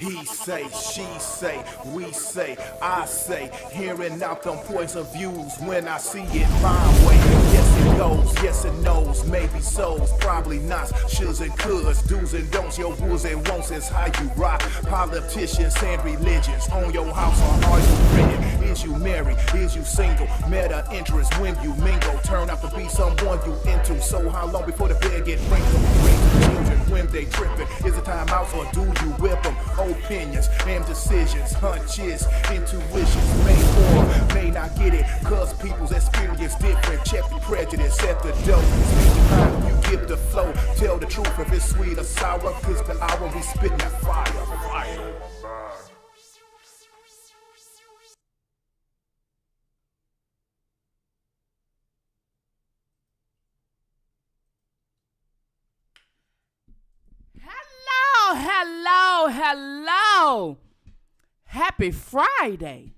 He say, she say, we say, I say, hearing out them points of views when I see it my way. Yes it goes, yes it knows, maybe so's, probably not. Shoulds and coulds, do's and don'ts, your wills and won'ts is how you rock. Politicians and religions, on your house or are you renting? Is you married? Is you single? Meta interest when you mingle, turn out to be someone you into. So how long before the bed get wrinkled? Raise the children when they tripping. Is it time out or do you whip them? Opinions and decisions, hunches, intuitions, may or may not get it, cause people's experience different. Check the prejudice at the door. Speak the time you give the flow. Tell the truth if it's sweet or sour, cause the hour we spitting that fire. Hello. Happy Friday.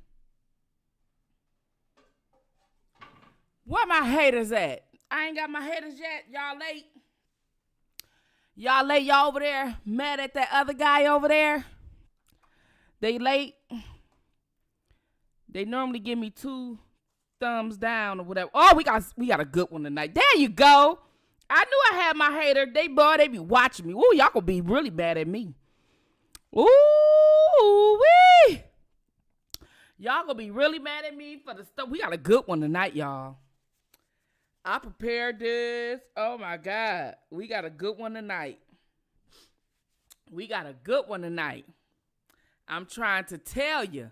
Where my haters at? I ain't got my haters yet. Y'all late. Y'all over there mad at that other guy over there? They late. They normally give me 2 thumbs down or whatever. Oh, we got a good one tonight. There you go. I knew I had my hater. They be watching me. Ooh, y'all gonna be really mad at me. Ooh, wee. Y'all gonna be really mad at me for the stuff. We got a good one tonight, y'all. I prepared this. Oh my God. We got a good one tonight. I'm trying to tell you.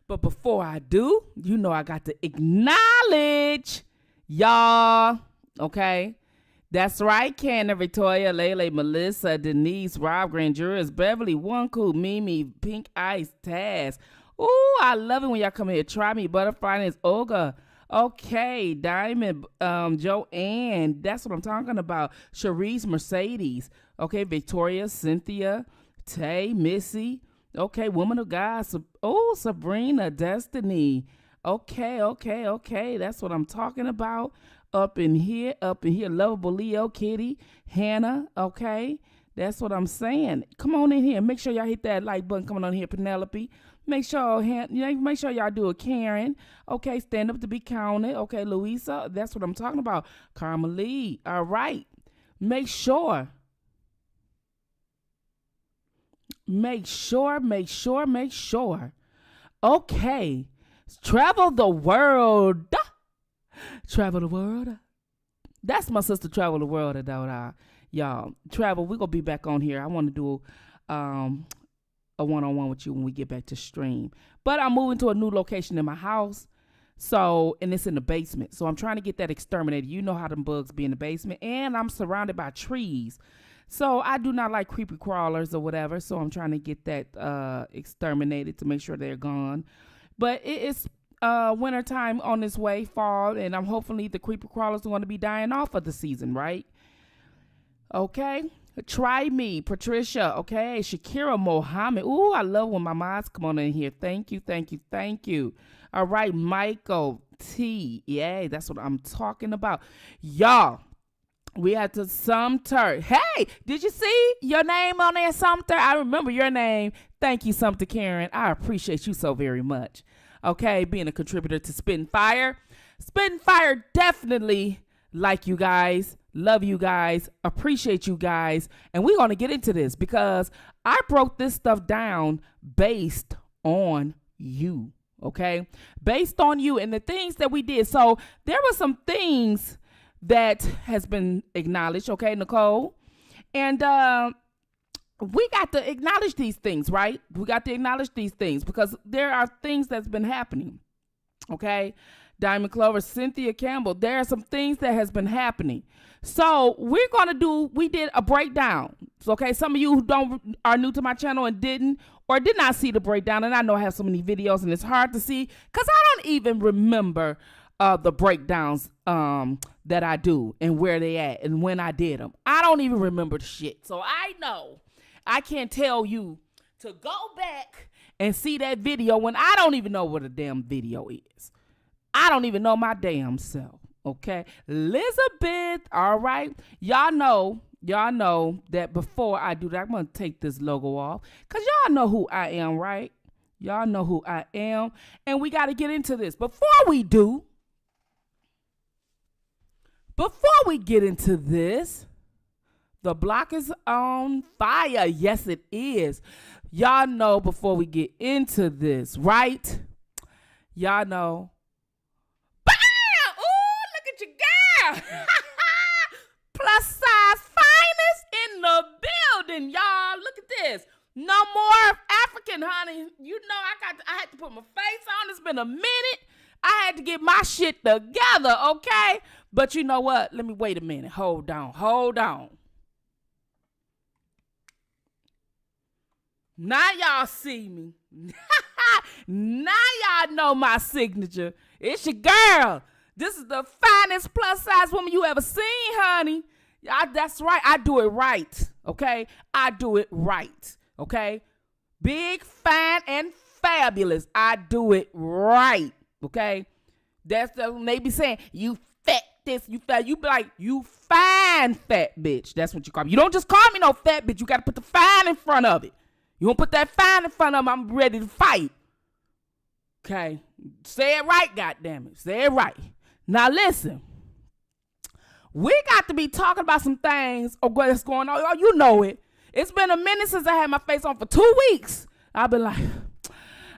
But before I do, you know I got to acknowledge y'all. Okay? That's right, Canna, Victoria, Lele, Melissa, Denise, Rob, Grand Jurors, Beverly, Wonku, Mimi, Pink Ice, Taz. Ooh, I love it when y'all come here. Try Me, Butterfly, and it's Olga. Okay, Diamond, Joanne, that's what I'm talking about. Cherise, Mercedes. Okay, Victoria, Cynthia, Tay, Missy. Okay, Woman of God. Sabrina, Destiny. Okay. That's what I'm talking about. Up in here, Lovable Leo, Kitty, Hannah, okay? That's what I'm saying. Come on in here. Make sure y'all hit that like button. Come on in here, Penelope. Make sure y'all do a Karen. Okay, stand up to be counted. Okay, Louisa, that's what I'm talking about. Karma Lee, all right. Make sure. Okay, travel the world. That's my sister Travel the World. Y'all, Travel, we're going to be back on here. I want to do a one-on-one with you when we get back to stream. But I'm moving to a new location in my house. And it's in the basement. So I'm trying to get that exterminated. You know how them bugs be in the basement. And I'm surrounded by trees. So I do not like creepy crawlers or whatever. So I'm trying to get that exterminated to make sure they're gone. But it's wintertime on its way, fall, and I'm hopefully the creeper crawlers are going to be dying off of the season, right? Okay. Try Me, Patricia. Okay. Shakira Mohammed. Ooh, I love when my moms come on in here. Thank you. All right. Michael T. Yeah, that's what I'm talking about. Y'all, we had to Sumter. Hey, did you see your name on there, Sumter? I remember your name. Thank you, Sumter Karen. I appreciate you so very much. Okay, being a contributor to Spittinfire. Spittinfire definitely like you guys, love you guys, appreciate you guys. And we're going to get into this because I broke this stuff down based on you, okay? Based on you and the things that we did. So there were some things that has been acknowledged, okay, Nicole? And we got to acknowledge these things, right? We got to acknowledge these things because there are things that's been happening, okay? Diamond Clover, Cynthia Campbell, there are some things that has been happening. So we did a breakdown. So, okay, some of you who are new to my channel and did not see the breakdown, and I know I have so many videos and it's hard to see because I don't even remember the breakdowns that I do and where they at and when I did them. I don't even remember the shit. So I know I can't tell you to go back and see that video when I don't even know what a damn video is. I don't even know my damn self. Okay. Elizabeth. All right. Y'all know y'all know that before I do that, I'm going to take this logo off. Because y'all know who I am, right? Y'all know who I am. And we got to get into this. Before we get into this, the block is on fire. Yes, it is. Y'all know before we get into this, right? Y'all know. Bam! Ooh, look at your girl. Plus size finest in the building, y'all. Look at this. No more African, honey. You know I had to put my face on. It's been a minute. I had to get my shit together, okay? But you know what? Let me wait a minute. Hold on. Now y'all see me. Now y'all know my signature. It's your girl. This is the finest plus size woman you ever seen, honey. That's right. I do it right. Okay? I do it right. Okay? Big, fine, and fabulous. I do it right. Okay? That's the they be saying, you fat this, you fat. You be like, you fine fat bitch. That's what you call me. You don't just call me no fat bitch. You got to put the fine in front of it. You don't put that fine in front of them, I'm ready to fight. Okay? Say it right, goddammit. Say it right. Now listen. We got to be talking about some things of what's going on. Oh, you know it. It's been a minute since I had my face on for 2 weeks. I've been like,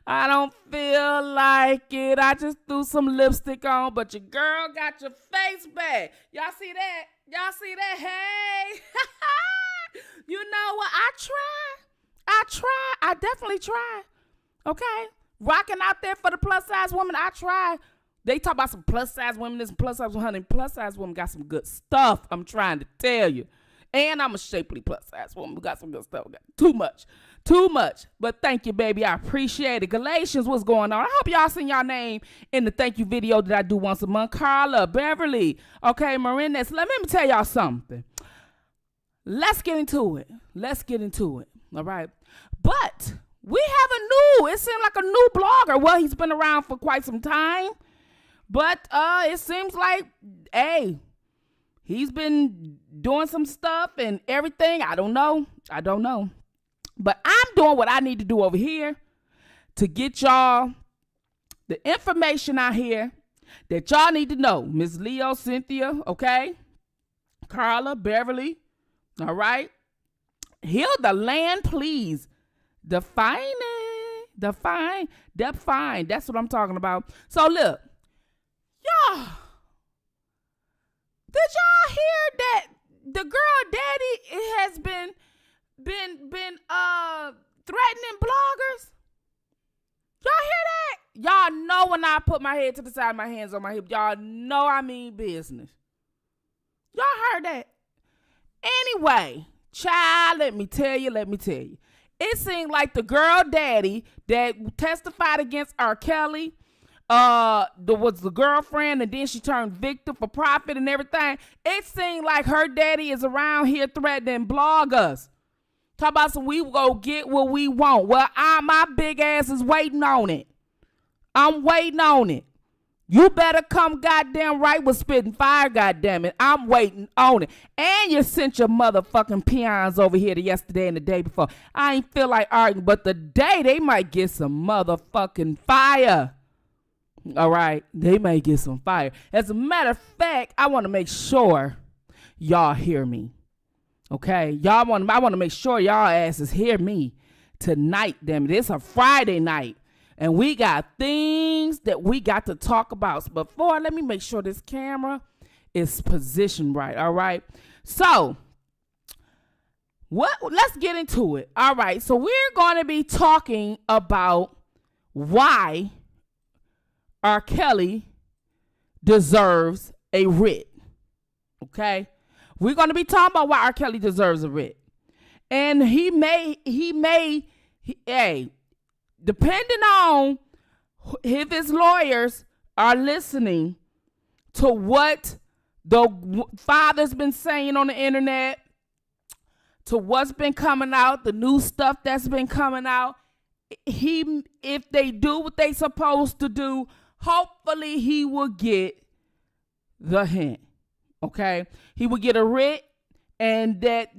I don't feel like it. I just threw some lipstick on, but your girl got your face back. Y'all see that? Y'all see that? Hey. You know what? I try. I definitely try. Okay? Rocking out there for the plus size woman. I try. They talk about some plus size women. This plus size woman. Plus size woman got some good stuff. I'm trying to tell you. And I'm a shapely plus size woman. We got some good stuff. Too much. But thank you, baby. I appreciate it. Galatians, what's going on? I hope y'all seen y'all name in the thank you video that I do once a month. Carla, Beverly, okay, Marinette. Let me tell y'all something. Let's get into it. All right. But we have it seemed like a new blogger. Well, he's been around for quite some time. But it seems like, hey, he's been doing some stuff and everything. I don't know. But I'm doing what I need to do over here to get y'all the information out here that y'all need to know. Miss Leo, Cynthia, okay? Carla, Beverly, all right? Heal the land, please. Define it. Define. That's what I'm talking about. So look, y'all, did y'all hear that the girl daddy has been threatening bloggers? Y'all hear that? Y'all know when I put my head to the side, my hands on my hip, y'all know I mean business. Y'all heard that? Anyway, child, let me tell you. It seemed like the girl daddy that testified against R. Kelly, was the girlfriend, and then she turned victim for profit and everything. It seemed like her daddy is around here threatening bloggers. Talk about some we go get what we want. Well, my big ass is waiting on it. I'm waiting on it. You better come goddamn right with Spittinfire, goddamn it. I'm waiting on it. And you sent your motherfucking peons over here to yesterday and the day before. I ain't feel like arguing, but today they might get some motherfucking fire. All right? They may get some fire. As a matter of fact, I want to make sure y'all hear me. Okay? I want to make sure y'all asses hear me tonight, damn it. It's a Friday night. And we got things that we got to talk about. But before, let me make sure this camera is positioned right. All right. So, let's get into it. All right. So, we're going to be talking about why R. Kelly deserves a writ. Okay. We're going to be talking about why R. Kelly deserves a writ. And depending on if his lawyers are listening to what the father's been saying on the internet, to what's been coming out, the new stuff that's been coming out, if they do what they supposed to do, hopefully he will get the hint. Okay? He will get a writ, and we're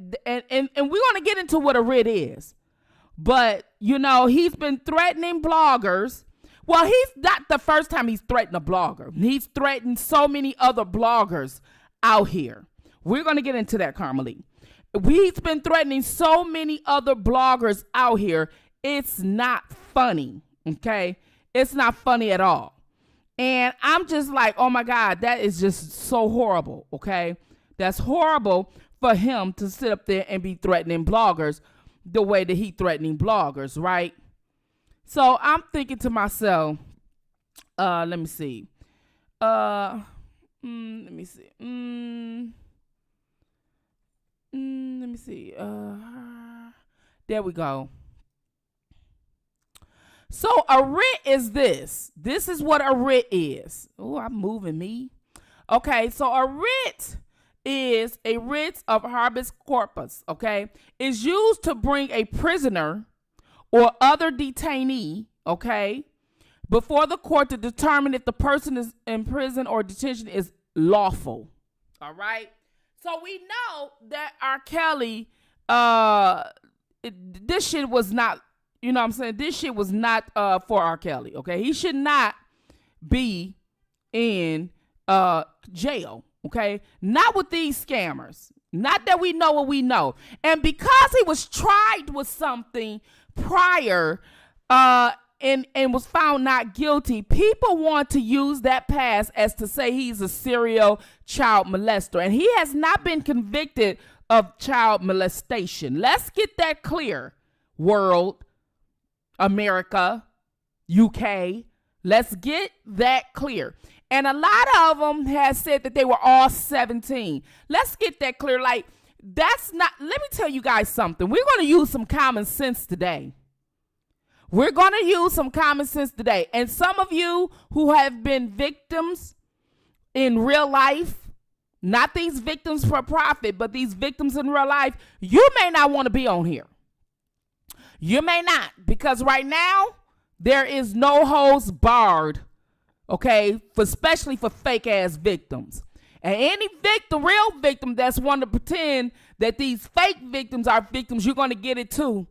gonna get into what a writ is. But he's been threatening bloggers. Well, he's not the first time he's threatened a blogger. He's threatened so many other bloggers out here. We're gonna get into that, Carmelie. He's been threatening so many other bloggers out here. It's not funny, okay? It's not funny at all. And I'm just like, oh my God, that is just so horrible, okay? That's horrible for him to sit up there and be threatening bloggers the way that he threatening bloggers, right? So I'm thinking to myself, let me see. Let me see. There we go. So a writ is this. This is what a writ is. Oh, I'm moving me. Okay, so a writ is a writ of habeas corpus, okay? Is used to bring a prisoner or other detainee, okay, before the court to determine if the person is in prison or detention is lawful. All right? So we know that R. Kelly, this shit was not, this shit was not for R. Kelly, okay? He should not be in jail, okay? Not with these scammers. Not that we know what we know. And because he was tried with something prior and was found not guilty, people want to use that past as to say he's a serial child molester. And he has not been convicted of child molestation. Let's get that clear, world, America, UK. Let's get that clear. And a lot of them have said that they were all 17. Let's get that clear. Like, that's not, let me tell you guys something. We're going to use some common sense today. We're going to use some common sense today. And some of you who have been victims in real life, not these victims for profit, but these victims in real life, you may not want to be on here. You may not, because right now, there is no holds barred, okay, especially for fake-ass victims. And any victim, real victim that's want to pretend that these fake victims are victims, you're going to get it too.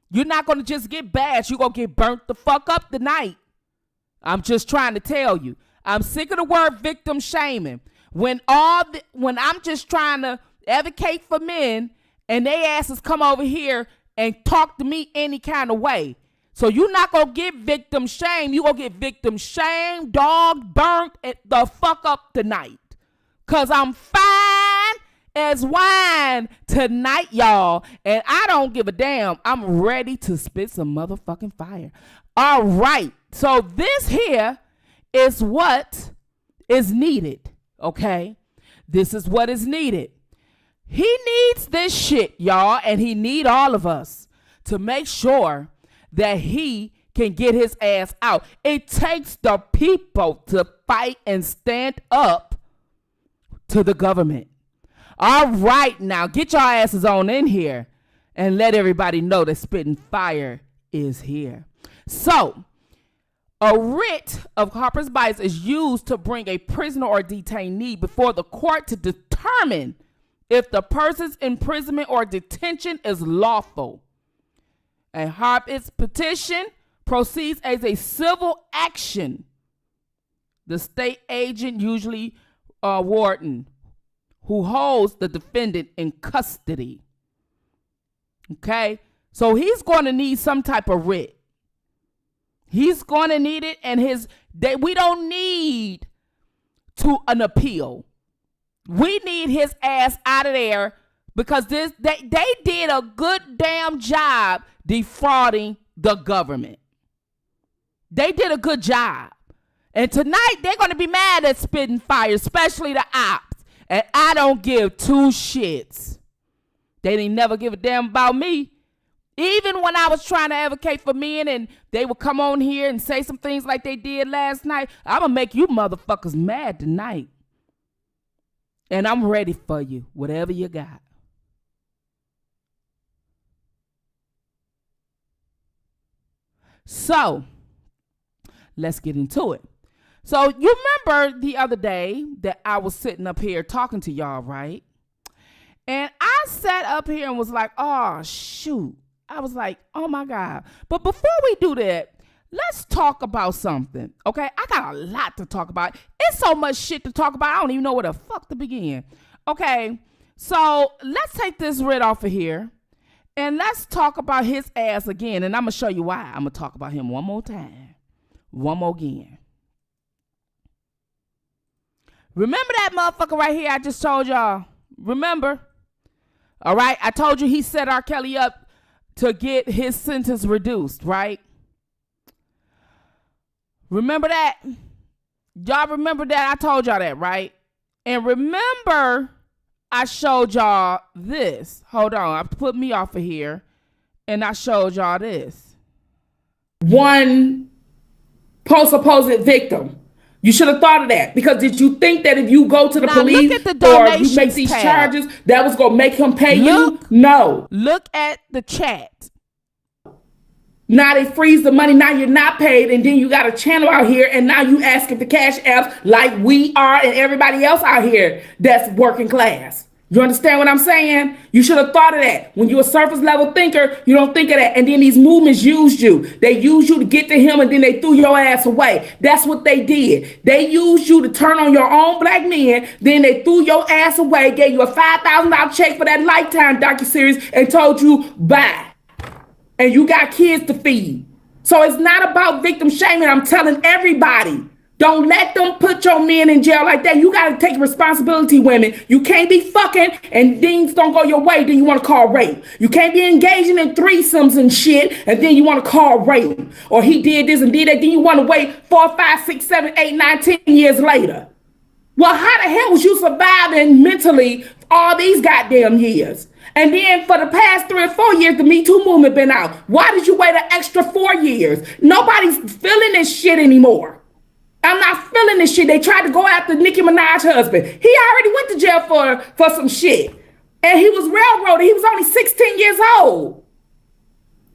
You're not going to just get bashed. You're going to get burnt the fuck up tonight. I'm just trying to tell you. I'm sick of the word victim shaming. When I'm just trying to advocate for men and they asses come over here and talk to me any kind of way. So you're not going to get victim shame. You're going to get victim shame, dog, burnt the fuck up tonight. Because I'm fine as wine tonight, y'all. And I don't give a damn. I'm ready to spit some motherfucking fire. All right. So this here is what is needed. Okay. This is what is needed. He needs this shit, y'all. And he need all of us to make sure that he can get his ass out. It takes the people to fight and stand up to the government. All right, now get your asses on in here and let everybody know that Spittin' Fire is here. So, a writ of corpus delicti is used to bring a prisoner or detainee before the court to determine if the person's imprisonment or detention is lawful. A habeas petition proceeds as a civil action. The state agent, usually a warden, who holds the defendant in custody. Okay? So he's going to need some type of writ. He's going to need it, and we don't need an appeal. We need his ass out of there because they did a good damn job defrauding the government. They did a good job. And tonight they're going to be mad at Spittin' Fire, especially the ops. And I don't give two shits. They didn't never give a damn about me. Even when I was trying to advocate for men and they would come on here and say some things like they did last night, I'm going to make you motherfuckers mad tonight. And I'm ready for you, whatever you got. So, let's get into it. So, you remember the other day that I was sitting up here talking to y'all, right? And I sat up here and was like, oh, shoot. I was like, oh, my God. But before we do that, let's talk about something, okay? I got a lot to talk about. It's so much shit to talk about. I don't even know where the fuck to begin. Okay, so let's take this Writ off of here. And let's talk about his ass again. And I'm going to show you why. I'm going to talk about him one more time. One more again. Remember that motherfucker right here I just told y'all? Remember? All right. I told you he set R. Kelly up to get his sentence reduced, right? Remember that? Y'all remember that? I told y'all that, right? And remember, I showed y'all this. Hold on. I put me off of here. And I showed y'all this. One supposed victim. You should have thought of that. Because did you think that if you go to the police or you make these charges, that was going to make him pay you? No. Look at the chat. Now they freeze the money. Now you're not paid. And then you got a channel out here. And now you asking for cash apps like we are and everybody else out here that's working class. You understand what I'm saying? You should have thought of that. When you're a surface level thinker, you don't think of that. And then these movements used you. They used you to get to him and then they threw your ass away. That's what they did. They used you to turn on your own black men. Then they threw your ass away, gave you a $5,000 check for that Lifetime docuseries and told you bye. And you got kids to feed. So it's not about victim shaming. I'm telling everybody. Don't let them put your men in jail like that. You got to take responsibility, women. You can't be fucking and things don't go your way, then you want to call rape. You can't be engaging in threesomes and shit, and then you want to call rape. Or he did this and did that, then you want to wait 4, 5, 6, 7, 8, 9, 10 years later. Well, how the hell was you surviving mentally all these goddamn years? And then for the past 3 or 4 years, the Me Too movement been out. Why did you wait an extra 4 years? Nobody's feeling this shit anymore. I'm not feeling this shit. They tried to go after Nicki Minaj's husband. He already went to jail for some shit. And he was railroaded. He was only 16 years old.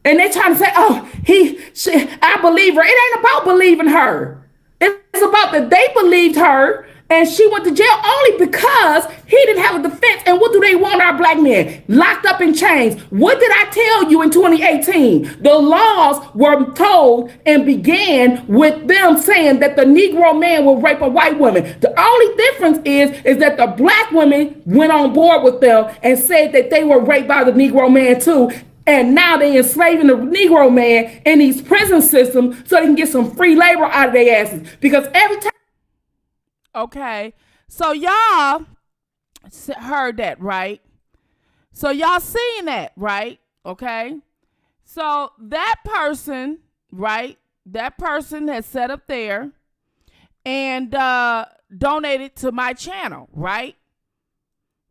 And they trying to say, oh, I believe her. It ain't about believing her. It's about that they believed her and she went to jail only because he didn't have a defense. And what do they want our black men? Locked up in chains. What did I tell you in 2018? The laws were told and began with them saying that the Negro man will rape a white woman. The only difference is that the black women went on board with them and said that they were raped by the Negro man too. And now they enslaving the Negro man in these prison systems so they can get some free labor out of their asses. Because every time. Okay, so y'all heard that, right? So y'all seen that, right? Okay, so that person, right? That person has set up there and donated to my channel, right?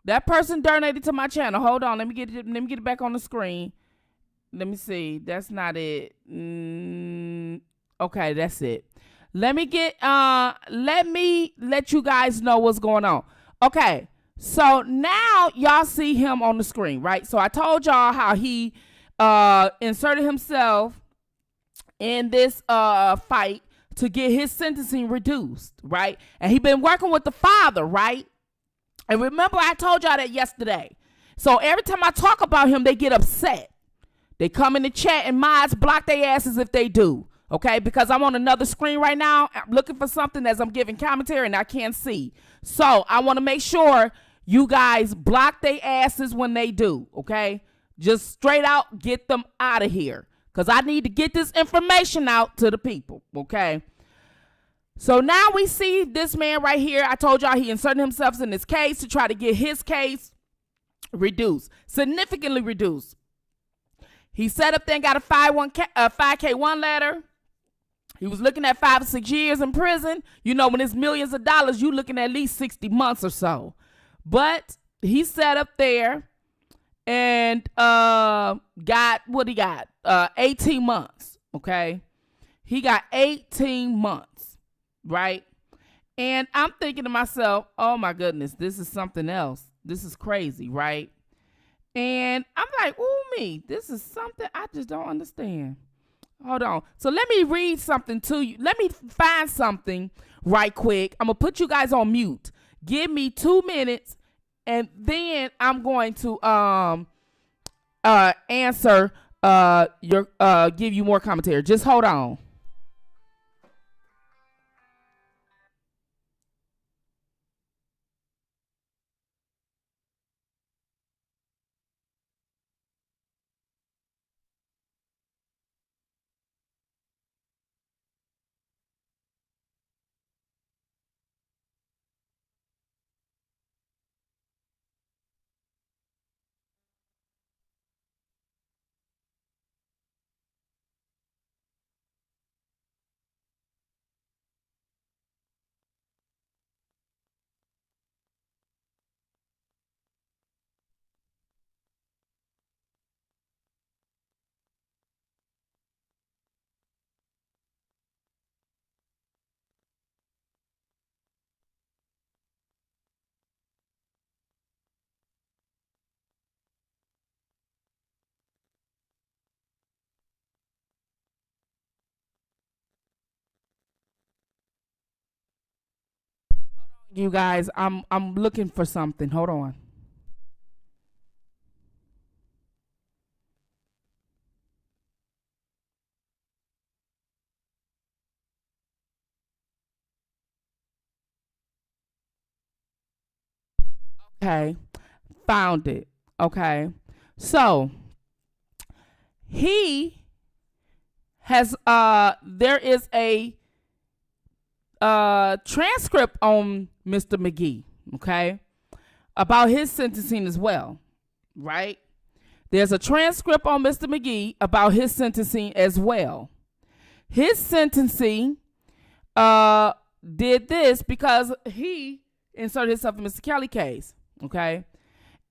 That person donated to my channel. Hold on, let me get it back on the screen. Let me see. That's not it. Okay, that's it. Let me let you guys know what's going on. Okay, so now y'all see him on the screen, right? So I told y'all how he inserted himself in this fight to get his sentencing reduced, right? And he been working with the father, right? And remember I told y'all that yesterday. So every time I talk about him, they get upset. They come in the chat and mods block their asses if they do. Okay, because I'm on another screen right now. I'm looking for something as I'm giving commentary and I can't see. So I want to make sure you guys block their asses when they do. Okay, just straight out get them out of here because I need to get this information out to the people. Okay, so now we see this man right here. I told y'all he inserted himself in this case to try to get his case reduced, significantly reduced. He set up there and got a 5K1 letter. He was looking at 5 or 6 years in prison. You know, when it's millions of dollars, you looking at least 60 months or so. But he sat up there and got, what he got? 18 months, okay? He got 18 months, right? And I'm thinking to myself, oh my goodness, this is something else. This is crazy, right? And I'm like, ooh, this is something I just don't understand. Hold on. So let me read something to you. Let me find something right quick. I'm going to put you guys on mute. Give me 2 minutes and then I'm going to answer your give you more commentary. Just hold on. You guys, I'm looking for something. Hold on. Okay, found it. Okay, so he has there is a transcript on Mr. McGee, okay, about his sentencing as well, right? There's a transcript on Mr. McGee about his sentencing as well. His sentencing did this because he inserted himself in Mr. Kelly case, okay?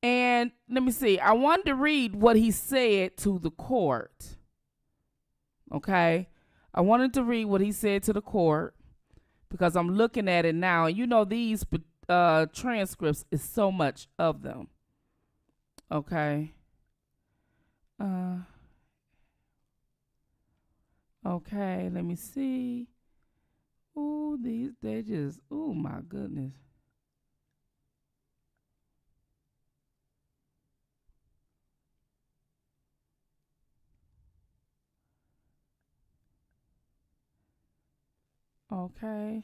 And let me see. I wanted to read what he said to the court, okay? I wanted to read what he said to the court because I'm looking at it now. And you know these transcripts is so much of them, okay? Okay, let me see. Ooh, they just, oh my goodness. Okay.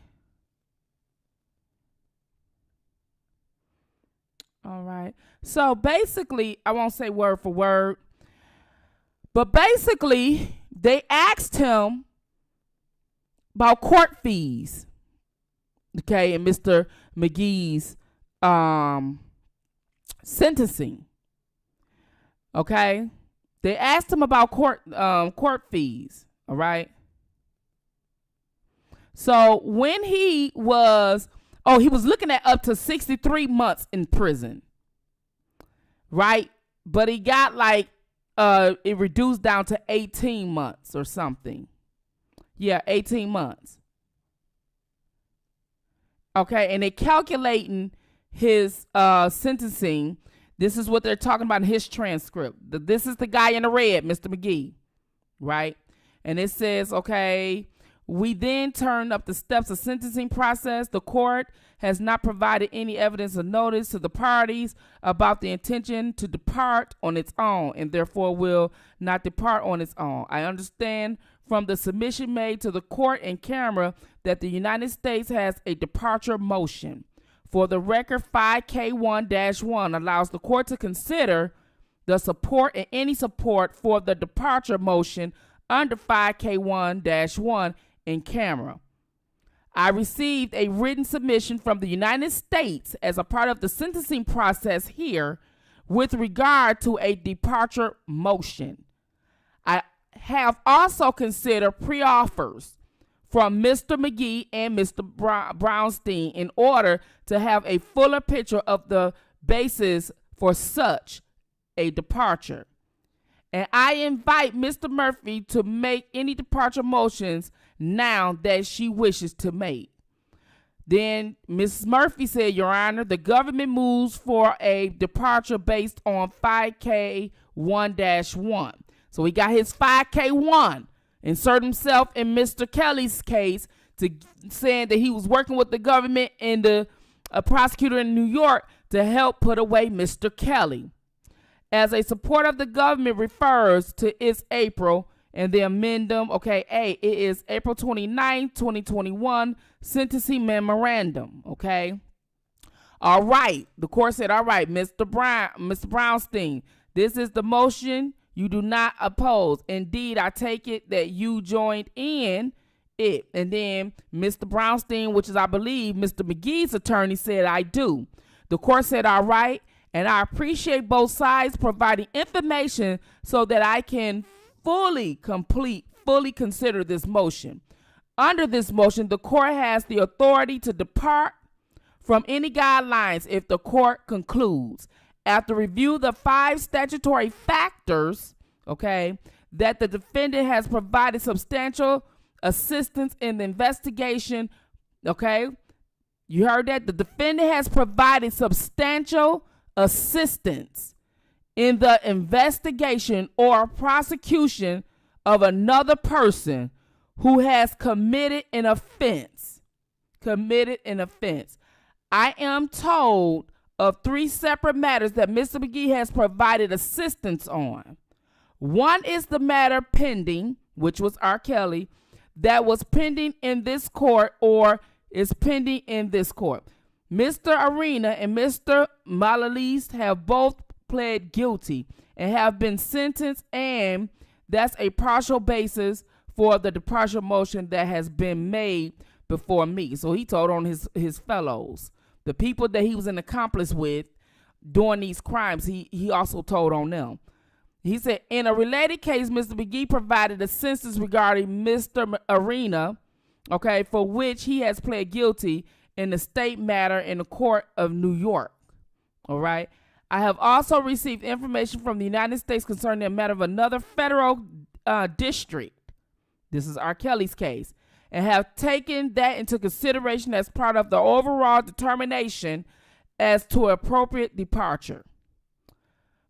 All right. So basically, I won't say word for word, but basically, they asked him about court fees, okay, in Mr. McGee's sentencing. Okay, they asked him about court fees. All right. So when he was looking at up to 63 months in prison, right? But he got like it reduced down to 18 months or something. Yeah, 18 months. Okay, and they calculating his sentencing. This is what they're talking about in his transcript. This is the guy in the red, Mr. McGee, right? And it says, okay, we then turned up the steps of sentencing process. The court has not provided any evidence or notice to the parties about the intention to depart on its own, and therefore will not depart on its own. I understand from the submission made to the court in camera that the United States has a departure motion. For the record, 5K1-1 allows the court to consider the support and any support for the departure motion under 5K1-1 in camera. I received a written submission from the United States as a part of the sentencing process here with regard to a departure motion. I have also considered pre-offers from Mr. McGee and Mr. Brownstein in order to have a fuller picture of the basis for such a departure. And I invite Mr. Murphy to make any departure motions now that she wishes to make. Then Mrs. Murphy said, Your Honor, the government moves for a departure based on 5K1-1. So he got his 5K1, insert himself in Mr. Kelly's case to saying that he was working with the government and the prosecutor in New York to help put away Mr. Kelly. As a support of the government refers to its April and the amendum, okay, it is April 29, 2021 sentencing memorandum, okay? All right, the court said, all right, Mr. Brownstein, this is the motion you do not oppose. Indeed, I take it that you joined in it. And then Mr. Brownstein, which is, I believe, Mr. McGee's attorney, said, I do. The court said, all right, and I appreciate both sides providing information so that I can fully consider this motion. Under this motion, the court has the authority to depart from any guidelines if the court concludes, after review the 5 statutory factors, okay, that the defendant has provided substantial assistance in the investigation, okay? You heard that? The defendant has provided substantial assistance in the investigation or prosecution of another person who has committed an offense. I am told of 3 separate matters that Mr. McGee has provided assistance on. One is the matter pending, which was R. Kelly, that was pending in this court or is pending in this court. Mr. Arena and Mr. Malalise have both pled guilty and have been sentenced, and that's a partial basis for the departure motion that has been made before me. So he told on his fellows, the people that he was an accomplice with doing these crimes, he also told on them. He said, in a related case, Mr. McGee provided assistance regarding Mr. Arena, okay, for which he has pled guilty in the state matter in the court of New York. All right. I have also received information from the United States concerning the matter of another federal district. This is R. Kelly's case, and have taken that into consideration as part of the overall determination as to appropriate departure.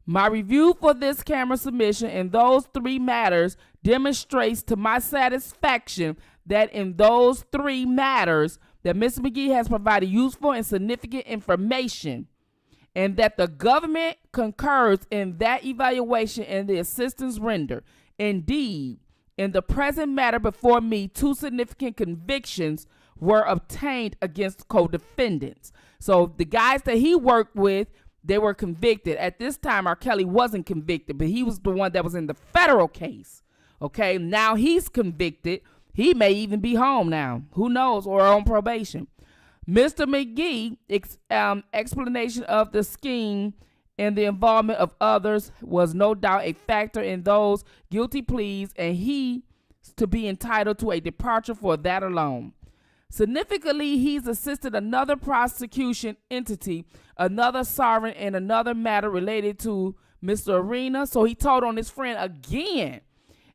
My review for this camera submission in those 3 matters demonstrates to my satisfaction that in those 3 matters that Mr. McGee has provided useful and significant information, and that the government concurs in that evaluation and the assistance rendered. Indeed, in the present matter before me, 2 significant convictions were obtained against co-defendants. So the guys that he worked with, they were convicted. At this time, R. Kelly wasn't convicted, but he was the one that was in the federal case. Okay, now he's convicted. He may even be home now. Who knows? Or on probation. Mr. McGee, explanation of the scheme and the involvement of others was no doubt a factor in those guilty pleas, and he to be entitled to a departure for that alone. Significantly, he's assisted another prosecution entity, another sovereign, in another matter related to Mr. Arena. So he told on his friend again,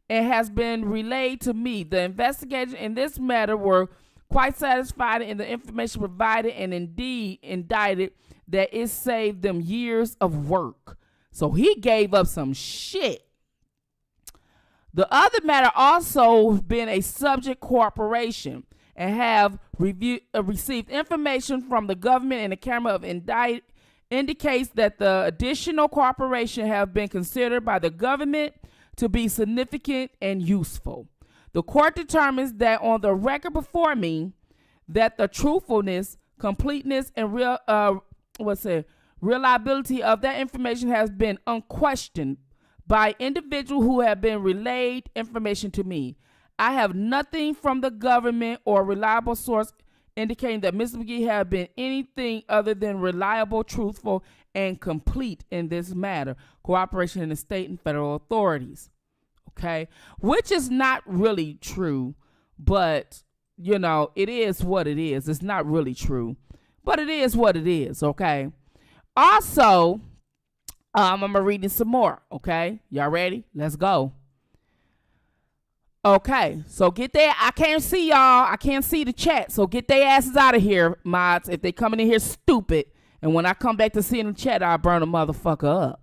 and has been relayed to me. The investigators in this matter were quite satisfied in the information provided, and indeed indicted that it saved them years of work. So he gave up some shit. The other matter also been a subject cooperation, and have received information from the government and the camera of indicates that the additional cooperation have been considered by the government to be significant and useful. The court determines that on the record before me, that the truthfulness, completeness, and reliability of that information has been unquestioned by individuals who have been relayed information to me. I have nothing from the government or reliable source indicating that Mr. McGee have been anything other than reliable, truthful, and complete in this matter. Cooperation in the state and federal authorities. Okay, which is not really true, but you know, it is what it is. It's not really true, but it is what it is. Okay. Also, I'm gonna read it some more. Okay, y'all ready? Let's go. Okay, so get there. I can't see y'all. I can't see the chat. So get their asses out of here, mods. If they coming in here stupid, and when I come back to see in the chat, I'll burn a motherfucker up.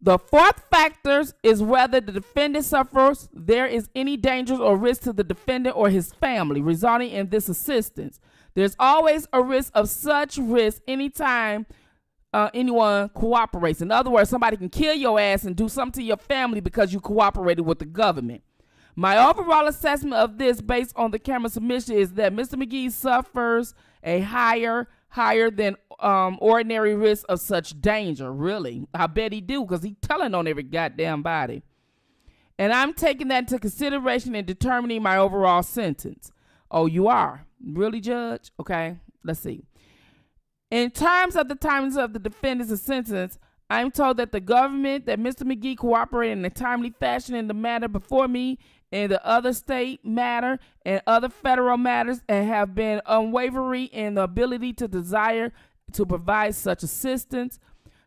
The 4th factor is whether the defendant suffers there is any danger or risk to the defendant or his family resulting in this assistance. There's always a risk of such risk anytime anyone cooperates. In other words, somebody can kill your ass and do something to your family because you cooperated with the government. My overall assessment of this based on the camera submission is that Mr. McGee suffers a higher than ordinary risk of such danger. Really? I bet he do, because he telling on every goddamn body. And I'm taking that into consideration in determining my overall sentence. Oh, you are? Really, Judge? Okay, let's see. In terms of the times of the defendant's sentence, I'm told that the government, that Mr. McGee cooperated in a timely fashion in the matter before me, in the other state matter and other federal matters, and have been unwavering in the ability to desire to provide such assistance.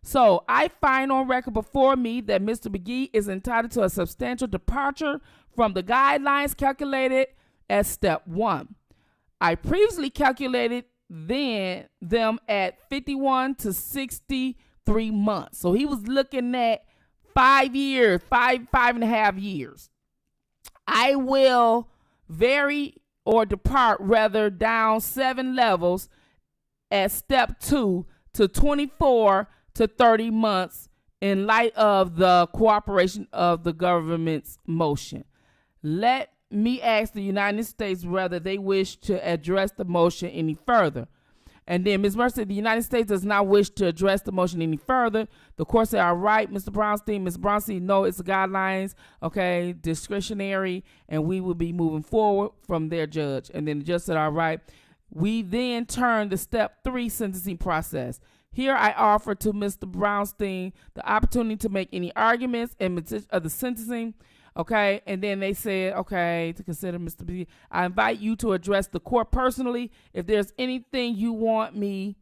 So I find on record before me that Mr. McGee is entitled to a substantial departure from the guidelines calculated as step 1. I previously calculated them at 51 to 63 months. So he was looking at 5 years, five and a half years. I will vary or depart rather down 7 levels at step 2 to 24 to 30 months in light of the cooperation of the government's motion. Let me ask the United States whether they wish to address the motion any further. And then Ms. Mercer, the United States does not wish to address the motion any further. The court said, all right, Mr. Brownstein, Ms. Brownstein, no, it's the guidelines, okay, discretionary, and we will be moving forward from there, Judge. And then the judge said, all right. We then turned to step 3 sentencing process. Here I offer to Mr. Brownstein the opportunity to make any arguments in the sentencing. Okay, and then they said, okay, to consider Mr. B, I invite you to address the court personally if there's anything you want me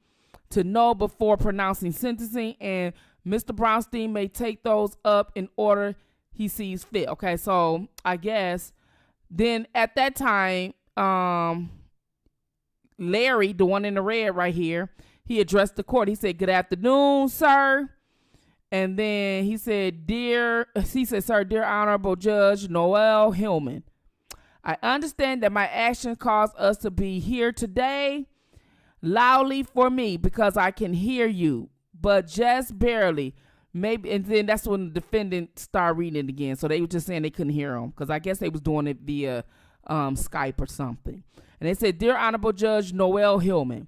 to know before pronouncing sentencing, and Mr. Brownstein may take those up in order he sees fit. Okay, so I guess then at that time, Larry, the one in the red right here, he addressed the court. He said, good afternoon, sir. And then he said, sir, dear Honorable Judge Noel Hillman, I understand that my action caused us to be here today loudly for me because I can hear you, but just barely. Maybe, and then that's when the defendant started reading it again. So they were just saying they couldn't hear him because I guess they was doing it via Skype or something. And they said, dear Honorable Judge Noel Hillman,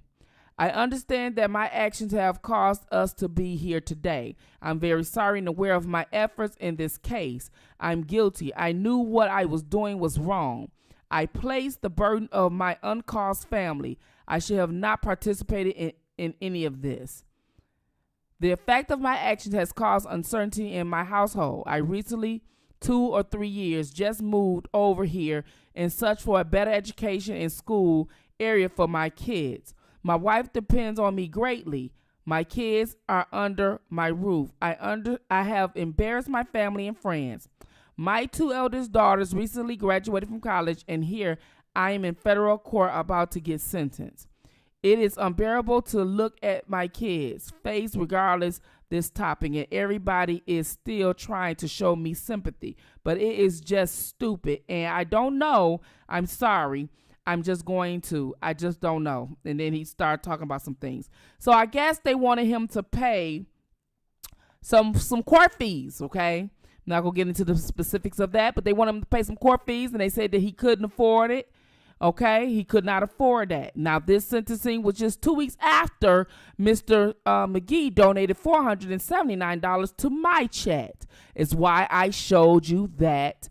I understand that my actions have caused us to be here today. I'm very sorry and aware of my efforts in this case. I'm guilty. I knew what I was doing was wrong. I placed the burden of my uncaused family. I should have not participated in any of this. The effect of my actions has caused uncertainty in my household. I recently, 2 or 3 years, just moved over here and searched for a better education and school area for my kids. My wife depends on me greatly. My kids are under my roof. I have embarrassed my family and friends. My 2 eldest daughters recently graduated from college, and here I am in federal court about to get sentenced. It is unbearable to look at my kids' face regardless this topic, and everybody is still trying to show me sympathy. But it is just stupid, and I don't know. I'm sorry. I'm just going to. I just don't know. And then he started talking about some things. So I guess they wanted him to pay some court fees, okay? I'm not going to get into the specifics of that, but they wanted him to pay some court fees, and they said that he couldn't afford it, okay? He could not afford that. Now, this sentencing was just 2 weeks after Mr. McGee donated $479 to my chat. It's why I showed you that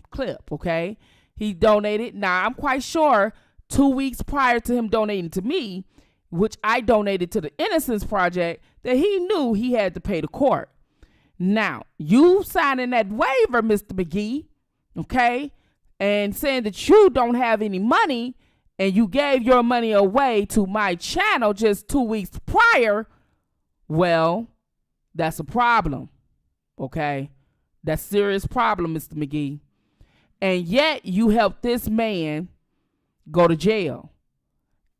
clip, okay? He donated. Now, I'm quite sure 2 weeks prior to him donating to me, which I donated to the Innocence Project, that he knew he had to pay the court. Now, you signing that waiver, Mr. McGee, okay, and saying that you don't have any money and you gave your money away to my channel just 2 weeks prior, well, that's a problem, okay? That's a serious problem, Mr. McGee. And yet you helped this man go to jail.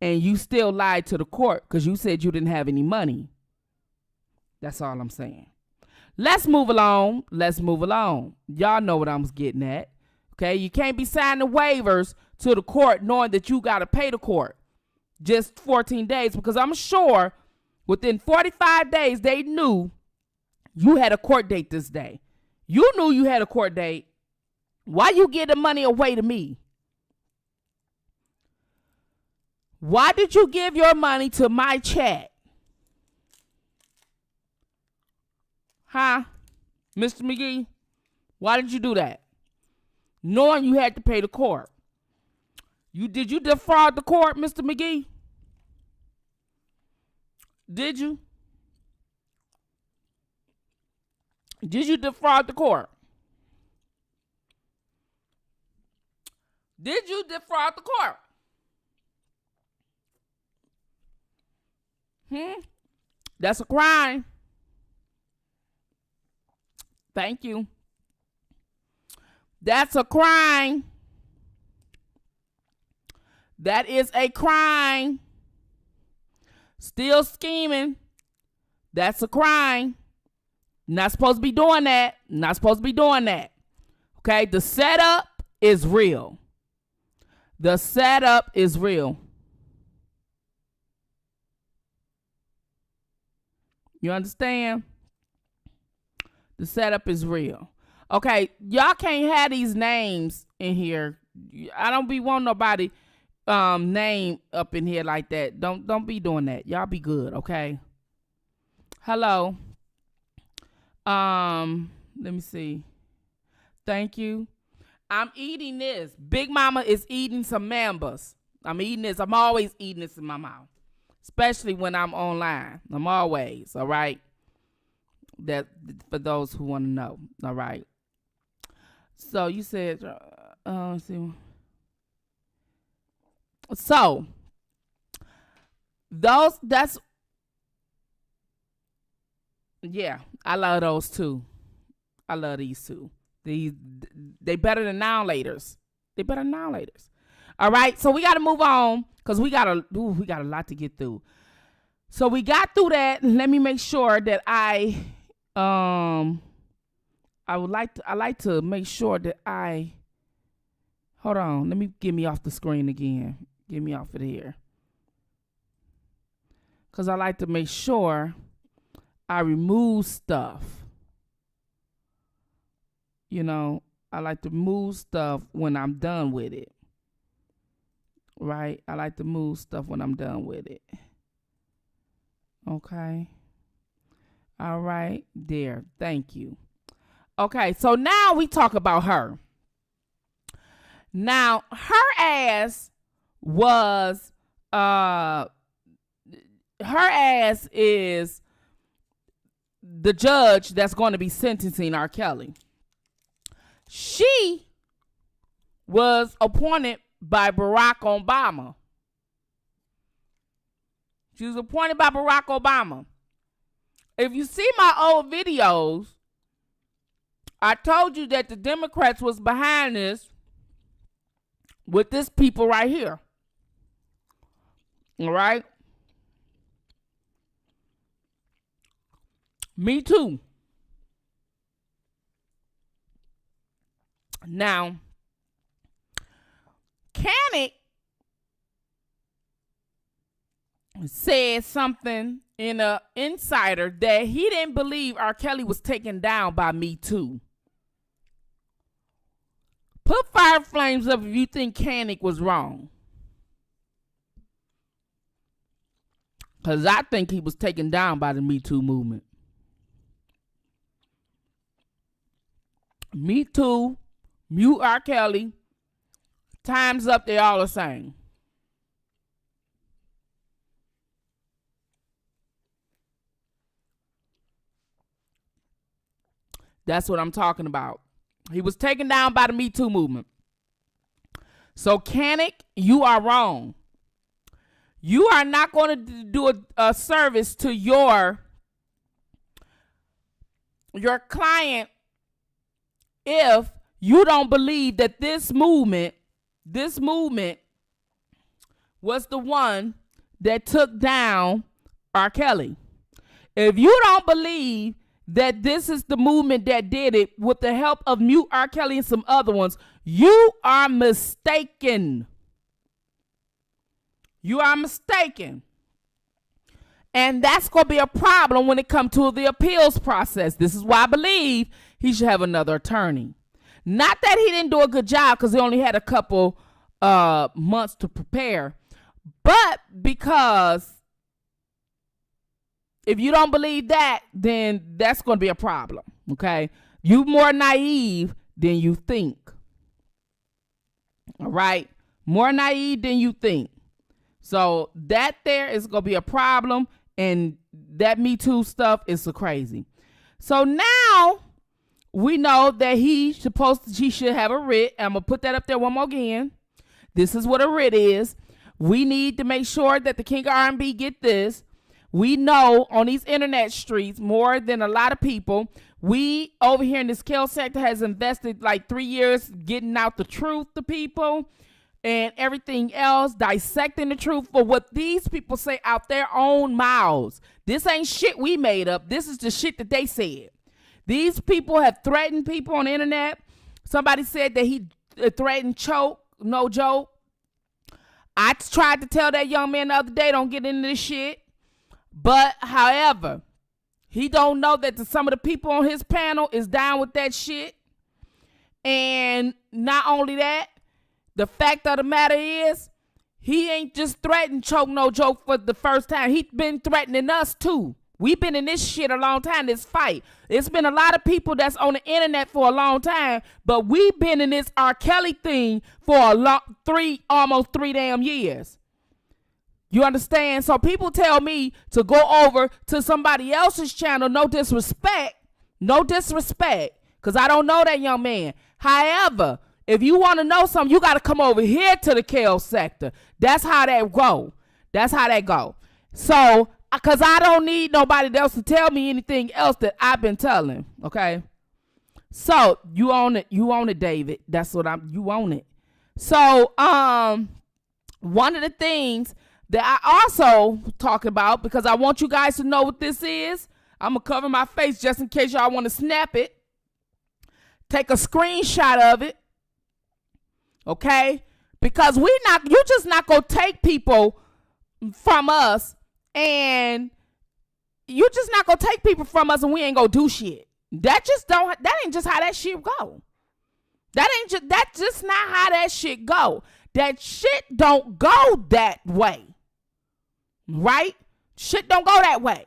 And you still lied to the court because you said you didn't have any money. That's all I'm saying. Let's move along. Y'all know what I'm getting at. Okay, you can't be signing waivers to the court knowing that you got to pay the court just 14 days, because I'm sure within 45 days they knew you had a court date this day. You knew you had a court date. Why you give the money away to me? Why did you give your money to my chat? Huh? Mr. McGee? Why did you do that? Knowing you had to pay the court. Did you defraud the court, Mr. McGee? Did you? Did you defraud the court? Did you defraud the court? That's a crime. Thank you. That's a crime. That is a crime. Still scheming. That's a crime. Not supposed to be doing that. Not supposed to be doing that. Okay, the setup is real. The setup is real. You understand? The setup is real. Okay, y'all can't have these names in here. I don't be wanting nobody name up in here like that. Don't be doing that. Y'all be good, okay? Hello. Let me see. Thank you. I'm eating this. Big Mama is eating some Mambas. I'm eating this. I'm always eating this in my mouth. Especially when I'm online. I'm always, all right? That for those who want to know, all right? So you said, let's see. So, yeah, I love those too. I love these two. They better than now-laters. They better than now-laters. All right, so we got to move on because we got a lot to get through. So we got through that. Let me make sure that I like to make sure that hold on. Let me get me off the screen again. Get me off of here. Because I like to make sure I remove stuff. You know, I like to move stuff when I'm done with it. Right? I like to move stuff when I'm done with it. Okay. All right. There. Thank you. Okay. So now we talk about her. Now, her ass was, her ass is the judge that's going to be sentencing R. Kelly. She was appointed by Barack Obama. She was appointed by Barack Obama. If you see my old videos, I told you that the Democrats was behind this with this people right here. All right? Me too. Now, Kanik said something in an insider that he didn't believe R. Kelly was taken down by Me Too. Put fire flames up if you think Kanik was wrong. Because I think he was taken down by the Me Too movement. Me Too, mute R. Kelly, time's up, they all the same. That's what I'm talking about. He was taken down by the Me Too movement. So, Kanik, you are wrong. You are not going to do a service to your client if you don't believe that this movement was the one that took down R. Kelly. If you don't believe that this is the movement that did it with the help of Mute R. Kelly and some other ones, you are mistaken. You are mistaken. And that's going to be a problem when it comes to the appeals process. This is why I believe he should have another attorney. Not that he didn't do a good job because he only had a couple months to prepare, but because if you don't believe that, then that's going to be a problem, okay? You more naive than you think, all right? More naive than you think. So that there is going to be a problem, and that Me Too stuff is so crazy. So now we know that he should have a writ. I'm going to put that up there one more again. This is what a writ is. We need to make sure that the King of R&B get this. We know on these internet streets more than a lot of people. We over here in this KL sector has invested like 3 years getting out the truth to people and everything else, dissecting the truth for what these people say out their own mouths. This ain't shit we made up. This is the shit that they said. These people have threatened people on the internet. Somebody said that he threatened choke. No joke. I tried to tell that young man the other day, don't get into this shit. But, however, he don't know that some of the people on his panel is down with that shit. And not only that, the fact of the matter is, he ain't just threatened choke no joke for the first time. He's been threatening us too. We've been in this shit a long time, this fight. It's been a lot of people that's on the internet for a long time, but we've been in this R. Kelly thing for almost three damn years. You understand? So people tell me to go over to somebody else's channel, no disrespect, because I don't know that young man. However, if you want to know something, you got to come over here to the KL sector. That's how that go. So, because I don't need nobody else to tell me anything else that I've been telling, okay? So, you own it, David. That's what you own it. So, one of the things that I also talk about, because I want you guys to know what this is, I'm going to cover my face just in case y'all want to snap it. Take a screenshot of it. Okay? Because you just not going to take people from us, and you just not going to take people from us and we ain't going to do shit. That ain't just how that shit go. That's just not how that shit go. That shit don't go that way. Right? Shit don't go that way.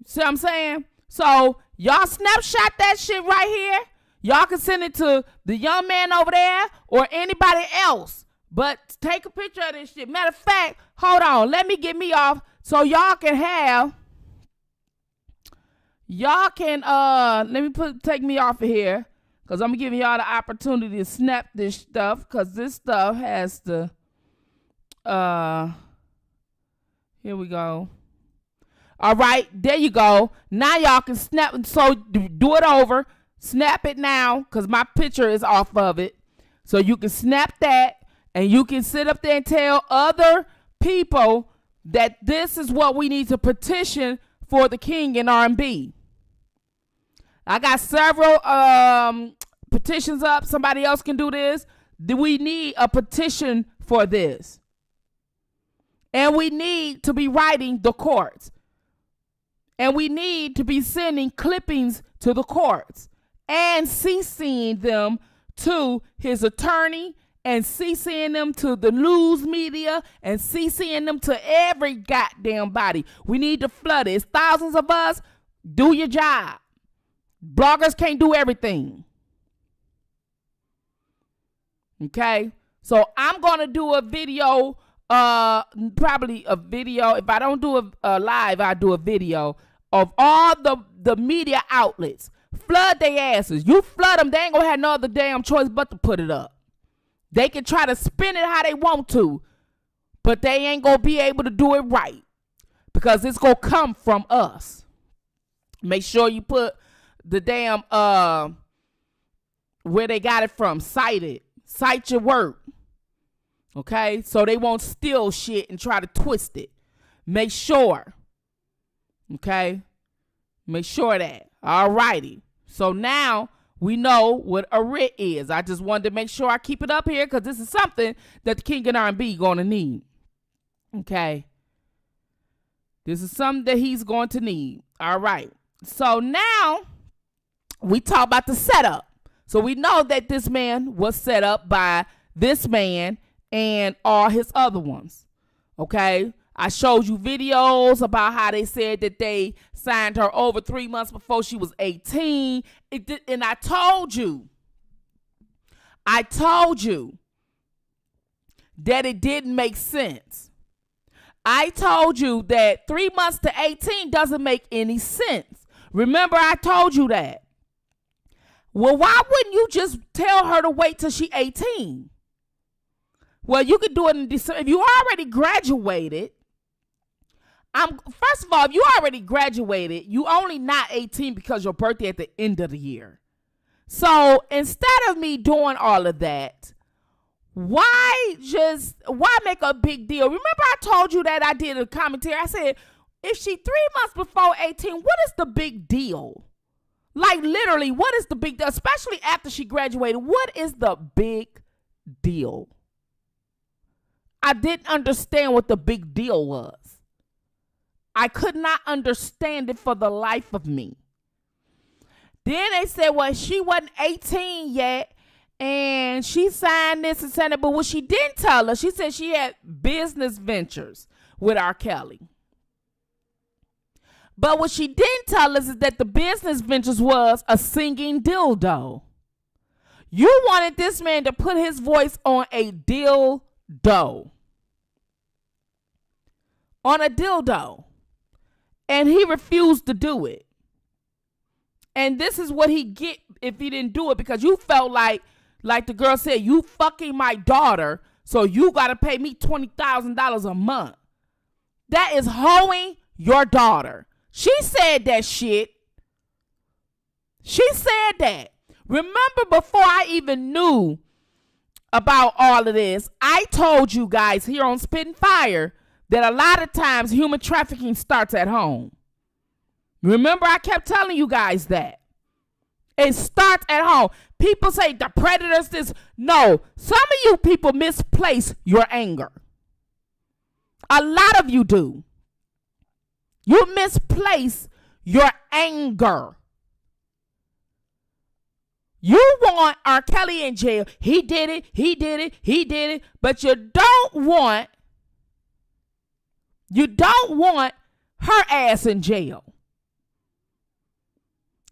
See what I'm saying? So, y'all snapshot that shit right here. Y'all can send it to the young man over there or anybody else. But take a picture of this shit. Matter of fact, hold on. Let me get me off so y'all can have. Take me off of here. Because I'm giving y'all the opportunity to snap this stuff. Because this stuff has to. Here we go. All right. There you go. Now y'all can snap. So do it over. Snap it now, because my picture is off of it. So you can snap that, and you can sit up there and tell other people that this is what we need to petition for the king in R&B. I got several petitions up. Somebody else can do this. We need a petition for this. And we need to be writing the courts. And we need to be sending clippings to the courts. And CCing them to his attorney, and CCing them to the news media, and CCing them to every goddamn body. We need to flood it. It's thousands of us. Do your job. Bloggers can't do everything. Okay? So I'm going to do a video, probably a video. If I don't do a live, I'll do a video of all the media outlets. Flood their asses. You flood them, they ain't gonna have no other damn choice but to put it up. They can try to spin it how they want to, but they ain't gonna be able to do it right, because it's gonna come from us. Make sure you put the damn where they got it from. Cite your work. Okay? So they won't steal shit and try to twist it. Make sure. Okay? Make sure of that. All righty. So now we know what a writ is. I just wanted to make sure I keep it up here because this is something that the King of R&B going to need. Okay. This is something that he's going to need. All right. So now we talk about the setup. So we know that this man was set up by this man and all his other ones. Okay. I showed you videos about how they said that they signed her over 3 months before she was 18. And I told you that it didn't make sense. I told you that 3 months to 18 doesn't make any sense. Remember, I told you that. Well, why wouldn't you just tell her to wait till she's 18? Well, you could do it in December. If you already graduated, first of all, if you already graduated, you only not 18 because your birthday at the end of the year. So instead of me doing all of that, why make a big deal? Remember I told you that I did a commentary. I said, if she 3 months before 18, what is the big deal? Like literally, what is the big deal? Especially after she graduated, what is the big deal? I didn't understand what the big deal was. I could not understand it for the life of me. Then they said, well, she wasn't 18 yet, and she signed this and signed it. But what she didn't tell us, she said she had business ventures with R. Kelly. But what she didn't tell us is that the business ventures was a singing dildo. You wanted this man to put his voice on a dildo. On a dildo. And he refused to do it. And this is what he get if he didn't do it, because you felt like the girl said, you fucking my daughter, so you got to pay me $20,000 a month. That is hoeing your daughter. She said that shit. She said that. Remember, before I even knew about all of this, I told you guys here on Spittinfire that a lot of times human trafficking starts at home. Remember, I kept telling you guys that. It starts at home. People say the predators this. No, some of you people misplace your anger. A lot of you do. You misplace your anger. You want R. Kelly in jail. He did it. But you don't want her ass in jail.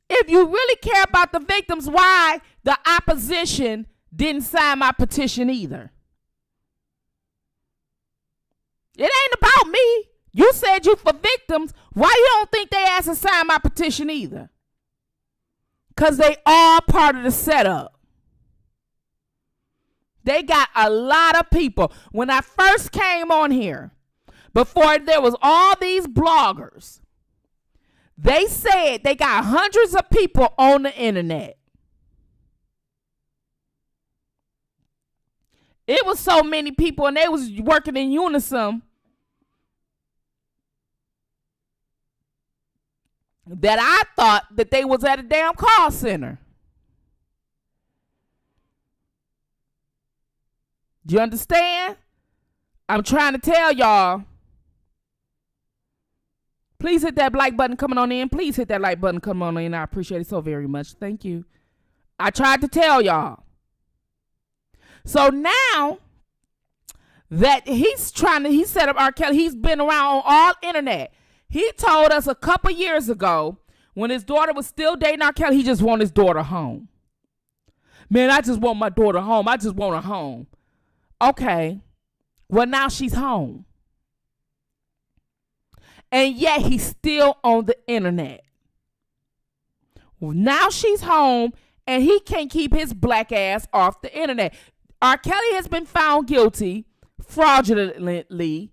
If you really care about the victims, why the opposition didn't sign my petition either? It ain't about me. You said you for victims. Why you don't think they asked to sign my petition either? Because they all part of the setup. They got a lot of people. When I first came on here, before there was all these bloggers, they said they got hundreds of people on the internet. It was so many people, and they was working in unison, that I thought that they was at a damn call center. Do you understand? I'm trying to tell y'all. Please hit that like button coming on in. Please hit that like button coming on in. I appreciate it so very much. Thank you. I tried to tell y'all. So now that he set up R. Kelly, he's been around on all internet. He told us a couple years ago, when his daughter was still dating R. Kelly, he just wanted his daughter home. Man, I just want my daughter home. I just want her home. Okay. Well, now she's home. And yet he's still on the internet. Well, now she's home, and he can't keep his black ass off the internet. R. Kelly has been found guilty fraudulently,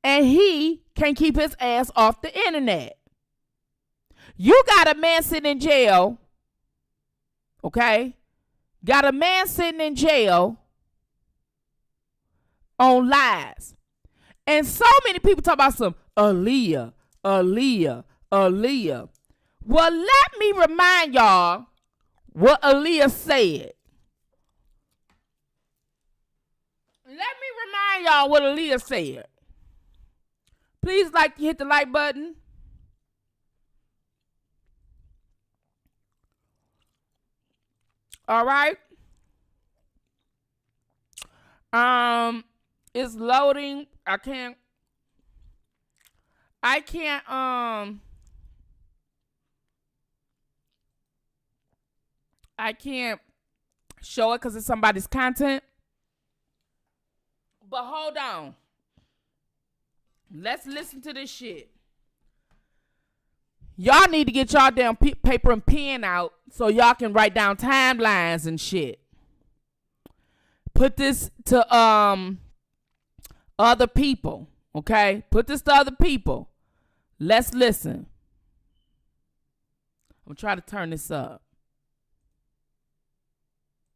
and he can't keep his ass off the internet. You got a man sitting in jail, okay? Got a man sitting in jail on lies. And so many people talk about some Aaliyah. Aaliyah. Well, let me remind y'all what Aaliyah said. Let me remind y'all what Aaliyah said. Please hit the like button. All right. It's loading. I can't show it because it's somebody's content. But hold on. Let's listen to this shit. Y'all need to get y'all damn paper and pen out so y'all can write down timelines and shit. Put this to other people, okay? Put this to other people. Let's listen. I'm trying to turn this up.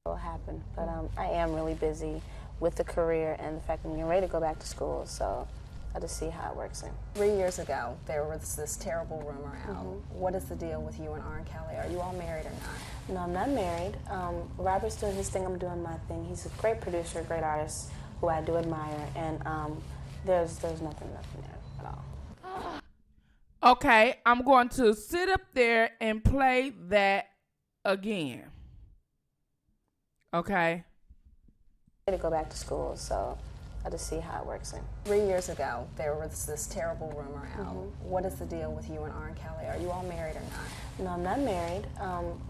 Will happen, but I am really busy with the career and the fact that I'm getting ready to go back to school, so I'll just see how it works in. 3 years ago, there was this terrible rumor out. What is the deal with you and R. Kelly? Are you all married or not? No, I'm not married. Robert's doing his thing, I'm doing my thing. He's a great producer, great artist who I do admire, and there's nothing there at all. Okay, I'm going to sit up there and play that again. Okay. I'm ready to go back to school, so I'll just see how it works in. 3 years ago, there was this terrible rumor out. What is the deal with you and R. Kelly? Are you all married or not? No, I'm not married.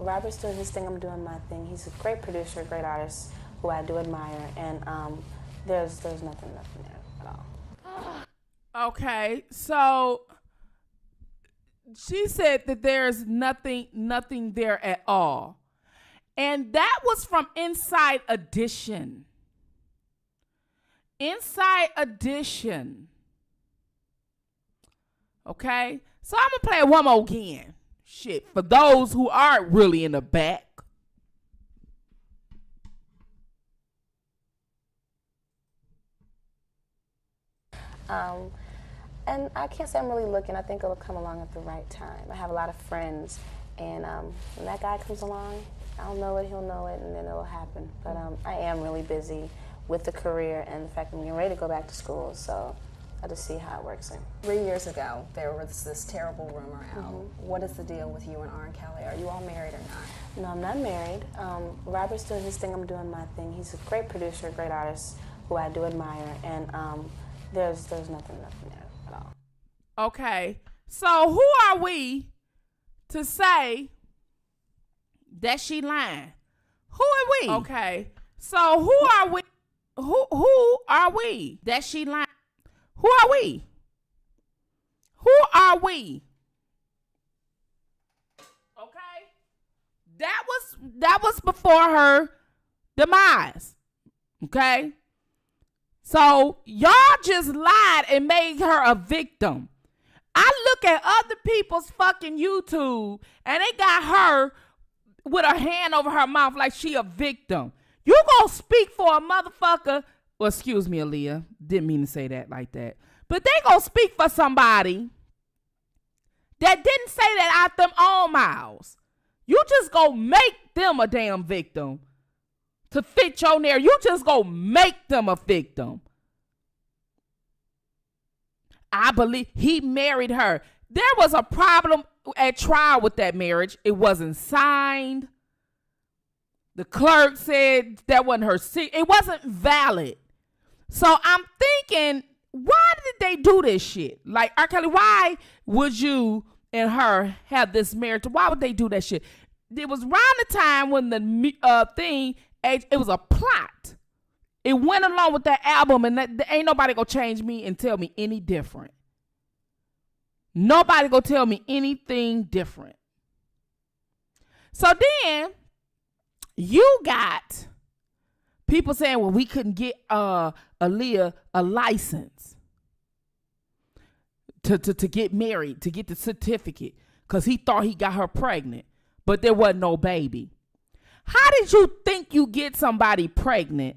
Robert's doing his thing, I'm doing my thing. He's a great producer, great artist who I do admire, and there's nothing there at all. Okay, so she said that there's nothing there at all. And that was from Inside Edition. Inside Edition. Okay? So I'm going to play it one more again. Shit, for those who aren't really in the back. And I can't say I'm really looking. I think it'll come along at the right time. I have a lot of friends, and when that guy comes along, I'll know it, he'll know it, and then it'll happen. But I am really busy with the career and the fact that I'm getting ready to go back to school, so I'll just see how it works in. 3 years ago, there was this terrible rumor out. What is the deal with you and R. Kelly? Are you all married or not? No, I'm not married. Robert's doing his thing, I'm doing my thing. He's a great producer, great artist who I do admire, and there's nothing there at all. Okay, so who are we to say that she lying? Who are we? Okay, so who are we? Who are we that she lying? Who are we? Who are we? Okay, that was before her demise. Okay, so y'all just lied and made her a victim. I look at other people's fucking YouTube and they got her with her hand over her mouth like she a victim. You gonna speak for a motherfucker? Well, excuse me, Aaliyah. Didn't mean to say that like that. But they gonna speak for somebody that didn't say that out them own mouths. You just gonna make them a damn victim to fit your narrative. You just gonna make them a victim. I believe he married her. There was a problem at trial with that marriage. It wasn't signed. The clerk said that wasn't her seat. It wasn't valid. So I'm thinking, why did they do this shit? Like, R. Kelly, why would you and her have this marriage? Why would they do that shit? It was around the time when the thing, it was a plot. It went along with that album, and ain't nobody gonna change me and tell me any different. Nobody gonna tell me anything different. So then you got people saying, well, we couldn't get Aaliyah a license to get married, to get the certificate, because he thought he got her pregnant, but there wasn't no baby. How did you think you get somebody pregnant?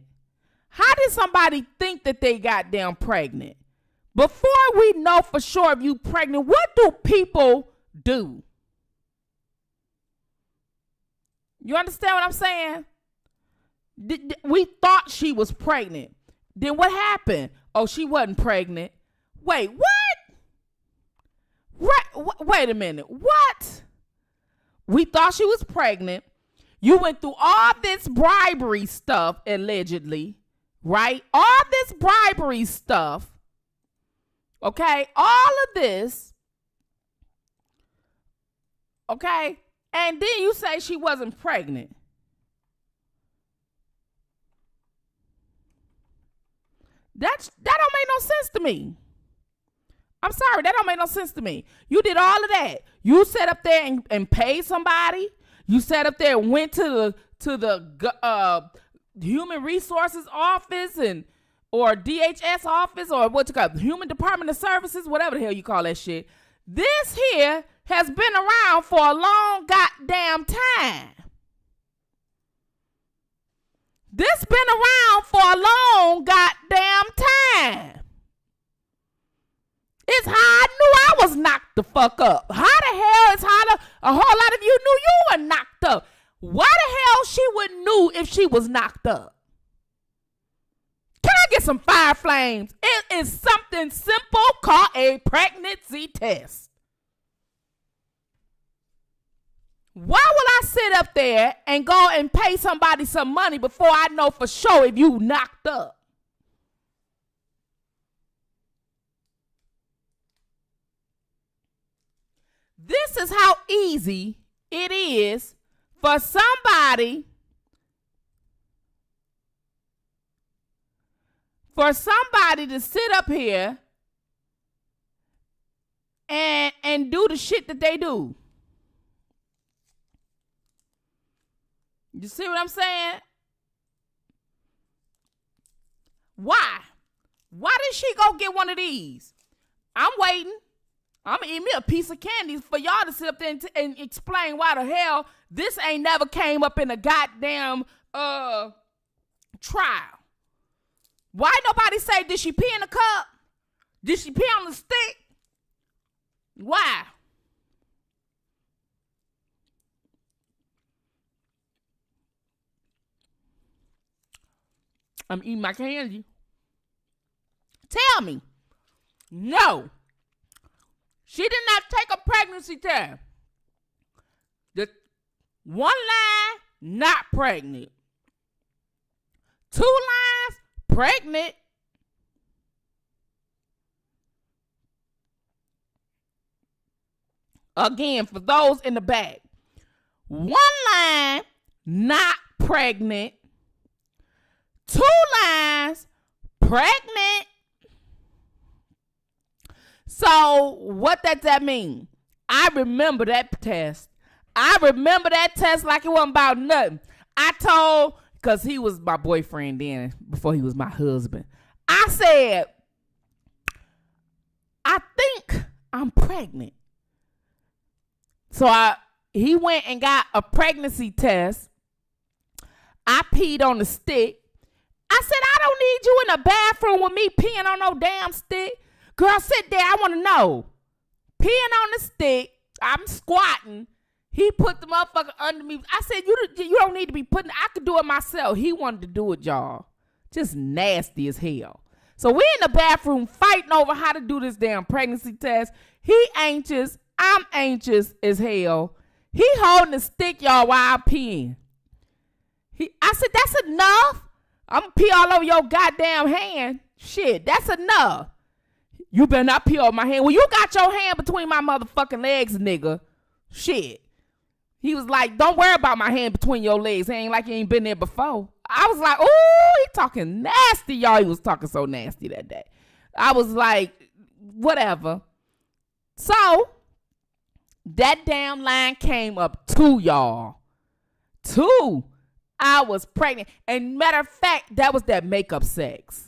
How did somebody think that they got damn pregnant? Before we know for sure if you pregnant, what do people do. You understand what I'm saying? We thought she was pregnant. Then what happened? Oh, she wasn't pregnant. Wait, what? Wait a minute. What? We thought she was pregnant. You went through all this bribery stuff, allegedly, right? All this bribery stuff. Okay? All of this. Okay? And then you say she wasn't pregnant. That don't make no sense to me. I'm sorry, that don't make no sense to me. You did all of that. You sat up there and paid somebody. You sat up there and went to the Human Resources Office or DHS office or what you call it, Human Department of Services, whatever the hell you call that shit. This here has been around for a long goddamn time. This been around for a long goddamn time. It's how I knew I was knocked the fuck up. How the hell is how a whole lot of you knew you were knocked up? Why the hell she wouldn't knew if she was knocked up? Can I get some fire flames? It is something simple called a pregnancy test. Why would I sit up there and go and pay somebody some money before I know for sure if you knocked up? This is how easy it is for somebody to sit up here and do the shit that they do. You see what I'm saying? Why? Why did she go get one of these? I'm waiting. I'm going to eat me a piece of candy for y'all to sit up there and explain why the hell this ain't never came up in a goddamn trial. Why nobody say, did she pee in the cup? Did she pee on the stick? Why? I'm eating my candy. Tell me. No. She did not take a pregnancy test. The one line, not pregnant. 2 lines, pregnant. Again, for those in the back. 1 line, not pregnant. 2 lines, pregnant. So what does that mean? I remember that test. I remember that test like it wasn't about nothing. I told, because he was my boyfriend then, before he was my husband. I said, I think I'm pregnant. So he went and got a pregnancy test. I peed on the stick. I said, I don't need you in the bathroom with me peeing on no damn stick. Girl, sit there. I want to know. Peeing on the stick. I'm squatting. He put the motherfucker under me. I said, you don't need to be putting, I could do it myself. He wanted to do it, y'all. Just nasty as hell. So we in the bathroom fighting over how to do this damn pregnancy test. He anxious. I'm anxious as hell. He holding the stick, y'all, while I'm peeing. I said, that's enough. I'm going to pee all over your goddamn hand. Shit, that's enough. You better not pee on my hand. Well, you got your hand between my motherfucking legs, nigga. Shit. He was like, don't worry about my hand between your legs. It ain't like you ain't been there before. I was like, ooh, he talking nasty, y'all. He was talking so nasty that day. I was like, whatever. So, that damn line came up 2, y'all. 2. I was pregnant. And matter of fact, that was that makeup sex.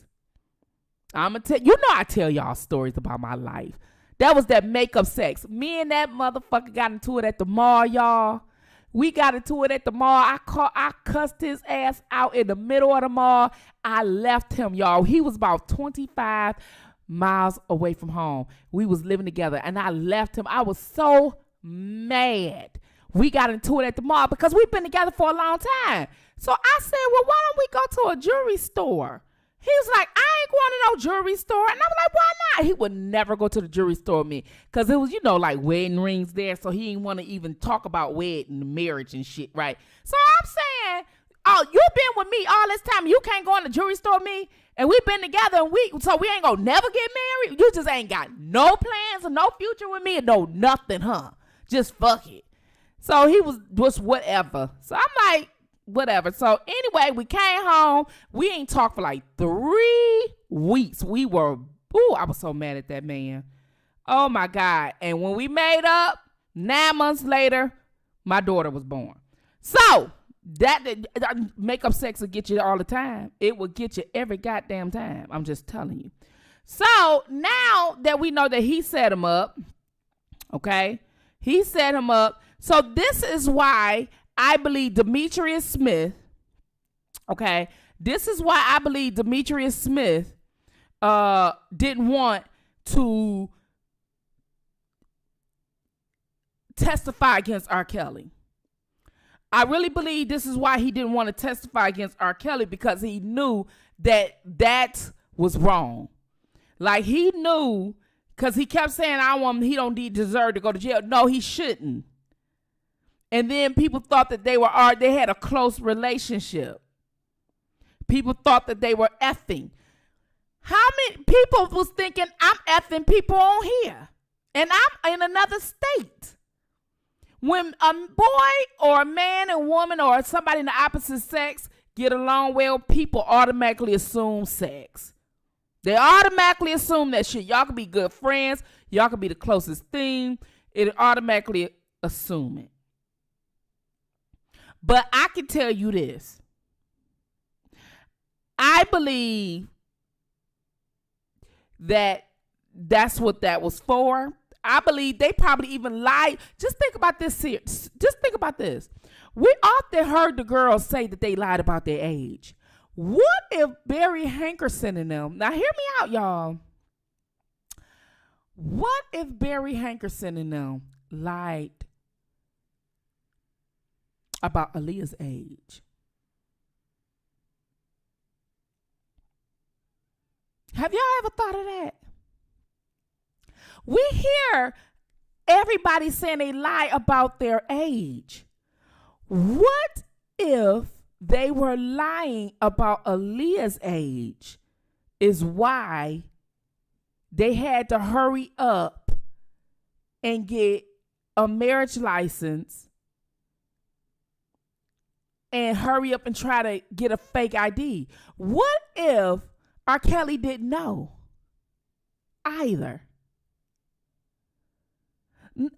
I'm going to tell you, I tell y'all stories about my life. That was that makeup sex. Me and that motherfucker got into it at the mall, y'all. We got into it at the mall. I cussed his ass out in the middle of the mall. I left him, y'all. He was about 25 miles away from home. We was living together, and I left him. I was so mad. We got into it at the mall because we've been together for a long time. So I said, well, why don't we go to a jewelry store? He was like, I ain't going to no jewelry store. And I was like, why not? He would never go to the jewelry store with me because it was, like wedding rings there. So he didn't want to even talk about wedding, marriage and shit, right? So I'm saying, oh, you been with me all this time. You can't go in the jewelry store with me. And we've been together so we ain't gonna never get married. You just ain't got no plans or no future with me and no nothing, huh? Just fuck it. So he was whatever. So I'm like, whatever. So anyway, we came home. We ain't talked for like 3 weeks. I was so mad at that man. Oh my God. And when we made up, 9 months later, my daughter was born. So that makeup sex will get you all the time. It will get you every goddamn time. I'm just telling you. So now that we know that he set him up, okay? He set him up. So this is why I believe Demetrius Smith, okay? This is why I believe Demetrius Smith didn't want to testify against R. Kelly. I really believe this is why he didn't want to testify against R. Kelly, because he knew that was wrong. Like he knew, because he kept saying, he don't deserve to go to jail. No, he shouldn't. And then people thought that they had a close relationship. People thought that they were effing. How many people was thinking I'm effing people on here? And I'm in another state. When a boy or a man and woman or somebody in the opposite sex get along well, people automatically assume sex. They automatically assume that shit. Y'all can be good friends. Y'all can be the closest thing. It automatically assume it. But I can tell you this. I believe that that's what that was for. I believe they probably even lied. Just think about this here. Just think about this. We often heard the girls say that they lied about their age. What if Barry Hankerson and them, now hear me out, y'all. What if Barry Hankerson and them lied about Aaliyah's age? Have y'all ever thought of that? We hear everybody saying they lie about their age. What if they were lying about Aaliyah's age is why they had to hurry up and get a marriage license and hurry up and try to get a fake ID? What if R. Kelly didn't know either?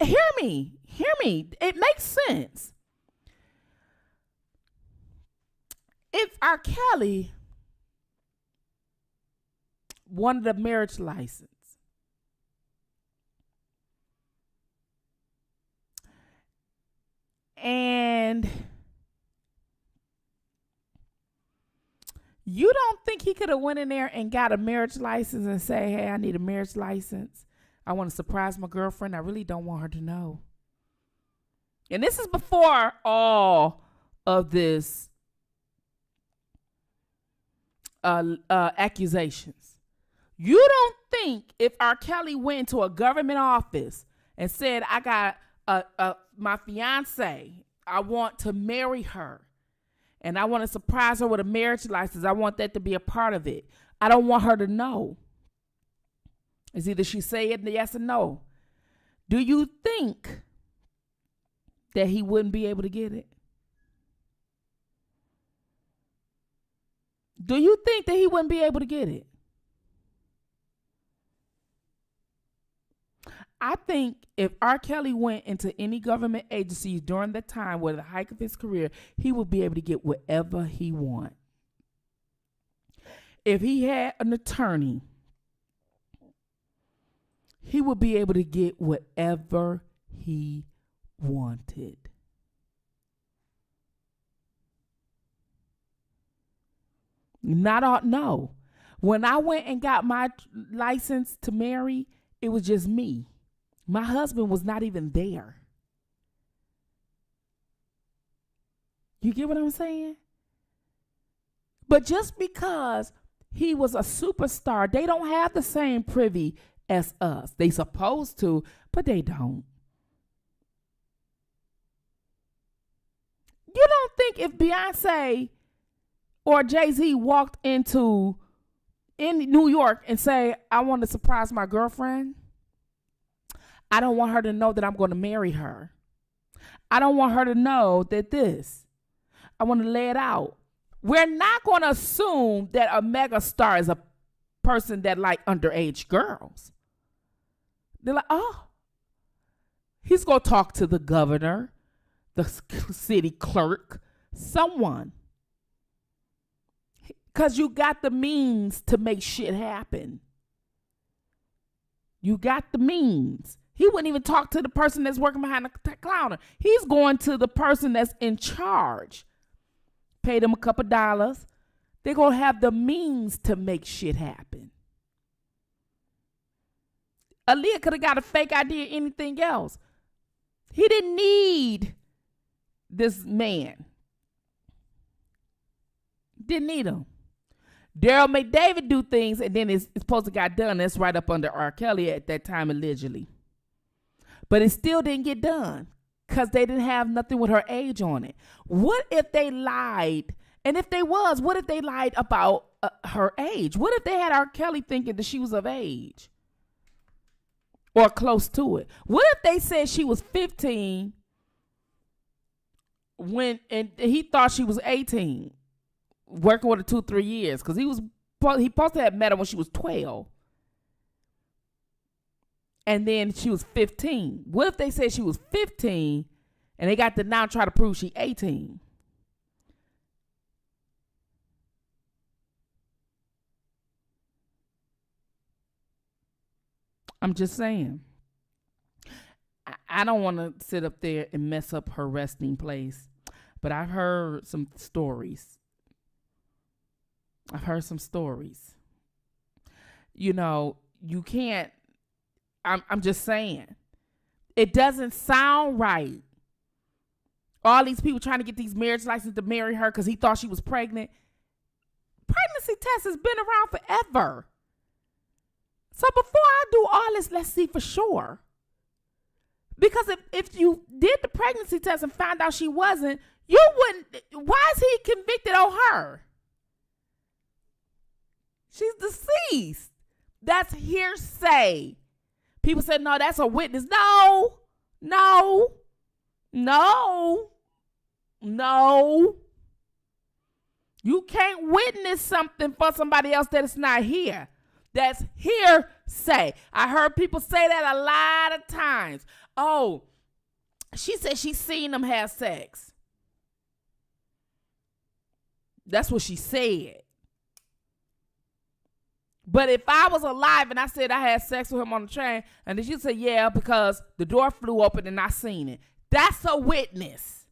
Hear me. It makes sense. If R. Kelly wanted a marriage license and you don't think he could have went in there and got a marriage license and say, hey, I need a marriage license. I want to surprise my girlfriend. I really don't want her to know. And this is before all of this accusations. You don't think if R. Kelly went into a government office and said, I got my fiance, I want to marry her, and I want to surprise her with a marriage license. I want that to be a part of it. I don't want her to know. It's either she say it yes or no. Do you think that he wouldn't be able to get it? Do you think that he wouldn't be able to get it? I think if R. Kelly went into any government agencies during that time, where the height of his career, he would be able to get whatever he want. If he had an attorney, he would be able to get whatever he wanted. No. When I went and got my license to marry, it was just me. My husband was not even there. You get what I'm saying? But just because he was a superstar, they don't have the same privy as us. They supposed to, but they don't. You don't think if Beyonce or Jay-Z walked in New York and say, I want to surprise my girlfriend. I don't want her to know that I'm going to marry her. I don't want her to know that this. I want to lay it out. We're not going to assume that a mega star is a person that like underage girls. They're like, oh, he's going to talk to the governor, the city clerk, someone. Because you got the means to make shit happen. You got the means. He wouldn't even talk to the person that's working behind the counter. He's going to the person that's in charge. Pay them a couple dollars. They're going to have the means to make shit happen. Aaliyah could have got a fake ID or anything else. He didn't need this man. Didn't need him. Daryl McDavid do things and then it's supposed to got done. That's right up under R. Kelly at that time allegedly. But it still didn't get done because they didn't have nothing with her age on it. What if they lied? And if they was, what if they lied about her age? What if they had R. Kelly thinking that she was of age? Or close to it? What if they said she was 15 and he thought she was 18? Working with her 2-3 years because he supposed to have met her when she was 12. And then she was 15. What if they said she was 15 and they got to now try to prove she 18? I'm just saying. I don't want to sit up there and mess up her resting place, but I've heard some stories. You know, you can't. I'm just saying. It doesn't sound right. All these people trying to get these marriage licenses to marry her because he thought she was pregnant. Pregnancy test has been around forever. So before I do all this, let's see for sure. Because if you did the pregnancy test and found out she wasn't, you wouldn't. Why is he convicted on her? She's deceased. That's hearsay. People said, no, that's a witness. No. You can't witness something for somebody else that is not here. That's hearsay. I heard people say that a lot of times. Oh, she said she seen them have sex. That's what she said. But if I was alive and I said I had sex with him on the train, and then she said, yeah, because the door flew open and I seen it. That's a witness.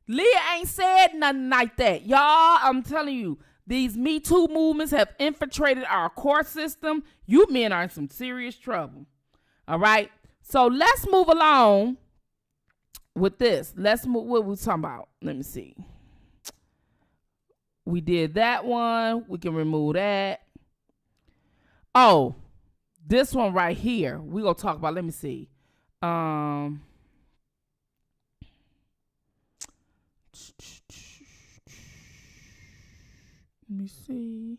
Leah ain't said nothing like that. Y'all, I'm telling you, these Me Too movements have infiltrated our court system. You men are in some serious trouble. All right? So let's move along with this. Let's move. What we talking about? Let me see. We did that one. We can remove that. Oh, this one right here. We're going to talk about, let me see. Let me see.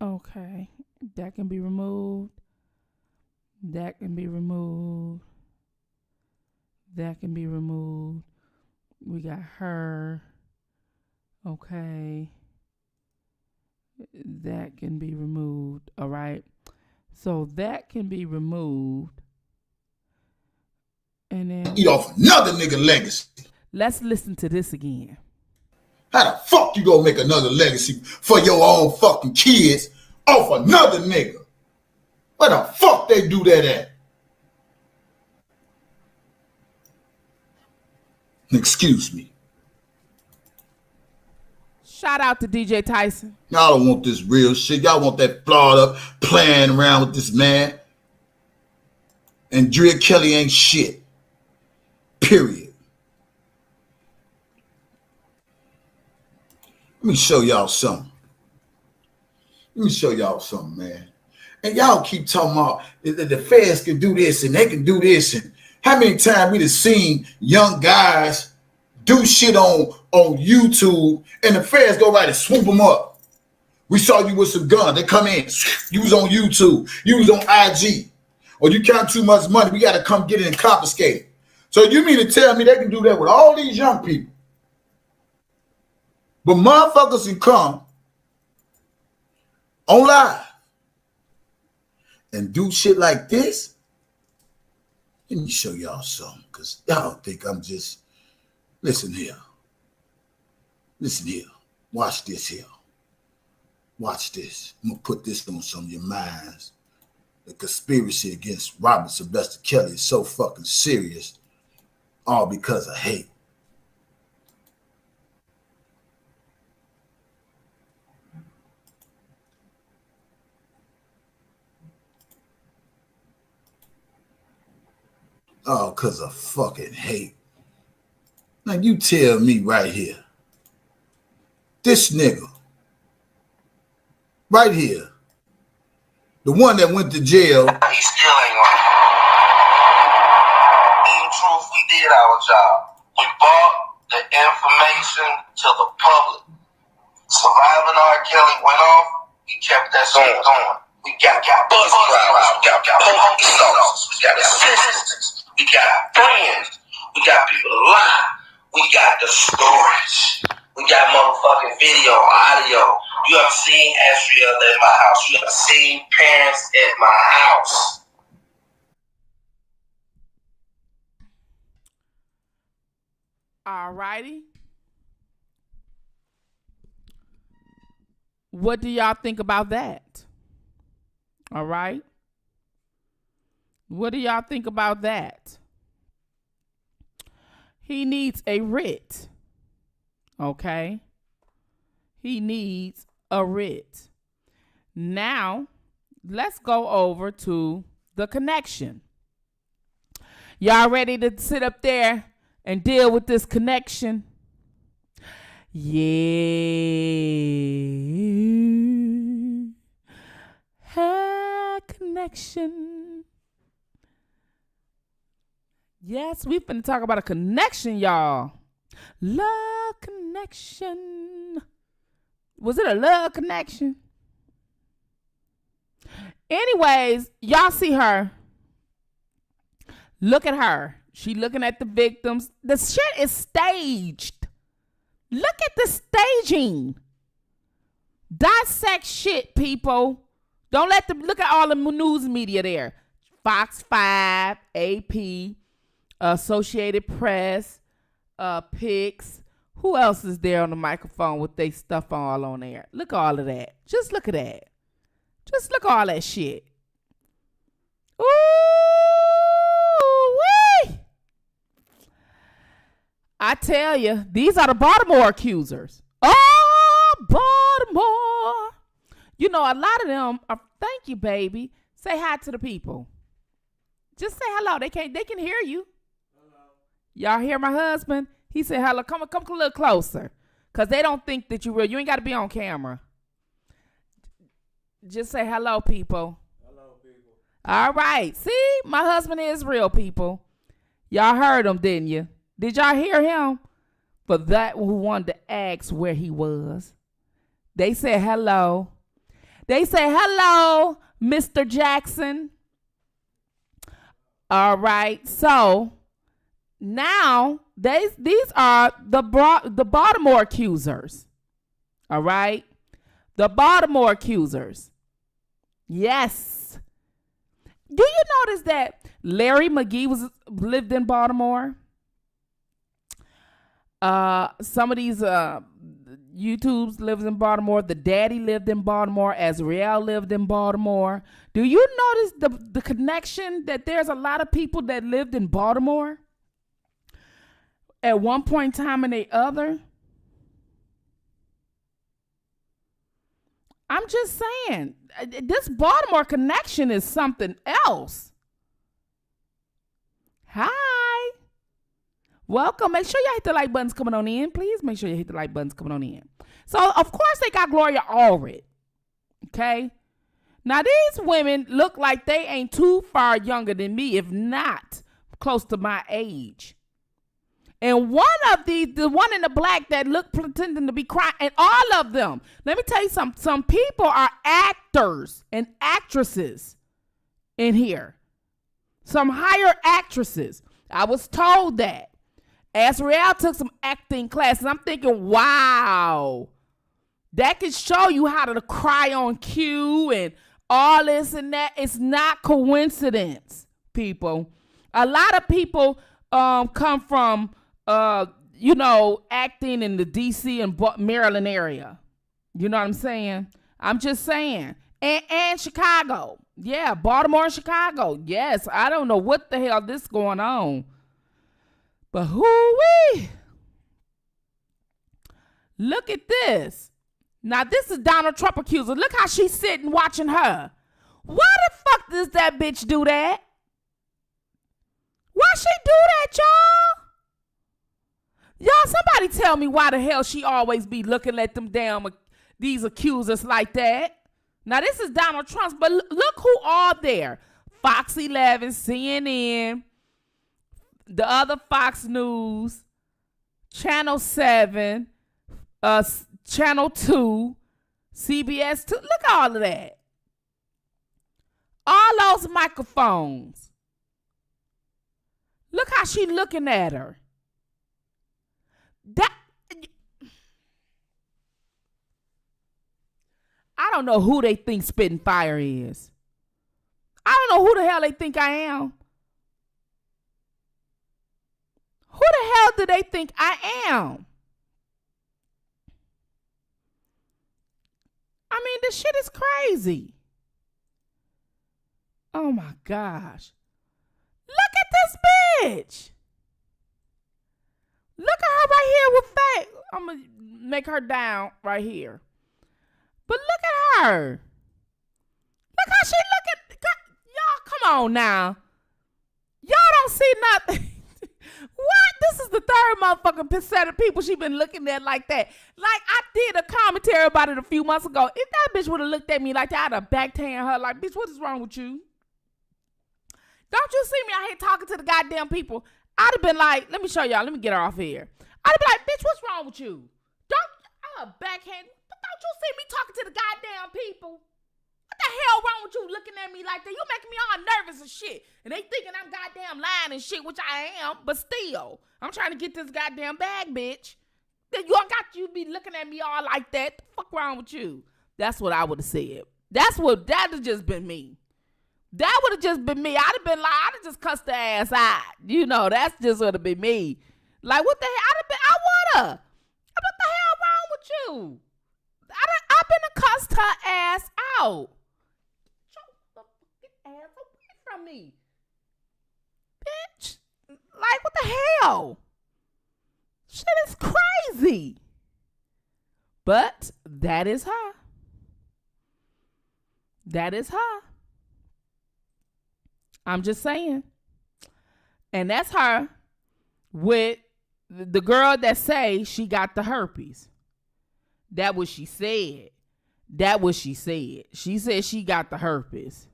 Okay. That can be removed. That can be removed. That can be removed. We got her. Okay. That can be removed. All right. So that can be removed. And then eat off another nigga legacy. Let's listen to this again. How the fuck you gonna make another legacy for your own fucking kids off another nigga? Where the fuck they do that at? Excuse me. Shout out to DJ Tyson. Y'all don't want this real shit. Y'all want that flawed up playing around with this man. And Drea Kelly ain't shit. Period. Let me show y'all something. Man. And y'all keep talking about the feds can do this and they can do this. And how many times we have seen young guys do shit on YouTube and the feds go right and swoop them up. We saw you with some gun. They come in. You was on YouTube. You was on IG. Or you count too much money. We got to come get it and confiscate it. So you mean to tell me they can do that with all these young people? But motherfuckers can come on live and do shit like this? Let me show y'all something, because y'all think I'm just... Listen here. Watch this here. Watch this. I'm going to put this on some of your minds. The conspiracy against Robert Sylvester Kelly is so fucking serious, all because of hate. All because of fucking hate. Now you tell me right here, this nigga, right here, the one that went to jail. He still ain't right. In truth, we did our job. We brought the information to the public. Surviving R. Kelly went off, we kept that shit going. We got bus drivers, we got police officers, we got assistants, we got friends, we got people to lie, we got the storage, we got motherfucking video, audio. You have seen Astria at my house. You have seen parents at my house. All righty. What do y'all think about that? All right. What do y'all think about that? He needs a writ. Okay. He needs a writ. Now, let's go over to the connection. Y'all ready to sit up there and deal with this connection? Yeah. Connection. Yes, we finna talk about a connection, y'all. Love connection. Was it a love connection? Anyways, y'all see her. Look at her. She looking at the victims. The shit is staged. Look at the staging. Dissect shit, people. Don't let them look at all the news media there. Fox 5, AP, Associated Press, Pix. Who else is there on the microphone with their stuff all on there? Look at all of that. Just look at that. Just look at all that shit. Ooh-wee. I tell you, these are the Baltimore accusers. Oh, Baltimore. You know, a lot of them are, thank you, baby. Say hi to the people. Just say hello. They can hear you. Hello. Y'all hear my husband? He said hello. Come a little closer. Because they don't think that you're real. You ain't got to be on camera. Just say hello, people. Hello, people. All right. See, my husband is real, people. Y'all heard him, didn't you? Did y'all hear him? For that who wanted to ask where he was. They said hello. They say, hello, Mr. Jackson. All right. So now these are the Baltimore accusers. All right. The Baltimore accusers. Yes. Do you notice that Larry McGee lived in Baltimore? Some of these YouTubes lives in Baltimore. The daddy lived in Baltimore. Azrael lived in Baltimore. Do you notice the connection that there's a lot of people that lived in Baltimore at one point in time and the other? I'm just saying, this Baltimore connection is something else. Hi. Welcome. Make sure y'all hit the like buttons coming on in. Please make sure you hit the like buttons coming on in. So, of course, they got Gloria Allred. Okay? Now, these women look like they ain't too far younger than me, if not close to my age. And one of these, the one in the black that looked pretending to be crying, and all of them, let me tell you something. Some people are actors and actresses in here. Some higher actresses. I was told that. Azrael took some acting classes. I'm thinking, wow, that can show you how to cry on cue and all this and that. It's not coincidence, people. A lot of people come from, acting in the D.C. and Maryland area. You know what I'm saying? I'm just saying. And Chicago. Yeah, Baltimore and Chicago. Yes, I don't know what the hell this is going on. But hoo-wee. Look at this. Now, this is Donald Trump accuser. Look how she's sitting watching her. Why the fuck does that bitch do that? Why she do that, y'all? Y'all, somebody tell me why the hell she always be looking at them damn these accusers like that. Now, this is Donald Trump, but look who all there. Fox 11, CNN, the other Fox News, Channel 7, Channel 2, CBS 2. Look at all of that. All those microphones. Look how she looking at her. I don't know who they think Spittinfire is. I don't know who the hell they think I am. Who the hell do they think I am? I mean, this shit is crazy. Oh my gosh. Look at this bitch. Look at her right here with fake. I'm going to make her down right here. But look at her. Look how she looking. Y'all, come on now. Y'all don't see nothing. What? This is the third motherfucking set of people she been looking at like that. Like, I did a commentary about it a few months ago. If that bitch would have looked at me like that, I'd have backhand her like, bitch, what is wrong with you? Don't you see me out here talking to the goddamn people? I'd have been like, let me show y'all. Let me get her off here. I'd have been like, bitch, what's wrong with you? Backhand. Don't you see me talking to the goddamn people? What the hell wrong with you looking at me like that? You making me all nervous and shit. And they thinking I'm goddamn lying and shit, which I am. But still, I'm trying to get this goddamn bag, bitch. Then you don't got you be looking at me all like that. The fuck wrong with you? That's what I would have said. That'd have just been me. That would have just been me. I'd have been like, I'd have just cussed the ass out. You know, that's just would have been me. Like, what the hell? I would have. What the hell wrong with you? I've been cussed her ass out. Get the fucking ass away from me. Bitch. Like, what the hell? Shit is crazy. But that is her. That is her. I'm just saying. And that's her with the girl that say she got the herpes. That what she said. That what she said. She said she got the herpes.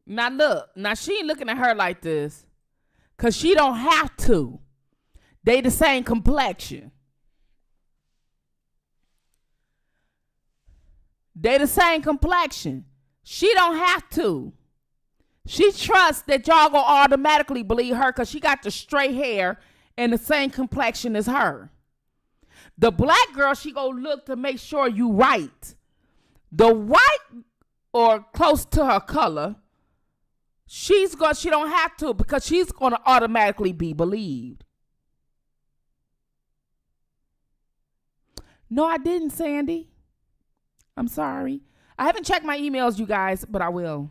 Now look. Now she ain't looking at her like this. Because she don't have to. They the same complexion. They the same complexion. She don't have to. She trusts that y'all gonna automatically believe her because she got the straight hair and the same complexion as her. The black girl, she gonna look to make sure you right. The white or close to her color, she don't have to because she's gonna automatically be believed. No, I didn't, Sandy. I'm sorry. I haven't checked my emails, you guys, but I will.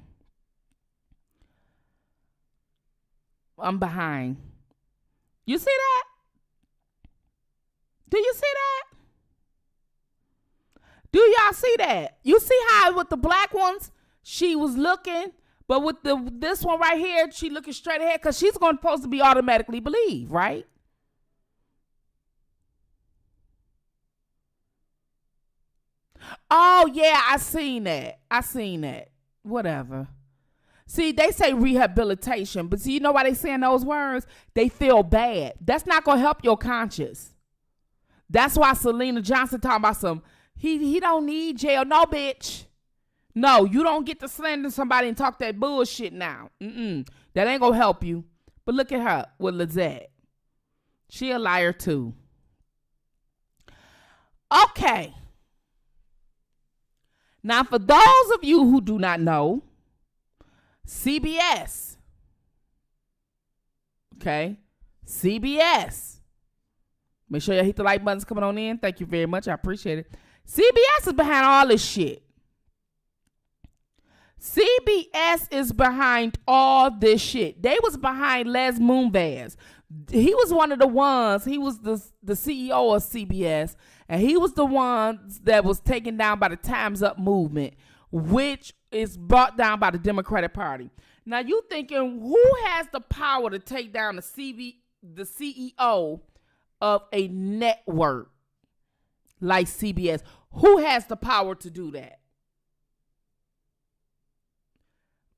I'm behind. You see that? Do you see that? Do y'all see that? You see how with the black ones, she was looking, But with this one right here, she looking straight ahead because she's supposed to be automatically believed, right? Oh, yeah, I seen that. Whatever. See, they say rehabilitation, but see, you know why they saying those words? They feel bad. That's not going to help your conscience. That's why Selena Johnson talking about he don't need jail. No, bitch. No, you don't get to slander somebody and talk that bullshit now. That ain't going to help you. But look at her with Lizette. She a liar too. Okay. Now, for those of you who do not know, CBS. Okay. CBS. Make sure you hit the like buttons coming on in. Thank you very much. I appreciate it. CBS is behind all this shit. CBS is behind all this shit. They was behind Les Moonves. He was one of the ones. He was the CEO of CBS, and he was the one that was taken down by the Time's Up movement, which is brought down by the Democratic Party. Now you thinking, who has the power to take down the CEO of a network like CBS? Who has the power to do that?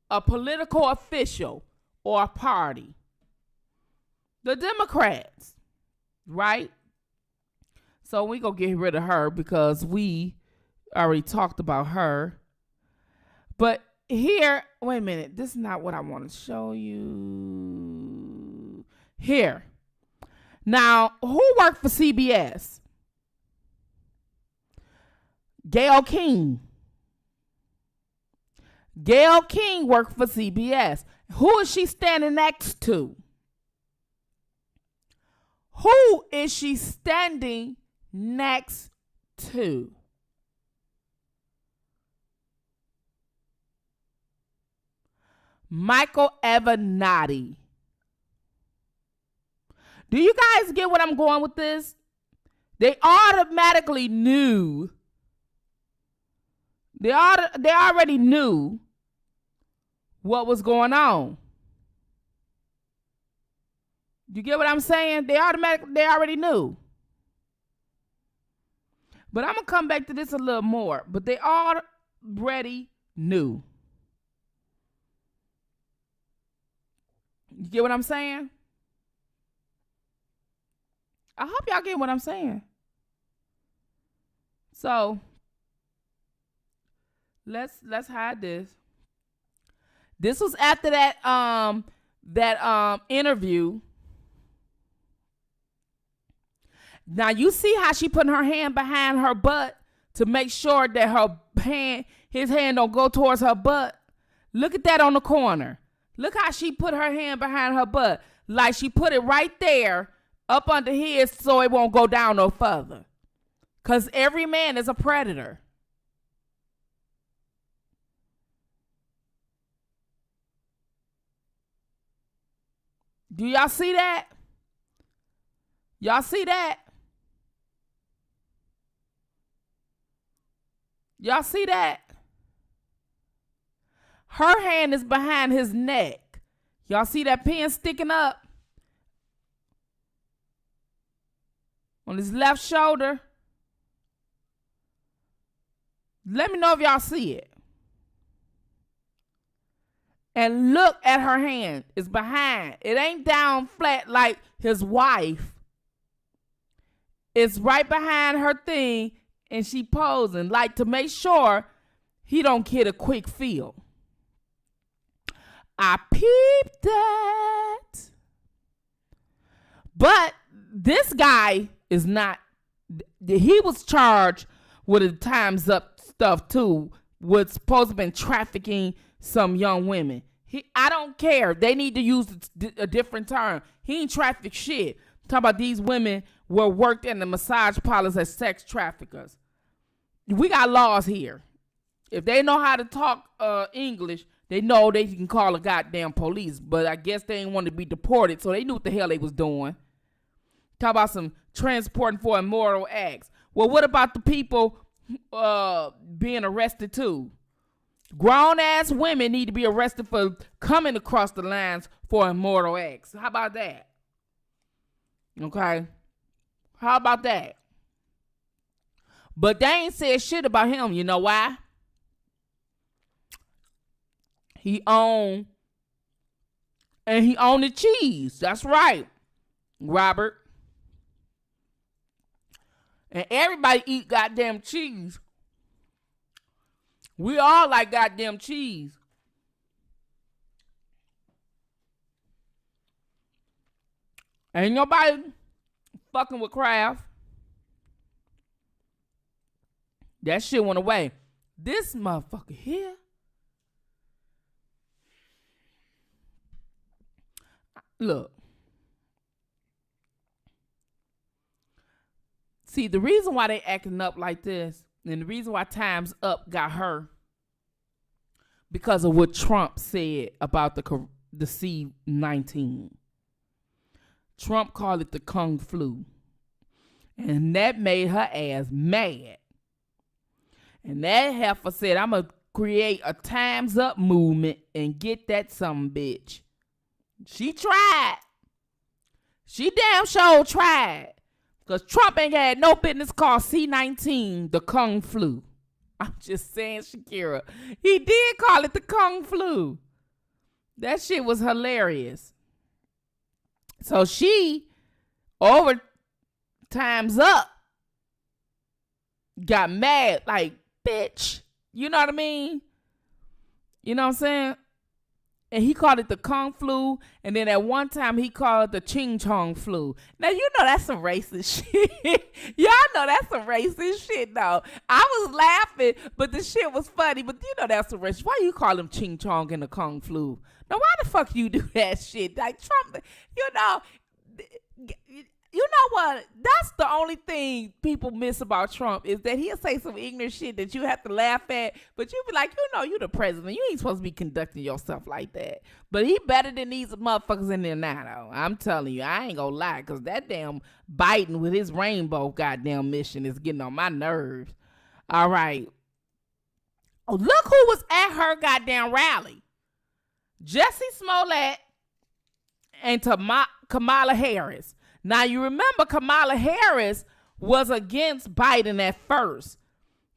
A political official or a party. The Democrats, right? So we gonna get rid of her because we already talked about her. But here, wait a minute. This is not what I want to show you. Here. Now, who worked for CBS? Gayle King. Gayle King worked for CBS. Who is she standing next to? Who is she standing next to? Michael Avenatti. Do you guys get what I'm going with this? They automatically knew. They already knew what was going on. You get what I'm saying? They already knew. But I'm going to come back to this a little more. But they already knew. You get what I'm saying? I hope y'all get what I'm saying. So, let's hide this. This was after that interview. Now you see how she putting her hand behind her butt to make sure that his hand don't go towards her butt. Look at that on the corner. Look how she put her hand behind her butt. Like she put it right there up under his so it won't go down no further. Because every man is a predator. Do y'all see that? Y'all see that? Y'all see that? Her hand is behind his neck. Y'all see that pin sticking up on his left shoulder? Let me know if y'all see it. And look at her hand. It's behind. It ain't down flat like his wife. It's right behind her thing, and she posing like to make sure he don't get a quick feel. I peeped that. But this guy is not. He was charged with a Time's Up stuff too. Was supposed to have been trafficking some young women. I don't care. They need to use a different term. He ain't traffic shit. Talk about these women were worked in the massage parlors as sex traffickers. We got laws here. If they know how to talk English, they know they can call a goddamn police. But I guess they didn't want to be deported, so they knew what the hell they was doing. Talk about some transporting for immoral acts. Well, what about the people being arrested too? Grown-ass women need to be arrested for coming across the lines for immoral acts. How about that? Okay? How about that? But they ain't said shit about him. You know why? He owned the cheese. That's right, Robert. And everybody eat goddamn cheese. We all like goddamn cheese. Ain't nobody fucking with Kraft. That shit went away. This motherfucker here. Look. See, the reason why they acting up like this, and the reason why Time's Up got her, because of what Trump said about the C-19. Trump called it the Kung flu. And that made her ass mad. And that heifer said, I'm going to create a Time's Up movement and get that some bitch. She tried. She damn sure tried. Because Trump ain't had no business called C-19 the Kung flu. I'm just saying, Shakira. He did call it the Kung flu. That shit was hilarious. So she, over Time's Up, got mad. Like, bitch. You know what I mean? You know what I'm saying? And he called it the Kung flu. And then at one time, he called it the Ching Chong flu. Now, you know that's some racist shit. Y'all know that's some racist shit, though. I was laughing, but the shit was funny. But you know that's some racist. Why you call him Ching Chong and the Kung flu? Now, why the fuck you do that shit? Like, Trump, you know what? That's the only thing people miss about Trump is that he'll say some ignorant shit that you have to laugh at, but you be like, you the president. You ain't supposed to be conducting yourself like that. But he better than these motherfuckers in there now, though. I'm telling you, I ain't gonna lie, because that damn Biden with his rainbow goddamn mission is getting on my nerves. All right. Oh, look who was at her goddamn rally. Jussie Smollett and Kamala Harris. Now, you remember Kamala Harris was against Biden at first,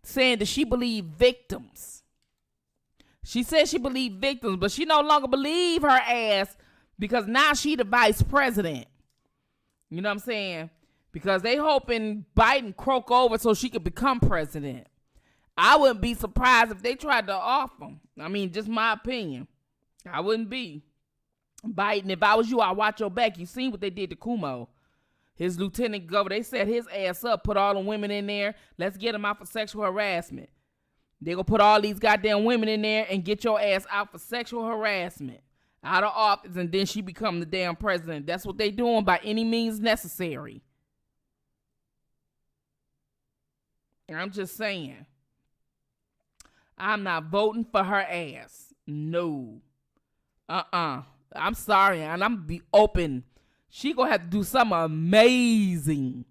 saying that she believed victims. She said she believed victims, but she no longer believe her ass because now she the vice president. You know what I'm saying? Because they hoping Biden croak over so she could become president. I wouldn't be surprised if they tried to off him. I mean, just my opinion. I wouldn't be. Biden, if I was you, I'd watch your back. You seen what they did to Cuomo. His lieutenant governor, they set his ass up, put all the women in there. Let's get him out for sexual harassment. They gonna put all these goddamn women in there and get your ass out for sexual harassment. Out of office, and then she become the damn president. That's what they doing by any means necessary. I'm just saying. I'm not voting for her ass. No. I'm sorry, and I'm gonna be open. She gonna have to do something amazing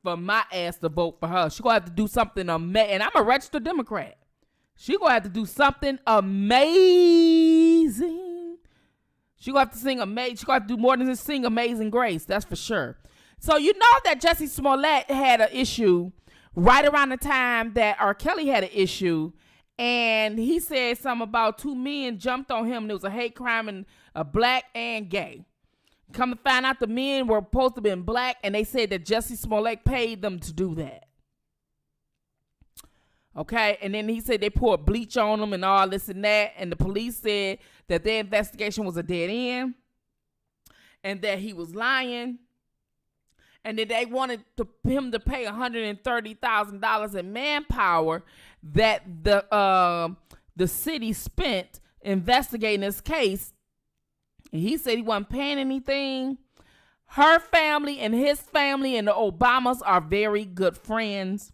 for my ass to vote for her. She gonna have to do something amazing, and I'm a registered Democrat. She gonna have to do something amazing. She gonna have to sing amazing. She gonna have to do more than just sing Amazing Grace. That's for sure. So you know that Jussie Smollett had an issue right around the time that R. Kelly had an issue. And he said something about two men jumped on him and it was a hate crime and a black and gay. Come to find out the men were supposed to be black and they said that Jussie Smollett paid them to do that. Okay, and then he said they poured bleach on them and all this and that. And the police said that their investigation was a dead end and that he was lying. And that they wanted him to pay $130,000 in manpower that the city spent investigating this case. And he said he wasn't paying anything. Her family and his family and the Obamas are very good friends.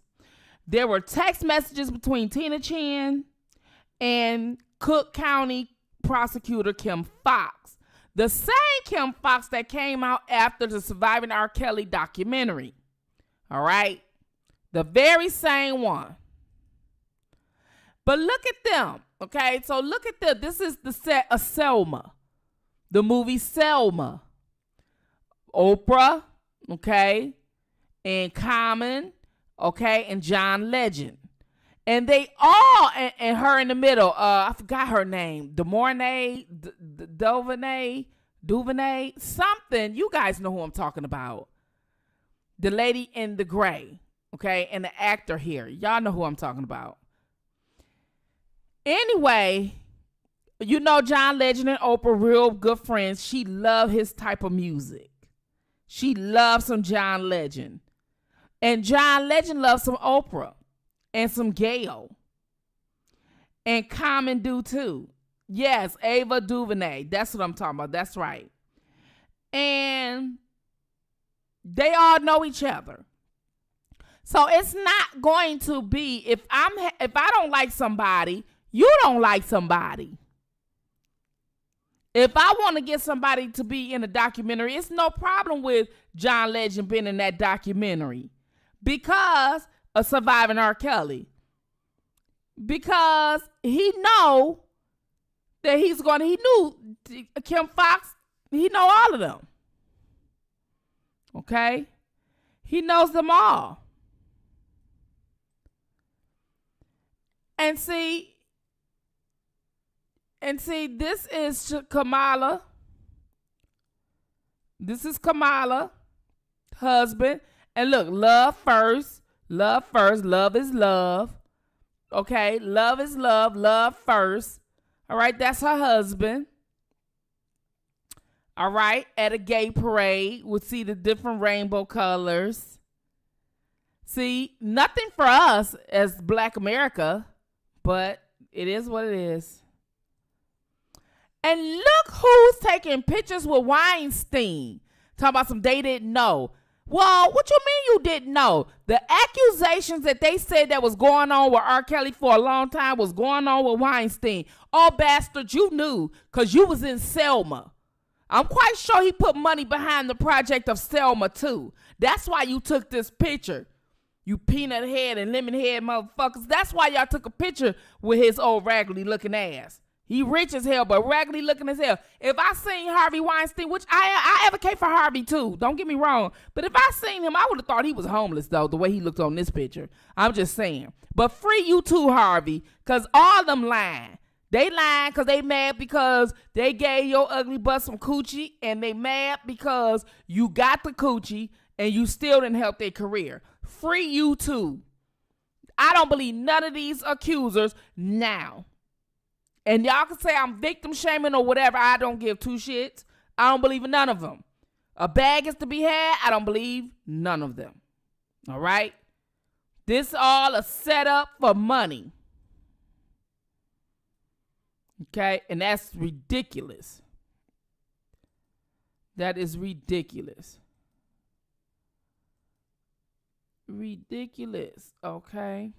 There were text messages between Tina Chan and Cook County prosecutor Kim Fox. The same Kim Fox that came out after the Surviving R. Kelly documentary. All right? The very same one. But look at them, okay? So look at them. This is the set of Selma, the movie Selma. Oprah, okay, and Common, okay, and John Legend. And they all, and her in the middle, I forgot her name, Duvernay, something. You guys know who I'm talking about. The lady in the gray, okay, and the actor here. Y'all know who I'm talking about. Anyway, you know John Legend and Oprah, real good friends. She loved his type of music. She loves some John Legend. And John Legend loves some Oprah and some Gayle. And Common do too. Yes, Ava DuVernay. That's what I'm talking about. That's right. And they all know each other. So it's not going to be, if I don't like somebody, you don't like somebody. If I want to get somebody to be in a documentary, it's no problem with John Legend being in that documentary because of surviving R. Kelly. Because he know that he knew Kim Fox, he know all of them. Okay? He knows them all. And see, this is Kamala. This is Kamala, husband. And look, love first. Love first. Love is love. Okay? Love is love. Love first. All right? That's her husband. All right? At a gay parade, we'll see the different rainbow colors. See, nothing for us as Black America, but it is what it is. And look who's taking pictures with Weinstein. Talking about some they didn't know. Well, what you mean you didn't know? The accusations that they said that was going on with R. Kelly for a long time was going on with Weinstein. Oh, bastard, you knew because you was in Selma. I'm quite sure he put money behind the project of Selma, too. That's why you took this picture. You peanut head and lemon head motherfuckers. That's why y'all took a picture with his old raggedy looking ass. He rich as hell, but raggedy looking as hell. If I seen Harvey Weinstein, which I advocate for Harvey too, don't get me wrong. But if I seen him, I would have thought he was homeless though, the way he looked on this picture. I'm just saying. But free you too, Harvey, because all them lying. They lying because they mad because they gave your ugly butt some coochie, and they mad because you got the coochie and you still didn't help their career. Free you too. I don't believe none of these accusers now. And y'all can say I'm victim shaming or whatever. I don't give two shits. I don't believe in none of them. A bag is to be had. I don't believe none of them. All right? This all a setup for money. Okay? And that's ridiculous. That is ridiculous. Ridiculous. Okay?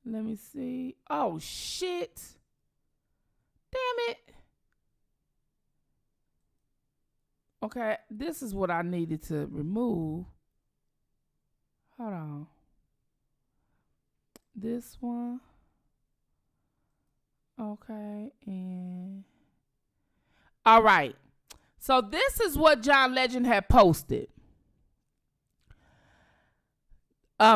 Let me see. Oh, shit. Damn it. Okay, this is what I needed to remove. Hold on. This one. Okay, and... all right. So this is what John Legend had posted.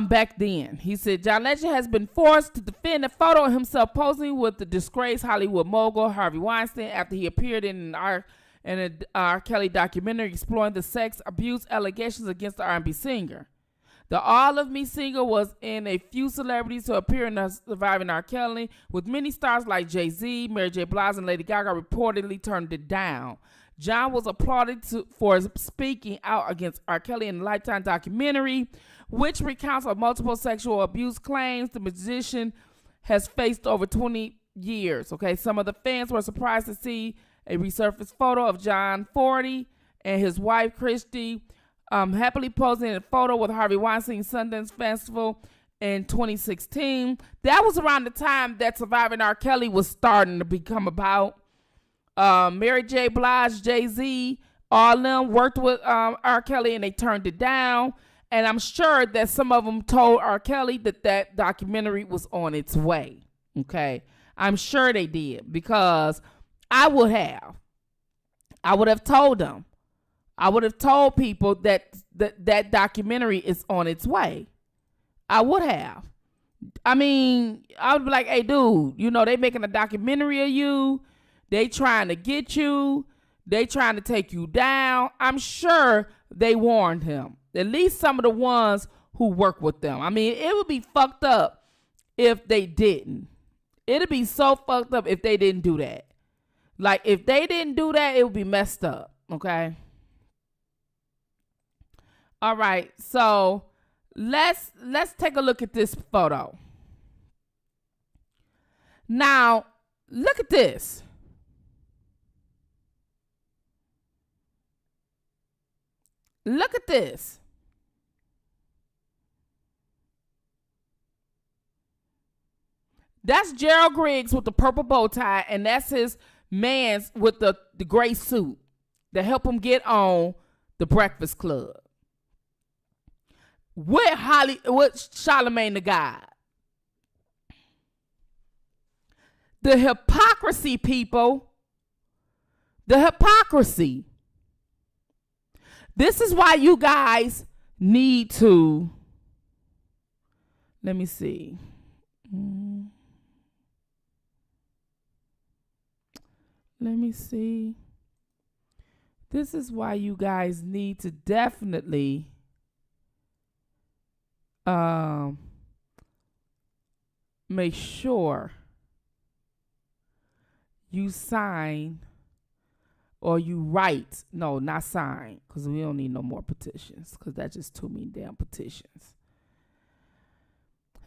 Back then, he said John Legend has been forced to defend a photo of himself posing with the disgraced Hollywood mogul Harvey Weinstein after he appeared in an R. Kelly documentary exploring the sex abuse allegations against the R&B singer. The All of Me singer was in a few celebrities to appear in the Surviving R. Kelly, with many stars like Jay-Z, Mary J. Blige, and Lady Gaga reportedly turned it down. John was applauded for speaking out against R. Kelly in the Lifetime documentary, which recounts of multiple sexual abuse claims the musician has faced over 20 years. Okay, some of the fans were surprised to see a resurfaced photo of John 40 and his wife Christy happily posing in a photo with Harvey Weinstein Sundance Festival in 2016. That was around the time that Surviving R. Kelly was starting to become about. Mary J. Blige, Jay-Z, all of them worked with R. Kelly and they turned it down. And I'm sure that some of them told R. Kelly that documentary was on its way. Okay. I'm sure they did, because I would have told them. I would have told people that documentary is on its way. I would have. I mean, I would be like, hey, dude, they making a documentary of you. They trying to get you. They trying to take you down. I'm sure they warned him. At least some of the ones who work with them. I mean, it would be fucked up if they didn't. It'd be so fucked up if they didn't do that. Like, if they didn't do that, it would be messed up. Okay? All right. So, let's take a look at this photo. Now, look at this. Look at this. That's Gerald Griggs with the purple bow tie, and that's his man's with the gray suit that help him get on the Breakfast Club. With Charlamagne the God. The hypocrisy, people. The hypocrisy. This is why you guys need to, let me see. Let me see. This is why you guys need to definitely make sure you sign or you write. No, not sign, because we don't need no more petitions, because that's just too many damn petitions.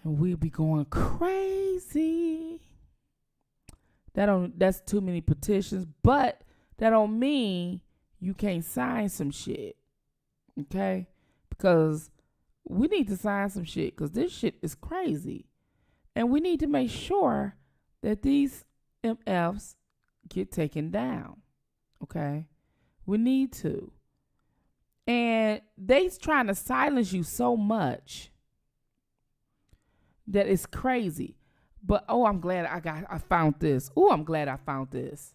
And we'll be going crazy. That's too many petitions, but that don't mean you can't sign some shit. Okay? Because we need to sign some shit, because this shit is crazy. And we need to make sure that these MFs get taken down. Okay? We need to. And they's trying to silence you so much that it's crazy. But, I'm glad I found this. I'm glad I found this.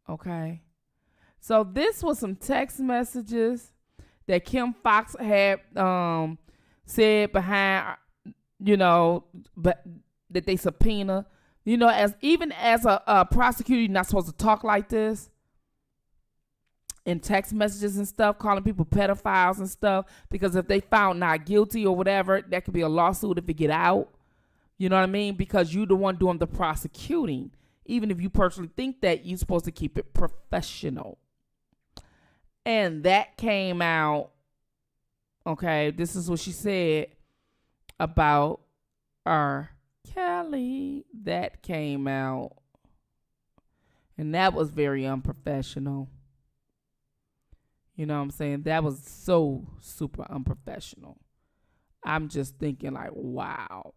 Okay. So this was some text messages that Kim Fox had said behind, but that they subpoena. As a prosecutor, you're not supposed to talk like this in text messages and stuff, calling people pedophiles and stuff, because if they found not guilty or whatever, that could be a lawsuit if it get out. You know what I mean? Because you're the one doing the prosecuting. Even if you personally think that, you're supposed to keep it professional. And that came out. Okay, this is what she said about R. Kelly. That came out. And that was very unprofessional. You know what I'm saying? That was so super unprofessional. I'm just thinking like, wow.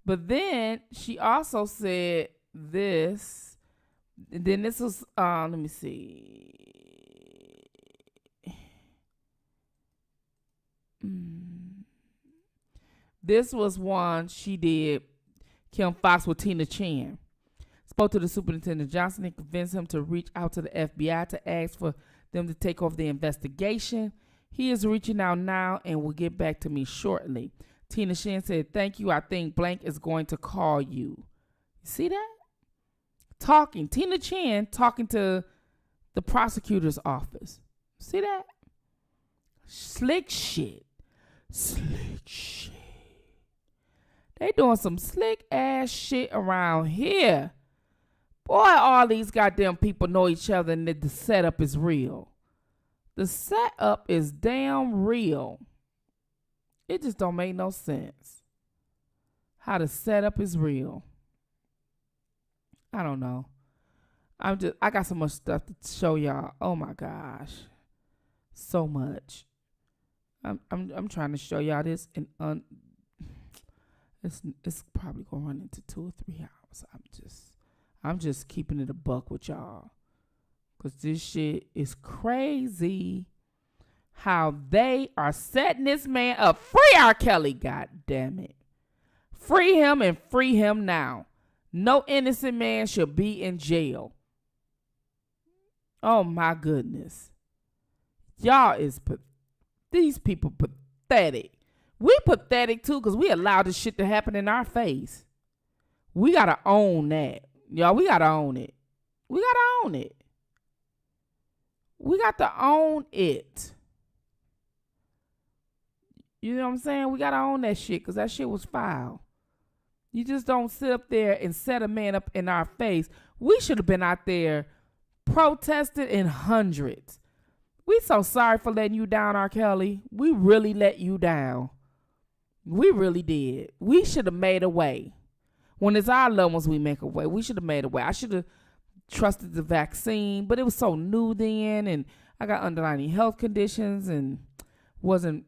But then she also said this. And then this was, let me see. This was one she did, Kim Fox with Tina Chan. Spoke to the Superintendent Johnson and convinced him to reach out to the FBI to ask for them to take over the investigation. He is reaching out now and will get back to me shortly. Tina Chan said, thank you. I think blank is going to call you. You see that? Tina Chan talking to the prosecutor's office. See that? Slick shit. They doing some slick ass shit around here. Boy, all these goddamn people know each other and the setup is real. The setup is damn real. It just don't make no sense. How the setup is real. I don't know. I got so much stuff to show y'all. Oh my gosh. So much. I'm trying to show y'all this and it's probably gonna run into 2 or 3 hours. I'm just keeping it a buck with y'all. Cause this shit is crazy. how they are setting this man up. Free R. Kelly, God damn it. Free him and free him now. No innocent man should be in jail. Oh my goodness. Y'all is these people pathetic. We pathetic too because we allowed this shit to happen in our face. We got to own that. Y'all, we got to own it. We got to own it. We got to own it. You know what I'm saying? We got to own that shit because that shit was foul. You just don't sit up there and set a man up in our face. We should have been out there protesting in hundreds. We so sorry for letting you down, R. Kelly. We really let you down. We really did. We should have made a way. When it's our loved ones, we make a way. We should have made a way. I should have trusted the vaccine, but it was so new then, and I got underlying health conditions and wasn't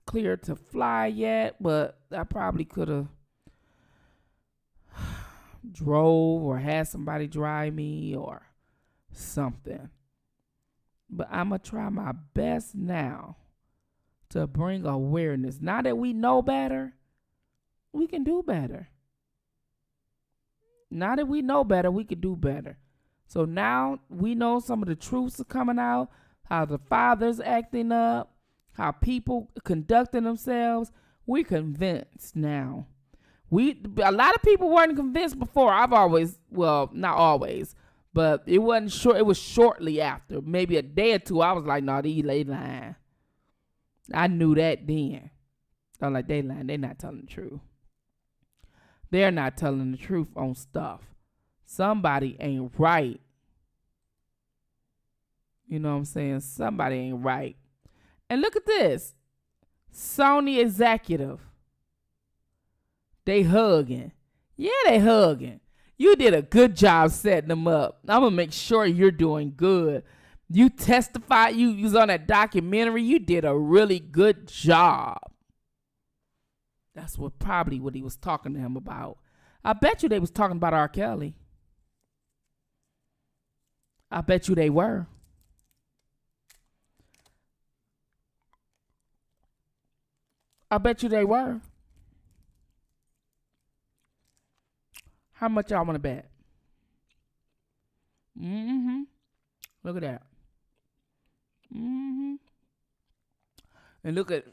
clear to fly yet, but I probably could have drove or had somebody drive me or something. But I'm going to try my best now to bring awareness. Now that we know better, we can do better. Now that we know better, we can do better. So now we know some of the truths are coming out, how the father's acting up, how people conducting themselves. We're convinced now. A lot of people weren't convinced before. I've always, well, not always, but it wasn't short. It was shortly after, maybe a day or two. I was like, no, they lying. I knew that then. I'm like, they lying. They're not telling the truth. They're not telling the truth on stuff. Somebody ain't right. You know what I'm saying? Somebody ain't right. And look at this. Sony executive. They hugging. Yeah, they hugging. You did a good job setting them up. I'm going to make sure you're doing good. You testified. You was on that documentary. You did a really good job. That's probably what he was talking to him about. I bet you they was talking about R. Kelly. I bet you they were. I bet you they were. How much y'all want to bet? Mm-hmm. Look at that. Mm-hmm. And look at,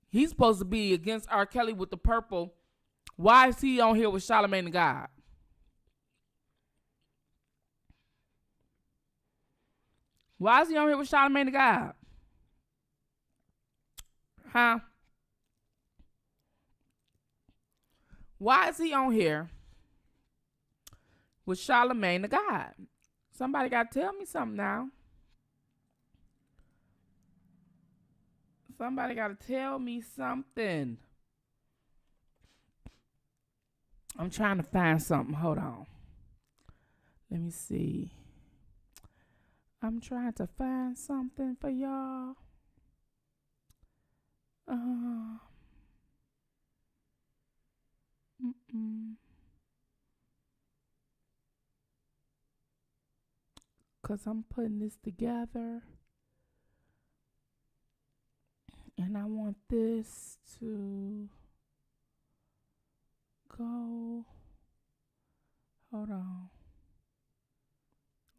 he's supposed to be against R. Kelly with the purple. Why is he on here with Charlamagne the God? Why is he on here with Charlamagne the God? Huh? Why is he on here with Charlamagne the God? Somebody got to tell me something now. Somebody got to tell me something. I'm trying to find something. Hold on. Let me see. I'm trying to find something for y'all. Because I'm putting this together. And I want this to go. Hold on.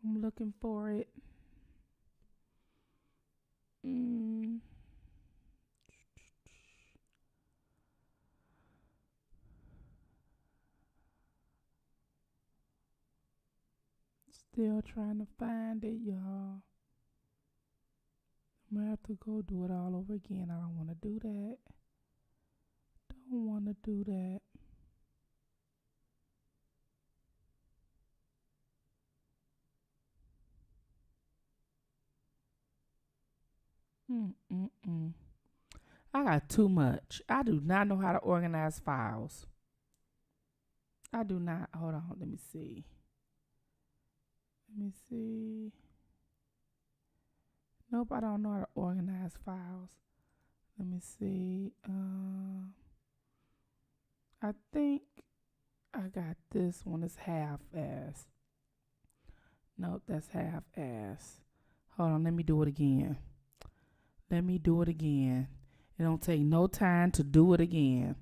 I'm looking for it. Still trying to find it, y'all. I'm going to have to go do it all over again. I don't want to do that. Don't want to do that. I got too much. I do not know how to organize files. I do not. Hold on. Let me see. Nope, I don't know how to organize files. Let me see. I think I got this one. It's half-ass. Nope, that's half-ass. Hold on, let me do it again. Let me do it again. It don't take no time to do it again.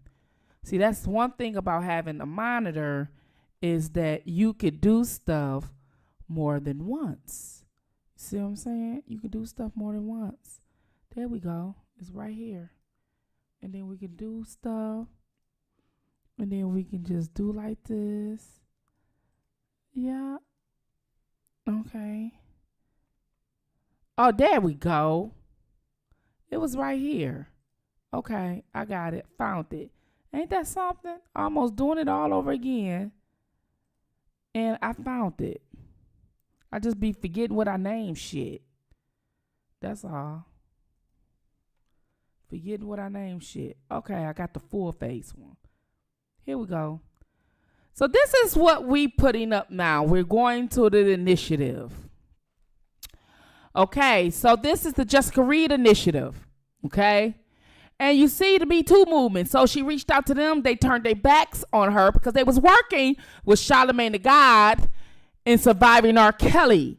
See, that's one thing about having a monitor is that you could do stuff more than once. See what I'm saying? You can do stuff more than once. There we go. It's right here. And then we can do stuff. And then we can just do like this. Yeah. Okay. Oh, there we go. It was right here. Okay, I got it. Found it. Ain't that something? Almost doing it all over again. And I found it. I just be forgetting what I name shit. That's all. Forgetting what I name shit. Okay, I got the full face one. Here we go. So this is what we putting up now. We're going to the initiative. Okay, so this is the Jessica Reed initiative. Okay. And you see the Me Too movement. So she reached out to them. They turned their backs on her because they was working with Charlamagne the God in surviving R. Kelly.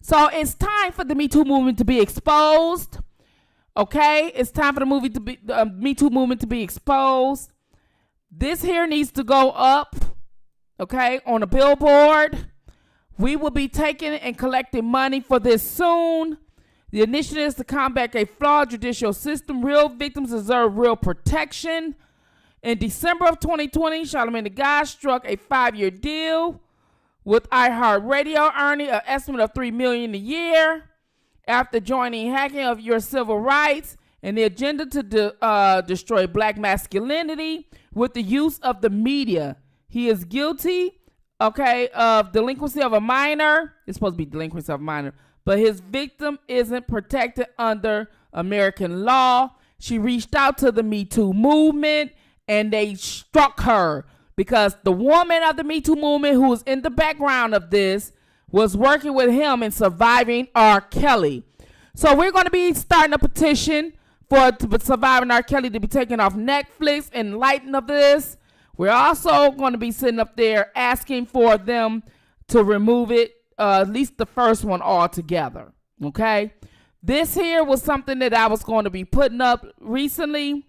So it's time for the Me Too movement to be exposed. Okay, it's time for the Me Too movement to be exposed. This here needs to go up. Okay, on a billboard. We will be taking and collecting money for this soon. The initiative is to combat a flawed judicial system. Real victims deserve real protection. In December of 2020, Charlamagne the God struck a 5-year deal with iHeartRadio, earning an estimate of $3 million a year after joining hacking of your civil rights and the agenda to destroy black masculinity with the use of the media. He is guilty, of delinquency of a minor. It's supposed to be delinquency of a minor, but his victim isn't protected under American law. She reached out to the Me Too movement and they struck her because the woman of the Me Too movement who was in the background of this was working with him in surviving R. Kelly. So we're going to be starting a petition for surviving R. Kelly to be taken off Netflix in light of this. We're also going to be sitting up there asking for them to remove it, at least the first one altogether. Okay. This here was something that I was going to be putting up recently,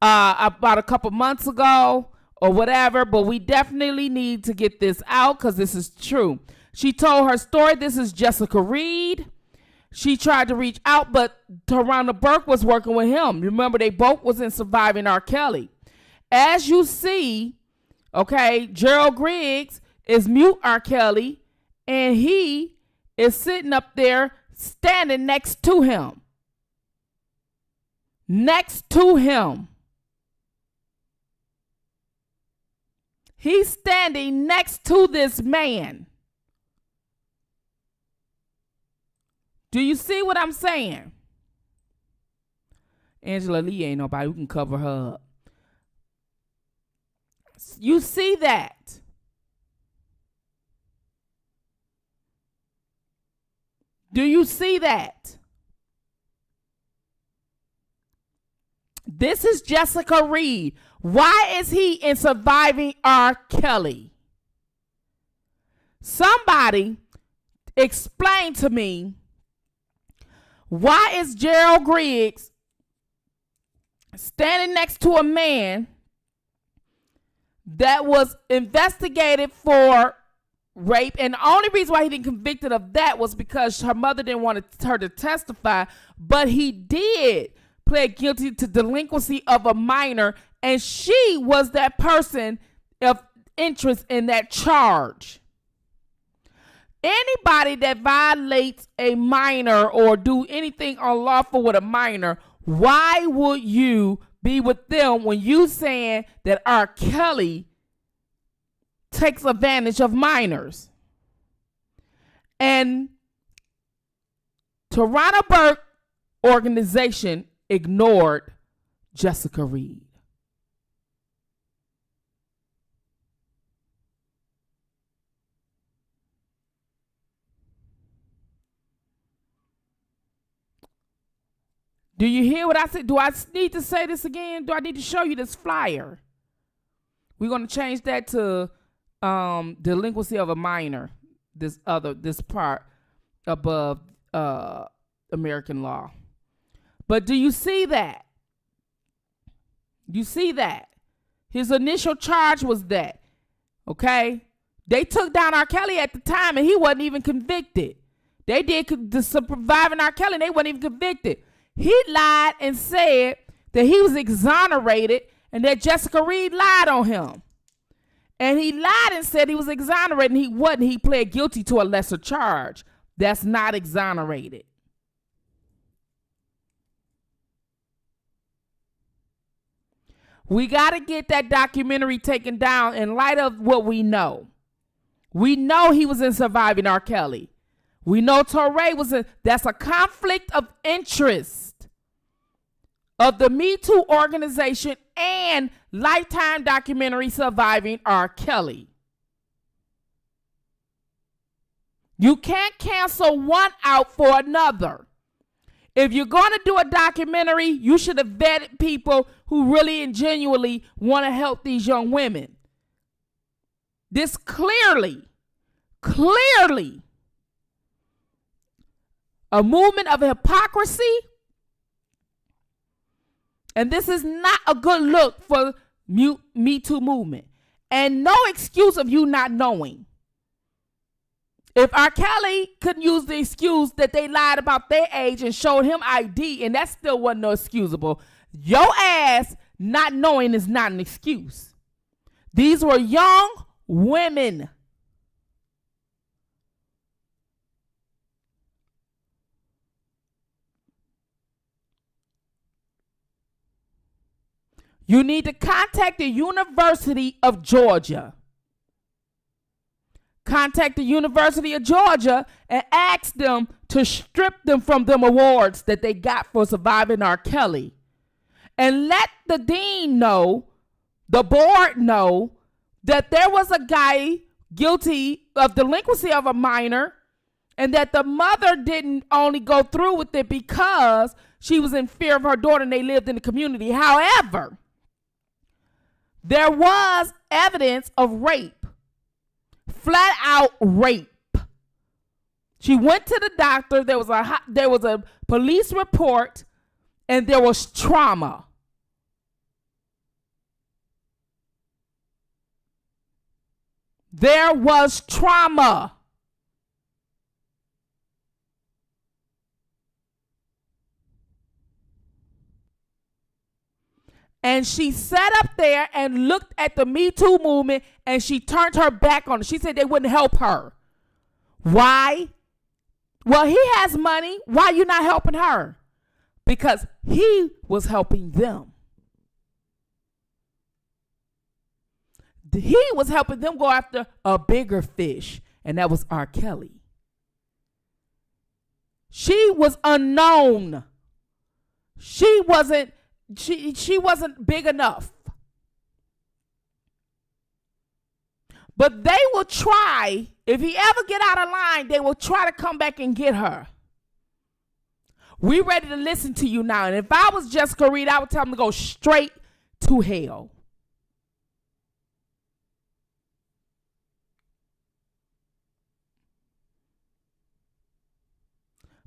about a couple months ago or whatever, but we definitely need to get this out because this is true. She told her story. This is Jessica Reed. She tried to reach out, but Tarana Burke was working with him. Remember, they both was in surviving R. Kelly. As you see, Gerald Griggs is mute R. Kelly, and he is sitting up there standing next to him. Next to him. He's standing next to this man. Do you see what I'm saying? Angela Lee ain't nobody who can cover her up. You see that? Do you see that? This is Jessica Reed. Why is he in surviving R. Kelly? Somebody explain to me, why is Gerald Griggs standing next to a man that was investigated for rape? And the only reason why he didn't convicted of that was because her mother didn't want her to testify, but he did plead guilty to delinquency of a minor, and she was that person of interest in that charge. Anybody that violates a minor or do anything unlawful with a minor, why would you be with them when you saying that R. Kelly takes advantage of minors? And Tarana Burke organization ignored Jessica Reed. Do you hear what I said? Do I need to say this again? Do I need to show you this flyer? We're going to change that to delinquency of a minor. This part above American law. But do you see that? You see that? His initial charge was that. Okay? They took down R. Kelly at the time and he wasn't even convicted. They did the surviving R. Kelly and they weren't even convicted. He lied and said that he was exonerated and that Jessica Reed lied on him. And he lied and said he was exonerated and he wasn't. He pled guilty to a lesser charge. That's not exonerated. We got to get that documentary taken down in light of what we know. We know he was in Surviving R. Kelly. We know Torrey was in. That's a conflict of interest of the Me Too organization and Lifetime documentary Surviving R. Kelly. You can't cancel one out for another. If you're going to do a documentary, you should have vetted people who really and genuinely want to help these young women. This clearly a movement of hypocrisy. And this is not a good look for Me Too movement. And no excuse of you not knowing. If R. Kelly couldn't use the excuse that they lied about their age and showed him ID, and that still wasn't no excusable, your ass not knowing is not an excuse. These were young women. You need to contact the University of Georgia. Contact the University of Georgia and ask them to strip them from them awards that they got for surviving R. Kelly. And let the dean know, the board know, that there was a guy guilty of delinquency of a minor and that the mother didn't only go through with it because she was in fear of her daughter and they lived in the community. However, there was evidence of rape. Flat out rape. She went to the doctor. There was a police report, and there was trauma. There was trauma. And she sat up there and looked at the Me Too movement and she turned her back on it. She said they wouldn't help her. Why? Well, he has money. Why are you not helping her? Because he was helping them. He was helping them go after a bigger fish, and that was R. Kelly. She was unknown. She wasn't big enough. But they will try, if he ever get out of line, they will try to come back and get her. We ready to listen to you now. And if I was Jessica Reed, I would tell them to go straight to hell.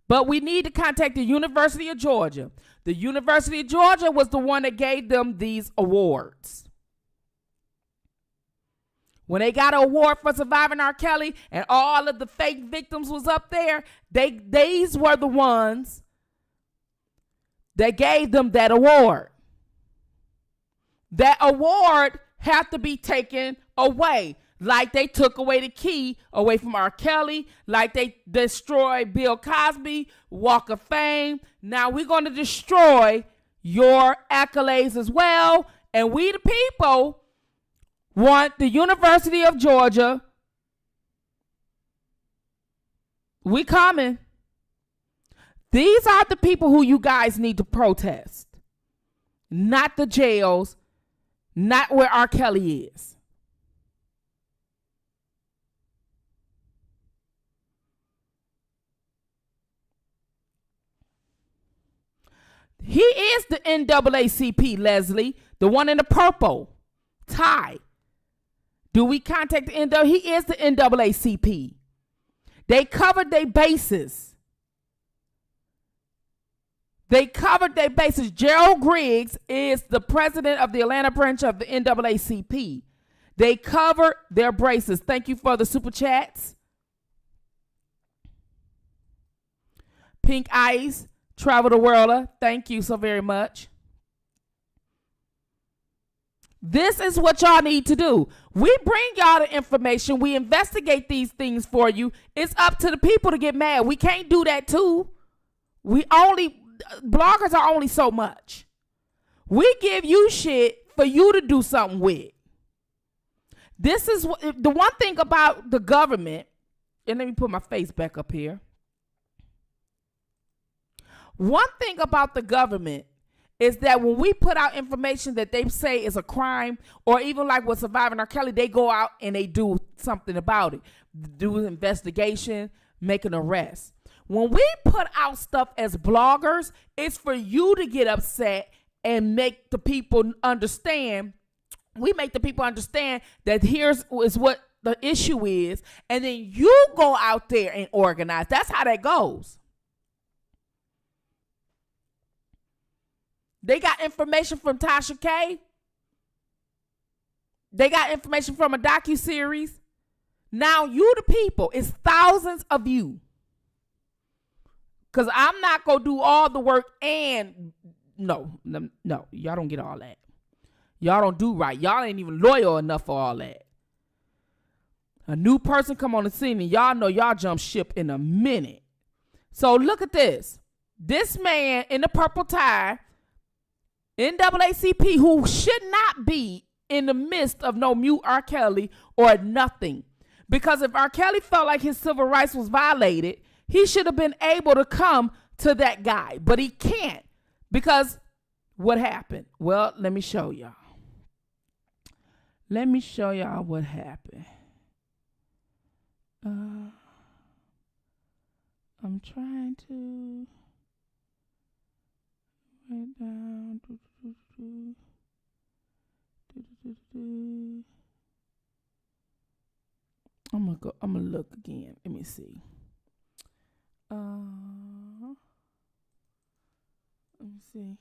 But we need to contact the University of Georgia. The University of Georgia was the one that gave them these awards. When they got an award for surviving R. Kelly and all of the fake victims was up there, these were the ones that gave them that award. That award had to be taken away. Like they took away the key away from R. Kelly, like they destroyed Bill Cosby, Walk of Fame. Now we're going to destroy your accolades as well. And we the people want the University of Georgia. We coming. These are the people who you guys need to protest. Not the jails, not where R. Kelly is. He is the NAACP, Leslie, the one in the purple tie. Do we contact the NAACP? He is the NAACP. They covered their bases. They covered their bases. Gerald Griggs is the president of the Atlanta branch of the NAACP. They covered their bases. Thank you for the super chats. Pink Ice, Travel the World. Thank you so very much. This is what y'all need to do. We bring y'all the information. We investigate these things for you. It's up to the people to get mad. We can't do that too. Bloggers are only so much. We give you shit for you to do something with. This is the one thing about the government, and let me put my face back up here. One thing about the government is that when we put out information that they say is a crime, or even like with Surviving R. Kelly, they go out and they do something about it. Do an investigation, make an arrest. When we put out stuff as bloggers, it's for you to get upset and make the people understand. We make the people understand that here's what the issue is, and then you go out there and organize. That's how that goes. They got information from Tasha K. They got information from a docuseries. Now you the people. It's thousands of you. Because I'm not going to do all the work and no, y'all don't get all that. Y'all don't do right. Y'all ain't even loyal enough for all that. A new person come on the scene and y'all know y'all jump ship in a minute. So look at this. This man in the purple tie, NAACP, who should not be in the midst of no mute R. Kelly or nothing. Because if R. Kelly felt like his civil rights was violated, he should have been able to come to that guy. But he can't. Because what happened? Well, let me show y'all. Let me show y'all what happened. I'm trying to write down. I'm gonna look again. Let me see. Let me see.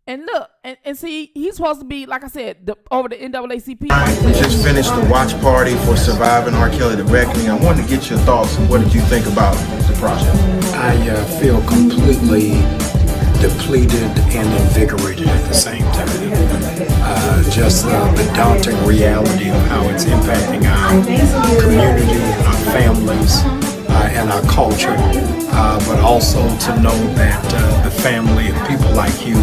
And look, and see, he's supposed to be, like I said, over the NAACP. We just finished the watch party for Surviving R. Kelly, The Reckoning. I wanted to get your thoughts. What did you think about the project? I feel completely depleted and invigorated at the same time. Just the daunting reality of how it's impacting our community, our families, and our culture, but also to know that the family and people like you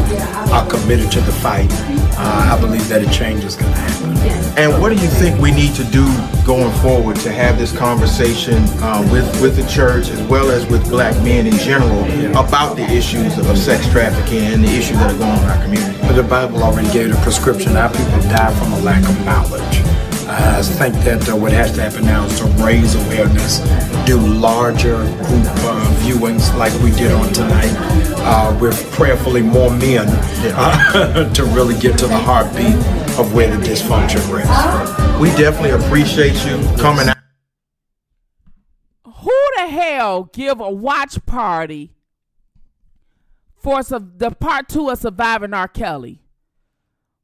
are committed to the fight. I believe that a change is going to happen. And what do you think we need to do going forward to have this conversation with the church as well as with black men in general about the issues of sex trafficking and the issues that are going on in our community? But the Bible already gave a prescription. Our people die from a lack of knowledge. I think that what has to happen now is to raise awareness, do larger group viewings like we did on tonight, with prayerfully more men to really get to the heartbeat of where the dysfunction rests. We definitely appreciate you coming out. Who the hell give a watch party for the part 2 of Surviving R. Kelly?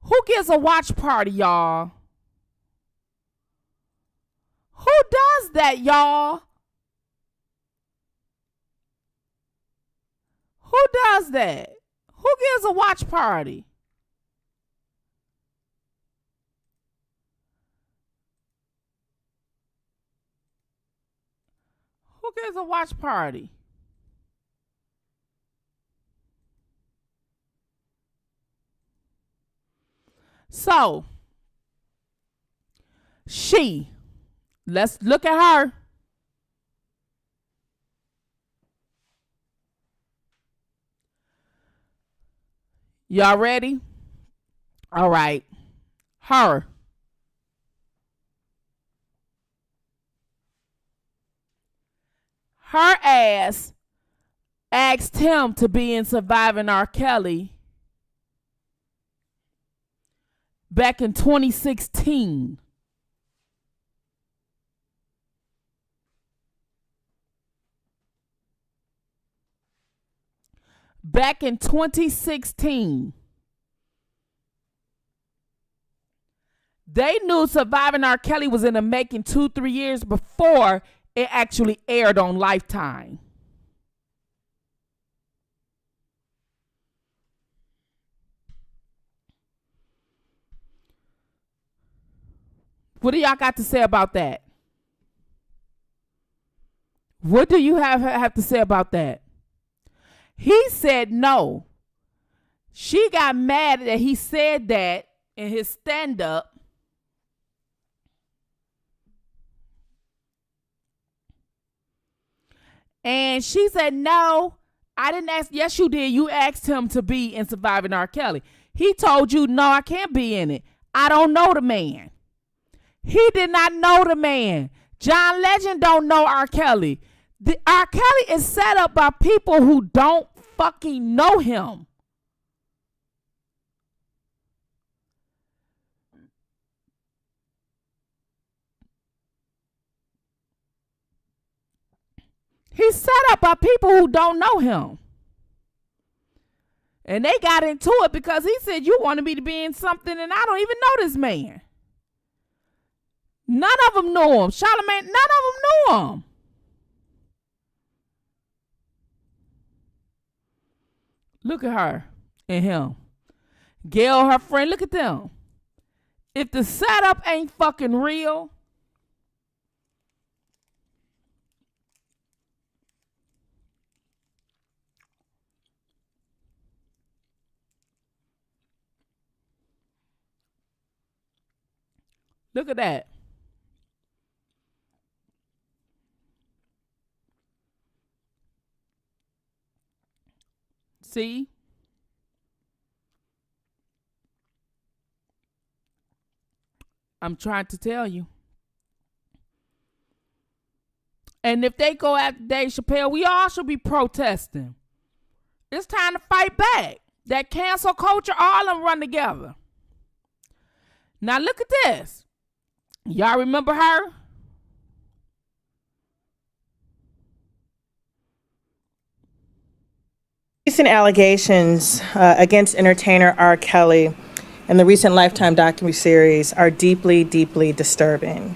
Who gives a watch party, y'all? Who does that, y'all? Who does that? Who gives a watch party? Who gives a watch party? So, let's look at her. Y'all ready? All right. Her ass asked him to be in Surviving R. Kelly back in 2016. back in 2016. They knew Surviving R. Kelly was in the making 2-3 years before it actually aired on Lifetime. What do y'all got to say about that? What do you have to say about that? He said no. She got mad that he said that in his stand-up. And she said, no, I didn't ask. Yes, you did. You asked him to be in Surviving R. Kelly. He told you, no, I can't be in it. I don't know the man. He did not know the man. John Legend don't know R. Kelly. R. Kelly is set up by people who don't fucking know him. He's set up by people who don't know him. And they got into it because he said, you wanted me to be in something and I don't even know this man. None of them knew him. Charlamagne, none of them knew him. Look at her and him. Gail, her friend, look at them. If the setup ain't fucking real, look at that. See? I'm trying to tell you. And if they go after Dave Chappelle, we all should be protesting. It's time to fight back. That cancel culture, all of them run together. Now look at this. Y'all remember her? Recent allegations against entertainer R. Kelly and the recent Lifetime documentary series are deeply, deeply disturbing.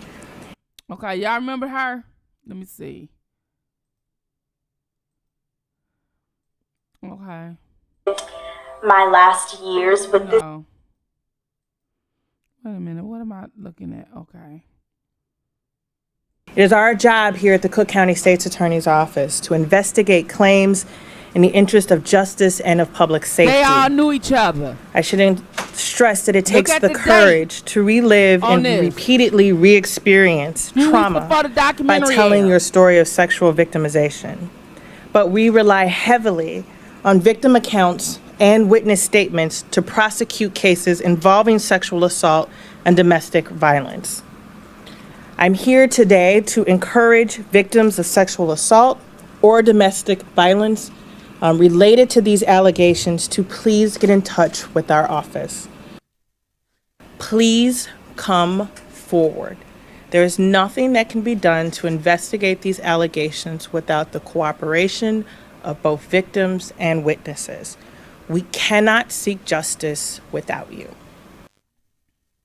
Okay, y'all remember her? Let me see. Okay. My last years with this. No. Wait a minute. What am I looking at? Okay. It is our job here at the Cook County State's Attorney's Office to investigate claims in the interest of justice and of public safety. They all knew each other. I shouldn't stress that it takes at the the courage to relive on and this. repeatedly re-experience trauma before the by documentary telling aired. your story of sexual victimization. But we rely heavily on victim accounts and witness statements to prosecute cases involving sexual assault and domestic violence. I'm here today to encourage victims of sexual assault or domestic violence related to these allegations to please get in touch with our office. Please come forward. There is nothing that can be done to investigate these allegations without the cooperation of both victims and witnesses. We cannot seek justice without you.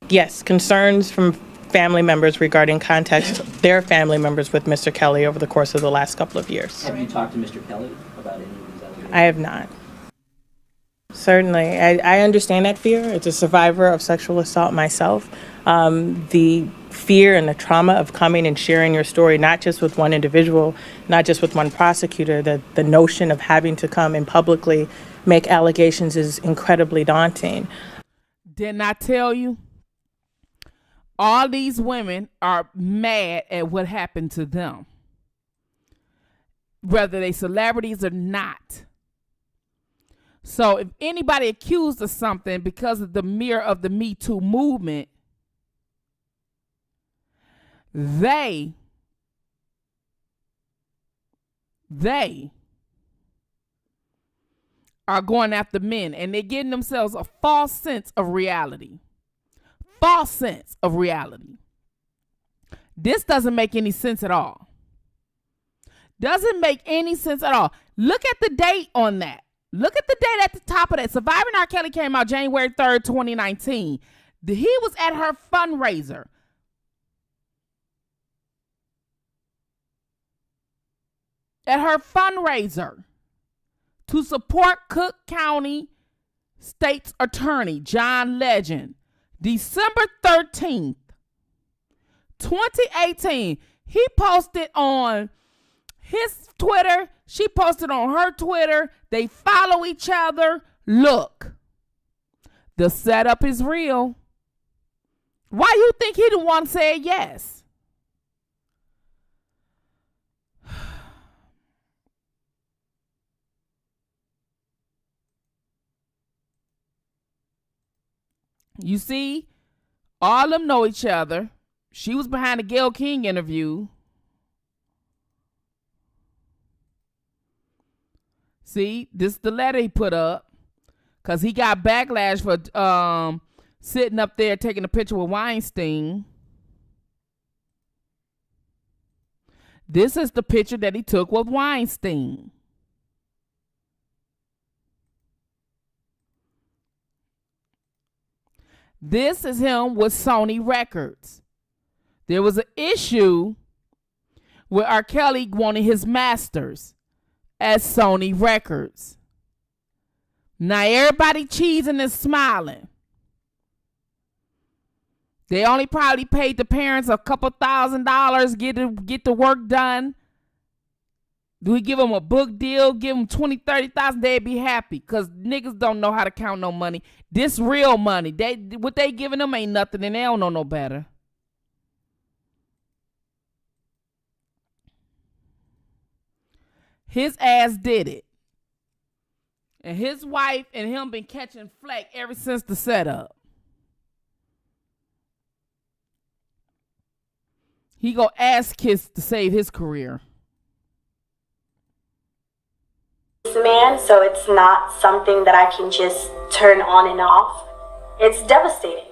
Yes, concerns from family members regarding contacts, their family members with Mr. Kelly over the course of the last couple of years. Have you talked to Mr. Kelly about any of these allegations? I have not. Certainly. I understand that fear. It's a survivor of sexual assault myself. The fear and the trauma of coming and sharing your story, not just with one individual, not just with one prosecutor, the notion of having to come and publicly make allegations is incredibly daunting. Didn't I tell you? All these women are mad at what happened to them, whether they celebrities or not. So if anybody accused of something because of the mirror of the Me Too movement, they are going after men, and they're getting themselves a false sense of reality. False sense of reality. This doesn't make any sense at all. Doesn't make any sense at all. Look at the date on that. Look at the date at the top of that. Surviving R. Kelly came out January 3rd, 2019. He was at her fundraiser. At her fundraiser to support Cook County State's Attorney, John Legend. December 13th, 2018. He posted on his Twitter. She posted on her Twitter. They follow each other. Look, the setup is real. Why you think he the one said yes? You see, all of them know each other. She was behind the Gayle King interview. See, this is the letter he put up because he got backlash for sitting up there taking a picture with Weinstein. This is the picture that he took with Weinstein. This is him with Sony Records. There was an issue where R. Kelly wanted his masters at Sony Records. Now everybody cheesing and smiling. They only probably paid the parents a couple $1,000 get the work done. Do we give them a book deal? Give them 20, 30,000? They'd be happy because niggas don't know how to count no money. This real money. What they giving them ain't nothing and they don't know no better. His ass did it. And his wife and him been catching flack ever since the setup. He go ass kiss to save his career. Man, so it's not something that I can just turn on and off. It's devastating.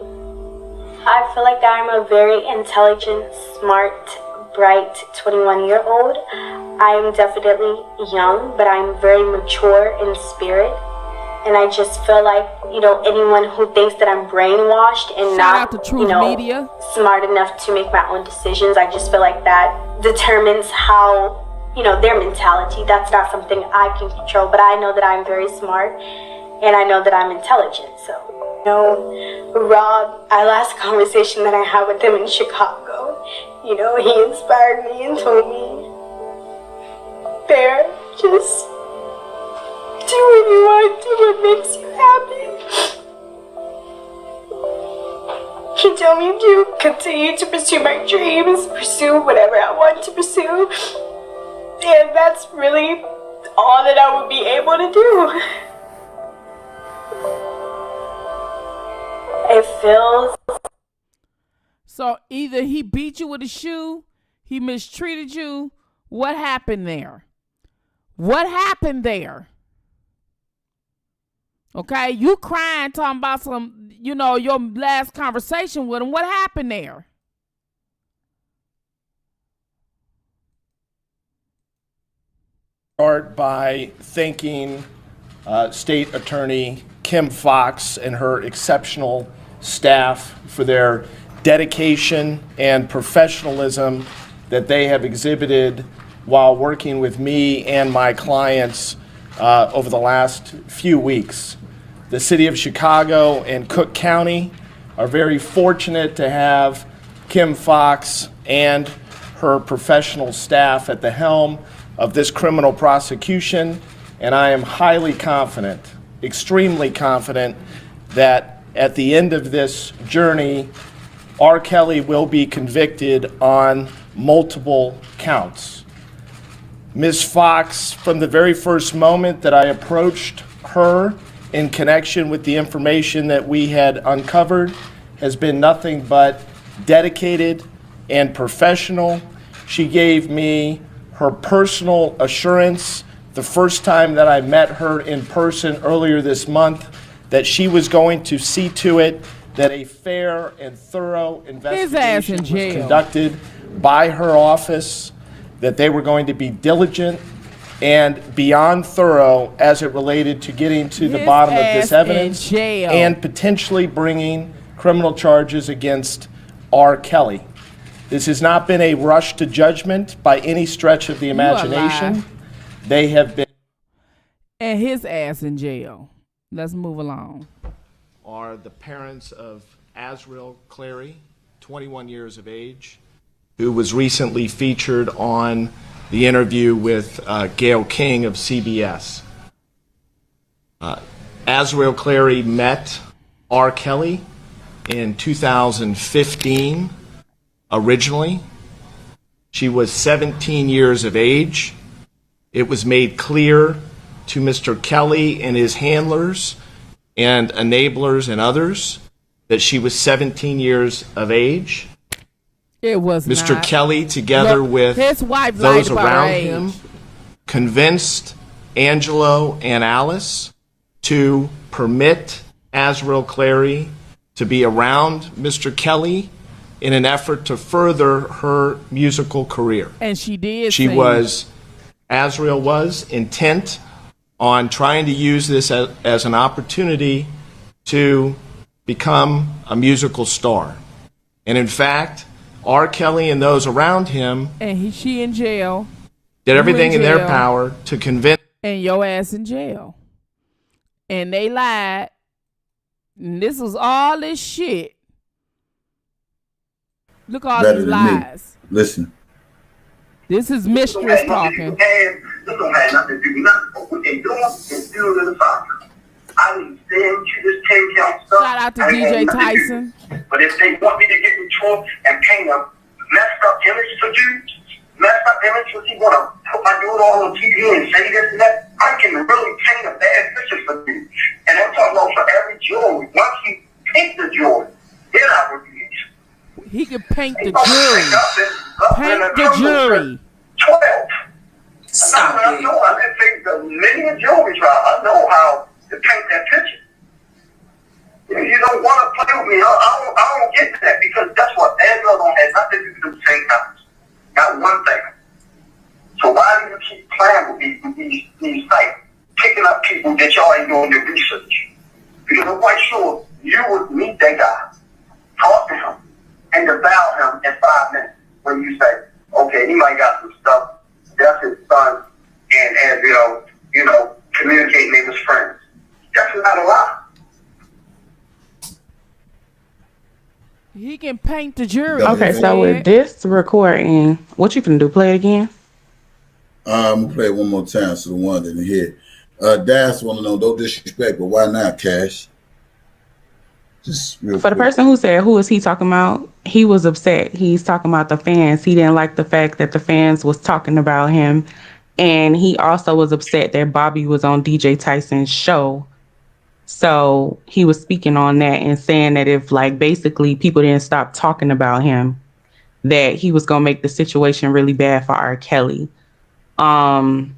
I feel like I'm a very intelligent, smart, bright 21-year-old. I'm definitely young, but I'm very mature in spirit. And I just feel like, anyone who thinks that I'm brainwashed and not, Media. Smart enough to make my own decisions, I just feel like that determines how their mentality. That's not something I can control, but I know that I'm very smart and I know that I'm intelligent. So, Rob, our last conversation that I had with him in Chicago, he inspired me and told me, Bear, just do what you want, do what makes you happy. He told me to continue to pursue my dreams, pursue whatever I want to pursue. And that's really all that I would be able to do. It feels... So either he beat you with a shoe, he mistreated you. What happened there? What happened there? Okay, you crying, talking about some, your last conversation with him. What happened there? Start by thanking State Attorney Kim Foxx and her exceptional staff for their dedication and professionalism that they have exhibited while working with me and my clients over the last few weeks. The City of Chicago and Cook County are very fortunate to have Kim Foxx and her professional staff at the helm of this criminal prosecution, and I am highly confident, extremely confident, that at the end of this journey, R. Kelly will be convicted on multiple counts. Ms. Foxx, from the very first moment that I approached her in connection with the information that we had uncovered, has been nothing but dedicated and professional. She gave me her personal assurance the first time that I met her in person earlier this month that she was going to see to it that a fair and thorough investigation was conducted by her office, that they were going to be diligent, and beyond thorough as it related to getting to the bottom of this evidence and potentially bringing criminal charges against R. Kelly. This has not been a rush to judgment by any stretch of the imagination. They have been. And his ass in jail. Let's move along. Are the parents of Azriel Clary, 21 years of age, who was recently featured on the interview with Gayle King of CBS. Azriel Clary met R. Kelly in 2015 originally. She was 17 years of age. It was made clear to Mr. Kelly and his handlers and enablers and others that she was 17 years of age. It was Mr. not. Kelly, together with his wife those lied about around her age. him, convinced Angelo and Alice to permit Azriel Clary to be around Mr. Kelly in an effort to further her musical career. And she did. Azriel was intent on trying to use this as an opportunity to become a musical star. And in fact, R. Kelly and those around him and she in jail. Did everything in their power to convince. And your ass in jail. And they lied. And this was all this shit. Look all Better these than lies. Me. Listen. This is mistress talking. This don't have nothing to do with nothing. What they doing is doing to the soccer. I didn't send you this 10 count stuff. Shout out to DJ Tyson. But if they want me to get in trouble and paint a messed up image for you, messed up image for you, want to put my dude all on TV and say this and that, I can really paint a bad picture for you. And I'm talking about for every jewelry. Once you paint the jewelry, then I will be. He can paint the jury. Paint the jury. 12. Stop it. I know. I didn't think the million jewelry trial. I know how to paint that picture. If you don't want to play with me, I don't get that because that's what Angelo don't have nothing to do with the same times. Not one thing. So why do you keep playing with these sites, picking up people that y'all ain't doing your research? Because I'm quite sure you would meet that guy, talk to him, and devour him in 5 minutes when you say, okay, he might got some stuff. That's his son, and as communicating with his friends. That's not a lie. He can paint the jury. Okay, so with this recording, what you can do? Play it again? I'm gonna play it one more time so the one didn't hear. Das want to know, no disrespect, but why not, Cash? Just real For the quick. person who said, who is he talking about? He was upset. He's talking about the fans. He didn't like the fact that the fans was talking about him. And he also was upset that Bobby was on DJ Tyson's show. So he was speaking on that and saying that if basically people didn't stop talking about him, that he was going to make the situation really bad for R. Kelly. Obviously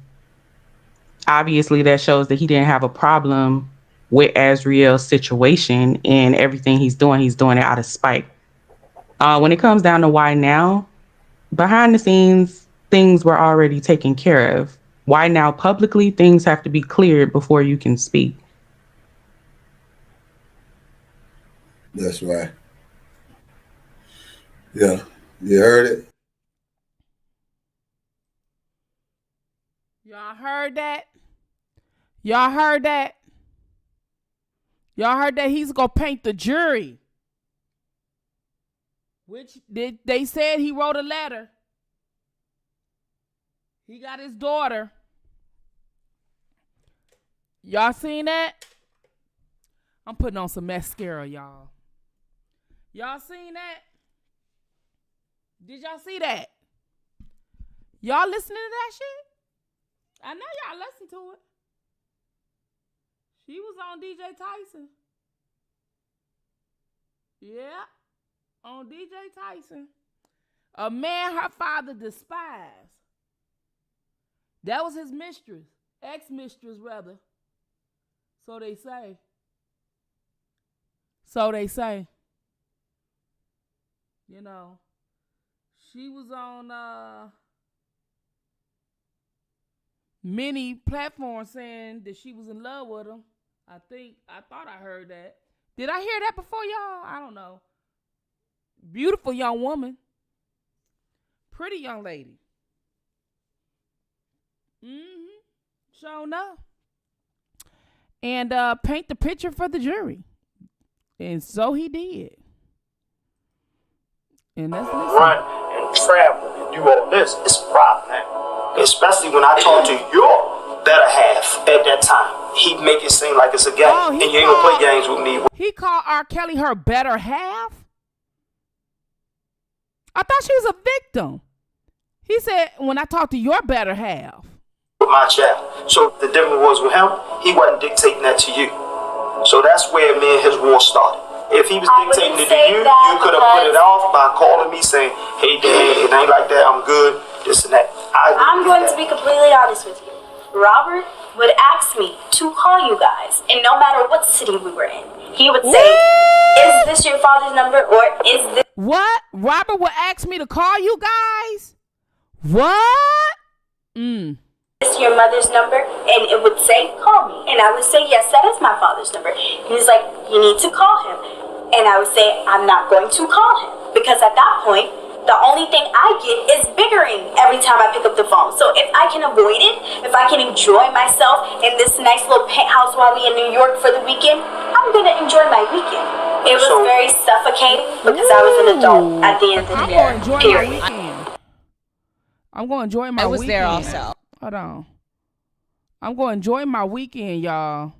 that shows that he didn't have a problem with Azriel's situation, and everything he's doing it out of spite. When it comes down to why now, behind the scenes, things were already taken care of. Why now publicly, things have to be cleared before you can speak. That's right. Yeah, you heard it. Y'all heard that? Y'all heard that? Y'all heard that he's gonna paint the jury. Which they said he wrote a letter. He got his daughter. Y'all seen that? I'm putting on some mascara, y'all. Y'all seen that? Did y'all see that? Y'all listening to that shit? I know y'all listen to it. She was on DJ Tyson. Yeah, on DJ Tyson. A man her father despised. That was his mistress. Ex-mistress, rather. So they say. So they say. You know, she was on many platforms saying that she was in love with him. I thought I heard that. Did I hear that before, y'all? I don't know. Beautiful young woman. Pretty young lady. Sure enough. And paint the picture for the jury. And so he did. And that's run and travel and do all this. It's a problem, man. Especially when I talk to your better half at that time. He make it seem like it's a game. And you ain't gonna play games with me. He called R. Kelly her better half? I thought she was a victim. He said, when I talk to your better half. With my child. So the difference was with him, he wasn't dictating that to you. So that's where me and his war started. If he was dictating it to you, you could have put it off by calling me saying, hey, Dad, it ain't like that, I'm good, this and that. I'm going to be completely honest with you. Robert would ask me to call you guys, and no matter what city we were in, he would say, is this your father's number, or is this... What? Robert would ask me to call you guys? What? Is your mother's number? And it would say, call me. And I would say, yes, that is my father's number. He was like, you need to call him. And I would say, I'm not going to call him. Because at that point, the only thing I get is bickering every time I pick up the phone. So if I can avoid it, if I can enjoy myself in this nice little penthouse while we in New York for the weekend, I'm going to enjoy my weekend. It was very suffocating because I was an adult at the end of the day. Period. I'm going to enjoy my weekend. I was there also. Hold on. I'm going to enjoy my weekend, y'all.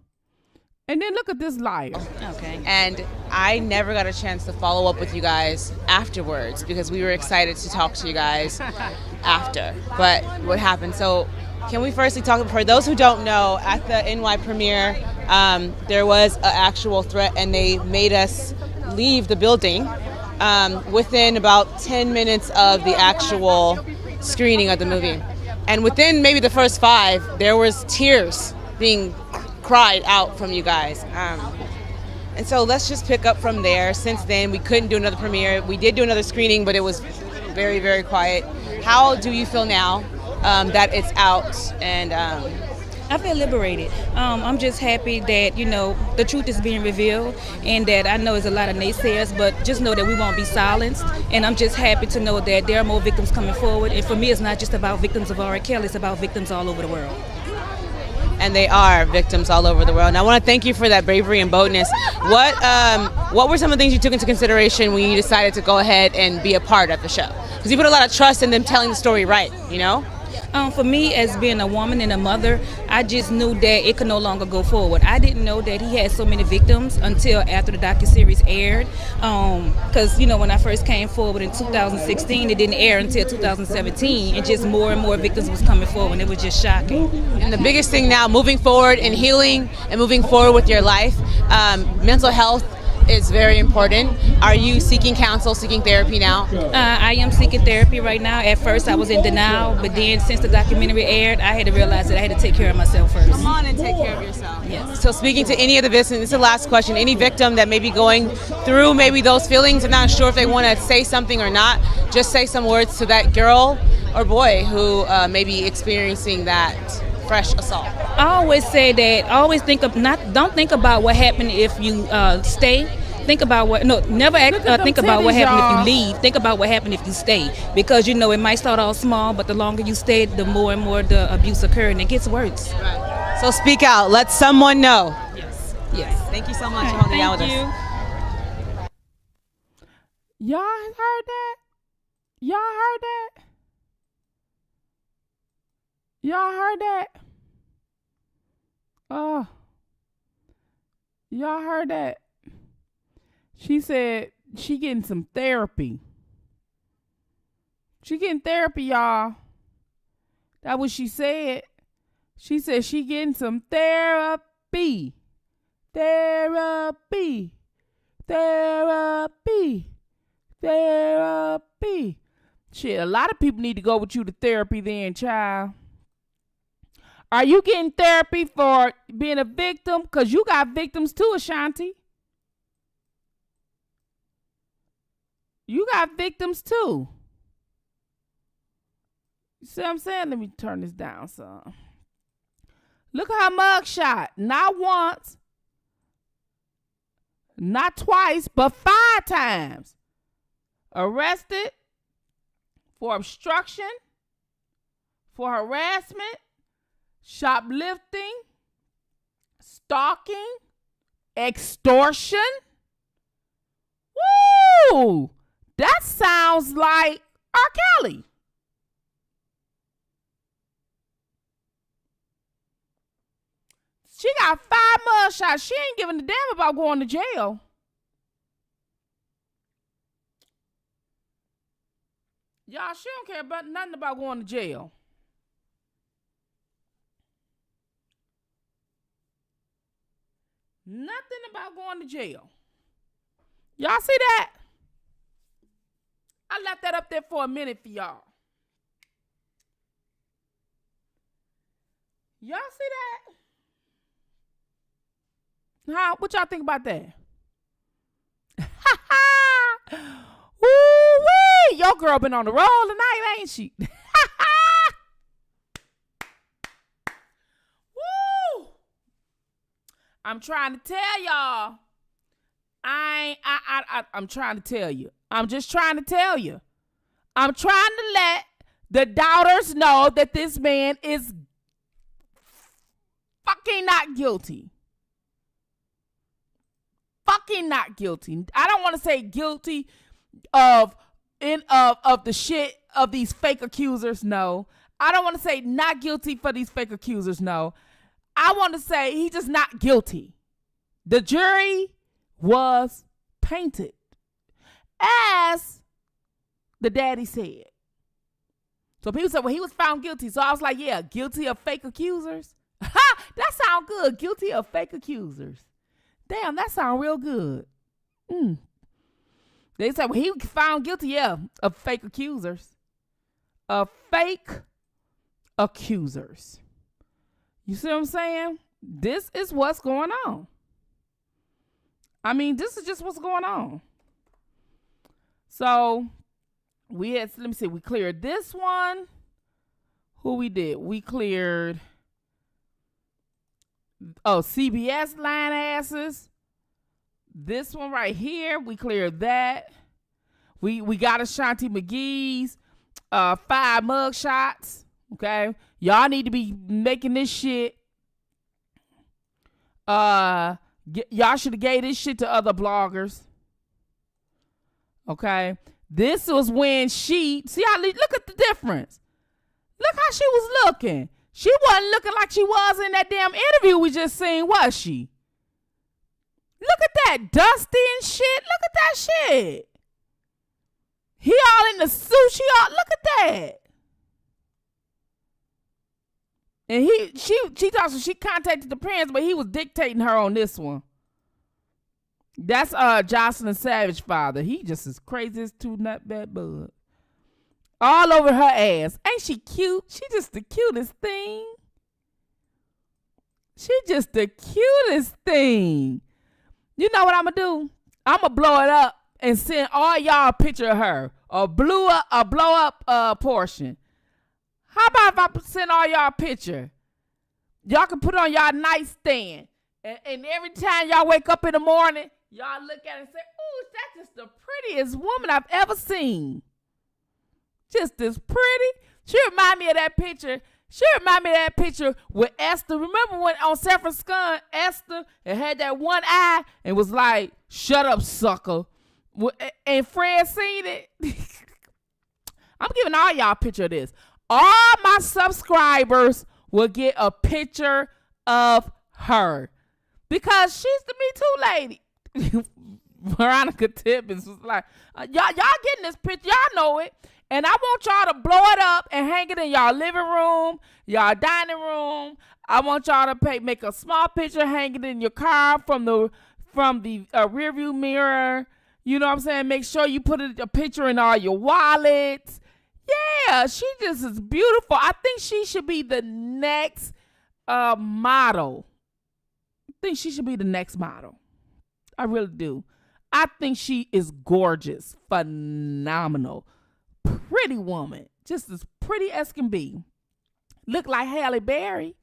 And then look at this liar. Okay. And I never got a chance to follow up with you guys afterwards because we were excited to talk to you guys after. But what happened? So can we firstly talk, for those who don't know, at the NY premiere, there was an actual threat and they made us leave the building within about 10 minutes of the actual screening of the movie. And within maybe the first 5, there was tears being cried out from you guys. And so let's just pick up from there. Since then, we couldn't do another premiere. We did do another screening, but it was very, very quiet. How do you feel now that it's out? And I feel liberated. I'm just happy that, you know, the truth is being revealed, and that I know there's a lot of naysayers, but just know that we won't be silenced. And I'm just happy to know that there are more victims coming forward. And for me, it's not just about victims of R. Kelly, it's about victims all over the world. And they are victims all over the world. And I want to thank you for that bravery and boldness. What were some of the things you took into consideration when you decided to go ahead and be a part of the show? Because you put a lot of trust in them telling the story right, you know? For me, as being a woman and a mother, I just knew that it could no longer go forward. I didn't know that he had so many victims until after the docuseries aired. Because, you know, when I first came forward in 2016, it didn't air until 2017. And just more and more victims was coming forward. And it was just shocking. And the biggest thing now, moving forward and healing and moving forward with your life, mental health is very important. Are you seeking counsel, seeking therapy now? I am seeking therapy right now. At first I was in denial, but then since the documentary aired, I had to realize that I had to take care of myself first. Come on and take care of yourself. Yes. So speaking to any of the victims, this is the last question, any victim that may be going through maybe those feelings and not sure if they want to say something or not, just say some words to that girl or boy who may be experiencing that fresh assault. I always say that, don't think about what happened if you stay. Think about never think about what happened if you leave. Think about what happened if you stay. Because, you know, it might start off small, but the longer you stay, the more and more the abuse occurs, and it gets worse. Right. So speak out. Let someone know. Yes. Yes. Thank you so much for holding out with us. Y'all heard that? Y'all heard that? Y'all heard that? Y'all heard that? She said she getting some therapy. She getting therapy, y'all. That's what she said. She said she getting some therapy. Therapy. Therapy. Therapy. Shit, a lot of people need to go with you to therapy then, child. Are you getting therapy for being a victim? Because you got victims too, Ashanti. You got victims too. You see what I'm saying? Let me turn this down some. Look at her mugshot. Not once, not twice, but 5 times. Arrested for obstruction, for harassment, shoplifting, stalking, extortion. Woo! That sounds like R. Kelly. She got 5 mugshots. She ain't giving a damn about going to jail. Y'all, she don't care about nothing about going to jail. Nothing about going to jail. Y'all see that? I left that up there for a minute for y'all. Y'all see that? Huh? What y'all think about that? Woo-wee! Your girl been on the roll tonight, ain't she? Woo! I'm trying to tell y'all. I'm trying to tell you. I'm just trying to tell you. I'm trying to let the doubters know that this man is fucking not guilty. Fucking not guilty. I don't want to say guilty of the shit of these fake accusers. No. I don't want to say not guilty for these fake accusers. No. I want to say he's just not guilty. The jury was painted as the daddy said. So people said, well, he was found guilty. So I was like, yeah, guilty of fake accusers. Ha! That sound good. Guilty of fake accusers. Damn, that sound real good. They said, well, he found guilty, yeah, of fake accusers. Of fake accusers. You see what I'm saying? This is what's going on. I mean, this is just what's going on. So, we had, let me see, we cleared this one. Who we did? We cleared, CBS line asses. This one right here, we cleared that. We got Ashanti McGee's 5 mugshots. Okay, y'all need to be making this shit. Y'all should have gave this shit to other bloggers. Okay, this was when she see how look at the difference. Look how she was looking. She wasn't looking like she was in that damn interview we just seen, was she? Look at that dusty and shit. Look at that shit. He all in the suit. She all look at that. And she thought she contacted the parents, but he was dictating her on this one. That's Jocelyn Savage father. He just as crazy as 2 nutbad bud. All over her ass. Ain't she cute? She just the cutest thing. She just the cutest thing. You know what I'm going to do? I'm going to blow it up and send all y'all a picture of her. A blow up portion. How about if I send all y'all a picture? Y'all can put it on y'all nightstand. And every time y'all wake up in the morning, y'all look at it and say, ooh, that's just the prettiest woman I've ever seen. Just as pretty. She remind me of that picture. She remind me of that picture with Esther. Remember when on Sanford Scum, Esther had that one eye and was like, shut up, sucker. And Fred seen it. I'm giving all y'all a picture of this. All my subscribers will get a picture of her. Because she's the Me Too lady. Veronica Tibbins was like, y'all getting this picture. Y'all know it. And I want y'all to blow it up and hang it in y'all living room, y'all dining room. I want y'all to make a small picture, hang it in your car from the rear view mirror. You know what I'm saying? Make sure you put a picture in all your wallets. Yeah, she just is beautiful. I think she should be the next model. I think she should be the next model. I really do. I think she is gorgeous, phenomenal. Pretty woman, just as pretty as can be. Look like Halle Berry.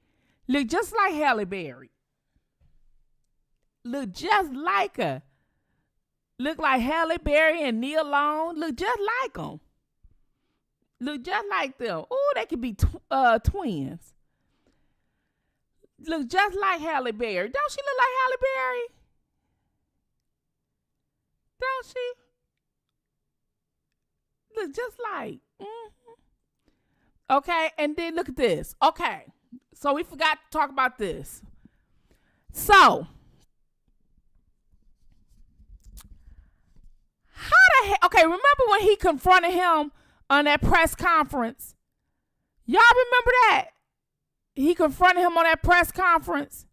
Look just like Halle Berry. Look just like her. Look like Halle Berry and Neil Long. Look just like them. Look just like them. Oh, they could be twins. Look just like Halle Berry. Don't she look like Halle Berry? Don't she? Look just like. Okay, and then look at this. Okay, so we forgot to talk about this. So, how the heck? Okay, remember when he confronted him on that press conference? Y'all remember that? He confronted him on that press conference.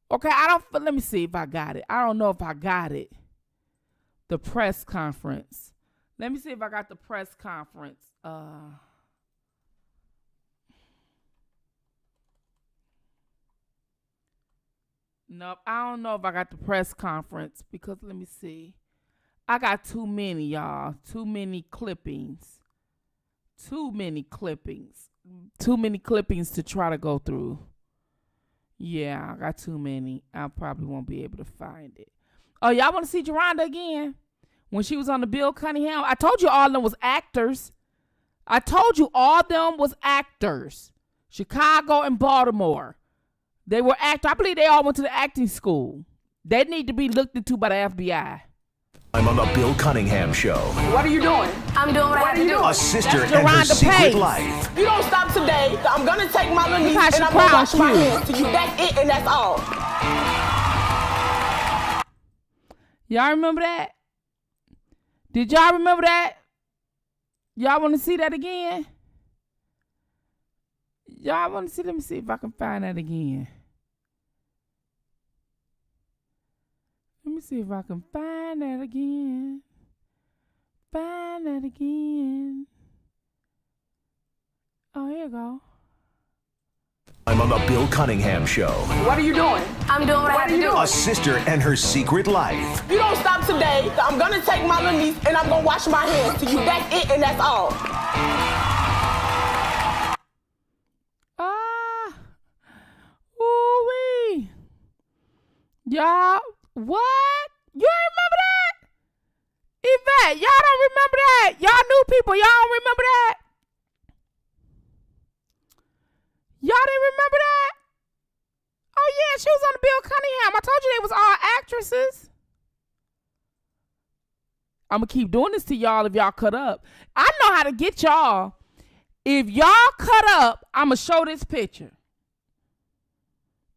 Okay, let me see if I got it. I don't know if I got it. The press conference. Let me see if I got the press conference. Nope, I don't know if I got the press conference because let me see. I got too many, y'all. Too many clippings. Too many clippings to try to go through. Yeah, I got too many. I probably won't be able to find it. Oh, y'all want to see Geronda again? When she was on the Bill Cunningham? I told you all of them was actors. Chicago and Baltimore. They were actors. I believe they all went to the acting school. They need to be looked into by the FBI. I'm on the Bill Cunningham Show. What are you doing? I'm doing what I have to do. A sister and her secret life. If you don't stop today, I'm gonna take my little niece and I'm gonna wash my hands to you. That's it and that's all. Y'all remember that? Did y'all remember that? Y'all want to see that again? Y'all want to see? Let me see if I can find that again. Let me see if I can find that again. Oh, here you go. I'm on the Bill Cunningham Show. What are you doing? I'm doing what I have to do. A sister and her secret life. If you don't stop today, I'm gonna take my little niece and I'm gonna wash my hands to you. That's it and that's all. Ooh-wee. Y'all, what? You remember that? Yvette, y'all don't remember that? Y'all new people, y'all don't remember that? Y'all didn't remember that? Oh, yeah, she was on the Bill Cunningham. I told you they was all actresses. I'm going to keep doing this to y'all if y'all cut up. I know how to get y'all. If y'all cut up, I'm going to show this picture.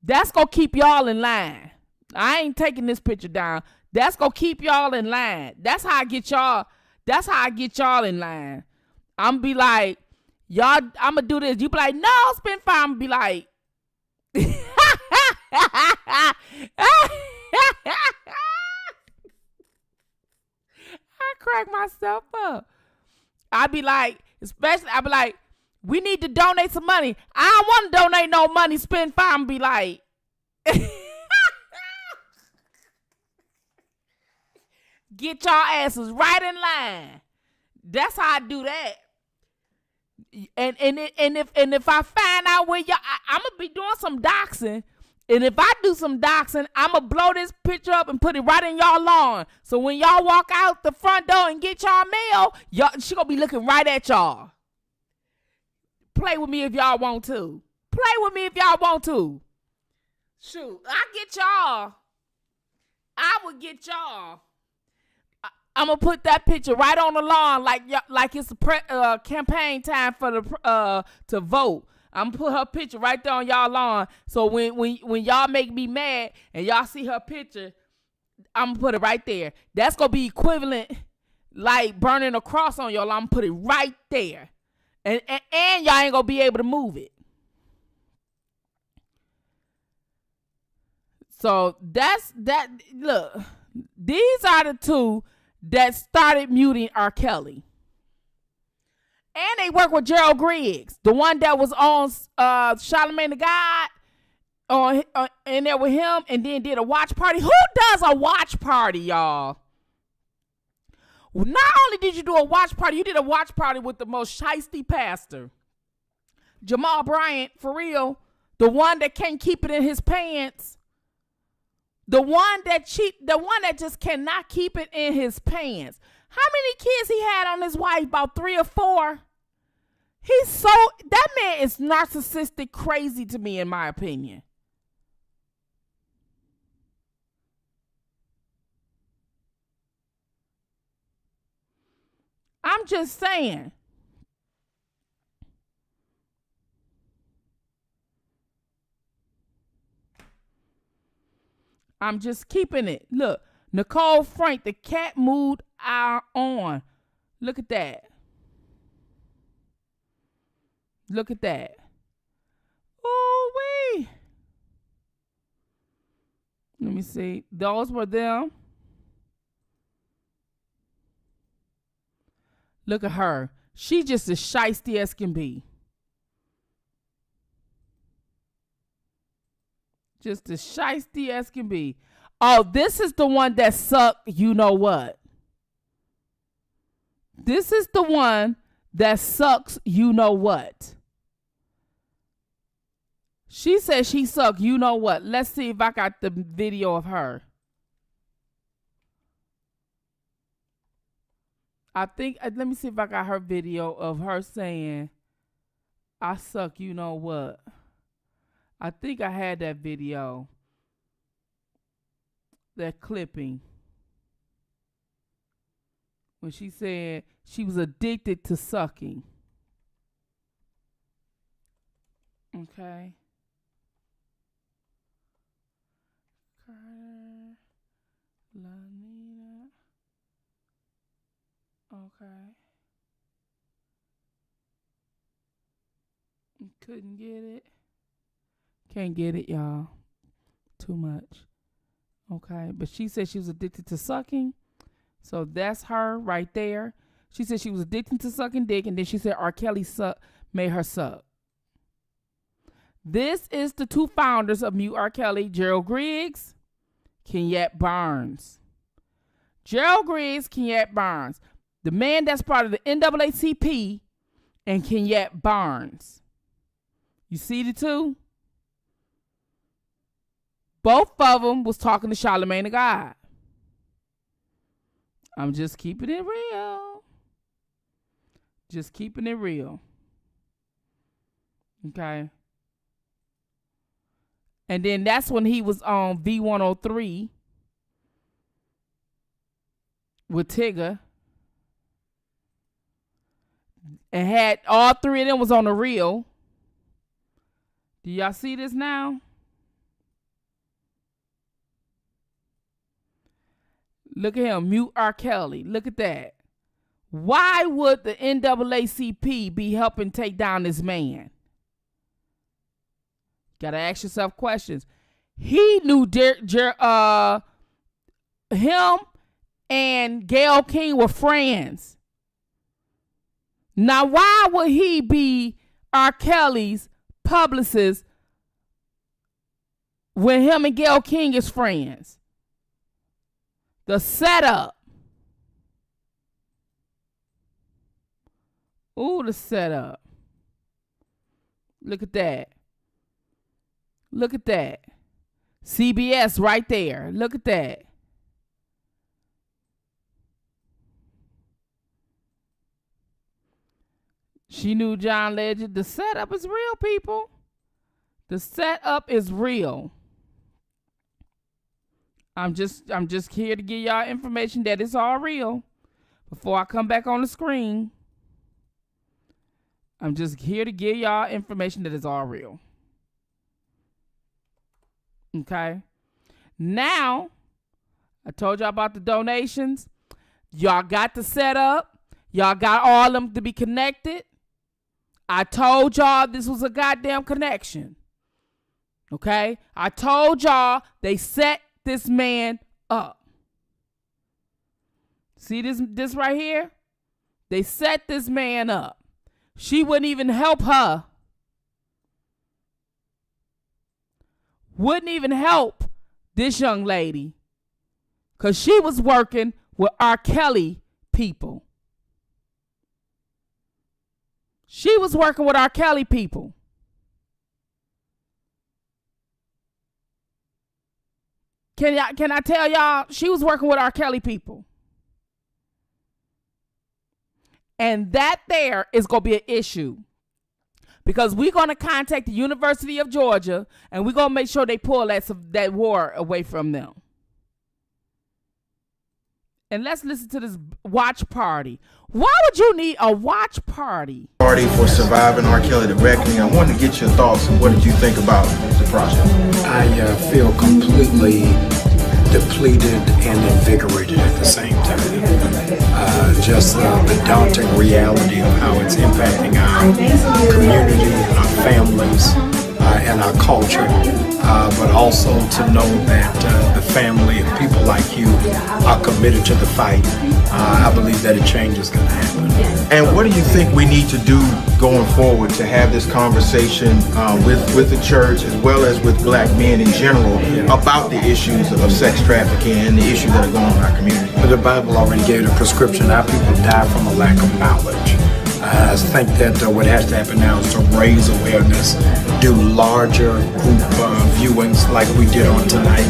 That's going to keep y'all in line. I ain't taking this picture down. That's going to keep y'all in line. That's how I get y'all. That's how I get y'all in line. I'm going to be like, y'all, I'm going to do this. You be like, no, Spitfire. I'm going to be like, I crack myself up. I be like, we need to donate some money. I don't want to donate no money. Spitfire. I'm be like, get y'all asses right in line. That's how I do that. And if I find out where y'all, I'm gonna be doing some doxing. And if I do some doxing, I'm gonna blow this picture up and put it right in y'all lawn. So when y'all walk out the front door and get y'all mail, she gonna be looking right at y'all. Play with me if y'all want to. Shoot, I would get y'all. I'm gonna put that picture right on the lawn, like it's a campaign time for the to vote. I'm gonna put her picture right there on y'all lawn. So when y'all make me mad and y'all see her picture, I'm gonna put it right there. That's gonna be equivalent, like burning a cross on y'all. I'm gonna put it right there, and y'all ain't gonna be able to move it. So that's that. Look, these are the two that started muting R. Kelly. And they work with Gerald Griggs, the one that was on Charlamagne the God, in there with him, and then did a watch party. Who does a watch party, y'all? Not only did you do a watch party, you did a watch party with the most shiesty pastor. Jamal Bryant, for real. The one that can't keep it in his pants. The one that just cannot keep it in his pants. How many kids he had on his wife? About 3 or 4. That man is narcissistic crazy to me, in my opinion. I'm just saying. I'm just keeping it. Look, Nicole Frank, the cat moved on. Look at that. Look at that. Ooh-wee. Let me see. Those were them. Look at her. She just as shiesty as can be. Just as shiesty as can be. Oh, this is the one that sucked you know what. This is the one that sucks you know what. She said she sucked you know what. Let's see if I got the video of her. Let me see if I got her video of her saying, I suck you know what. I think I had that video. That clipping. When she said she was addicted to sucking. Okay. Carter, Lanita. Okay. Couldn't get it. Can't get it, y'all. Too much. Okay. But she said she was addicted to sucking. So that's her right there. She said she was addicted to sucking dick. And then she said R. Kelly made her suck. This is the 2 founders of Mute R. Kelly, Gerald Griggs, Kenyette Barnes. Gerald Griggs, Kenyette Barnes. The man that's part of the NAACP and Kenyette Barnes. You see the 2? Both of them was talking to Charlamagne the God. I'm just keeping it real. Just keeping it real. Okay. And then that's when he was on V103 with Tigger. And had all 3 of them was on the reel. Do y'all see this now? Look at him, Mute R. Kelly. Look at that. Why would the NAACP be helping take down this man? Gotta ask yourself questions. He knew him and Gayle King were friends. Now, why would he be R. Kelly's publicist when him and Gayle King is friends? The setup. Ooh, the setup. Look at that. Look at that. CBS right there. Look at that. She knew John Legend. The setup is real, people. The setup is real. I'm just here to give y'all information that it's all real. Before I come back on the screen, I'm just here to give y'all information that is all real. Okay. Now, I told y'all about the donations. Y'all got the setup. Y'all got all of them to be connected. I told y'all this was a goddamn connection. Okay. I told y'all they set this man up. See this right here? They set this man up. She wouldn't even help her. Wouldn't even help this young lady. Because she was working with R. Kelly people. She was working with R. Kelly people. Can I tell y'all, she was working with R. Kelly people. And that there is going to be an issue. Because we're going to contact the University of Georgia and we're going to make sure they pull that war away from them. And let's listen to this watch party. Why would you need a watch party? Party for surviving R. Kelly, the reckoning. I wanted to get your thoughts. What did you think about the project? I feel completely depleted and invigorated at the same time. Just the daunting reality of how it's impacting our community, our families, and our culture. But also to know that the family of people like you are committed to the fight. I believe that a change is going to happen. And what do you think we need to do going forward to have this conversation with the church as well as with black men in general about the issues of sex trafficking and the issues that are going on in our community? But the Bible already gave the prescription. Our people die from a lack of knowledge. I think that what has to happen now is to raise awareness, do larger group viewings like we did on tonight,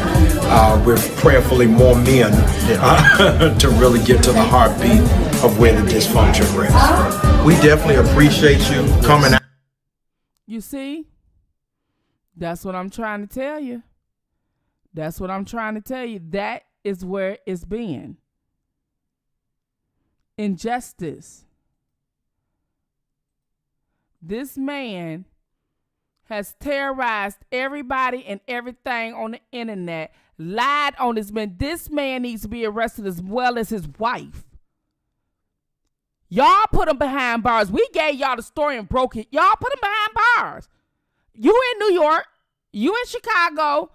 with prayerfully more men to really get to the heartbeat of where the dysfunction rests. We definitely appreciate you coming out. You see? That's what I'm trying to tell you. That's what I'm trying to tell you. That is where it's been. Injustice. This man has terrorized everybody and everything on the internet, lied on this man. This man needs to be arrested as well as his wife. Y'all put him behind bars. We gave y'all the story and broke it. Y'all put him behind bars. You in New York. You in Chicago.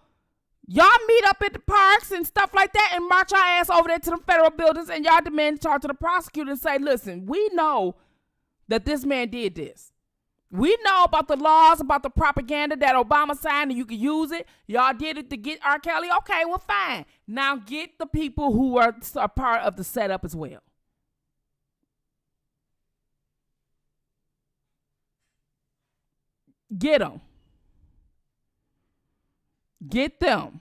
Y'all meet up at the parks and stuff like that and march our ass over there to the federal buildings and y'all demand to talk to the prosecutor and say, listen, we know that this man did this. We know about the laws, about the propaganda that Obama signed and you can use it. Y'all did it to get R. Kelly. Okay, well, fine. Now get the people who are a part of the setup as well. Get them. Get them.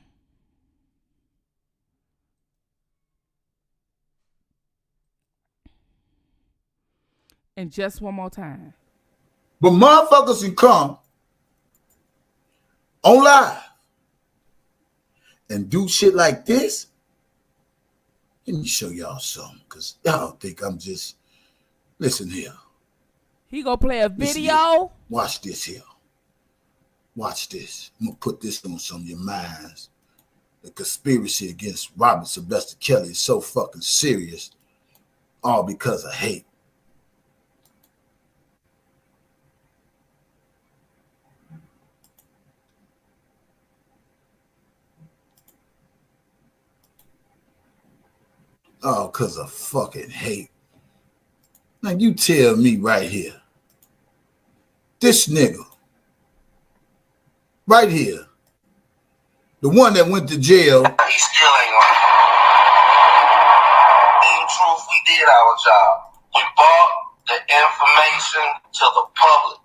And just one more time. But motherfuckers can come on live and do shit like this. Let me show y'all something, because y'all think I'm just, listen here. He gonna play a video. Watch this here. Watch this. I'm gonna put this on some of your minds. The conspiracy against Robert Sylvester Kelly is so fucking serious, all because of hate. Oh, because of fucking hate. Now you tell me right here. This nigga. Right here. The one that went to jail. He still ain't on. In truth, we did our job. We brought the information to the public.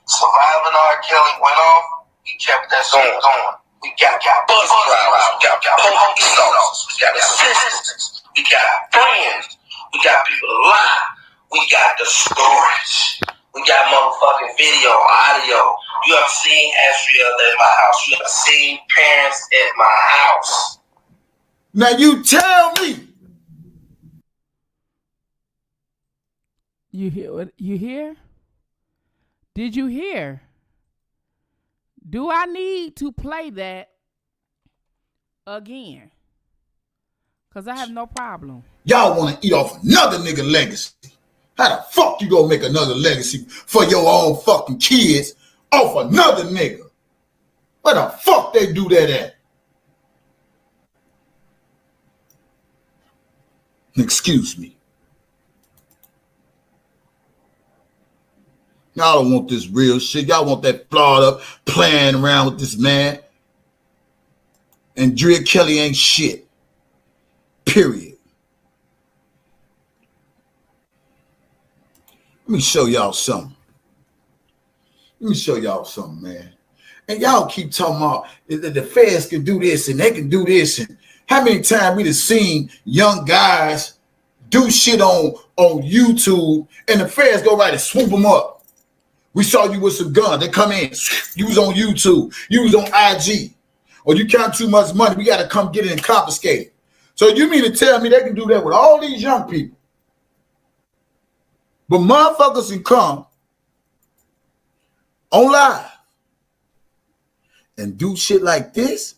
Surviving R. Kelly went off. We kept that shit going. We got bus drivers. We got police officers. We got assistants. We got friends. We got people to lie. We got the storage. We got motherfucking video, audio. You have seen Astria at my house. You have seen parents at my house. Now you tell me. You hear what you hear? Did you hear? Do I need to play that again? Because I have no problem. Y'all want to eat off another nigga legacy. How the fuck you gonna make another legacy for your own fucking kids off another nigga? Where the fuck they do that at? Excuse me. Y'all don't want this real shit. Y'all want that flawed up playing around with this man. And Dre Kelly ain't shit. Period. Let me show y'all something. Man. And y'all keep talking about the feds can do this and they can do this. And how many times we have seen young guys do shit on YouTube and the feds go right and swoop them up. We saw you with some guns. They come in. You was on YouTube. You was on IG. Or you count too much money. We got to come get it and confiscate it. So you mean to tell me they can do that with all these young people? But motherfuckers can come on live and do shit like this?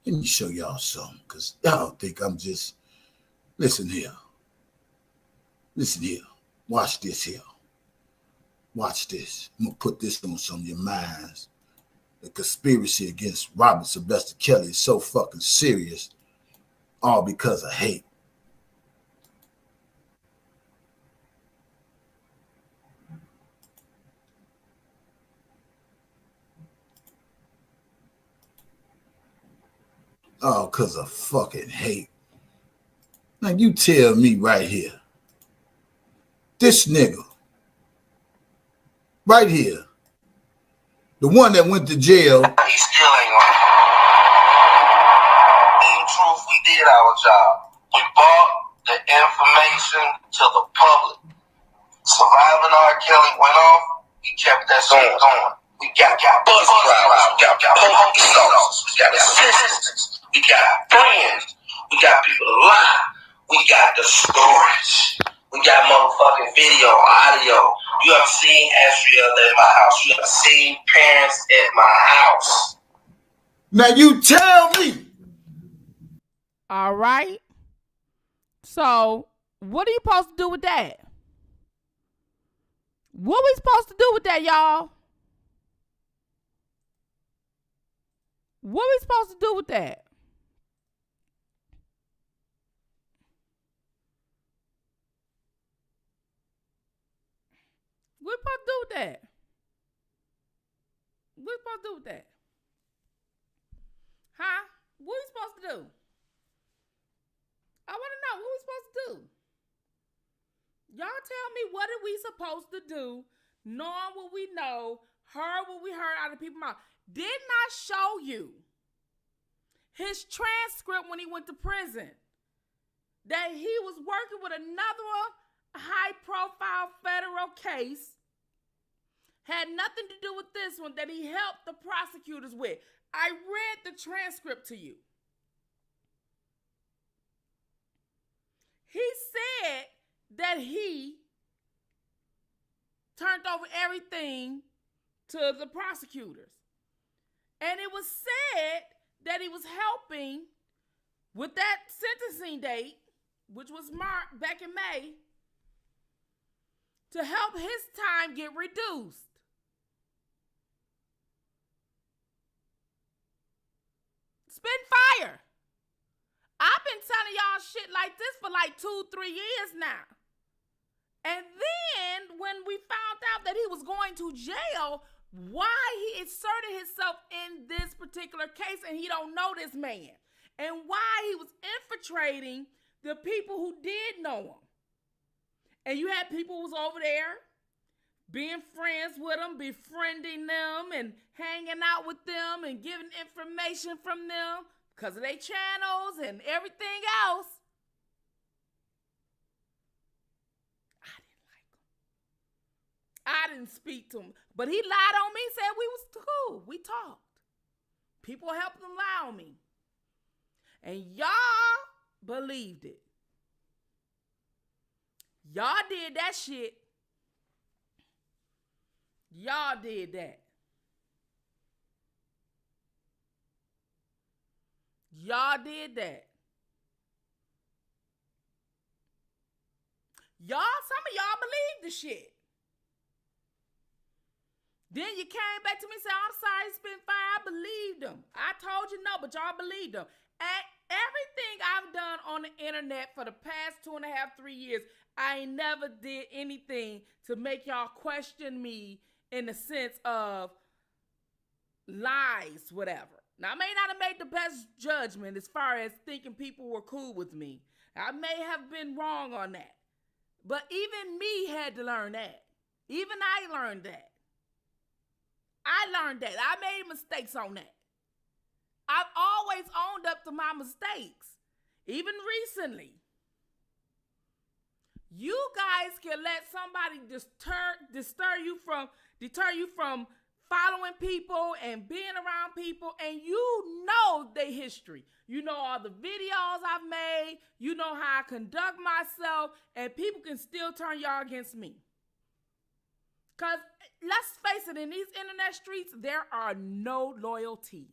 Let me show y'all something, because y'all think I'm just... Listen here. Listen here. Watch this here. Watch this. I'm going to put this on some of your minds. The conspiracy against Robert Sylvester Kelly is so fucking serious, all because of hate. All because of fucking hate. Now you tell me right here, this nigga, right here, the one that went to jail. He still ain't right. In truth, we did our job. We brought the information to the public. Surviving R. Kelly went off. We kept that shit going. We got bus drivers. We got police officers. We got assistants. We got friends. We got people to lie. We got the storage. We got motherfucking video, audio. You have seen Astria at my house. You have seen parents at my house. Now you tell me. All right. So, what are you supposed to do with that? What we supposed to do with that, y'all? What we supposed to do with that? What we supposed to do with that? What we supposed to do with that? Huh? What we supposed to do? I want to know what we supposed to do. Y'all tell me, what are we supposed to do, knowing what we know, heard what we heard out of people's mouth? Didn't I show you his transcript when he went to prison? That he was working with another high-profile federal case, had nothing to do with this one, that he helped the prosecutors with. I read the transcript to you. He said that he turned over everything to the prosecutors. And it was said that he was helping with that sentencing date, which was marked back in May, to help his time get reduced. Spittinfire. I've been telling y'all shit like this for like 2-3 years now. And then when we found out that he was going to jail, why he inserted himself in this particular case and he don't know this man, and why he was infiltrating the people who did know him. And you had people who was over there being friends with them, befriending them and hanging out with them and giving information from them because of their channels and everything else. I didn't speak to him, but he lied on me, said we was cool. We talked. People helped him lie on me. And y'all believed it. Y'all did that shit. Y'all did that. Y'all did that. Y'all, some of y'all believed the shit. Then you came back to me and said, I'm sorry, Spittinfire, I believed them. I told you no, but y'all believed them. And everything I've done on the internet for the past 2.5, 3 years, I ain't never did anything to make y'all question me in the sense of lies, whatever. Now, I may not have made the best judgment as far as thinking people were cool with me. I may have been wrong on that. But even me had to learn that. Even I learned that. I learned that. I made mistakes on that. I've always owned up to my mistakes, even recently. You guys can let somebody deter you from following people and being around people, and you know their history. You know all the videos I've made. You know how I conduct myself, and people can still turn y'all against me. Because let's face it, in these internet streets, there are no loyalty.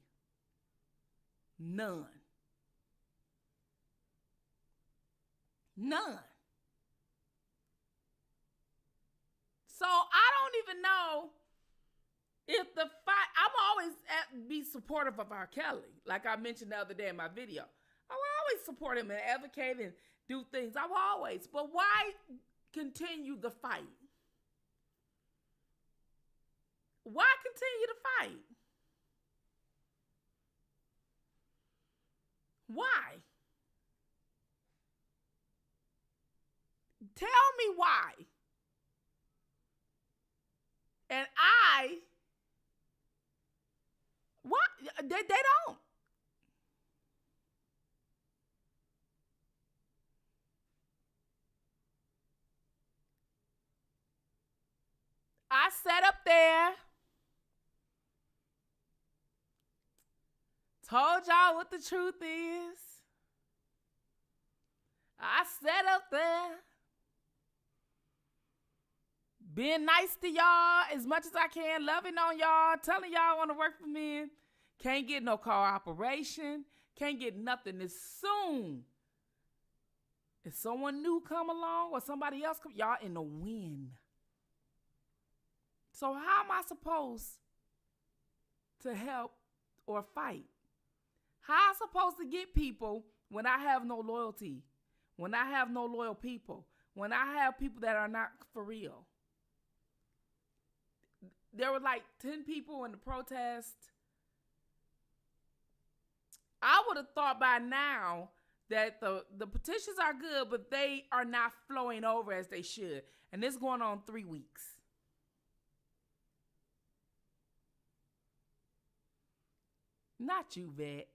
None. None. So I don't even know if the fight, I'm always be supportive of R. Kelly. Like I mentioned the other day in my video. I will always support him and advocate and do things. I will always. But why continue the fight? Why continue to fight? Why? Tell me why. And what? They don't. I sat up there, told y'all what the truth is. I sat up there, being nice to y'all as much as I can, loving on y'all, telling y'all I want to work for men. Can't get no cooperation, can't get nothing. As soon as someone new come along or somebody else come, y'all in the wind. So how am I supposed to help or fight? How am I supposed to get people when I have no loyalty? When I have no loyal people? When I have people that are not for real? There were like 10 people in the protest. I would have thought by now that the petitions are good, but they are not flowing over as they should. And this is going on 3 weeks. Not you, Vet.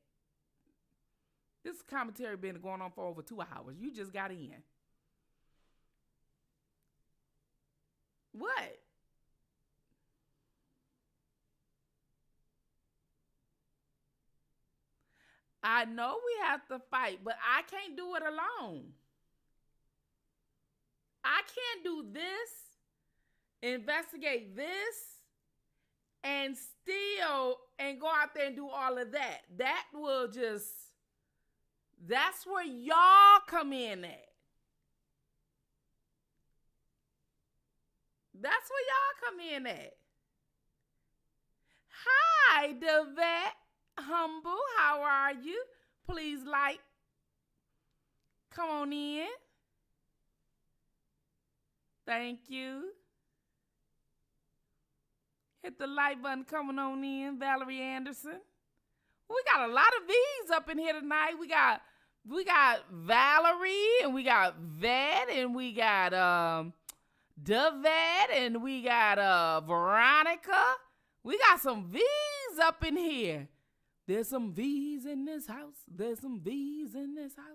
This commentary been going on for over 2 hours. You just got in. What? I know we have to fight, but I can't do it alone. I can't do this, investigate this, and steal and go out there and do all of that. That will just, that's where y'all come in at. That's where y'all come in at. Hi, the Vet. Humble, how are you? Please like. Come on in. Thank you. Hit the like button coming on in, Valerie Anderson. We got a lot of V's up in here tonight. We got Valerie, and we got Vet, and we got the Vet, and we got Veronica. We got some V's up in here. There's some V's in this house. There's some V's in this house.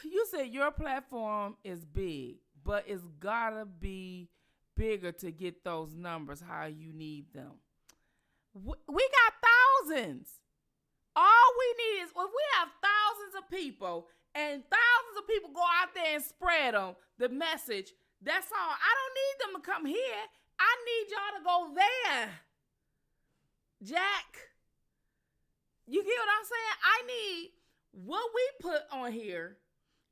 You said your platform is big, but it's gotta be bigger to get those numbers how you need them. We got thousands. All we need is, if we have thousands of people and thousands of people go out there and spread them, the message, that's all. I don't need them to come here. I need y'all to go there. Jack, you get what I'm saying? I need what we put on here.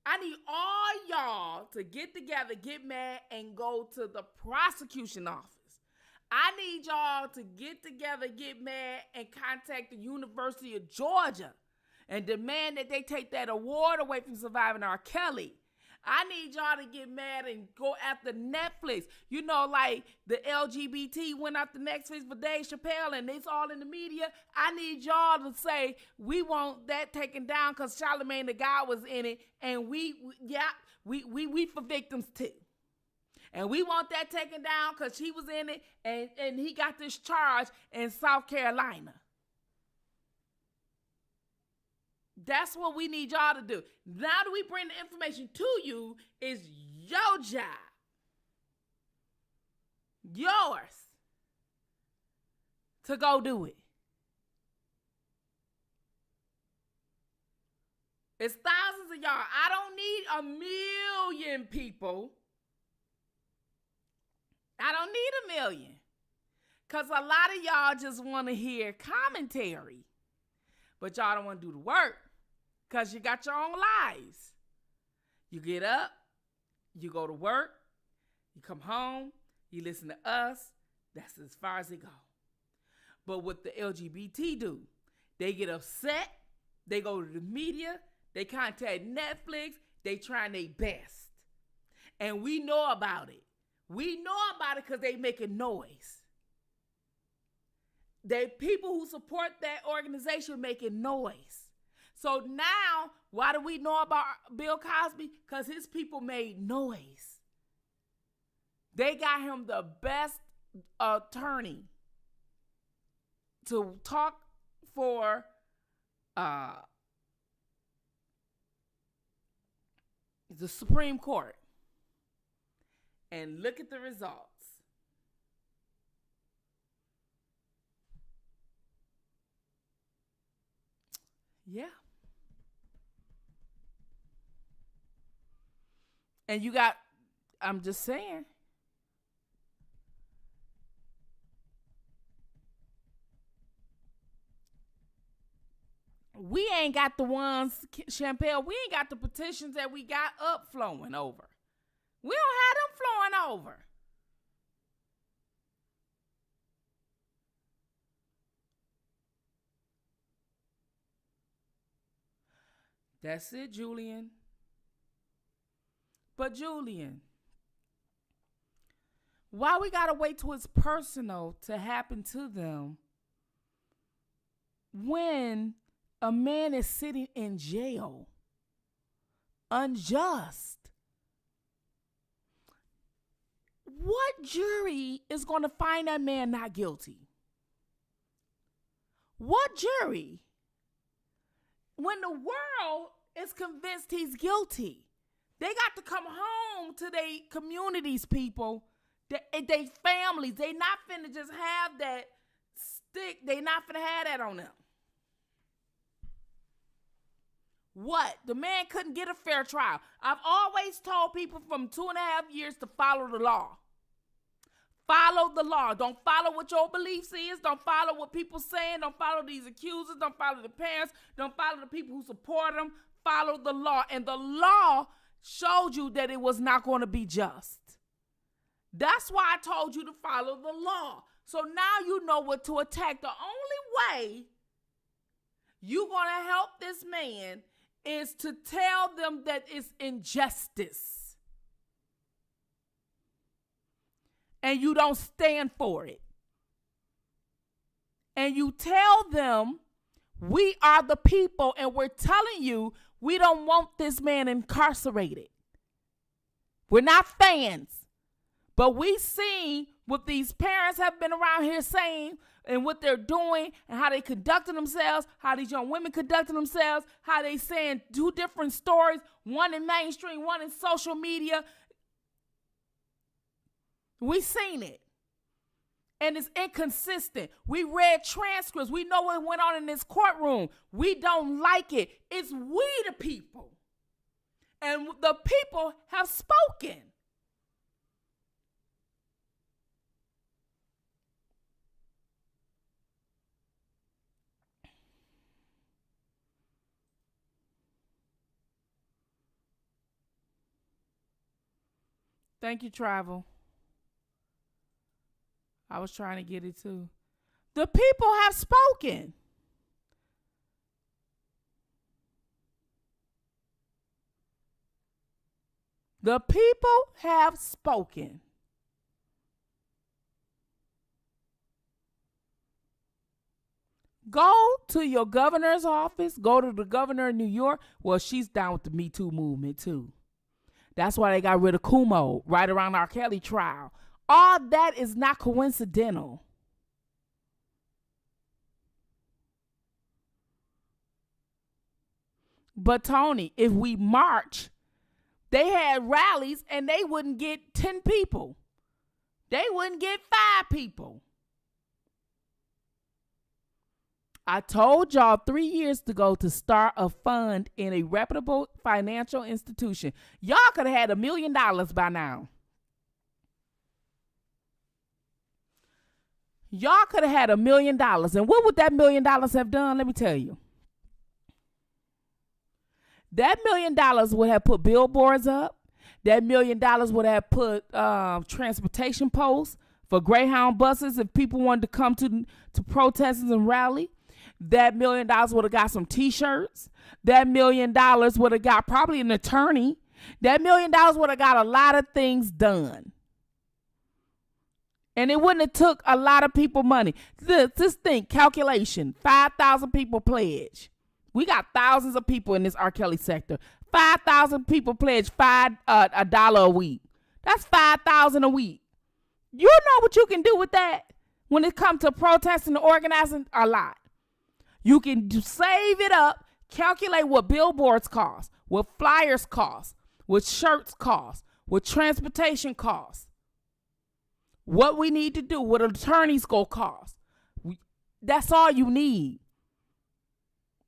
I need all y'all to get together, get mad, and go to the prosecution office. I need y'all to get together, get mad, and contact the University of Georgia and demand that they take that award away from surviving R. Kelly. I need y'all to get mad and go after Netflix. You know, like the LGBT went after Netflix for Dave Chappelle, and it's all in the media. I need y'all to say we want that taken down because Charlamagne the God was in it, and we for victims too. And we want that taken down because he was in it, and he got this charge in South Carolina. That's what we need y'all to do. Now that we bring the information to you, it's your job. Yours. To go do it. It's thousands of y'all. I don't need a million people. I don't need a million. Because a lot of y'all just want to hear commentary. But y'all don't want to do the work. Because you got your own lives. You get up, you go to work, you come home, you listen to us. That's as far as it goes. But what the LGBT do, they get upset, they go to the media, they contact Netflix, they trying their best. And we know about it. We know about it because they making noise. They people who support that organization making noise. So now, why do we know about Bill Cosby? Because his people made noise. They got him the best attorney to talk for the Supreme Court. And look at the results. Yeah. And you got, I'm just saying. We ain't got the ones, Chappelle, we ain't got the petitions that we got up flowing over. We don't have them flowing over. That's it, Julian. But Julian, why we gotta wait till it's personal to happen to them when a man is sitting in jail, unjust? What jury is gonna find that man not guilty? What jury? When the world is convinced he's guilty. They got to come home to their communities, people, they families. They not finna just have that stick. They not finna have that on them. What? The man couldn't get a fair trial. I've always told people from 2.5 years to follow the law. Follow the law. Don't follow what your beliefs is. Don't follow what people saying. Don't follow these accusers. Don't follow the parents. Don't follow the people who support them. Follow the law. And the law showed you that it was not going to be just. That's why I told you to follow the law. So now you know what to attack. The only way you're going to help this man is to tell them that it's injustice. And you don't stand for it. And you tell them, we are the people, and we're telling you we don't want this man incarcerated. We're not fans. But we see what these parents have been around here saying and what they're doing and how they conducting themselves, how these young women conducting themselves, how they saying two different stories, one in mainstream, one in social media. We seen it. And it's inconsistent. We read transcripts. We know what went on in this courtroom. We don't like it. It's we the people. And the people have spoken. Thank you, Travel. I was trying to get it too. The people have spoken. The people have spoken. Go to your governor's office. Go to the governor of New York. Well, she's down with the Me Too movement, too. That's why they got rid of Cuomo right around R. Kelly trial. All that is not coincidental. But, Tony, if we march, they had rallies and they wouldn't get 10 people. They wouldn't get 5 people. I told y'all 3 years ago to start a fund in a reputable financial institution. Y'all could have had $1 million by now. Y'all could have had $1 million. And what would that $1 million have done? Let me tell you. That $1 million would have put billboards up. That $1 million would have put transportation posts for Greyhound buses if people wanted to come to protests and rally. That $1 million would have got some T-shirts. That $1 million would have got probably an attorney. That $1 million would have got a lot of things done. And it wouldn't have took a lot of people money. Just think, calculation, 5,000 people pledge. We got thousands of people in this R. Kelly sector. 5,000 people pledge $1 a week. That's 5,000 a week. You know what you can do with that when it comes to protesting and organizing? A lot. You can save it up, calculate what billboards cost, what flyers cost, what shirts cost, what transportation costs, what we need to do, what attorneys go cost. That's all you need.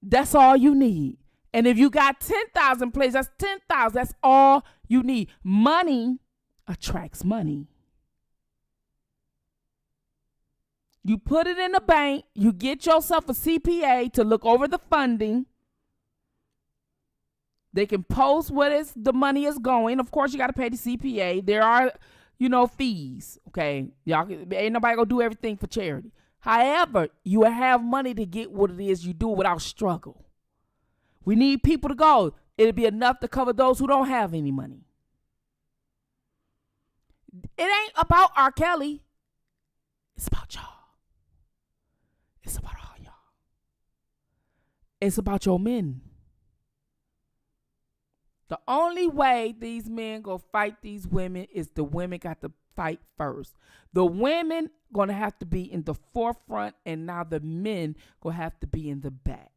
That's all you need. And if you got 10,000 plays, that's 10,000. That's all you need. Money attracts money. You put it in the bank. You get yourself a CPA to look over the funding. They can post the money is going. Of course, you got to pay the CPA. There are, fees. Okay, y'all ain't nobody gonna do everything for charity. However, you have money to get what it is you do without struggle. We need people to go. It'll be enough to cover those who don't have any money. It ain't about R. Kelly. It's about y'all. It's about all y'all. It's about your men. The only way these men go fight these women is the women got to fight first. The women gonna have to be in the forefront, and now the men gonna have to be in the back.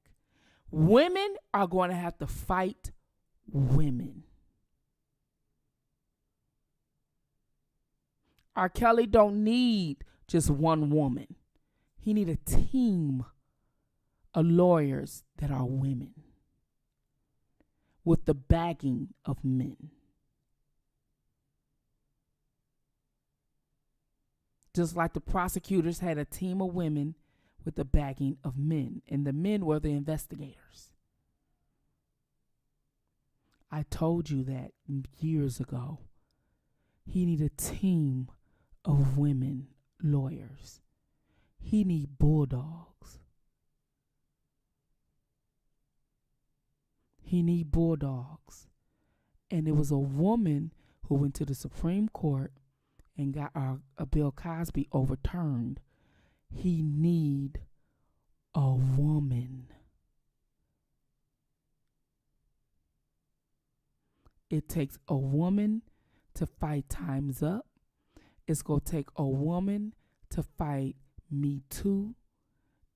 Women are going to have to fight women. R. Kelly don't need just one woman. He need a team of lawyers that are women with the backing of men. Just like the prosecutors had a team of women with the backing of men, and the men were the investigators. I told you that years ago. He need a team of women lawyers. He need bulldogs. He need bulldogs. And it was a woman who went to the Supreme Court and got our Bill Cosby overturned. He need a woman. It takes a woman to fight Time's Up. It's going to take a woman to fight Me Too.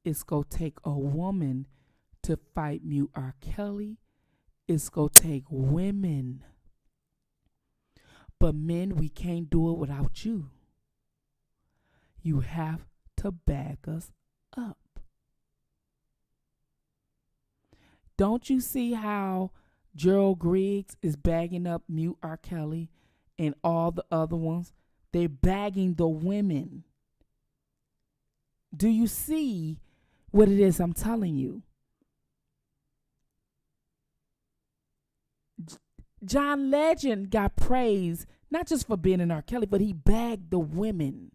It's going to take a woman to fight Mute R. Kelly. It's going to take women. But men, we can't do it without you. You have to back us up. Don't you see how Gerald Griggs is bagging up Mute R. Kelly and all the other ones? They're bagging the women. Do you see what it is I'm telling you? John Legend got praise, not just for being in R. Kelly, but he bagged the women.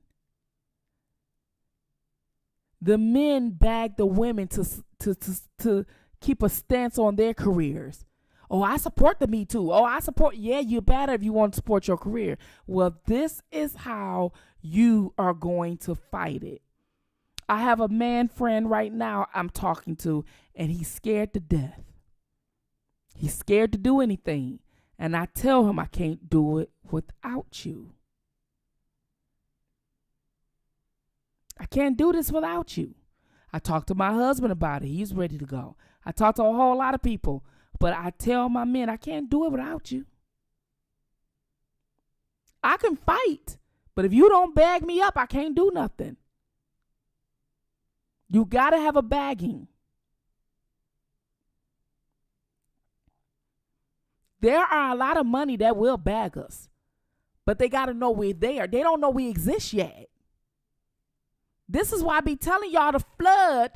The men bagged the women to keep a stance on their careers. Oh, I support the Me Too. Oh, I support. Yeah, you better if you want to support your career. Well, this is how you are going to fight it. I have a man friend right now I'm talking to, and he's scared to death. He's scared to do anything. And I tell him I can't do it without you. I can't do this without you. I talked to my husband about it. He's ready to go. I talked to a whole lot of people. But I tell my men, I can't do it without you. I can fight. But if you don't bag me up, I can't do nothing. You got to have a bagging. There are a lot of money that will bag us. But they got to know we're there. They don't know we exist yet. This is why I be telling y'all to flood.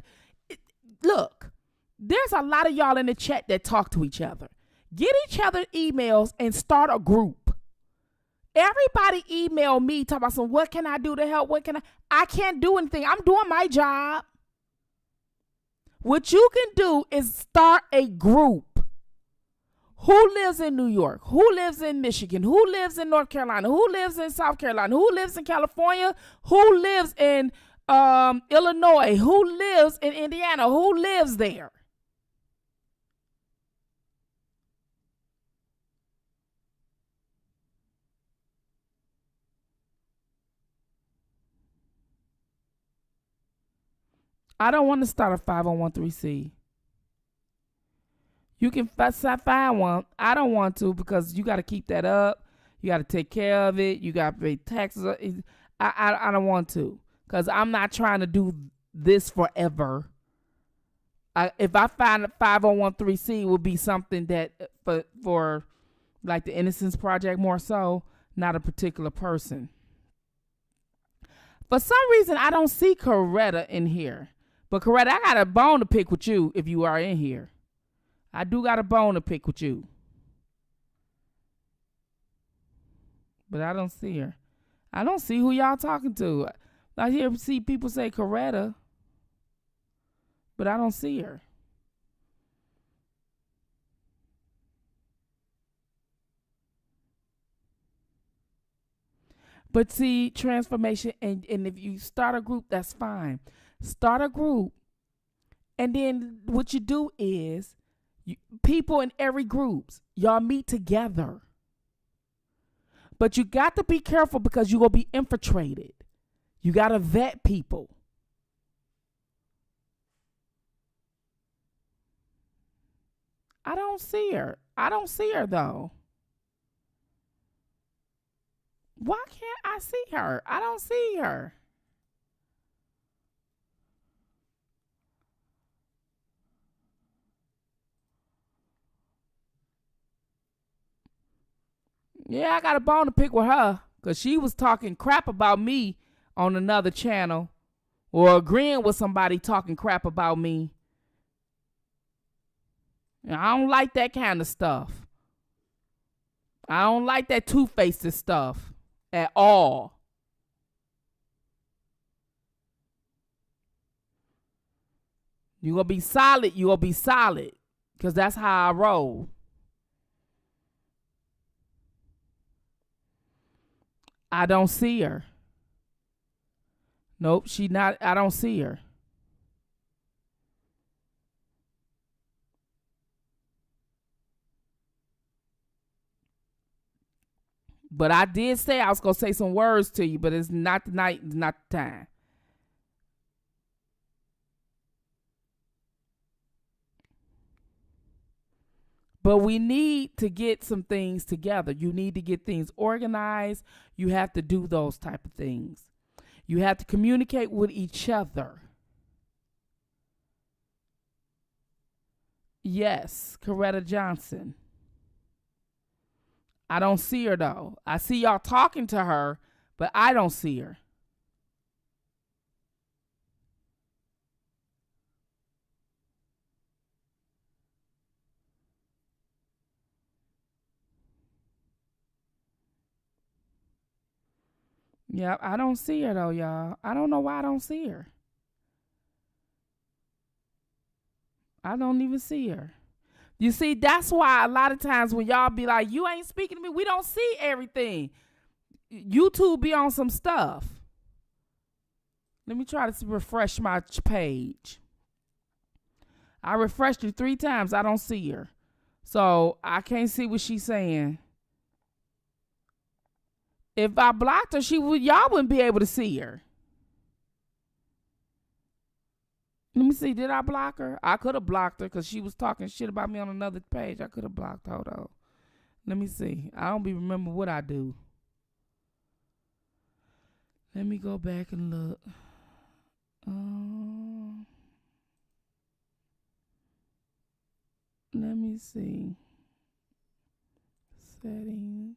Look, there's a lot of y'all in the chat that talk to each other. Get each other emails and start a group. Everybody email me talk about some, what can I do to help? I can't do anything. I'm doing my job. What you can do is start a group. Who lives in New York? Who lives in Michigan? Who lives in North Carolina? Who lives in South Carolina? Who lives in California? Who lives in Illinois? Who lives in Indiana? Who lives there? I don't want to start a 501(c)(3). You can find one. I don't want to because you got to keep that up. You got to take care of it. You got to pay taxes. I don't want to because I'm not trying to do this forever. If I find a 501(c)(3), will be something that for like the Innocence Project more so, not a particular person. For some reason, I don't see Coretta in here. But Coretta, I got a bone to pick with you if you are in here. I do got a bone to pick with you. But I don't see her. I don't see who y'all talking to. I see people say Coretta, but I don't see her. But see, transformation, and if you start a group, that's fine. Start a group, and then what you do is, people in every group, y'all meet together. But you got to be careful because you're going to be infiltrated. You got to vet people. I don't see her. I don't see her, though. Why can't I see her? I don't see her. Yeah, I got a bone to pick with her because she was talking crap about me on another channel or agreeing with somebody talking crap about me. And I don't like that kind of stuff. I don't like that two-faced stuff at all. You gonna be solid, you gonna be solid because that's how I roll. I don't see her. Nope, she not. I don't see her. But I did say I was going to say some words to you, but it's not the night, it's not the time. But we need to get some things together. You need to get things organized. You have to do those type of things. You have to communicate with each other. Yes, Coretta Johnson. I don't see her, though. I see y'all talking to her, but I don't see her. Yeah, I don't see her, though, y'all. I don't know why I don't see her. I don't even see her. You see, that's why a lot of times when y'all be like, you ain't speaking to me, we don't see everything. YouTube be on some stuff. Let me try to refresh my page. I refreshed her 3 times. I don't see her. So I can't see what she's saying. If I blocked her, y'all wouldn't be able to see her. Let me see. Did I block her? I could have blocked her because she was talking shit about me on another page. I could have blocked her. Hold on. Let me see. I don't be remember what I do. Let me go back and look. Let me see. Settings.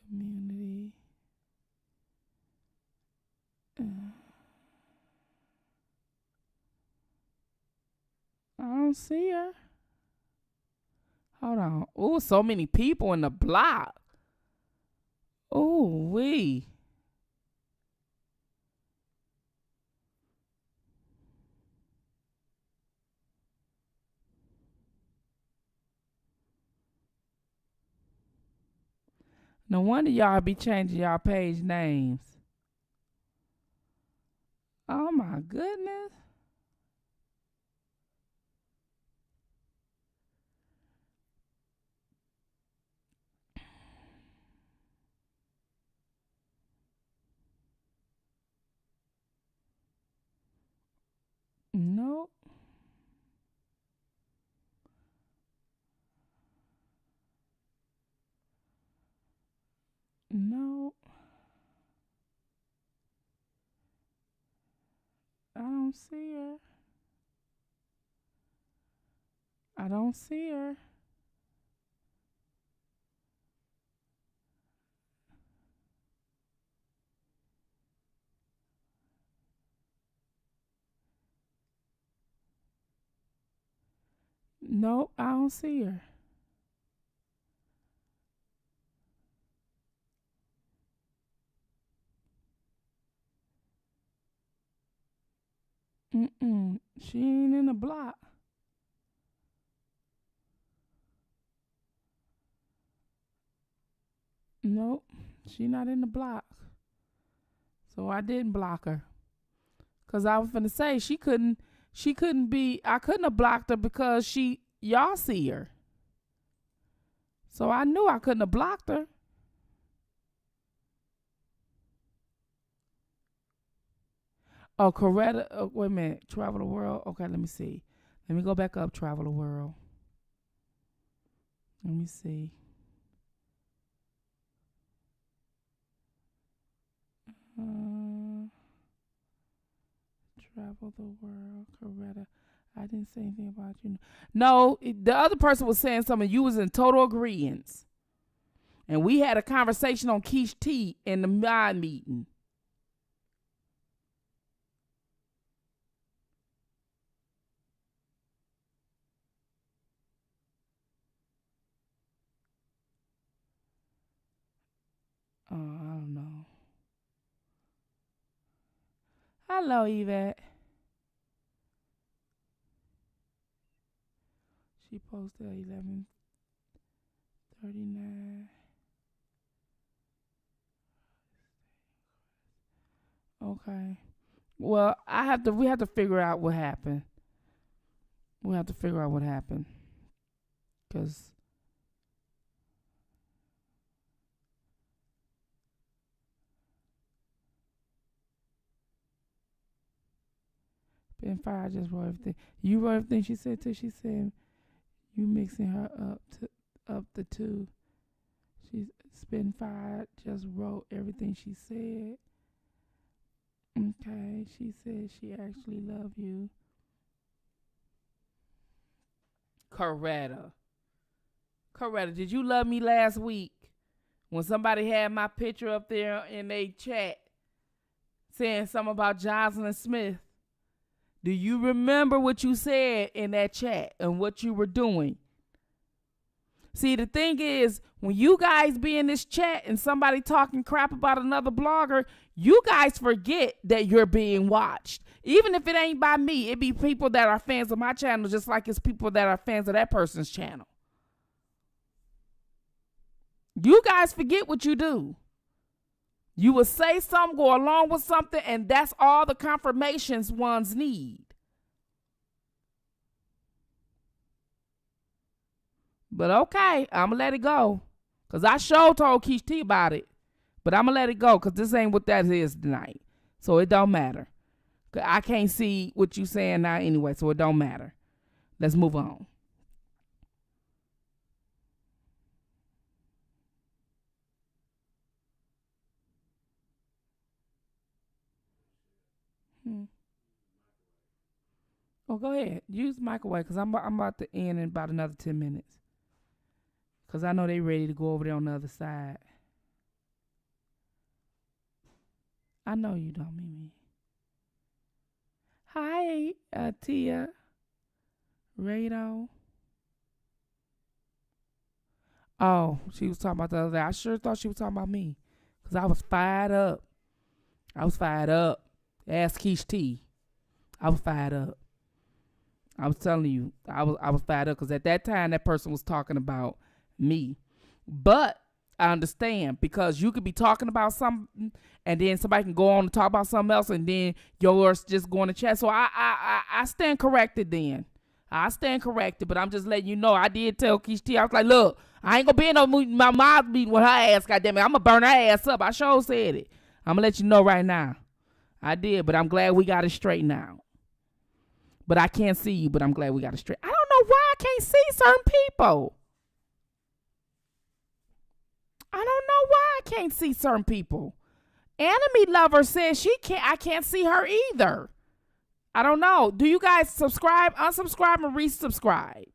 Community. I don't see her. Hold on. Oh, so many people in the block. Oh, wee. No wonder y'all be changing y'all page names. Oh my goodness. Nope. Nope. I don't see her. I don't see her. Nope, I don't see her. She ain't in the block. Nope, she not in the block. So I didn't block her. Cause I was finna say she couldn't be, I couldn't have blocked her because y'all see her. So I knew I couldn't have blocked her. Oh, Coretta, wait a minute, Travel the World. Okay, let me see. Let me go back up, Travel the World. Let me see. Travel the World, Coretta. I didn't say anything about you. No, the other person was saying something. You was in total agreement. And we had a conversation on Quiche T in the mind meeting. Oh, I don't know. Hello, Yvette. She posted 11:39. Okay. Well, we have to figure out what happened. We have to figure out what happened. Cause Spittinfire just wrote everything. You wrote everything she said too. She said you mixing her up the two. She's Spittinfire just wrote everything she said. Okay, she said she actually love you. Coretta, did you love me last week when somebody had my picture up there in they chat saying something about Johnson and Smith? Do you remember what you said in that chat and what you were doing? See, the thing is, when you guys be in this chat and somebody talking crap about another blogger, you guys forget that you're being watched. Even if it ain't by me, it be people that are fans of my channel, just like it's people that are fans of that person's channel. You guys forget what you do. You will say something, go along with something, and that's all the confirmations ones need. But okay, I'm going to let it go. Because I sure told Keish T about it. But I'm going to let it go because this ain't what that is tonight. So it don't matter. I can't see what you saying now anyway, so it don't matter. Let's move on. Oh, go ahead. Use the microwave because I'm about to end in about another 10 minutes. Because I know they ready to go over there on the other side. I know you don't, Mimi. Hi, Tia. Rado. Oh, she was talking about the other day. I sure thought she was talking about me. Because I was fired up. Ask Keish T. I was fired up. I was telling you, I was fired up because at that time that person was talking about me. But I understand because you could be talking about something and then somebody can go on and talk about something else and then yours just going to chat. So I stand corrected then. I stand corrected, but I'm just letting you know I did tell Keish T. I was like, look, I ain't gonna be in no my mom meeting with her ass, goddamn it. I'm gonna burn her ass up. I sure said it. I'm gonna let you know right now. I did, but I'm glad we got it straight now. But I can't see you, but I'm glad we got it straight. I don't know why I can't see certain people. I don't know why I can't see certain people. Enemy Lover says I can't see her either. I don't know. Do you guys subscribe, unsubscribe, and resubscribe?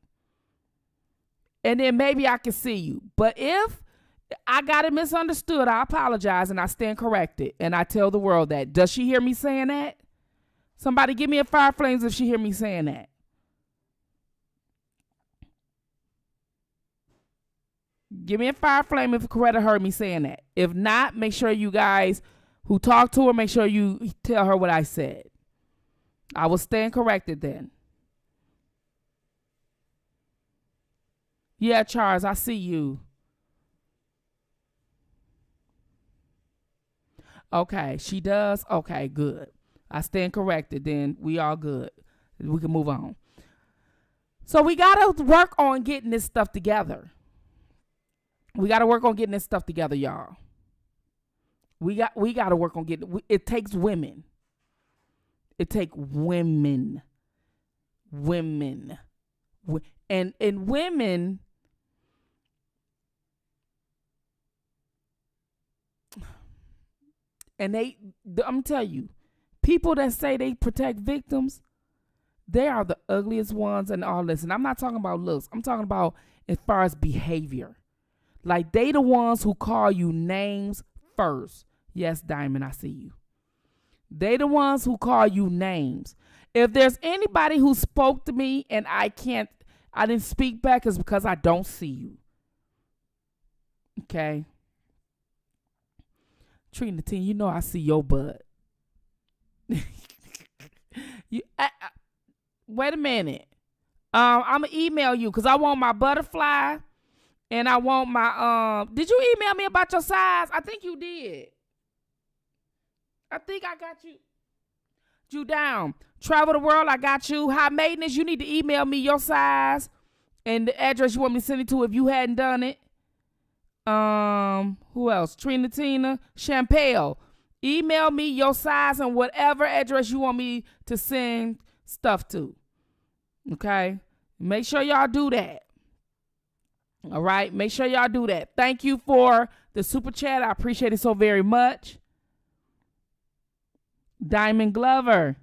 And then maybe I can see you. But if I got it misunderstood, I apologize and I stand corrected. And I tell the world that. Does she hear me saying that? Somebody give me a fire flames if she hear me saying that. Give me a fire flame if Coretta heard me saying that. If not, make sure you guys who talk to her, make sure you tell her what I said. I will stand corrected then. Yeah, Charles, I see you. Okay, she does? Okay, good. I stand corrected then. We all good. We can move on. So we got to work on getting this stuff together. We got to work on getting this stuff together, y'all. We got to work on getting it. Takes women. It takes women. And women, and I'm gonna tell you, people that say they protect victims, they are the ugliest ones and all this. And I'm not talking about looks. I'm talking about as far as behavior. Like, they the ones who call you names first. Yes, Diamond, I see you. They the ones who call you names. If there's anybody who spoke to me and I didn't speak back, it's because I don't see you. Okay? Trina T, you know I see your butt. Wait a minute. I'm going to email you because I want my butterfly and I want my, did you email me about your size? I think you did. I think I got you down. Travel the world, I got you. High maintenance, you need to email me your size and the address you want me to send it to if you hadn't done it. Who else? Trina Tina, Champale. Email me your size and whatever address you want me to send stuff to. Okay? Make sure y'all do that. All right? Make sure y'all do that. Thank you for the super chat. I appreciate it so very much. Diamond Glover.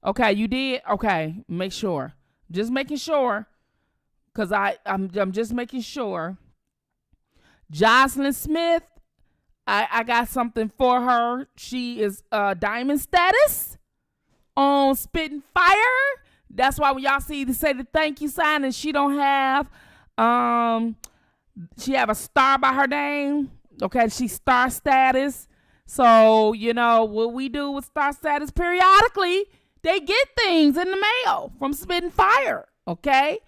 Okay, you did? Okay, make sure. Just making sure. Because I'm just making sure. Jocelyn Smith, I got something for her. She is diamond status on Spittin' Fire. That's why when y'all see to say the thank you sign and she don't have She have a star by her name. Okay, she's star status. So, you know, what we do with star status periodically, they get things in the mail from Spittinfire. Okay.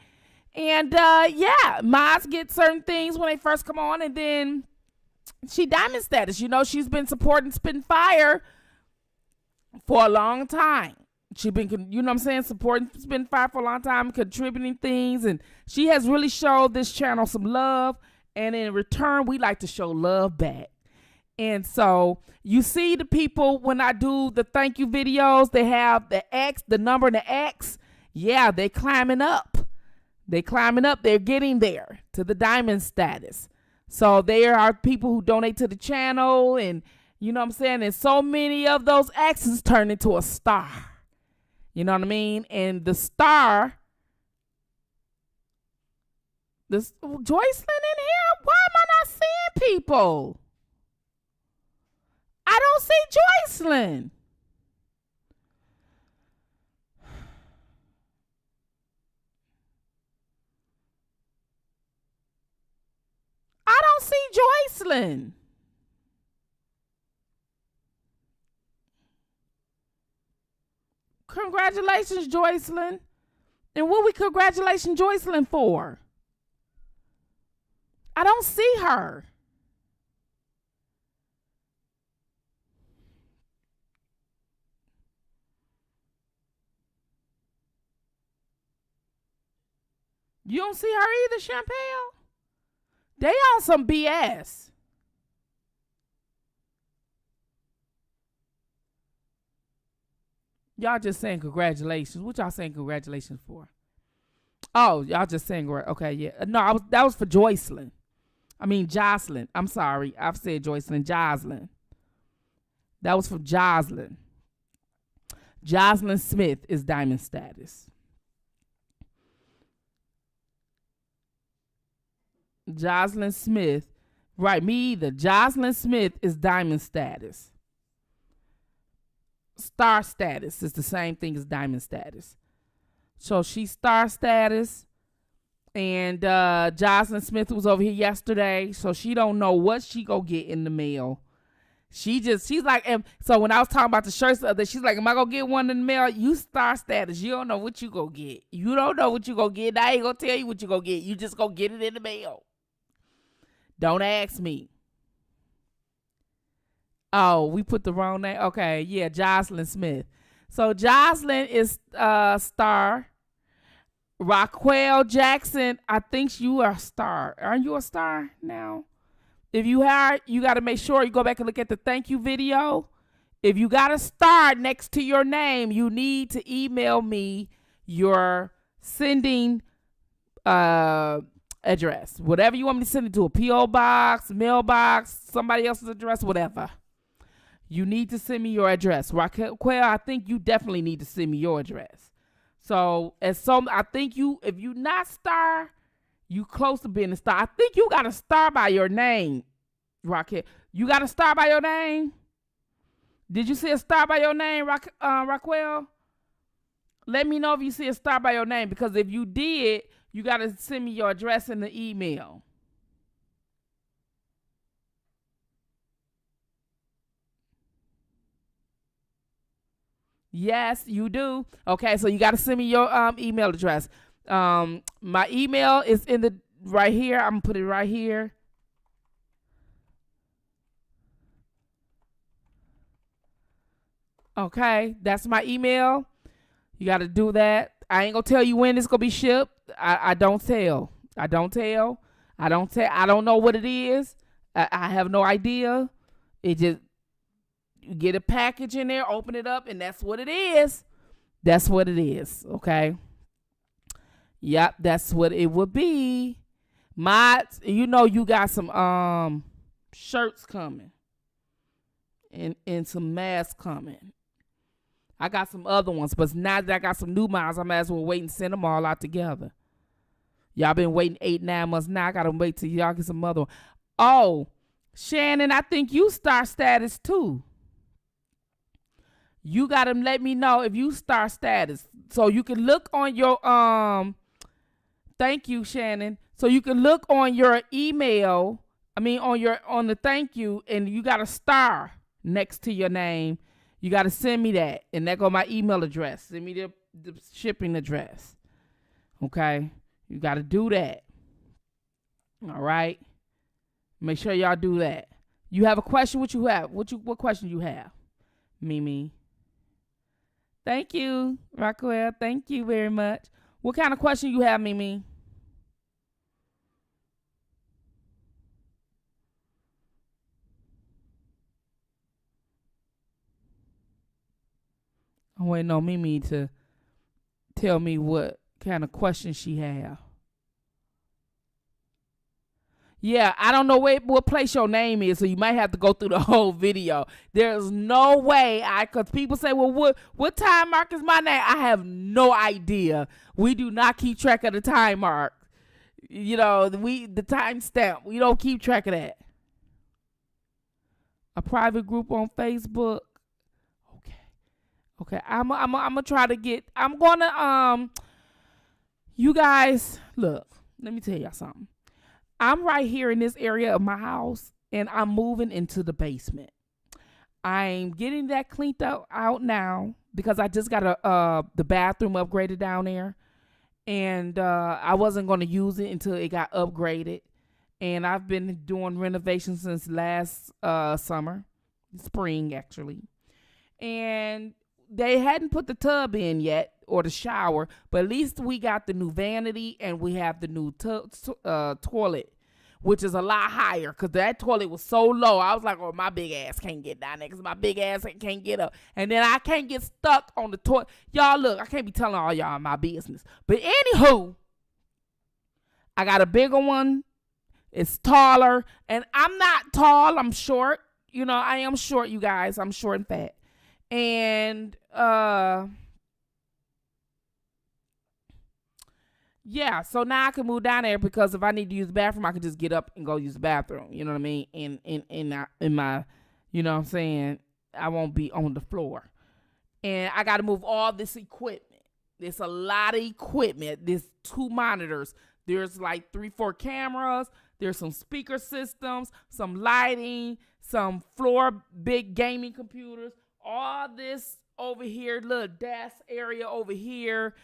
And yeah, mods get certain things when they first come on, and then she diamond status. You know, she's been supporting Spittinfire for a long time. She's been, you know what I'm saying, supporting Spittinfire for a long time, contributing things, and she has really showed this channel some love, and in return, we like to show love back. And so you see the people when I do the thank you videos, they have the X, the number and the X. Yeah, they climbing up. They climbing up. They're getting there to the diamond status. So there are people who donate to the channel, and you know what I'm saying? And so many of those X's turn into a star. You know what I mean? And the star, this Joycelyn in here? Why am I not seeing people? I don't see Joycelyn. I don't see Joycelyn. Congratulations, Joycelyn. And what we congratulating Joycelyn for? I don't see her. You don't see her either, Champel? They on some BS. Y'all just saying congratulations. What y'all saying congratulations for? Oh, y'all just saying, okay, yeah. No, that was for Joycelyn. I mean, Jocelyn. I'm sorry. I've said Joycelyn. Jocelyn. That was for Jocelyn. Jocelyn Smith is diamond status. Jocelyn Smith. Right, me either. Jocelyn Smith is diamond status. Star status is the same thing as diamond status. So she's star status. And Jocelyn Smith was over here yesterday. So she don't know what she go get in the mail. She's like, so when I was talking about the shirts the other day, she's like, am I gonna get one in the mail? You star status. You don't know what you go get. You don't know what you go get. I ain't gonna tell you what you go get. You just go get it in the mail. Don't ask me. Oh, we put the wrong name. Okay, yeah, Jocelyn Smith. So Jocelyn is star. Raquel Jackson, I think you are a star. Aren't you a star now? If you are, you got to make sure you go back and look at the thank you video. If you got a star next to your name, you need to email me your sending address. Whatever you want me to send it to, a P.O. box, mailbox, somebody else's address, whatever. You need to send me your address. Raquel, I think you definitely need to send me your address. So, I think if you not star, you close to being a star. I think you got a star by your name, Raquel. You got a star by your name? Did you see a star by your name, Raquel? Let me know if you see a star by your name, because if you did, you got to send me your address in the email. Yes, you do. Okay, so you got to send me your email address. My email is in the right here. I'm gonna put it right here. Okay, that's my email. You got to do that. I ain't gonna tell you when it's gonna be shipped. I don't tell. I don't know what it is. I have no idea. It just, you get a package in there, open it up, and that's what it is. That's what it is, okay? Yep, that's what it would be. You know you got some shirts coming and some masks coming. I got some other ones, but now that I got some new models, I might as well wait and send them all out together. Y'all been waiting 8-9 months now. I gotta wait till y'all get some other one. Oh, Shannon, I think you star status too. You gotta let me know if you star status, so you can look on your thank you, Shannon, So you can look on your email, on the thank you, and you got a star next to your name. You got to send me that, and that go my email address. Send me the shipping address. Okay? You got to do that. All right? Make sure y'all do that. You have a question? What you have? What question you have? Mimi. Thank you, Raquel. Thank you very much. What kind of question you have, Mimi? I'm waiting on Mimi to tell me what kind of question she have. Yeah, I don't know what place your name is, so you might have to go through the whole video. There's no way because people say, well, what time mark is my name? I have no idea. We do not keep track of the time mark. You know, the time stamp. We don't keep track of that. A private group on Facebook. Okay. I'm gonna try to get. I'm gonna You guys, look. Let me tell y'all something. I'm right here in this area of my house, and I'm moving into the basement. I'm getting that cleaned out now because I just got the bathroom upgraded down there, and I wasn't going to use it until it got upgraded. And I've been doing renovations since last spring actually, and they hadn't put the tub in yet or the shower, but at least we got the new vanity and we have the new toilet, which is a lot higher because that toilet was so low. I was like, oh, my big ass can't get down there because my big ass can't get up. And then I can't get stuck on the toilet. Y'all, look, I can't be telling all y'all my business. But anywho, I got a bigger one. It's taller. And I'm not tall. I'm short. You know, I am short, you guys. I'm short and fat. And yeah, so now I can move down there because if I need to use the bathroom, I can just get up and go use the bathroom. You know what I mean? In my, you know what I'm saying? I won't be on the floor. And I got to move all this equipment. There's a lot of equipment. There's 2 monitors. There's like 3-4 cameras. There's some speaker systems, some lighting, some big gaming computers. All this over here, little desk area over here.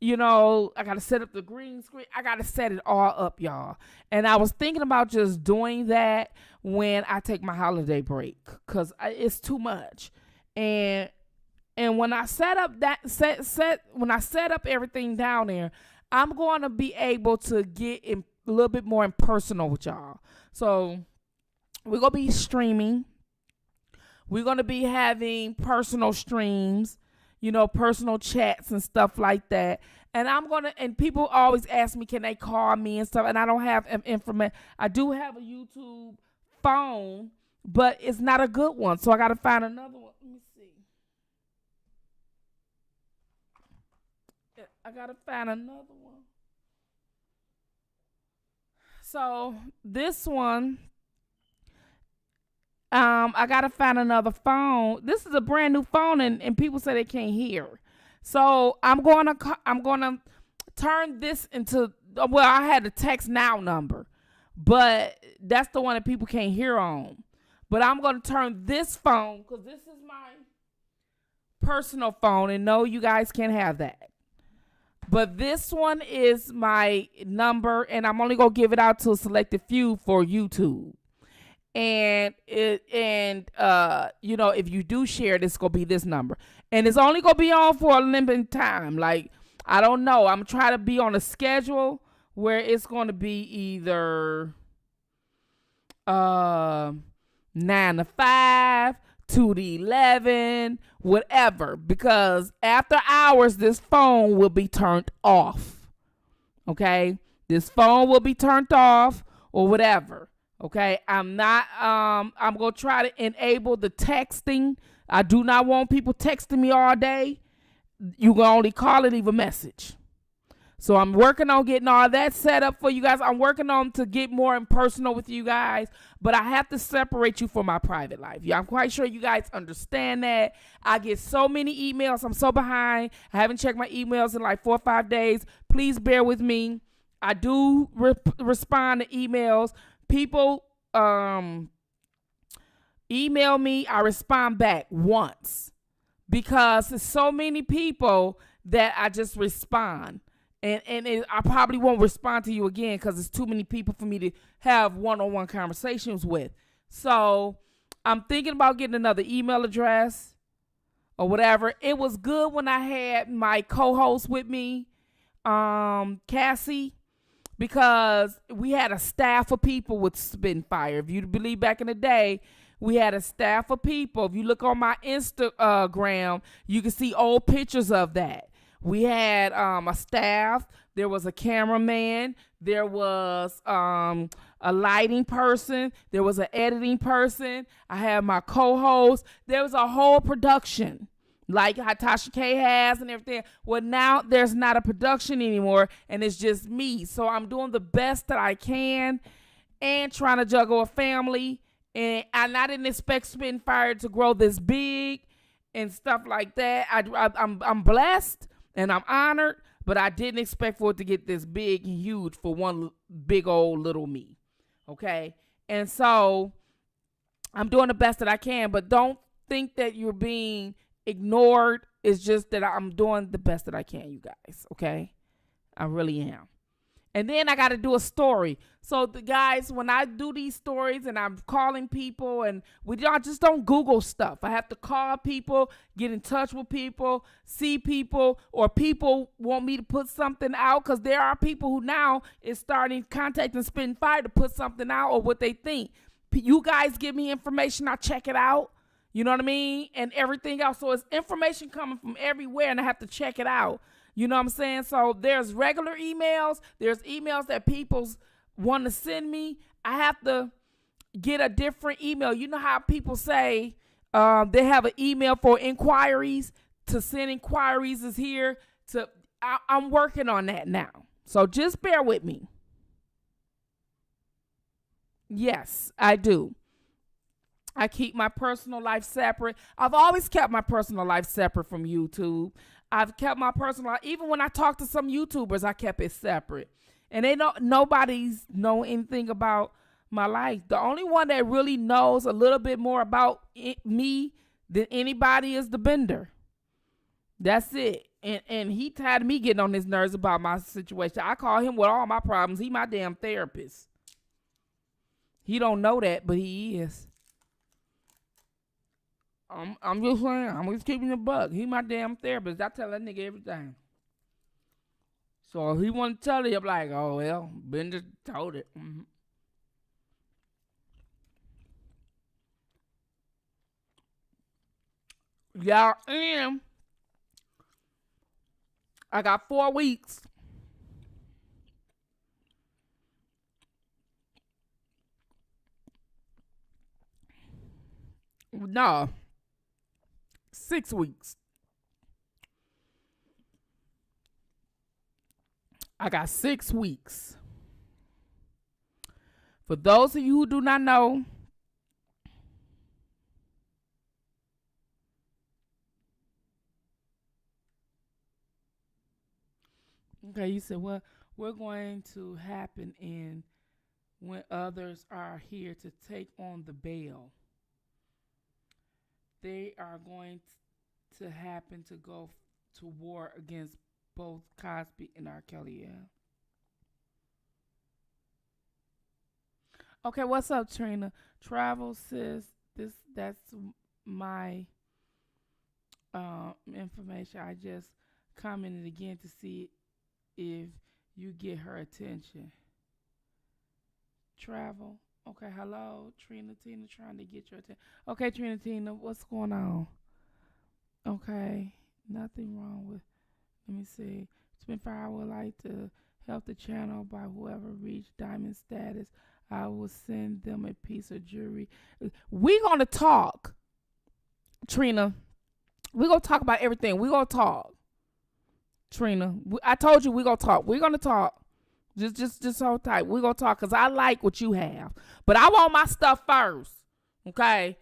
You know, I got to set up the green screen. I got to set it all up, y'all. And I was thinking about just doing that when I take my holiday break because it's too much. And when I set up when I set up everything down there, I'm going to be able to get a little bit more impersonal with y'all. So we're going to be streaming. We're going to be having personal streams, you know, personal chats and stuff like that. And and people always ask me, can they call me and stuff? And I don't have information. I do have a YouTube phone, but it's not a good one. So I got to find another one. Let me see. I got to find another one. So this one, I gotta find another phone. This is a brand new phone, and people say they can't hear. So I'm gonna turn this into. Well, I had the text now number, but that's the one that people can't hear on. But I'm gonna turn this phone because this is my personal phone, and no, you guys can't have that. But this one is my number, and I'm only gonna give it out to a selected few for YouTube. And you know, if you do share it, it's gonna be this number, and it's only gonna be on for a limited time. Like, I don't know. I'm trying to be on a schedule where it's gonna be either 9 to 5, 2 to 11, whatever. Because after hours, this phone will be turned off. Okay, this phone will be turned off or whatever. Okay, I'm going to try to enable the texting. I do not want people texting me all day. You can only call and leave a message. So I'm working on getting all that set up for you guys. I'm working on to get more impersonal with you guys, but I have to separate you from my private life. Yeah, I'm quite sure you guys understand that. I get so many emails. I'm so behind. I haven't checked my emails in like 4 or 5 days. Please bear with me. I do respond to emails. People email me, I respond back once because there's so many people that I just respond. I probably won't respond to you again because it's too many people for me to have one-on-one conversations with. So I'm thinking about getting another email address or whatever. It was good when I had my co-host with me, Cassie, because we had a staff of people with Spittinfire. If you believe back in the day, we had a staff of people. If you look on my Instagram, you can see old pictures of that. We had a staff. There was a cameraman. There was a lighting person. There was an editing person. I had my co-host. There was a whole production like how Tasha K has and everything. Well, now there's not a production anymore, and it's just me. So I'm doing the best that I can and trying to juggle a family. And I didn't expect Spittinfire to grow this big and stuff like that. I'm blessed and I'm honored, but I didn't expect for it to get this big and huge for one big old little me. Okay? And so I'm doing the best that I can, but don't think that you're being ignored. It's just that I'm doing the best that I can, you guys. Okay? I really am. And then I got to do a story. So the guys, when I do these stories and I'm calling people and I just don't Google stuff. I have to call people, get in touch with people, see people, or people want me to put something out because there are people who now is starting contacting Spittinfire to put something out or what they think. You guys give me information, I check it out. You know what I mean? And everything else. So it's information coming from everywhere and I have to check it out. You know what I'm saying? So there's regular emails. There's emails that people want to send me. I have to get a different email. You know how people say they have an email for inquiries. To send inquiries is here. I'm working on that now. So just bear with me. Yes, I do. I keep my personal life separate. I've always kept my personal life separate from YouTube. I've kept my personal life. Even when I talk to some YouTubers, I kept it separate. And nobody's know anything about my life. The only one that really knows a little bit more about me than anybody is the Bender. That's it. And he tired of me getting on his nerves about my situation. I call him with all my problems. He my damn therapist. He don't know that, but he is. I'm just saying, I'm just keeping the buck. He my damn therapist. I tell that nigga everything. So if he want to tell it, I'm like, oh, well, Bender told it. Mm-hmm. Yeah, and I got 4 weeks. No. 6 weeks. I got 6 weeks. For those of you who do not know, okay, you said, well, we're going to happen in when others are here to take on the bail. They are going to happen to go to war against both Cosby and R. Kelly. Yeah. Okay, what's up, Trina? Travel, sis. That's my information. I just commented again to see if you get her attention. Travel. Okay, hello, Trina Tina, trying to get your attention. Okay, Trina Tina, what's going on? Okay, nothing wrong with, let me see. Spittinfire, I would like to help the channel by whoever reached diamond status. I will send them a piece of jewelry. We're going to talk, Trina. We're going to talk about everything. We're going to talk, Trina. I told you we're going to talk. We're going to talk. Just hold tight. We're going to talk because I like what you have. But I want my stuff first. Okay?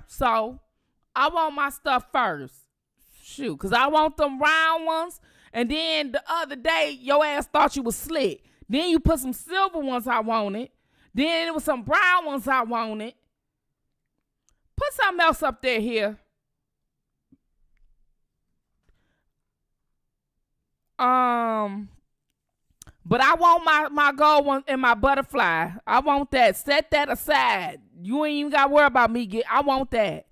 So I want my stuff first. Shoot. Because I want them round ones And then the other day, your ass thought you was slick. Then you put some silver ones I wanted. Then it was some brown ones I wanted. Put something else up there here. But I want my gold one and my butterfly. I want that. Set that aside. You ain't even got to worry about me. I want that.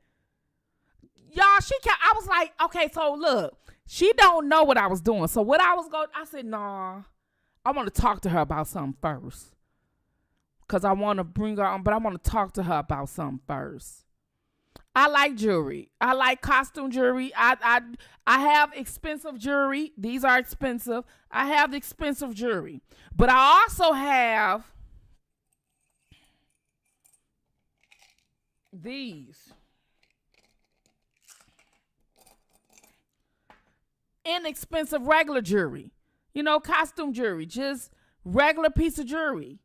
Y'all, I was like, okay, so look, she don't know what I was doing. So what I said, nah, I want to talk to her about something first. Because I want to bring her on, but I want to talk to her about something first. I like jewelry. I like costume jewelry. I have expensive jewelry. These are expensive. I have expensive jewelry. But I also have these. Inexpensive regular jewelry. You know, costume jewelry. Just regular piece of jewelry.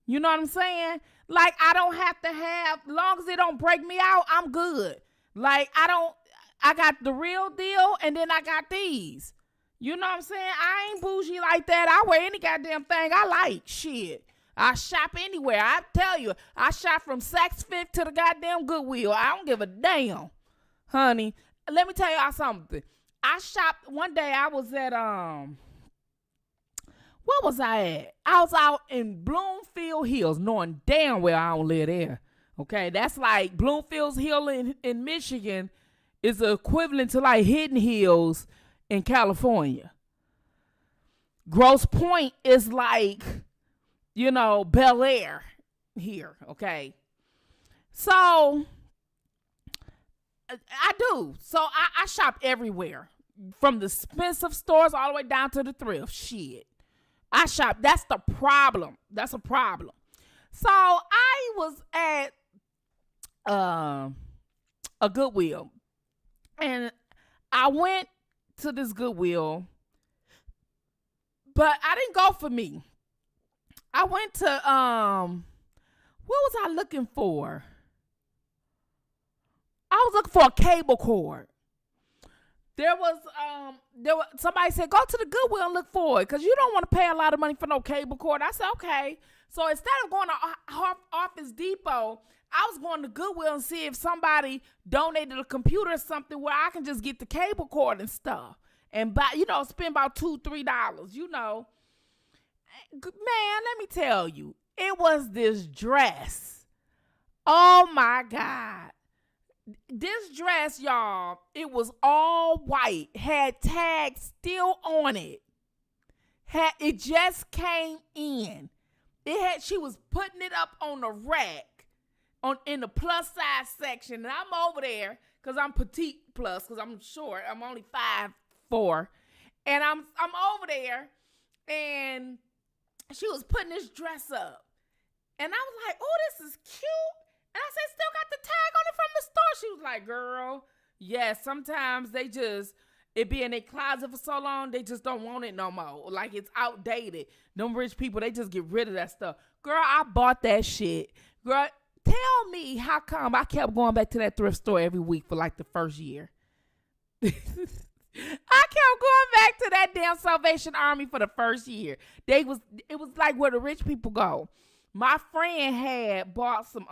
You know what I'm saying? Like, I don't have to have, long as it don't break me out, I'm good. Like, I got the real deal, and then I got these. You know what I'm saying? I ain't bougie like that. I wear any goddamn thing I like. Shit. I shop anywhere. I tell you, I shop from Saks Fifth to the goddamn Goodwill. I don't give a damn, honey. Let me tell y'all something. I shopped, one day I was at, where was I at? I was out in Bloomfield Hills, knowing damn well I don't live there. Okay, that's like Bloomfield Hill in Michigan is equivalent to like Hidden Hills in California. Grosse Pointe is like, you know, Bel Air here, okay? So, I do. So, I shop everywhere. From the expensive stores all the way down to the thrift. Shit. I shop. That's the problem. That's a problem. So I was at a Goodwill, and I went to this Goodwill, but I didn't go for me. I went to what was I looking for? I was looking for a cable cord. There was somebody said, go to the Goodwill and look for it because you don't want to pay a lot of money for no cable cord. I said, okay. So instead of going to Office Depot, I was going to Goodwill and see if somebody donated a computer or something where I can just get the cable cord and stuff and buy, you know, spend about $2-3, you know. Man, let me tell you, it was this dress. Oh my God. This dress, y'all, it was all white, had tags still on it. It just came in. She was putting it up on the rack in the plus size section. And I'm over there because I'm petite plus, because I'm short. I'm only 5'4". And I'm over there, and she was putting this dress up. And I was like, oh, this is cute. And I said, still got the tag on it from the store. She was like, girl, yes, sometimes it be in their closet for so long, they just don't want it no more. Like, it's outdated. Them rich people, they just get rid of that stuff. Girl, I bought that shit. Girl, tell me how come I kept going back to that thrift store every week for like the first year. I kept going back to that damn Salvation Army for the first year. It was like where the rich people go. My friend had bought some,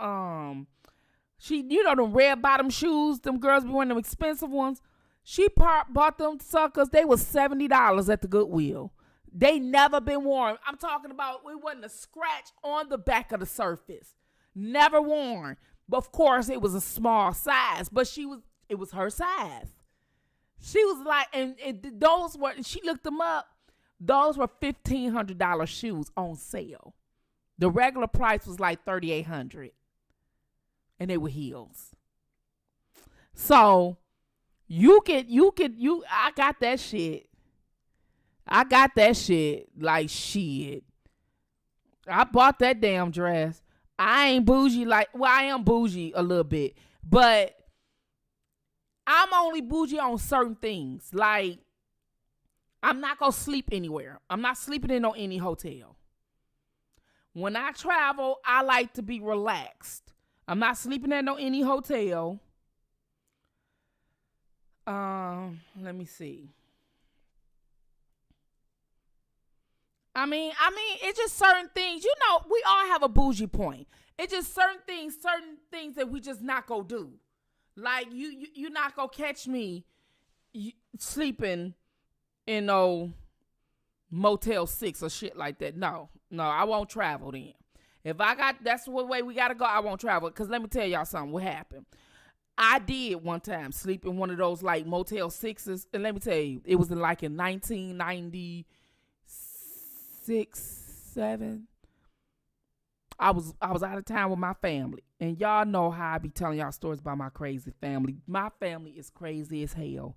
them red bottom shoes, them girls be wearing them expensive ones. She bought them suckers. They was $70 at the Goodwill. They never been worn. I'm talking about, it wasn't a scratch on the back of the surface. Never worn. But of course, it was a small size, but it was her size. She was like, and those were, she looked them up. Those were $1,500 shoes on sale. The regular price was like $3,800, and they were heels. So I got that shit. I got that shit like shit. I bought that damn dress. I ain't bougie I am bougie a little bit, but I'm only bougie on certain things. Like, I'm not gonna sleep anywhere. I'm not sleeping in any hotel. When I travel, I like to be relaxed. I'm not sleeping at any hotel. Let me see. I mean, it's just certain things. You know, we all have a bougie point. It's just certain things that we just not gonna do. Like you not gonna catch me sleeping in no Motel 6 or shit like that. No, I won't travel then. If that's the way we gotta go, I won't travel. Cause let me tell y'all something. What happened? I did one time sleep in one of those like Motel 6s, and let me tell you, it was in 1996, 7. I was out of town with my family, and y'all know how I be telling y'all stories about my crazy family. My family is crazy as hell.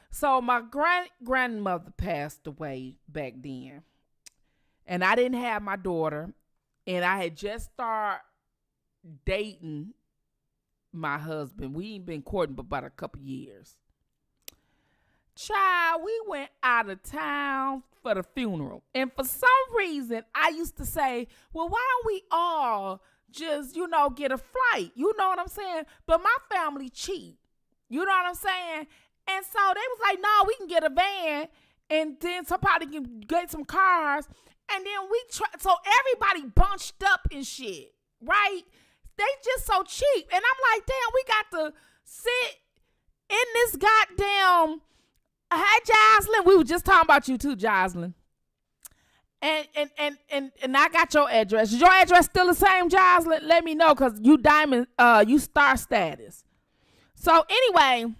So my grandmother passed away back then, and I didn't have my daughter, and I had just started dating my husband. We ain't been courting but about a couple years. Child, we went out of town for the funeral. And for some reason, I used to say, well, why don't we all just, get a flight? You know what I'm saying? But my family cheap. You know what I'm saying? And so they was like, no, we can get a van, and then somebody can get some cars. And then so everybody bunched up and shit, right? They just so cheap. And I'm like, damn, we got to sit in this goddamn. Hi, Jocelyn. We were just talking about you too, Jocelyn. And I got your address. Is your address still the same, Jocelyn? Let me know, because you diamond, you star status. So anyway,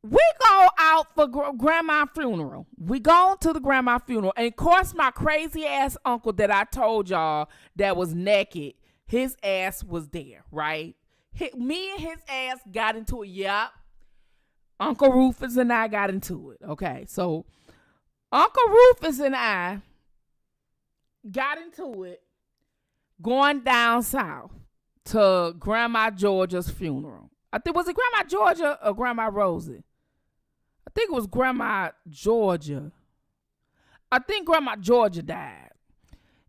we go out for grandma's funeral. We go to the grandma funeral. And of course, my crazy ass uncle that I told y'all that was naked, his ass was there, right? Me and his ass got into it. Yep. Uncle Rufus and I got into it. Okay, so Uncle Rufus and I got into it going down south to Grandma Georgia's funeral. Was it Grandma Georgia or Grandma Rosie? I think it was Grandma Georgia. I think Grandma Georgia died.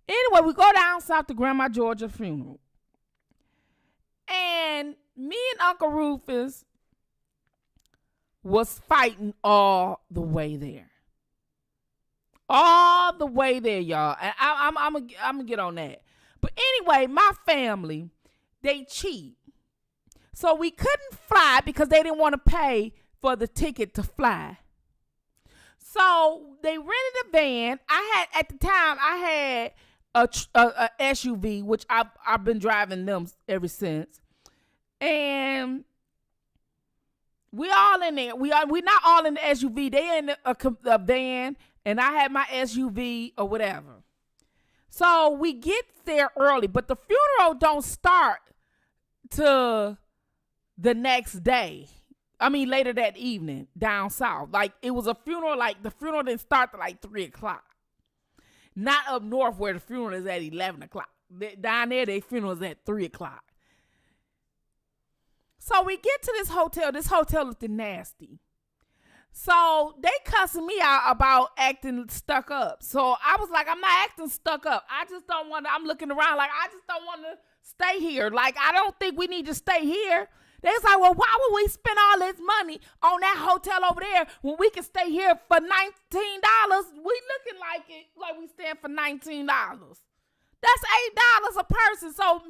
Anyway, we go down south to Grandma Georgia's funeral. And me and Uncle Rufus was fighting all the way there. All the way there, y'all. And I'm gonna get on that. But anyway, my family, they cheap. So we couldn't fly because they didn't want to pay for the ticket to fly. So they rented a van. At the time I had a SUV, which I've been driving them ever since. And we all in there. We not all in the SUV. They in a van, and I had my SUV or whatever. So we get there early, but the funeral don't start till the next day. I mean, later that evening down south. Like, it was a funeral. Like, the funeral didn't start till like 3:00. Not up north where the funeral is at 11:00. Down there, their funeral is at 3:00. So we get to this hotel. This hotel looked nasty. So they cussing me out about acting stuck up. So I was like, I'm not acting stuck up. I just don't want to. I'm looking around like, I just don't want to stay here. Like, I don't think we need to stay here. They was like, well, why would we spend all this money on that hotel over there when we can stay here for $19? We looking like we staying for $19. That's $8 a person. So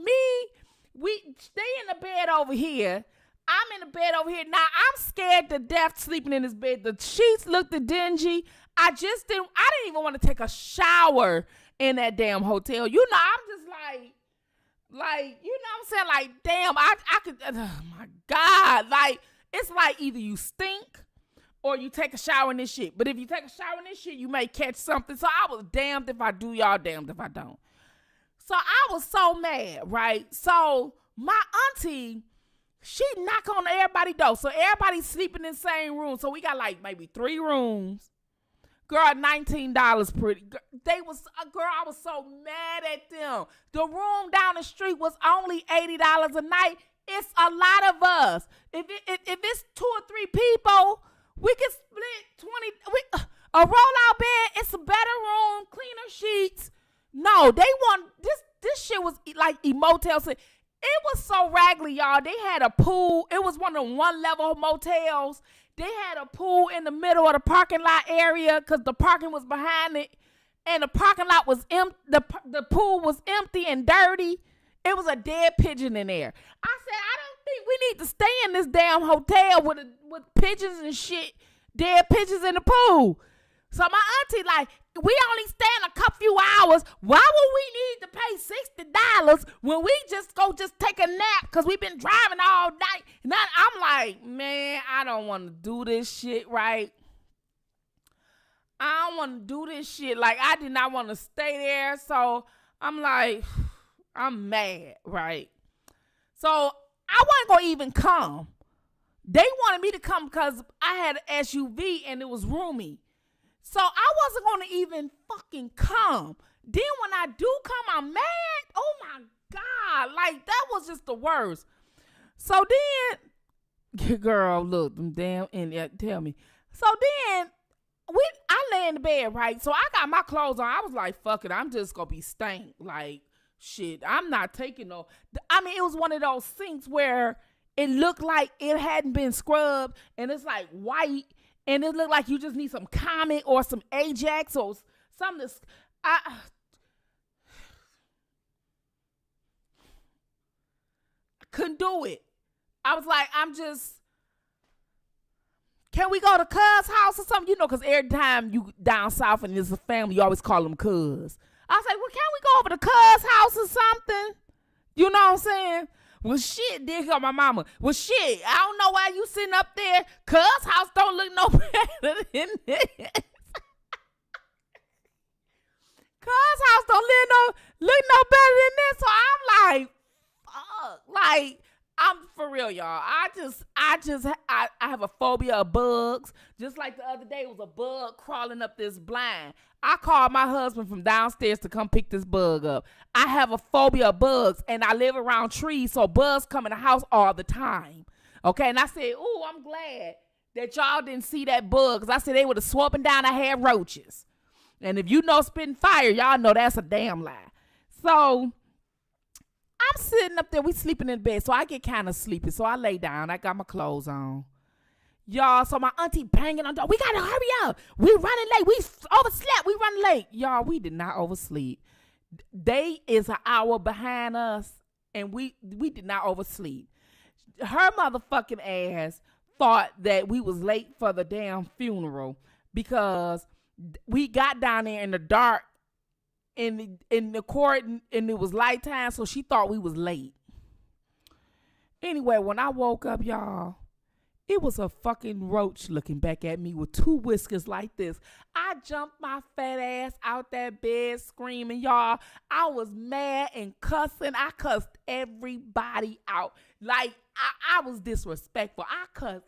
we stay in the bed over here. I'm in the bed over here. Now, I'm scared to death sleeping in this bed. The sheets looked dingy. I didn't even want to take a shower in that damn hotel. You know, I'm just like, you know what I'm saying? Like, damn, I could, oh my God. Like, it's like either you stink or you take a shower in this shit. But if you take a shower in this shit, you may catch something. So I was damned if I do, y'all damned if I don't. So I was so mad, right? So my auntie, she knock on everybody's door. So everybody's sleeping in the same room. So we got like maybe 3 rooms. Girl, $19 pretty. Girl, I was so mad at them. The room down the street was only $80 a night. It's a lot of us. If it's 2 or 3 people, we can split 20. A roll-out bed, it's a better room, cleaner sheets. No, they want this shit was like a motel. It was so raggedy, y'all. They had a pool. It was one of the one-level motels. They had a pool in the middle of the parking lot area because the parking was behind it. and the parking lot was empty. The pool was empty and dirty. It was a dead pigeon in there. I said, I don't think we need to stay in this damn hotel with pigeons and shit, dead pigeons in the pool. So my auntie like, we only staying a few hours. Why would we need to pay $60 when we just take a nap because we've been driving all night? And I'm like, man, I don't want to do this shit, right? I don't want to do this shit. Like, I did not want to stay there. So I'm like, I'm mad, right? So I wasn't going to even come. They wanted me to come because I had an SUV and it was roomy. So I wasn't going to even fucking come. Then when I do come, I'm mad. Oh my God. Like, that was just the worst. So then, girl, look, them damn, and tell me. So then, I lay in the bed, right? So I got my clothes on. I was like, fuck it. I'm just going to be stank. Like, shit, I'm not taking no. I mean, it was one of those sinks where it looked like it hadn't been scrubbed and it's like white. And it looked like you just need some Comet or some Ajax or something. I couldn't do it. I was like, can we go to cuz house or something? You know, because every time you down south and there's a family, you always call them cuz. I was like, well, can we go over to cuz house or something? You know what I'm saying? Well, shit, did my mama. Well, shit, I don't know why you sitting up there. Cuz house don't look no better than this. Cuz house don't look no better than this. So I'm like, fuck. Like, I'm for real, y'all. I have a phobia of bugs. Just like the other day, it was a bug crawling up this blind. I called my husband from downstairs to come pick this bug up. I have a phobia of bugs, and I live around trees, so bugs come in the house all the time. Okay, and I said, ooh, I'm glad that y'all didn't see that bug, because I said they would have swooping down. I had roaches. And if you know Spittinfire, y'all know that's a damn lie. So I'm sitting up there. We sleeping in bed, so I get kind of sleepy. So I lay down. I got my clothes on. Y'all, so my auntie banging on the door. We got to hurry up. We running late. We overslept. We running late. Y'all, we did not oversleep. They is an hour behind us, and we did not oversleep. Her motherfucking ass thought that we was late for the damn funeral because we got down there in the dark in the court, and it was light time, so she thought we was late. Anyway, when I woke up, y'all, it was a fucking roach looking back at me with two whiskers like this. I jumped my fat ass out that bed screaming, y'all. I was mad and cussing. I cussed everybody out. Like, I was disrespectful. I cussed.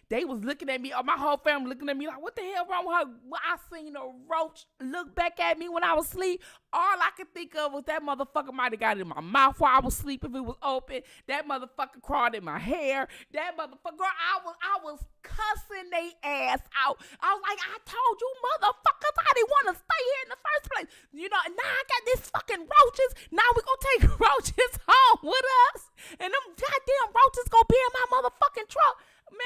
They was looking at me, my whole family looking at me like, what the hell wrong with her? I seen a roach look back at me when I was asleep. All I could think of was that motherfucker might have got it in my mouth while I was asleep if it was open. That motherfucker crawled in my hair. That motherfucker, girl, I was cussing they ass out. I was like, I told you motherfuckers I didn't want to stay here in the first place. You know, and now I got these fucking roaches. Now we gonna take roaches home with us. And them goddamn roaches gonna be in my motherfucking truck. Man,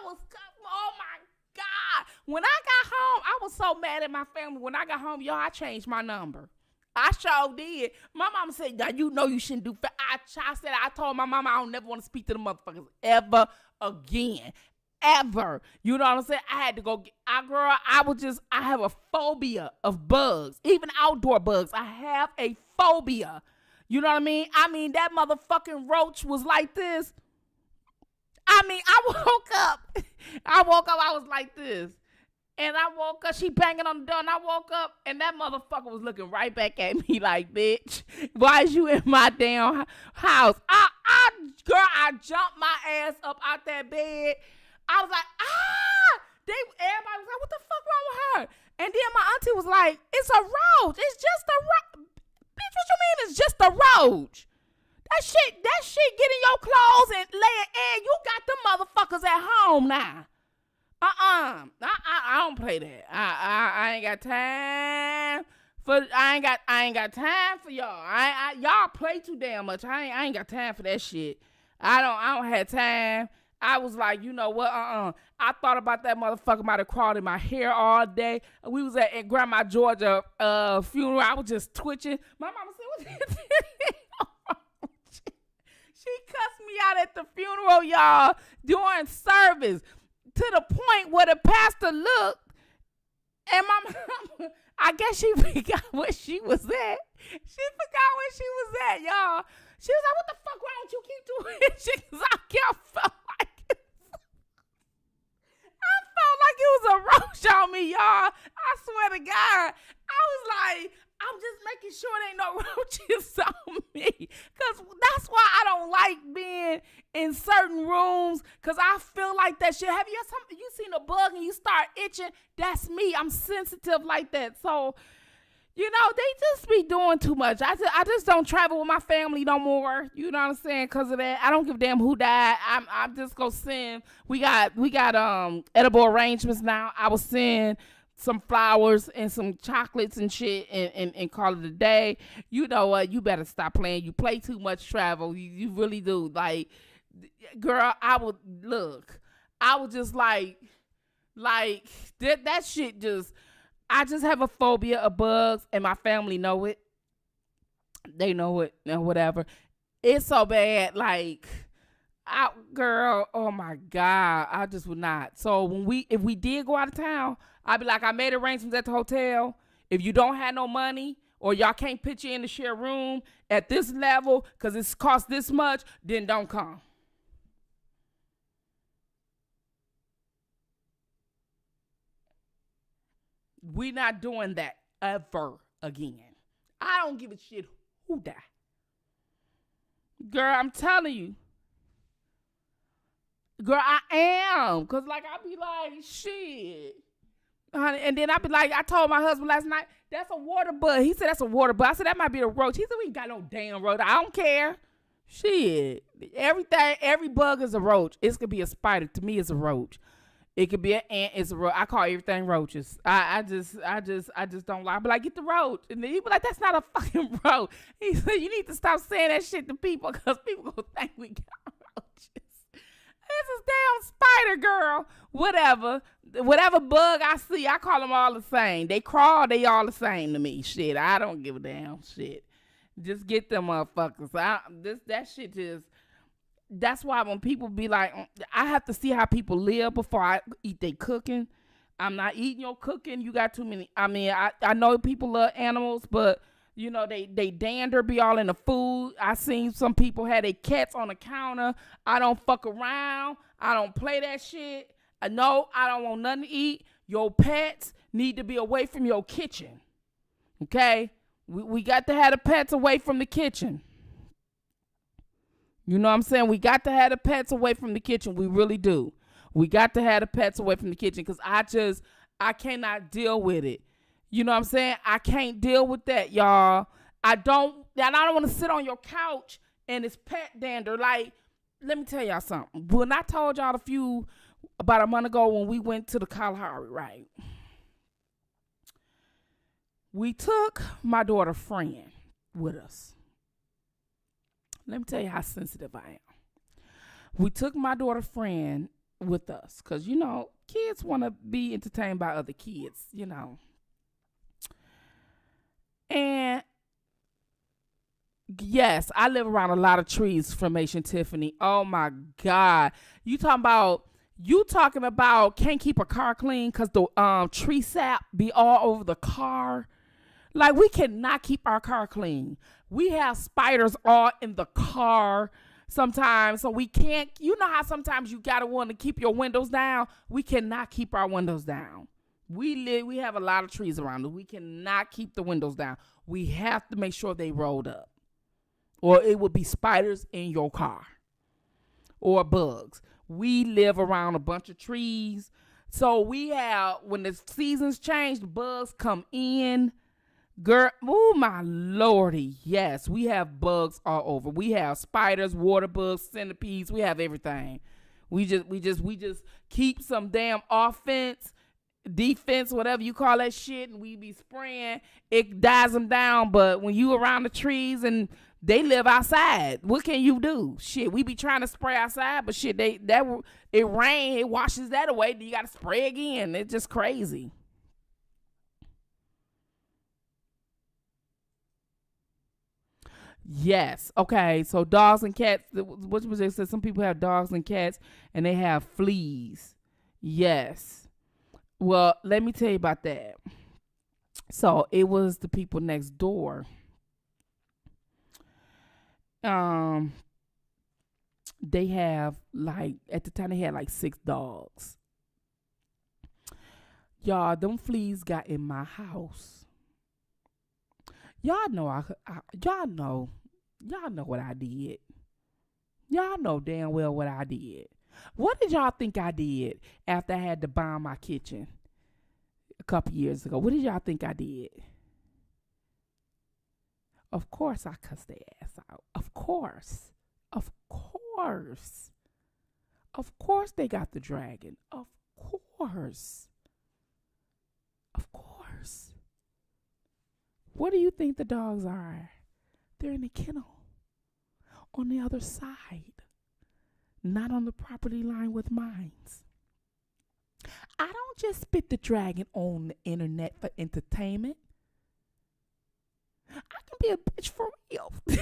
oh my God. When I got home, I was so mad at my family. When I got home, y'all, I changed my number. I sure did. My mama said, now you know you shouldn't do I told my mama I don't never want to speak to the motherfuckers ever again. Ever. You know what I'm saying? I had to go I have a phobia of bugs. Even outdoor bugs. I have a phobia. You know what I mean? I mean, that motherfucking roach was like this. I mean, I woke up, I was like this. And I woke up, she banging on the door, and I woke up, and that motherfucker was looking right back at me like, bitch, why is you in my damn house? I jumped my ass up out that bed. I was like, everybody was like, what the fuck wrong with her? And then my auntie was like, it's a roach. It's just a roach. Bitch, what you mean it's just a roach? That shit get in your clothes and lay an egg. You got them motherfuckers at home now. I don't play that. I ain't got time for I ain't got time for y'all. Y'all play too damn much. I ain't got time for that shit. I don't have time. I was like, you know what? I thought about that motherfucker might have crawled in my hair all day. We was at Grandma Georgia funeral. I was just twitching. My mama said, "What?" She cussed me out at the funeral, y'all, during service, to the point where the pastor looked, and my mama, I guess she forgot where she was at. She forgot where she was at, y'all. She was like, "What the fuck wrong with you? Keep doing this shit?" Cause I felt like it was a roach on me, y'all. I swear to God. I was like, I'm just making sure there ain't no roaches on me. Because that's why I don't like being in certain rooms. Because I feel like that shit. Have you seen a bug and you start itching? That's me. I'm sensitive like that. So, you know, they just be doing too much. I just don't travel with my family no more. You know what I'm saying? Because of that. I don't give a damn who died. I'm just going to send. We got edible arrangements now. I will send some flowers and some chocolates and shit and call it a day. You know what? You better stop playing. You play too much travel. You really do. Like, girl, I would just like that shit just, I just have a phobia of bugs, and my family know it. They know it and whatever. It's so bad. Like, girl, oh my God, I just would not. So if we did go out of town, I'd be like, I made arrangements at the hotel. If you don't have no money or y'all can't pitch you in to share a room at this level because it's cost this much, then don't come. We not doing that ever again. I don't give a shit who die. Girl, I'm telling you. Girl, I am. Because, like, I be like, shit. Honey, and then I be like, I told my husband last night, that's a water bug. He said, that's a water bug. I said, that might be a roach. He said, we ain't got no damn roach. I don't care. Shit. Every bug is a roach. It could be a spider. To me, it's a roach. It could be an ant. It's a roach. I call everything roaches. I just don't like. I be like, get the roach, and then he be like, that's not a fucking roach. He said, you need to stop saying that shit to people because people gonna think we got roaches. It's a damn spider, girl. Whatever bug I see, I call them all the same. They crawl, they all the same to me. Shit, I don't give a damn shit. Just get them motherfuckers. That shit just. That's why when people be like, I have to see how people live before I eat their cooking. I'm not eating your cooking. You got too many. I mean, I know people love animals, but you know, they dander be all in the food. I seen some people had their cats on the counter. I don't fuck around. I don't play that shit. No, I don't want nothing to eat. Your pets need to be away from your kitchen. Okay? We got to have the pets away from the kitchen. You know what I'm saying? We got to have the pets away from the kitchen. We really do. We got to have the pets away from the kitchen because I cannot deal with it. You know what I'm saying? I can't deal with that, y'all. I don't want to sit on your couch and it's pet dander. Like, let me tell y'all something. When I told y'all about a month ago when we went to the Kalahari, right? We took my daughter's friend with us. Let me tell you how sensitive I am. We took my daughter's friend with us because, you know, kids want to be entertained by other kids, you know. And, yes, I live around a lot of trees, Formation Tiffany. Oh, my God. You talking about can't keep a car clean because the tree sap be all over the car. Like, we cannot keep our car clean. We have spiders all in the car sometimes, so we can't. You know how sometimes you gotta want to keep your windows down? We cannot keep our windows down. We have a lot of trees around us. We cannot keep the windows down. We have to make sure they rolled up, or it would be spiders in your car or bugs. We live around a bunch of trees, so we have, when the seasons change, the bugs come in. Girl, oh my lordy, yes, we have bugs all over. We have spiders, water bugs, centipedes. We have everything. We just keep some damn offense, defense, whatever you call that shit, and we be spraying. It dies them down. But when you around the trees and They live outside. What can you do? Shit, we be trying to spray outside, but shit, it rain, it washes that away. Then you got to spray again. It's just crazy. Yes. Okay. So dogs and cats. What was it? Said some people have dogs and cats, and they have fleas. Yes. Well, let me tell you about that. So it was the people next door. They have at the time they had 6 dogs. Y'all, them fleas got in my house. Y'all know y'all know what I did. Y'all know damn well what I did. What did y'all think I did after I had to bomb my kitchen a couple years ago? What did y'all think I did? Of course I cussed their ass out. Of course. Of course. Of course they got the dragon. Of course. Of course. What do you think the dogs are? They're in the kennel. On the other side. Not on the property line with mines. I don't just spit the dragon on the internet for entertainment. I can be a bitch for real. I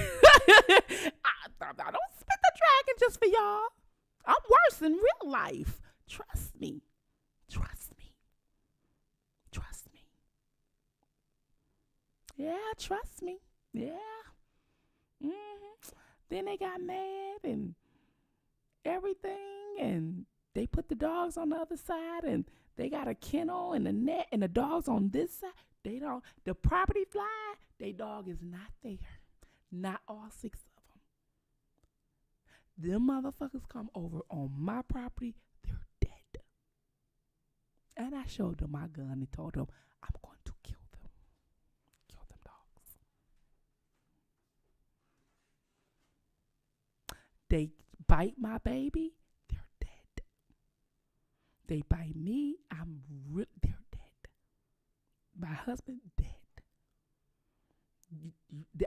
don't spit the dragon just for y'all. I'm worse in real life. Trust me. Trust me. Trust me. Yeah, trust me. Yeah. Then they got mad and everything, and they put the dogs on the other side, and they got a kennel and a net, and the dogs on this side. The property fly, they dog is not there. Not all 6 of them. Them motherfuckers come over on my property, they're dead. And I showed them my gun and told them, I'm going to kill them. Kill them dogs. They bite my baby, they're dead. They bite me, they're dead. My husband dead.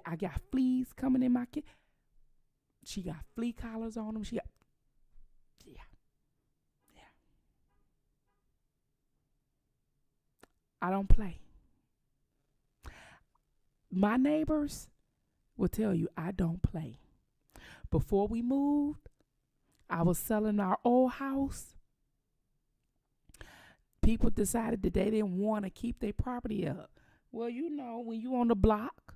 I got fleas coming in my kid. She got flea collars on them. Yeah. I don't play. My neighbors will tell you I don't play. Before we moved, I was selling our old house. People decided that they didn't want to keep their property up. Well, when you on the block,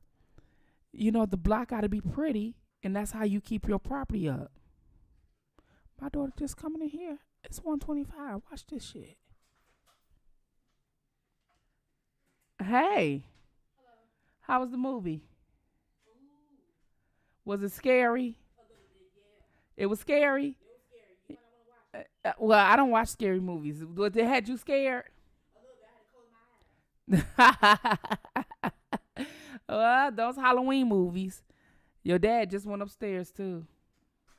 the block got to be pretty, and that's how you keep your property up. My daughter just coming in here. It's 1:25. Watch this shit. Hey. Hello. How was the movie? Ooh. Was it scary? A little bit, yeah. It was scary? It was scary. You might not want to watch it. Well, I don't watch scary movies. They had you scared? A little bit. I had to close my eyes. Well, those Halloween movies. Your dad just went upstairs, too.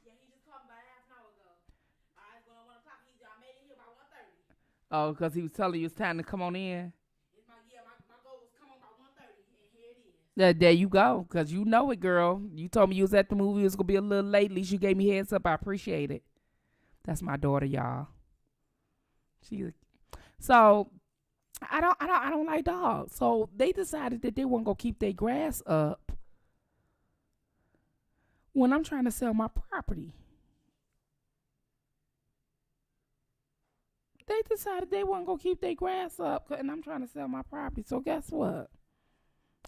Yeah, he just called me about half an hour ago. I was going on 1 o'clock. I made it here by 1:30. Oh, because he was telling you it's time to come on in? My goal was come on by 1:30, and here it is. There you go, because you know it, girl. You told me you was at the movie. It was going to be a little late. At least you gave me heads up. I appreciate it. That's my daughter, y'all. So I don't like dogs. So they decided that they weren't gonna keep their grass up when I'm trying to sell my property. They decided they weren't gonna keep their grass up, and I'm trying to sell my property. So guess what?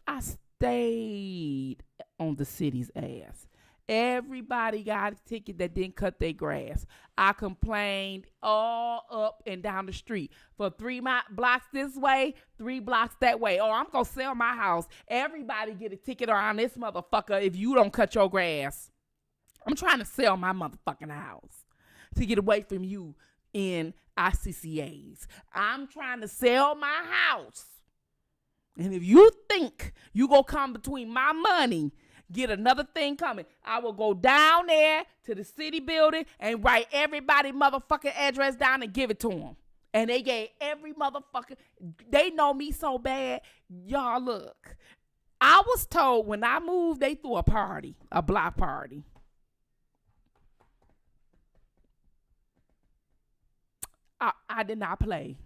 I stayed on the city's ass. Everybody got a ticket that didn't cut their grass. I complained all up and down the street for 3 blocks this way, 3 blocks that way. Oh, I'm going to sell my house. Everybody get a ticket around this motherfucker if you don't cut your grass. I'm trying to sell my motherfucking house to get away from you in ICCAs. I'm trying to sell my house. And if you think you going to come between my money, get another thing coming, I will go down there to the city building and write everybody motherfucking address down and give it to them. And they gave every motherfucker, they know me so bad. Y'all look, I was told when I moved, they threw a party, a block party. I did not play.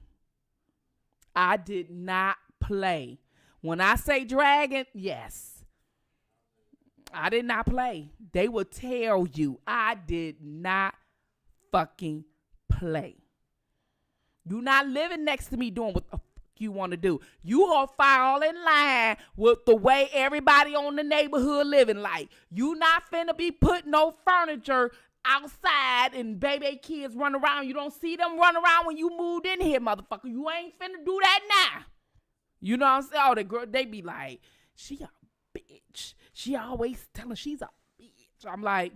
I did not play. When I say dragon, yes. I did not play. They will tell you I did not fucking play. You not living next to me doing what the fuck you want to do. You gonna fall in line with the way everybody on the neighborhood living like. You not finna be putting no furniture outside and baby kids run around. You don't see them run around when you moved in here, motherfucker. You ain't finna do that now. You know what I'm saying? Oh, the girl, they be like, she a bitch. She always telling she's a bitch. I'm like,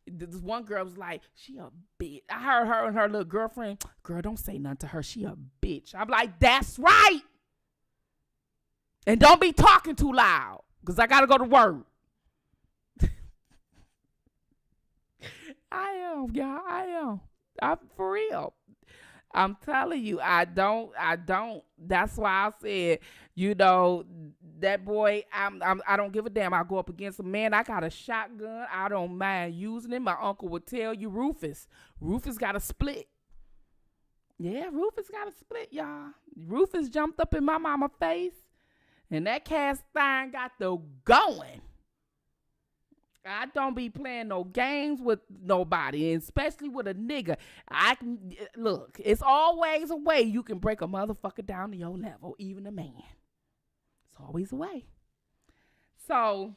this one girl was like, she a bitch. I heard her and her little girlfriend, girl, don't say nothing to her. She a bitch. I'm like, that's right. And don't be talking too loud because I got to go to work. I am, y'all. I am. I'm for real. I'm telling you, I don't. That's why I said, you know, that boy, I don't give a damn. I go up against a man. I got a shotgun. I don't mind using it. My uncle would tell you, Rufus got a split. Yeah, Rufus got a split, y'all. Rufus jumped up in my mama's face, and that cast iron got the going. I don't be playing no games with nobody, especially with a nigga. Look, it's always a way you can break a motherfucker down to your level, even a man. It's always a way. So,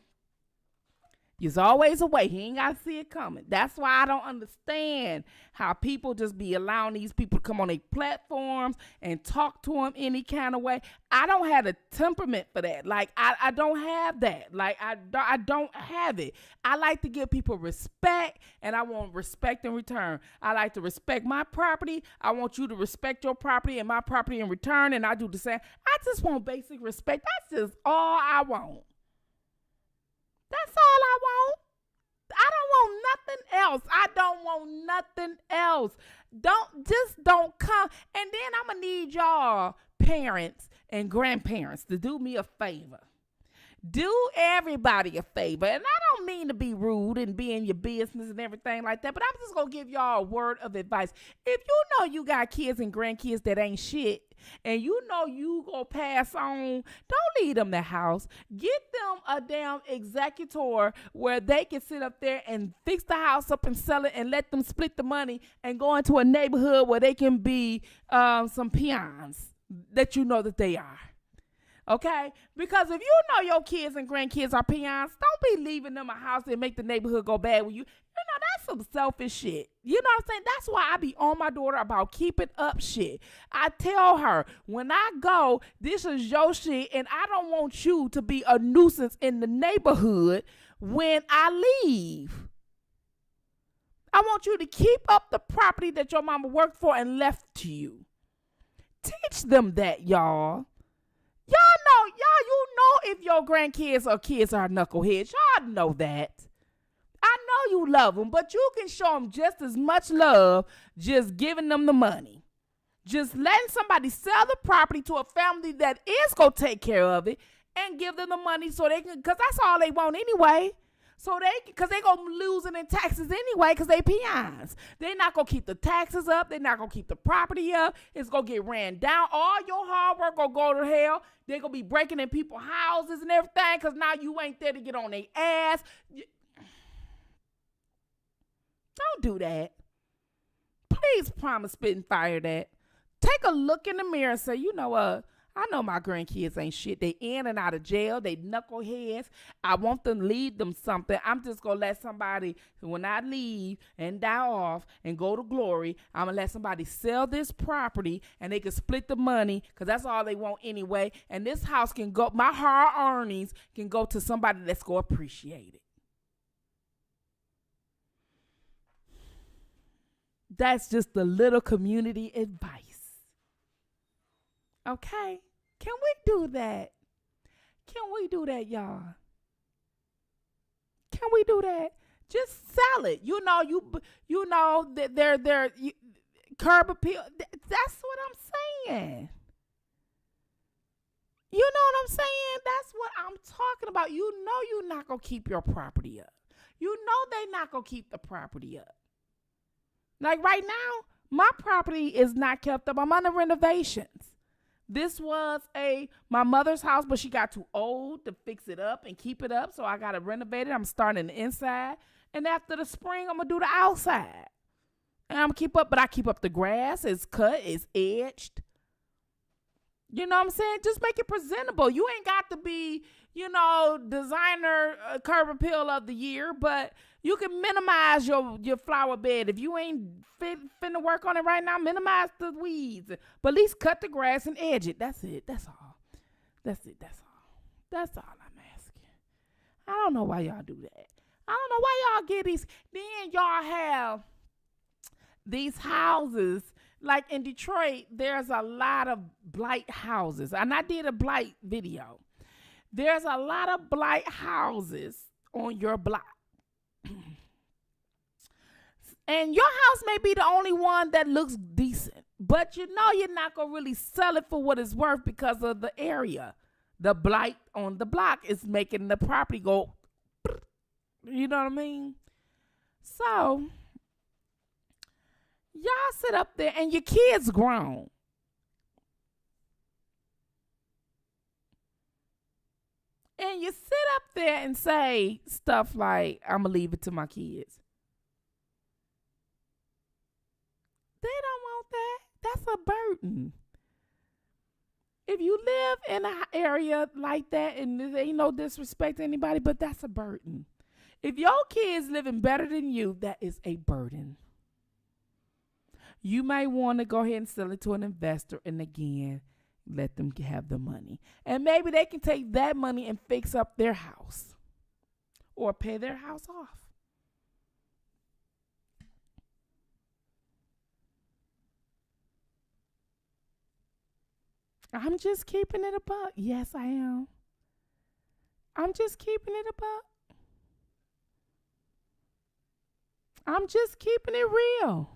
there's always a way. He ain't got to see it coming. That's why I don't understand how people just be allowing these people to come on their platforms and talk to them any kind of way. I don't have the temperament for that. Like, I don't have that. Like, I don't have it. I like to give people respect, and I want respect in return. I like to respect my property. I want you to respect your property and my property in return, and I do the same. I just want basic respect. That's just all I want. That's all I want. I don't want nothing else. I don't want nothing else. Don't come. And then I'm going to need y'all parents and grandparents to do me a favor. Do everybody a favor. And I don't mean to be rude and be in your business and everything like that, but I'm just going to give y'all a word of advice. If you know you got kids and grandkids that ain't shit, and you know you gonna pass on, don't leave them the house. Get them a damn executor where they can sit up there and fix the house up and sell it and let them split the money and go into a neighborhood where they can be some peons that you know that they are. Okay? Because if you know your kids and grandkids are peons, don't be leaving them a house and make the neighborhood go bad with you. You know, that's some selfish shit. You know what I'm saying? That's why I be on my daughter about keeping up shit. I tell her, when I go, this is your shit, and I don't want you to be a nuisance in the neighborhood when I leave. I want you to keep up the property that your mama worked for and left to you. Teach them that, y'all. You know if your grandkids or kids are knuckleheads. Y'all know that. I know you love them, but you can show them just as much love just giving them the money. Just letting somebody sell the property to a family that is going to take care of it and give them the money so they can, because that's all they want anyway. So because they going to lose it in taxes anyway because they peons. They're not going to keep the taxes up. They're not going to keep the property up. It's going to get ran down. All your hard work going to go to hell. They're going to be breaking in people's houses and everything because now you ain't there to get on their ass. Don't do that. Please promise Spittinfire that. Take a look in the mirror and say, you know what? I know my grandkids ain't shit. They in and out of jail. They knuckleheads. I want them to leave them something. I'm just going to let somebody, when I leave and die off and go to glory, I'm going to let somebody sell this property and they can split the money because that's all they want anyway. And this house can go, my hard earnings can go to somebody that's going to appreciate it. That's just a little community advice. Okay? Can we do that? Can we do that, y'all? Can we do that? Just sell it. You know that they're curb appeal. That's what I'm saying. You know what I'm saying? That's what I'm talking about. You know you're not going to keep your property up. You know they not going to keep the property up. Like right now, my property is not kept up. I'm under renovations. This was my mother's house, but she got too old to fix it up and keep it up. So I got to renovate it. I'm starting the inside. And after the spring, I'm going to do the outside. And I'm going to keep up, but I keep up the grass. It's cut. It's edged. You know what I'm saying? Just make it presentable. You ain't got to be, designer curb appeal of the year, but you can minimize your flower bed. If you ain't finna work on it right now, minimize the weeds. But at least cut the grass and edge it. That's it. That's all. That's it. That's all. That's all I'm asking. I don't know why y'all do that. I don't know why y'all get these. Then y'all have these houses. Like in Detroit, there's a lot of blight houses. And I did a blight video. There's a lot of blight houses on your block. And your house may be the only one that looks decent. But you're not going to really sell it for what it's worth because of the area. The blight on the block is making the property go, you know what I mean? So y'all sit up there and your kids grown. And you sit up there and say stuff like, I'm going to leave it to my kids. They don't want that. That's a burden. If you live in an area like that, and there ain't no disrespect to anybody, but that's a burden. If your kids living better than you, that is a burden. You may want to go ahead and sell it to an investor, and again, let them have the money. And maybe they can take that money and fix up their house or pay their house off. I'm just keeping it a buck. Yes, I am. I'm just keeping it a buck. I'm just keeping it real.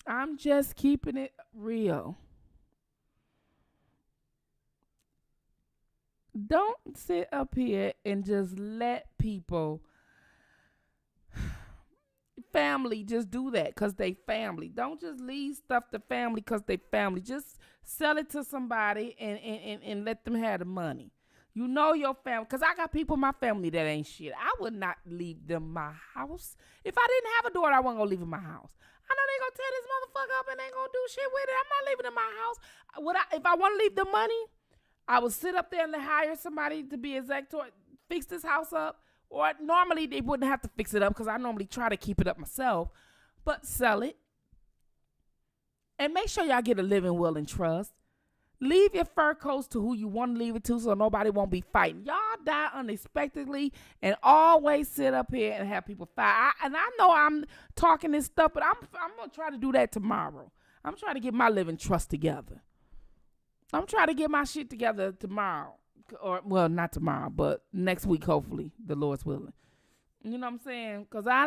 I'm just keeping it real. Don't sit up here and just let people, family, just do that because they family. Don't just leave stuff to family because they family. Just sell it to somebody and let them have the money. You know your family, because I got people in my family that ain't shit. I would not leave them my house. If I didn't have a daughter, I wasn't going to leave in my house. I know they going to tear this motherfucker up and they going to do shit with it. I'm not leaving in my house. If I want to leave the money, I would sit up there and hire somebody to be executor, fix this house up. Or normally they wouldn't have to fix it up because I normally try to keep it up myself. But sell it. And make sure y'all get a living will and trust. Leave your fur coats to who you want to leave it to so nobody won't be fighting. Y'all die unexpectedly and always sit up here and have people fight. I know I'm talking this stuff, but I'm going to try to do that tomorrow. I'm trying to get my living trust together. I'm trying to get my shit together tomorrow. Or, well, not tomorrow, but next week, hopefully, the Lord's willing. You know what I'm saying? Because I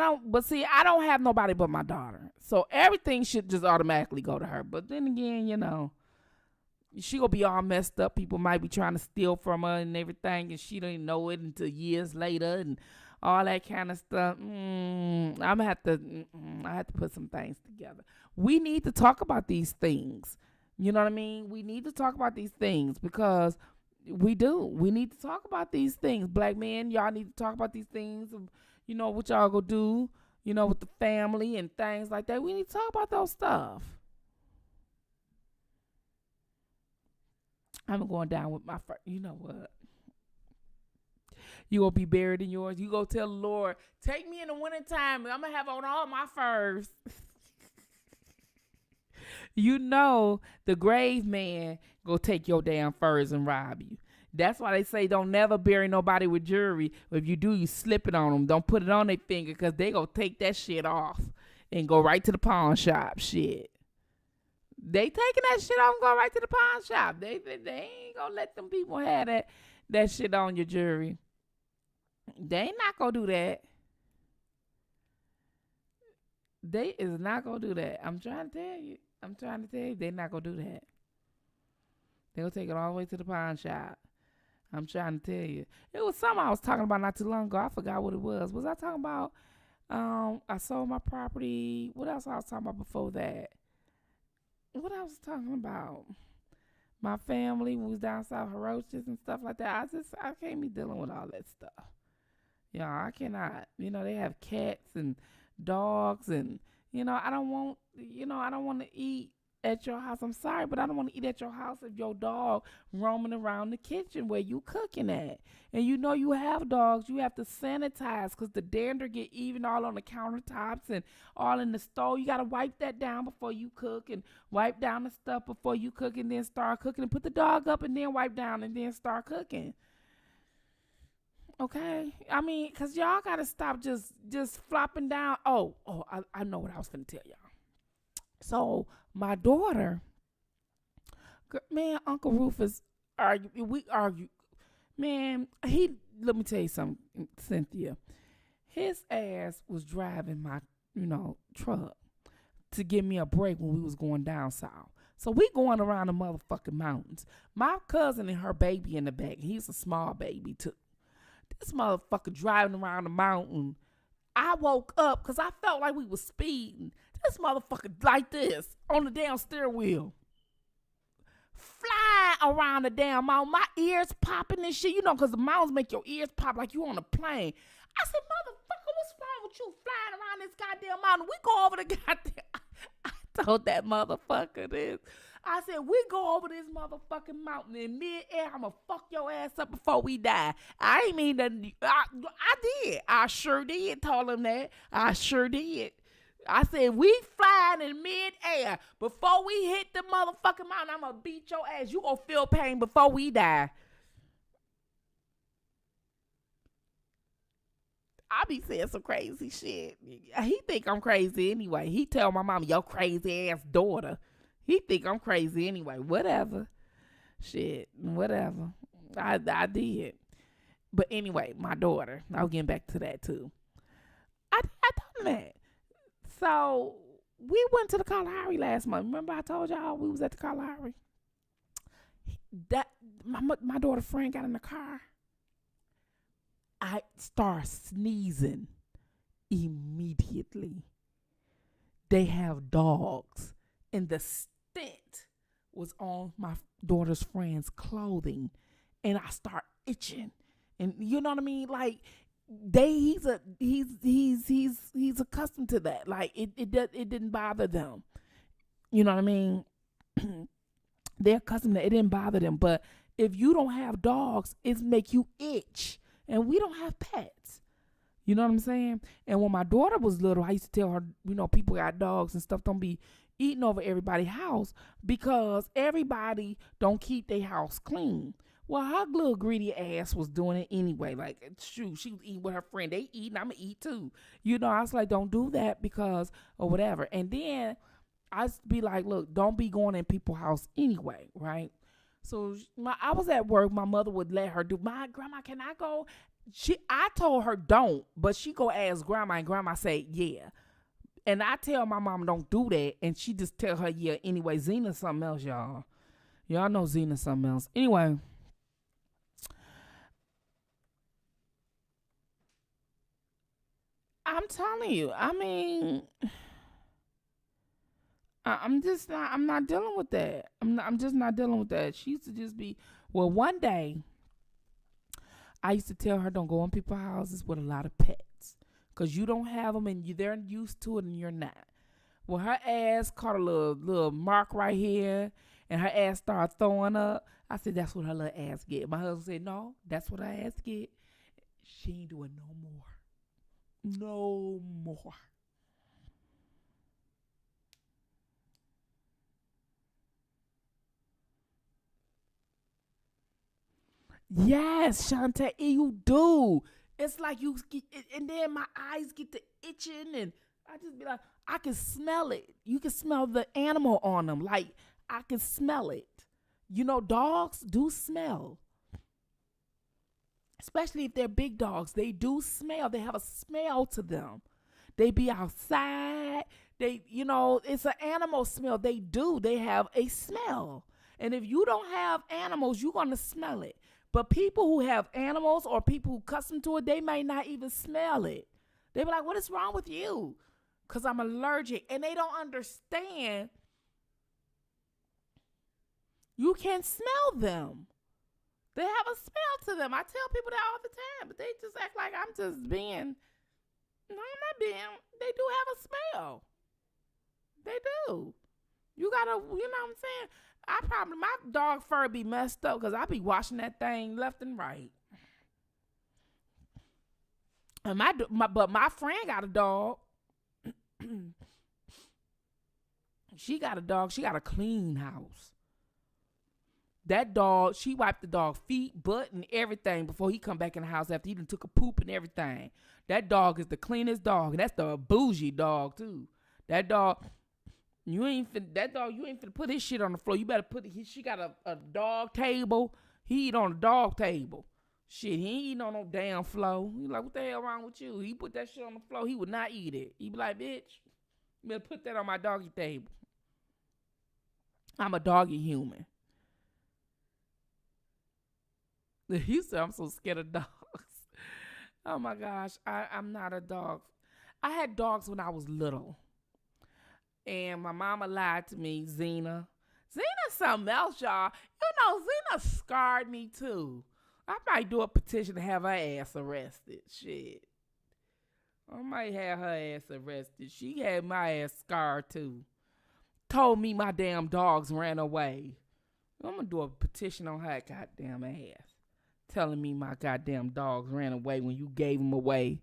don't have nobody but my daughter. So everything should just automatically go to her. But then again, she gonna be all messed up. People might be trying to steal from her and everything, and she don't know it until years later and all that kind of stuff. I have to put some things together. We need to talk about these things. You know what I mean? We need to talk about these things because we do. We need to talk about these things. Black men, y'all need to talk about these things. What y'all gonna do, with the family and things like that. We need to talk about those stuff. I'm going down with my first. You know what? You gonna be buried in yours. You go tell the Lord, take me in the wintertime. I'm gonna have on all my furs. The grave man go take your damn furs and rob you. That's why they say don't never bury nobody with jewelry. If you do, you slip it on them. Don't put it on their finger because they gonna take that shit off and go right to the pawn shop. Shit. They taking that shit off and go right to the pawn shop. They ain't gonna let them people have that shit on your jewelry. They ain't not gonna do that. They is not gonna do that. I'm trying to tell you. They're not gonna do that. They'll take it all the way to the pawn shop. I'm trying to tell you. It was something I was talking about not too long ago. I forgot what it was. Was I talking about I sold my property? What else I was talking about before that? What I was talking about? My family was down south, Heroes and stuff like that. I can't be dealing with all that stuff. I cannot. They have cats and dogs and, I don't want to eat at your house. I'm sorry, but I don't want to eat at your house if your dog roaming around the kitchen where you cooking at. And you have dogs, you have to sanitize because the dander get even all on the countertops and all in the stove. You got to wipe that down before you cook and wipe down the stuff before you cook and then start cooking and put the dog up and then wipe down and then start cooking. Okay? I mean, because y'all got to stop just flopping down. I know what I was going to tell y'all. So my daughter, man, Uncle Rufus, we argue. Man, let me tell you something, Cynthia. His ass was driving my, truck to give me a break when we was going down south. So we going around the motherfucking mountains. My cousin and her baby in the back. He's a small baby too. This motherfucker driving around the mountain. I woke up because I felt like we was speeding. This motherfucker like this on the damn steering wheel. Flying around the damn mountain. My ears popping and shit. Because the mountains make your ears pop like you on a plane. I said, motherfucker, what's wrong with you flying around this goddamn mountain? We go over the goddamn... I told that motherfucker this. I said, we go over this motherfucking mountain in mid-air. I'm going to fuck your ass up before we die. I ain't mean that. I did. I sure did. Told him that. I sure did. I said, we flying in mid-air. Before we hit the motherfucking mountain, I'm going to beat your ass. You going to feel pain before we die. I be saying some crazy shit. He think I'm crazy anyway. He tell my mama, your crazy ass daughter. He think I'm crazy anyway. Whatever. Shit. Whatever. I did. But anyway, my daughter. I was getting back to that too. I told him that. So we went to the Kalahari last month. Remember I told y'all we was at the Kalahari? That my daughter's friend got in the car. I start sneezing immediately. They have dogs, and the stint was on my daughter's friend's clothing, and I start itching, and you know what I mean. Like he's accustomed to that. Like it didn't bother them. You know what I mean? They're accustomed to it. It didn't bother them. But if you don't have dogs, it make you itch. And we don't have pets. You know what I'm saying? And when my daughter was little, I used to tell her, people got dogs and stuff, don't be eating over everybody's house because everybody don't keep their house clean. Well, her little greedy ass was doing it anyway. Like, shoot, she was eating with her friend. They eating, I'm going to eat too. I was like, don't do that because or whatever. And then I used to be like, look, don't be going in people's house anyway, right? So I was at work. My mother would let her do. My grandma, can I go? I told her don't, but she go ask grandma, and grandma say yeah. And I tell my mom don't do that, and she just tell her yeah anyway. Zena's something else, y'all. Y'all know Zena's something else. Anyway, I'm telling you. I mean, I'm not dealing with that. I'm just not dealing with that. She used to just be, well, one day, I used to tell her don't go in people's houses with a lot of pets. Because you don't have them and they're used to it and you're not. Well, her ass caught a little mark right here and her ass started throwing up. I said, that's what her little ass get. My husband said, no, that's what her ass get. She ain't doing no more. No more. Yes, Shantae, you do. It's like you get, and then my eyes get to itching, and I just be like, I can smell it. You can smell the animal on them. Like, I can smell it. Dogs do smell. Especially if they're big dogs. They do smell. They have a smell to them. They be outside. It's an animal smell. They do. They have a smell. And if you don't have animals, you're going to smell it. But people who have animals or people who custom to it, they may not even smell it. They be like, what is wrong with you? Because I'm allergic. And they don't understand. You can smell them. They have a smell to them. I tell people that all the time, but they just act like I'm just being. No, I'm not being. They do have a smell. They do. You gotta, you know what I'm saying? My dog fur be messed up because I be washing that thing left and right. And but my friend got a dog. She got a dog. She got a clean house. That dog, she wiped the dog feet, butt, and everything before he come back in the house after he done took a poop and everything. That dog is the cleanest dog, and that's the bougie dog too. That dog, you ain't finna put his shit on the floor. You better she got a dog table. He eat on a dog table. Shit, he ain't eating on no damn floor. He like, what the hell wrong with you? He put that shit on the floor. He would not eat it. He be like, bitch, you better put that on my doggy table. I'm a doggy human. He said, I'm so scared of dogs. Oh my gosh, I'm not a dog. I had dogs when I was little. And my mama lied to me, Zena. Zena's something else, y'all. Zena scarred me too. I might do a petition to have her ass arrested. Shit. I might have her ass arrested. She had my ass scarred too. Told me my damn dogs ran away. I'm going to do a petition on her goddamn ass. Telling me my goddamn dogs ran away when you gave them away.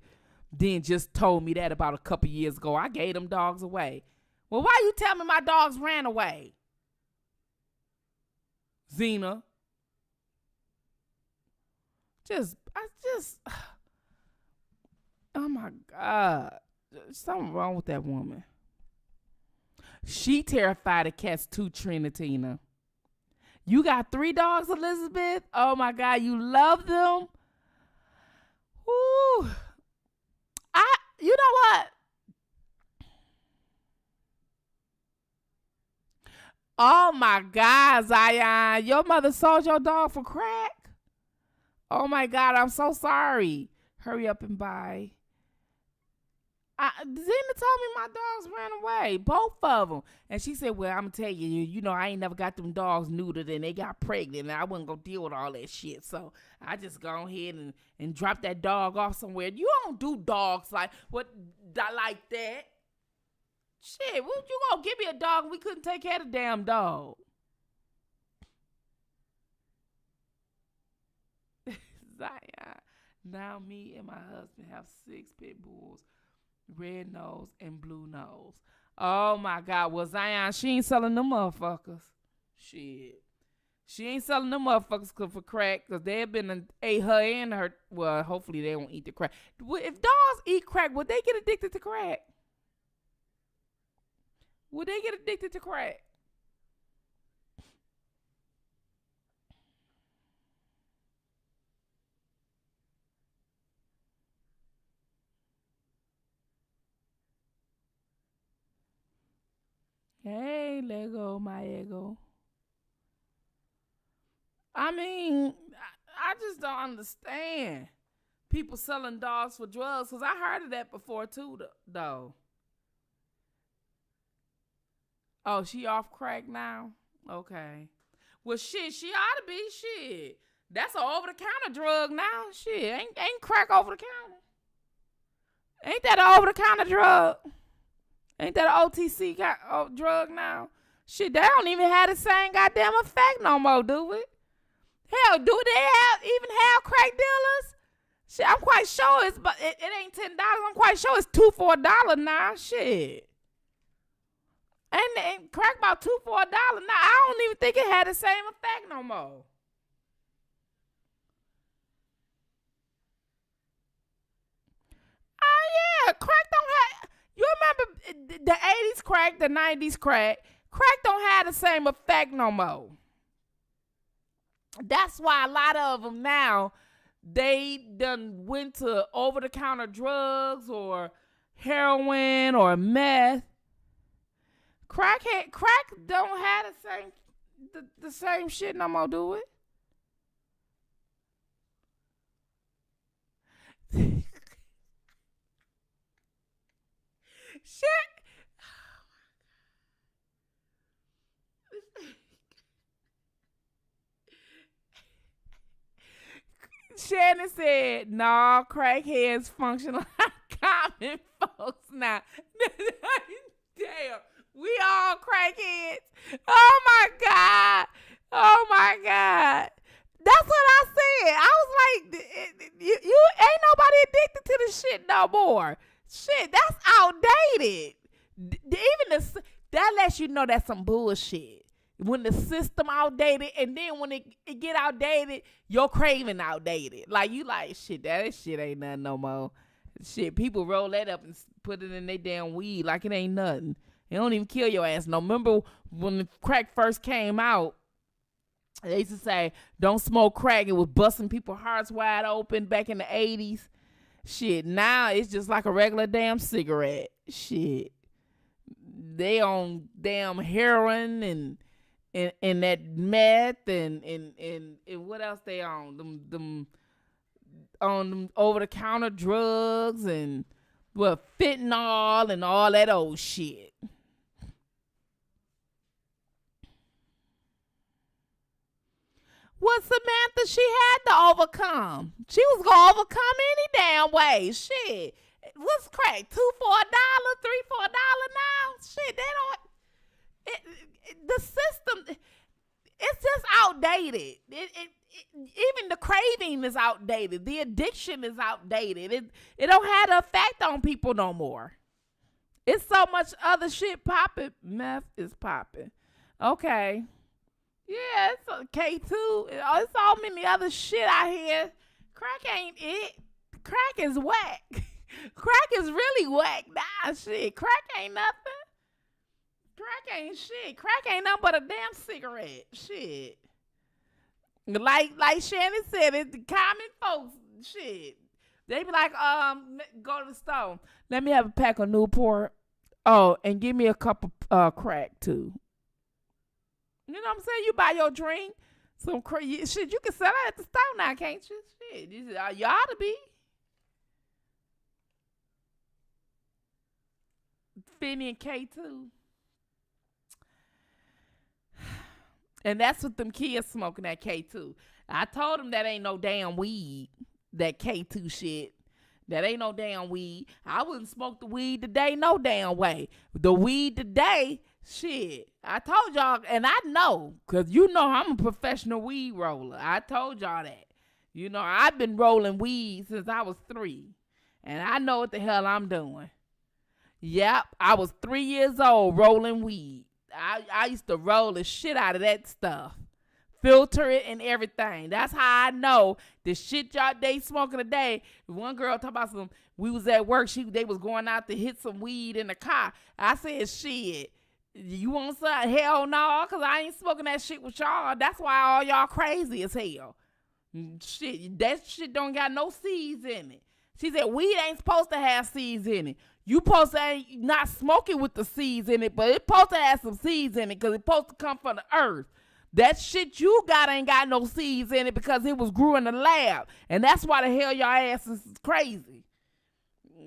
Then just told me that about a couple years ago. I gave them dogs away. Well, why you tell me my dogs ran away? Zena. Oh my God. Something wrong with that woman. She terrified of cats too, Trinitina. You got 3 dogs, Elizabeth? Oh my God, you love them? Woo. You know what? Oh my God, Zion. Your mother sold your dog for crack? Oh my God, I'm so sorry. Hurry up and buy. Zena told me my dogs ran away, both of them. And she said, well, I'm going to tell you, I ain't never got them dogs neutered and they got pregnant and I wasn't going to deal with all that shit. So I just go ahead and drop that dog off somewhere. You don't do dogs like that. Shit, what you going to give me a dog and we couldn't take care of the damn dog? Zion. Now me and my husband have 6 pit bulls. Red nose and blue nose. Oh my God. Well, Zion, she ain't selling them motherfuckers. Shit. She ain't selling them motherfuckers for crack because they have been ate her and her. Well, hopefully they won't eat the crack. If dogs eat crack, would they get addicted to crack? Would they get addicted to crack? Hey, Lego, my ego. I mean, I just don't understand people selling dogs for drugs because I heard of that before too, though. Oh, she off crack now? Okay. Well, shit, she ought to be. Shit. That's an over-the-counter drug now. Shit, ain't crack over-the-counter. Ain't that an over-the-counter drug? Ain't that an OTC drug now? Shit, they don't even have the same goddamn effect no more, do it? Hell, do they even have crack dealers? Shit, I'm quite sure it ain't $10. I'm quite sure it's $2 for $1 now. Shit. And crack about $2 for $1 now. I don't even think it had the same effect no more. Oh yeah, crack don't have. You remember the 80s crack, the 90s crack? Crack don't have the same effect no more. That's why a lot of them now, they done went to over-the-counter drugs or heroin or meth. Crack don't have the same shit no more, do it? Shit. Shannon said, "Nah, crackheads function like common folks now." Damn, we all crackheads. Oh my God. Oh my God. That's what I said. I was like, you ain't nobody addicted to this shit no more. Shit, that's outdated. Even that lets you know that's some bullshit. When the system outdated, and then when it get outdated, your craving outdated. Like, you like, shit, that shit ain't nothing no more. Shit, people roll that up and put it in their damn weed like it ain't nothing. It don't even kill your ass. No, remember when the crack first came out, they used to say, don't smoke crack. It was busting people's hearts wide open back in the 80s. Shit, now it's just like a regular damn cigarette. Shit. They on damn heroin and that meth and what else they on? Them on them over-the-counter drugs and fentanyl and all that old shit. What Samantha she had to overcome? She was gonna overcome any damn way. Shit. What's crack? 2 for $1, 3 for $1 now? Shit, they don't. The system, it's just outdated. Even the craving is outdated. The addiction is outdated. It don't have the effect on people no more. It's so much other shit popping. Meth is popping. Okay. Yeah, it's K2. It's all many other shit out here. Crack ain't it. Crack is whack. Crack is really whack. Nah, shit. Crack ain't nothing. Crack ain't shit. Crack ain't nothing but a damn cigarette. Shit. Like Shannon said, it's the common folks. Shit. They be like, go to the store. Let me have a pack of Newport. Oh, and give me a cup of crack too. You know what I'm saying? You buy your drink, some crazy shit. You can sell it at the store now, can't you? Shit, you ought to be. Finny and K2. And that's what them kids smoking, that K2. I told them that ain't no damn weed, that K2 shit. That ain't no damn weed. I wouldn't smoke the weed today no damn way. The weed today, shit. I told y'all, and I know, because you know I'm a professional weed roller. I told y'all that. You know, I've been rolling weed since I was 3. And I know what the hell I'm doing. Yep, I was 3 years old rolling weed. I used to roll the shit out of that stuff. Filter it and everything. That's how I know the shit y'all they smoking today. One girl talking about some, we was at work, they was going out to hit some weed in the car. I said, shit, you want some? Hell no, because I ain't smoking that shit with y'all. That's why all y'all crazy as hell. Shit, that shit don't got no seeds in it. She said, weed ain't supposed to have seeds in it. You supposed to not smoke it with the seeds in it, but it's supposed to have some seeds in it because it's supposed to come from the earth. That shit you got ain't got no seeds in it because it was grew in the lab. And that's why the hell y'all asses is crazy.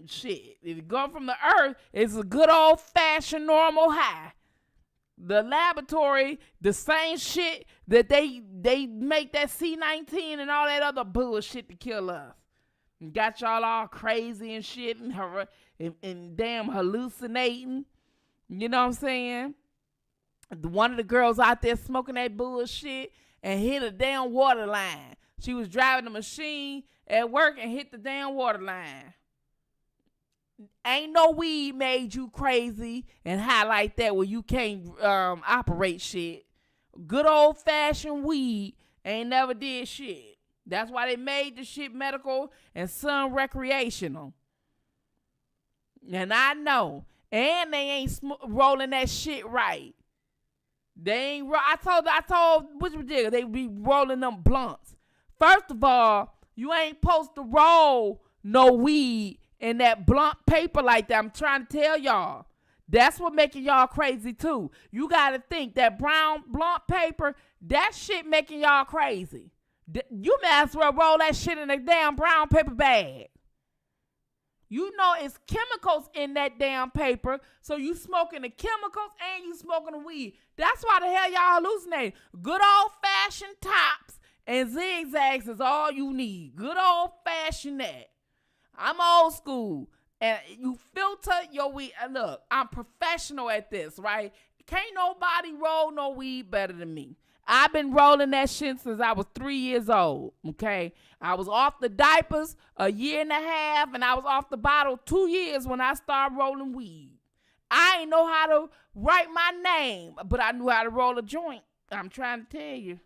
Shit, if it come from the earth, it's a good old-fashioned normal high. The laboratory, the same shit that they make that C-19 and all that other bullshit to kill us. And got y'all all crazy and shit and damn hallucinating. You know what I'm saying? One of the girls out there smoking that bullshit and hit a damn water line. She was driving the machine at work and hit the damn water line. Ain't no weed made you crazy and high like that where you can't operate shit. Good old-fashioned weed ain't never did shit. That's why they made the shit medical and some recreational. And I know. And they ain't rolling that shit right. They ain't. I told which nigga they be rolling them blunts. First of all, you ain't supposed to roll no weed and that blunt paper like that. I'm trying to tell y'all. That's what making y'all crazy too. You got to think that brown blunt paper, that shit making y'all crazy. You may as well roll that shit in a damn brown paper bag. You know it's chemicals in that damn paper, so you smoking the chemicals and you smoking the weed. That's why the hell y'all hallucinating. Good old-fashioned tops and zigzags is all you need. Good old-fashioned that. I'm old school. And you filter your weed. Look, I'm professional at this, right? Can't nobody roll no weed better than me. I've been rolling that shit since I was 3 years old, okay? I was off the diapers a year and a half, and I was off the bottle 2 years when I started rolling weed. I ain't know how to write my name, but I knew how to roll a joint. I'm trying to tell you.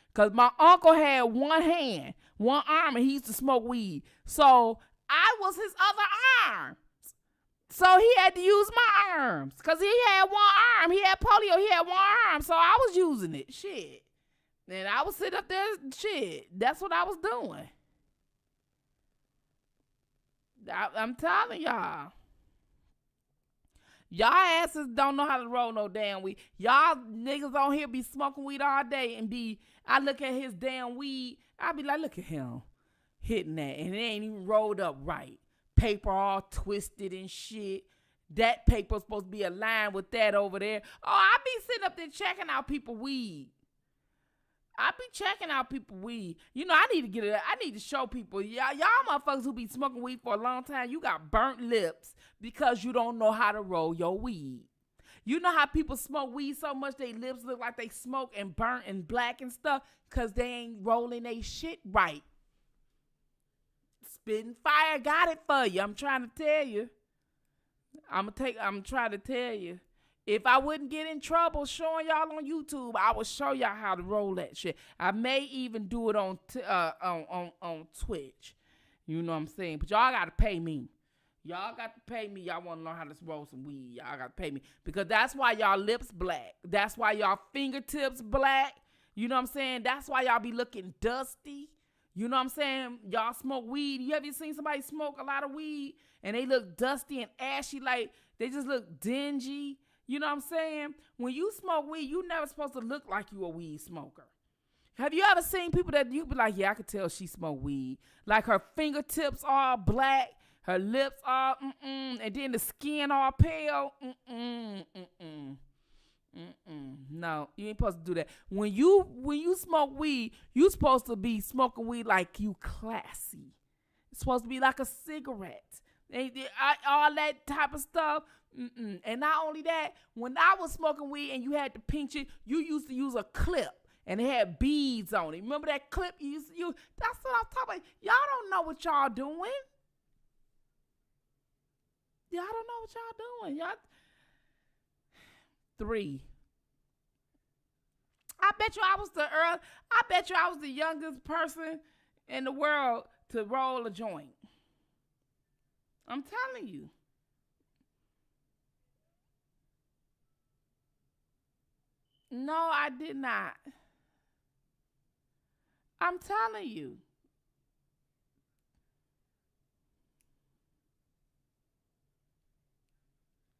Because my uncle had one hand, one arm, and he used to smoke weed. So I was his other arm. So he had to use my arms. Because he had one arm. He had polio. He had one arm. So I was using it. Shit. And I would sit up there. Shit. That's what I was doing. I'm telling y'all. Y'all asses don't know how to roll no damn weed. Y'all niggas on here be smoking weed all day and I look at his damn weed. I be like, look at him. Hitting that, and it ain't even rolled up right. Paper all twisted and shit. That paper's supposed to be aligned with that over there. Oh, I be sitting up there checking out people weed. I be checking out people weed. You know, I need to show people. Y'all motherfuckers who be smoking weed for a long time, you got burnt lips because you don't know how to roll your weed. You know how people smoke weed so much they lips look like they smoke and burnt and black and stuff because they ain't rolling they shit right. Spittinfire got it for you. I'm trying to tell you. I'm trying to tell you. If I wouldn't get in trouble showing y'all on YouTube, I would show y'all how to roll that shit. I may even do it on Twitch. You know what I'm saying? But y'all got to pay me. Y'all got to pay me. Y'all want to learn how to roll some weed. Y'all got to pay me. Because that's why y'all lips black. That's why y'all fingertips black. You know what I'm saying? That's why y'all be looking dusty. You know what I'm saying? Y'all smoke weed. You ever seen somebody smoke a lot of weed and they look dusty and ashy, like they just look dingy? You know what I'm saying? When you smoke weed, you never supposed to look like you a weed smoker. Have you ever seen people that you be like, yeah, I could tell she smoked weed. Like her fingertips all black, her lips all and then the skin all pale. No, you ain't supposed to do that. When you smoke weed, you supposed to be smoking weed like you classy. It's supposed to be like a cigarette. All that type of stuff. And not only that, when I was smoking weed and you had to pinch it, you used to use a clip and it had beads on it. Remember that clip you used to use? That's what I'm talking about. Y'all don't know what y'all doing. Y'all don't know what y'all doing. 3. I bet you I was the youngest person in the world to roll a joint. I'm telling you. No, I did not. I'm telling you.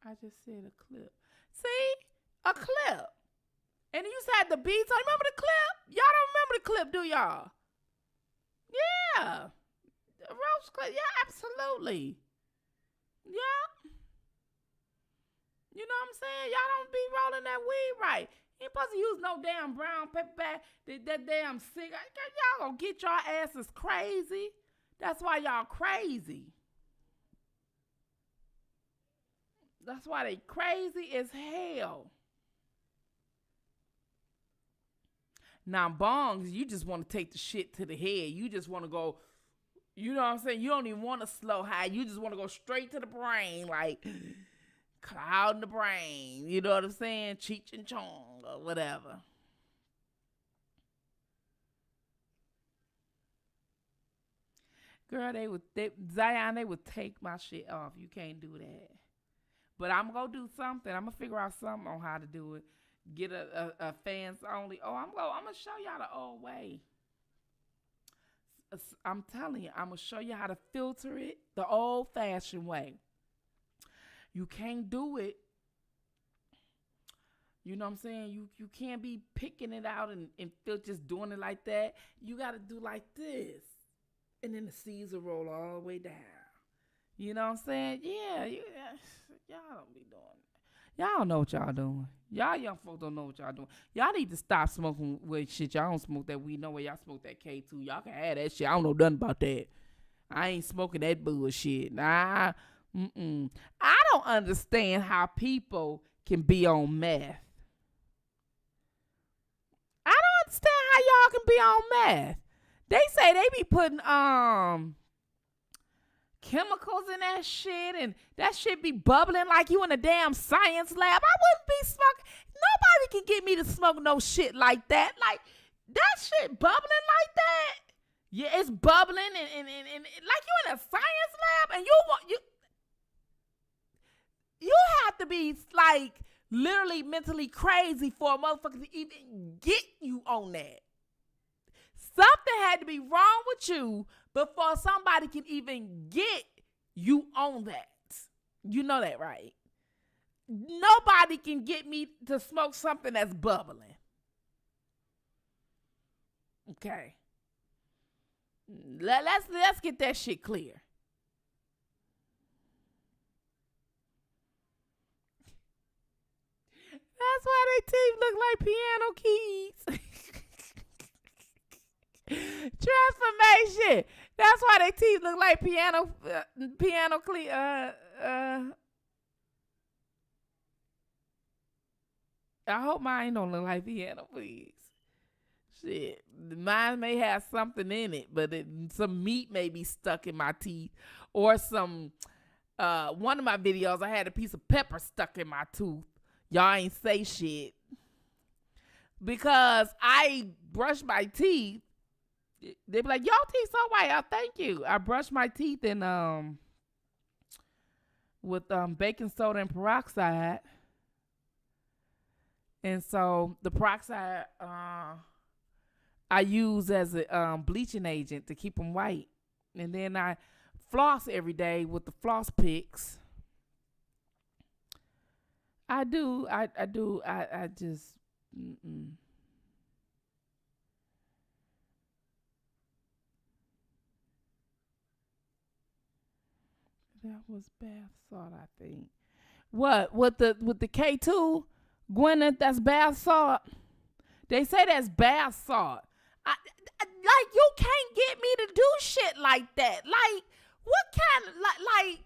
I just said a clip. See? A clip. And you said the beats. I remember the clip? Y'all don't remember the clip, do y'all? Yeah. The roast clip. Yeah, absolutely. Yeah. You know what I'm saying? Y'all don't be rolling that weed right. You ain't supposed to use no damn brown paper bag. That damn cigarette. Y'all gonna get y'all asses crazy. That's why y'all crazy. That's why they crazy as hell. Now, bongs, you just want to take the shit to the head. You just want to go, you know what I'm saying? You don't even want to slow high. You just want to go straight to the brain, like cloud in the brain. You know what I'm saying? Cheech and Chong or whatever. Girl, Zion, they would take my shit off. You can't do that. But I'm going to do something. I'm going to figure out something on how to do it. Get a fans only. Oh, I'm going to show y'all the old way. I'm telling you, I'm going to show you how to filter it the old-fashioned way. You can't do it. You know what I'm saying? You can't be picking it out and just doing it like that. You got to do like this. And then the seeds will roll all the way down. You know what I'm saying? Yeah. Y'all don't be doing that. Y'all don't know what y'all doing. Y'all young folks don't know what y'all doing. Y'all need to stop smoking weed shit. Y'all don't smoke that weed. No way y'all smoke that K2. Y'all can have that shit. I don't know nothing about that. I ain't smoking that bullshit. Nah. I don't understand how people can be on meth. I don't understand how y'all can be on meth. They say they be putting chemicals in that shit, and that shit be bubbling like you in a damn science lab. I wouldn't be smoking. Nobody can get me to smoke no shit like that. Like, that shit bubbling like that. Yeah, it's bubbling and like you in a science lab, and you have to be like literally mentally crazy for a motherfucker to even get you on that. Something had to be wrong with you before somebody can even get you on that. You know that, right? Nobody can get me to smoke something that's bubbling. Okay. Let's get that shit clear. That's why they teeth look like piano keys. Transformation. That's why they teeth look like piano I hope mine don't look like piano keys. Shit, mine may have something in it, but some meat may be stuck in my teeth, or some. One of my videos, I had a piece of pepper stuck in my tooth. Y'all ain't say shit because I brushed my teeth. They be like, y'all teeth so white. Oh, thank you. I brushed my teeth and with baking soda and peroxide, and so the peroxide I use as a bleaching agent to keep them white, and then I floss every day with the floss picks. I do. I just. That was bath salt, I think. What with the K2, Gwyneth? That's bath salt. They say that's bath salt. Like, you can't get me to do shit like that. Like, what kind of like?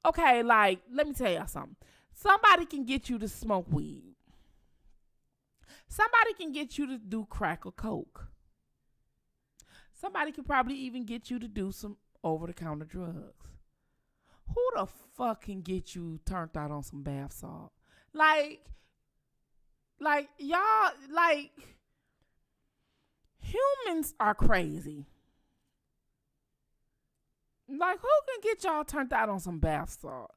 Okay, like, let me tell y'all something. Somebody can get you to smoke weed. Somebody can get you to do crack or coke. Somebody could probably even get you to do some over-the-counter drugs. Who the fuck can get you turned out on some bath salt? Like y'all, like, humans are crazy. Like, who can get y'all turned out on some bath salt?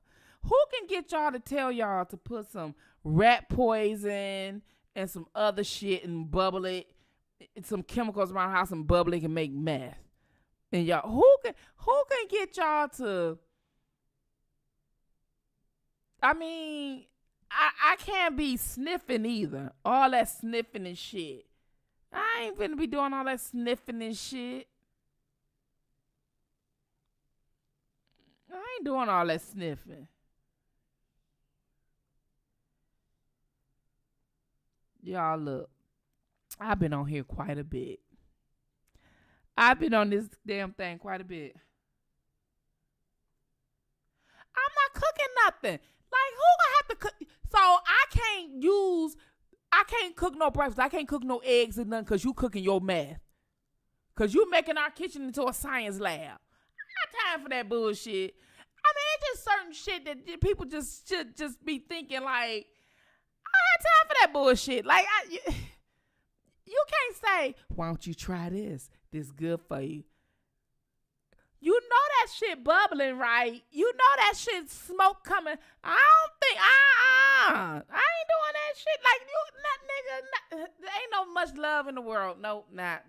Who can get y'all to tell y'all to put some rat poison and some other shit and bubble it, some chemicals around the house and bubble it and make meth? And y'all, who can get y'all to? I mean, I can't be sniffing either. All that sniffing and shit. I ain't finna be doing all that sniffing and shit. I ain't doing all that sniffing. Y'all, look, I've been on here quite a bit. I've been on this damn thing quite a bit. I'm not cooking nothing. Like, who gonna have to cook? So I can't cook no breakfast. I can't cook no eggs and nothing because you cooking your math. Because you making our kitchen into a science lab. I got time for that bullshit. I mean, it's just certain shit that people just should just be thinking, like, I had time for that bullshit. Like, you can't say, why don't you try this? This good for you. You know that shit bubbling, right? You know that shit smoke coming. I don't think, I ain't doing that shit. Like, you, nigga, there ain't no much love in the world. Nope, not,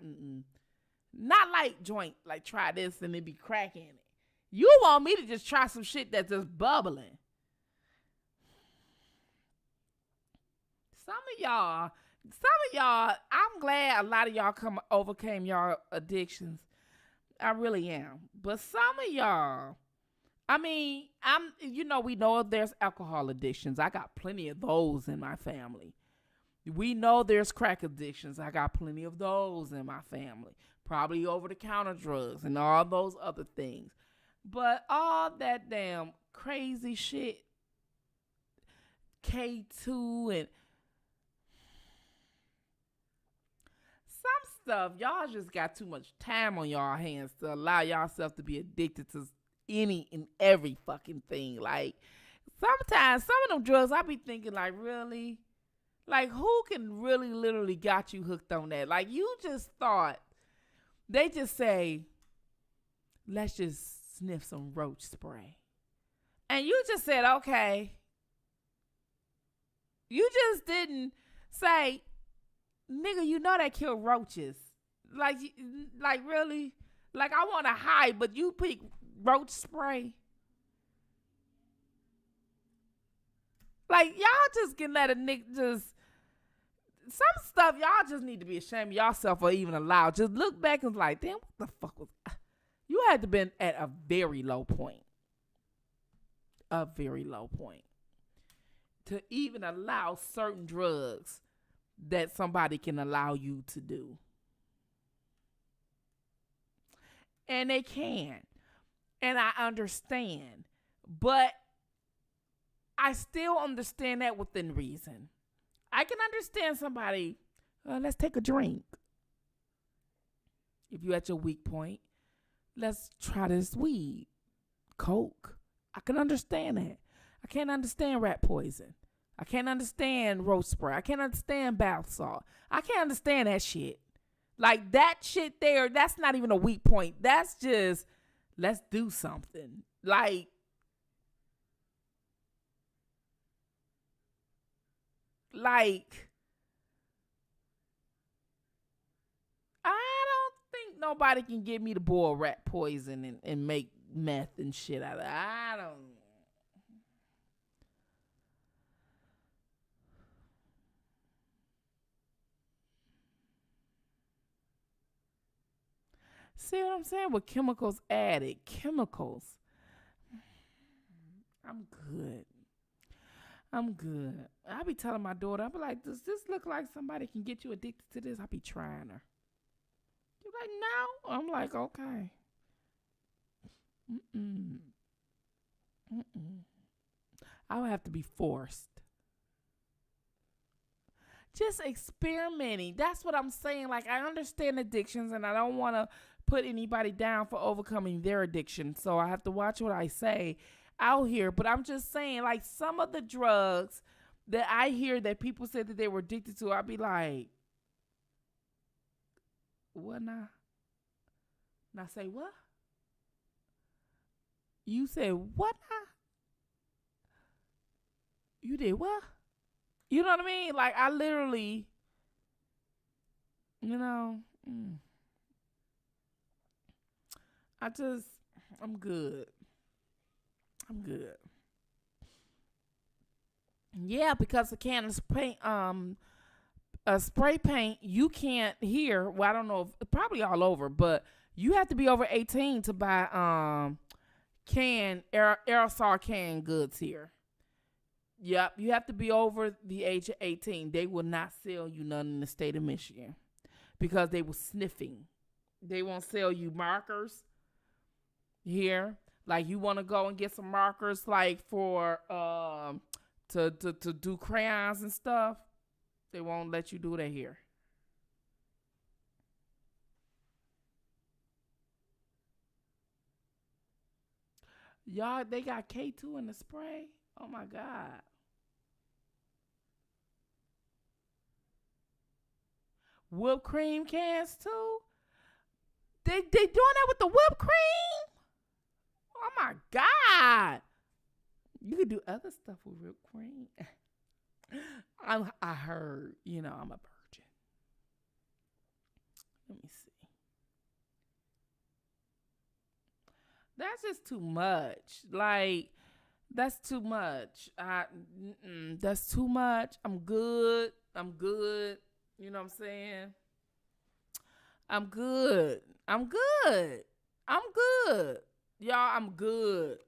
Not like joint, like try this and it be crack in it. You want me to just try some shit that's just bubbling. Some of y'all, I'm glad a lot of y'all overcame y'all addictions. I really am. But some of y'all, I mean, we know there's alcohol addictions. I got plenty of those in my family. We know there's crack addictions. I got plenty of those in my family. Probably over-the-counter drugs and all those other things. But all that damn crazy shit, K2 and some stuff, y'all just got too much time on y'all hands to allow yourself to be addicted to any and every fucking thing. Like, sometimes some of them drugs, I be thinking, like, really? Like, who can really literally got you hooked on that? Like, you just thought, they just say, let's just sniff some roach spray. And you just said, okay. You just didn't say, nigga, you know that kill roaches. Like really? Like, I want to hide, but you pick roach spray. Like, y'all just can let a nigga just... Some stuff y'all just need to be ashamed of yourself or even allow. Just look back and like, damn, what the fuck was... You had to been at a very low point. A very low point. To even allow certain drugs that somebody can allow you to do. And they can. And I understand. But I still understand that within reason. I can understand somebody, let's take a drink. If you're at your weak point, let's try this weed. Coke. I can understand that. I can't understand rat poison. I can't understand roach spray. I can't understand bath salt. I can't understand that shit. Like, that shit there, that's not even a weak point. That's just, let's do something. Like, I don't think nobody can give me the boil rat poison and make meth and shit out of it. I don't. See what I'm saying? With chemicals added. Chemicals. I'm good. I be telling my daughter, I be like, does this look like somebody can get you addicted to this? I be trying her. She's like, no. I'm like, okay. I would have to be forced. Just experimenting. That's what I'm saying. Like, I understand addictions and I don't want to put anybody down for overcoming their addiction. So I have to watch what I say out here. But I'm just saying, like, some of the drugs that I hear that people said that they were addicted to, I'd be like, what now? And I say, what? You said, what now? You did what? You know what I mean? Like, I literally, I'm good. Yeah, because a can of paint, a spray paint, you can't hear. Well, I don't know, if, probably all over, but you have to be over 18 to buy aerosol can goods here. Yep, you have to be over the age of 18. They will not sell you none in the state of Michigan because they were sniffing. They won't sell you markers here. Like, you want to go and get some markers, like for to do crayons and stuff. They won't let you do that here. Y'all, they got K2 in the spray. Oh my God. Whipped cream cans too. They doing that with the whipped cream? Oh my God. You could do other stuff with whipped cream. I heard, I'm a virgin. Let me see. That's just too much. Like, that's too much. That's too much. I'm good. You know what I'm saying? I'm good. Y'all, I'm good.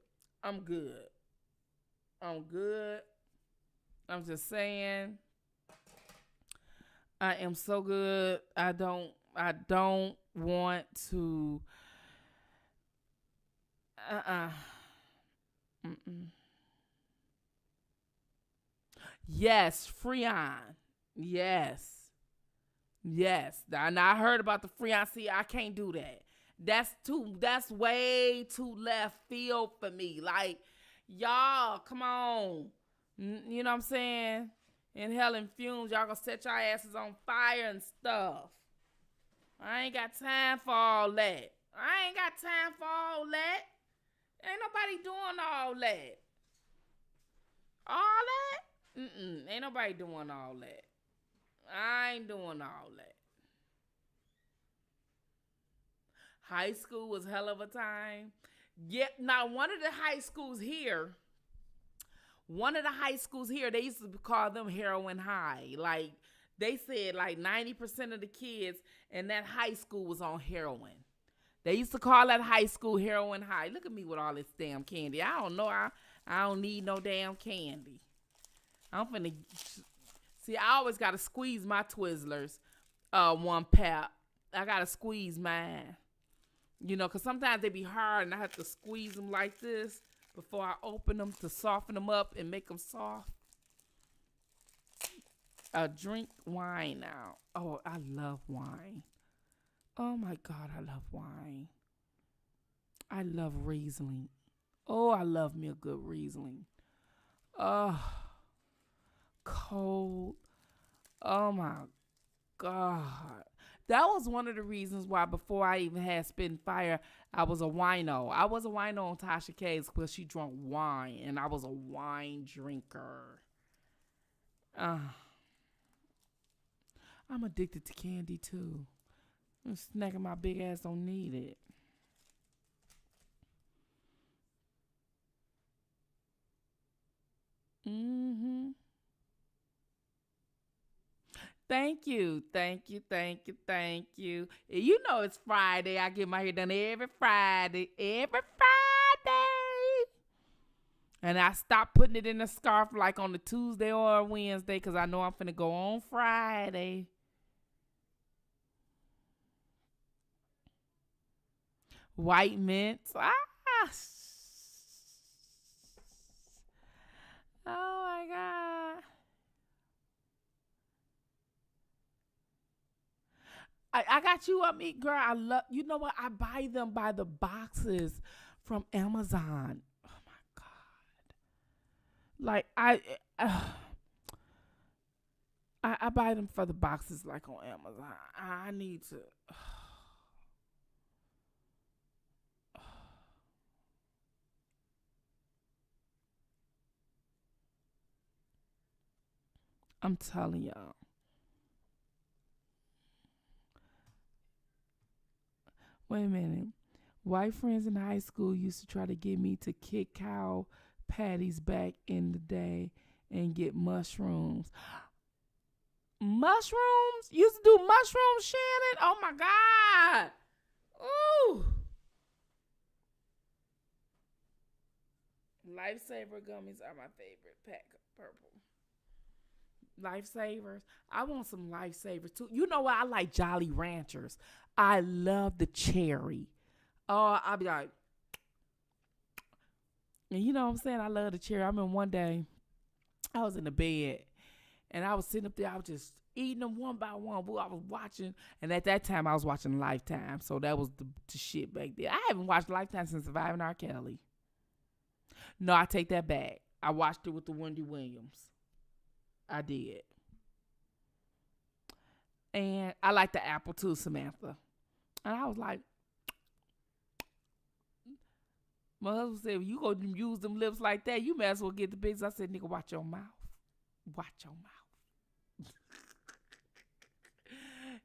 I'm just saying. I am so good. I don't want to. Yes, Freon. Yes. And I heard about the Freon. See, I can't do that. That's way too left field for me. Like, y'all, come on. You know what I'm saying? Inhaling fumes, y'all gonna set y'all asses on fire and stuff. I ain't got time for all that. Ain't nobody doing all that. Ain't nobody doing all that. I ain't doing all that. High school was hell of a time. Yeah, now one of the high schools here, they used to call them heroin high. Like, they said like 90% of the kids in that high school was on heroin. They used to call that high school heroin high. Look at me with all this damn candy. I don't know. I don't need no damn candy. I'm finna... See, I always got to squeeze my Twizzlers one pack. I got to squeeze mine. You know, because sometimes they be hard and I have to squeeze them like this before I open them to soften them up and make them soft. Drink wine now. Oh, I love wine. Oh, my God, I love wine. I love Riesling. Oh, I love me a good Riesling. Cold. Oh, my God. That was one of the reasons why before I even had Spittinfire, I was a wino. I was a wino on Tasha K's because she drank wine, and I was a wine drinker. I'm addicted to candy, too. I'm snacking my big ass, don't need it. Thank you. You know it's Friday. I get my hair done every Friday. And I stop putting it in a scarf like on the Tuesday or a Wednesday because I know I'm finna go on Friday. White mints. Oh my God. I got you up, me girl. I love. You know what? I buy them by the boxes from Amazon. Oh my God! Like I buy them for the boxes like on Amazon. I need to. I'm telling y'all. Wait a minute. White friends in high school used to try to get me to kick cow patties back in the day and get mushrooms. Mushrooms? You used to do mushrooms, Shannon? Oh my God. Ooh. Lifesaver gummies are my favorite pack of purple. Lifesavers. I want some Lifesavers too. You know what? I like Jolly Ranchers. I love the cherry. Oh, I'll be like, and you know what I'm saying? I love the cherry. I remember one day I was in the bed and I was sitting up there. I was just eating them one by one. I was watching, and at that time I was watching Lifetime. So that was the shit back there. I haven't watched Lifetime since Surviving R. Kelly. No, I take that back. I watched it with the Wendy Williams. I did. And I like the apple too, Samantha. And I was like, my husband said, well, you go use them lips like that, you may as well get the business. I said, nigga, watch your mouth. Watch your mouth.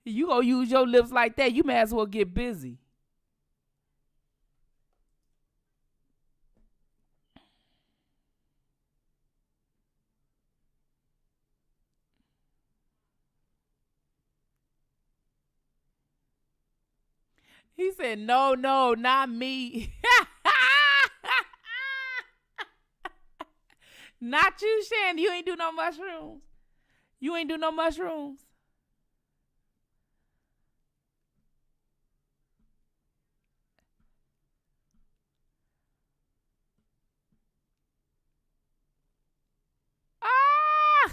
You go use your lips like that, you may as well get busy. He said, no, not me. Not you, Shan. You ain't do no mushrooms. You ain't do no mushrooms. Ah!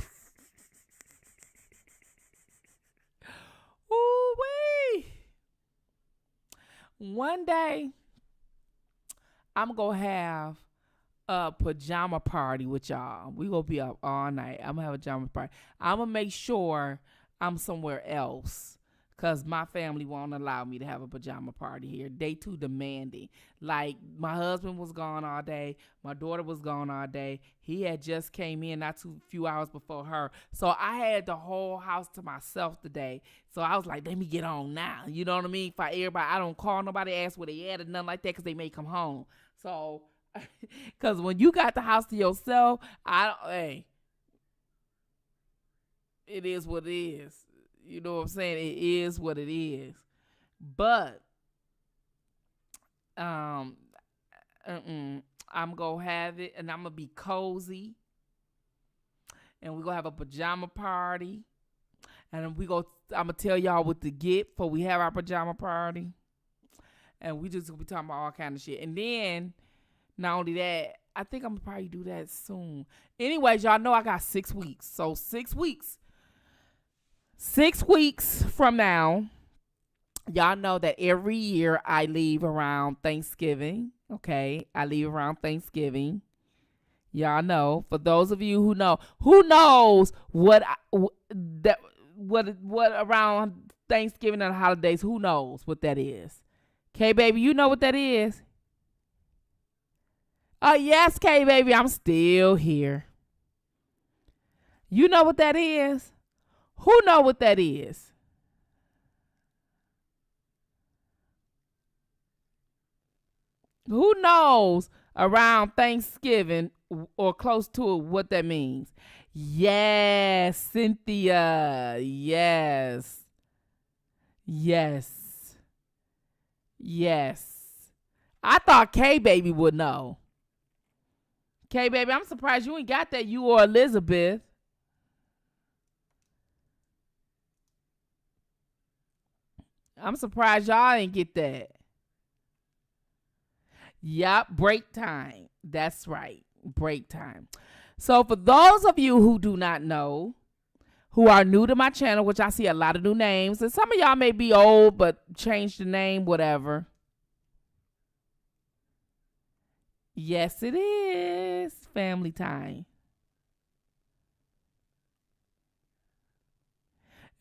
Ooh-wee. One day, I'm going to have a pajama party with y'all. We gonna be up all night. I'm gonna have a pajama party. I'm gonna make sure I'm somewhere else because my family won't allow me to have a pajama party here. They too demanding. Like, my husband was gone all day. My daughter was gone all day. He had just came in not too few hours before her. So I had the whole house to myself today. So I was like, let me get on now. You know what I mean? For everybody, I don't call nobody, ask where they at or nothing like that because they may come home. So because when you got the house to yourself, it is what it is. You know what I'm saying? It is what it is. But I'm gonna have it, and I'm gonna be cozy, and we're gonna have a pajama party, and I'm gonna tell y'all what to get before we have our pajama party, and we just gonna be talking about all kind of shit, and then. Not only that, I think I'm going to probably do that soon. Anyways, y'all know I got 6 weeks. So 6 weeks. 6 weeks from now, y'all know that every year I leave around Thanksgiving. Okay? I leave around Thanksgiving. Y'all know. For those of you who knows what around Thanksgiving and the holidays, who knows what that is? Okay, baby, you know what that is? Oh, yes, K, baby, I'm still here. You know what that is? Who know what that is? Who knows around Thanksgiving or close to it what that means? Yes, Cynthia. Yes. I thought K-Baby would know. K-Baby, I'm surprised you ain't got that, you or Elizabeth. I'm surprised y'all ain't get that. Yup, break time. That's right, break time. So for those of you who do not know, who are new to my channel, which I see a lot of new names, and some of y'all may be old but change the name, whatever. Yes, it is family time.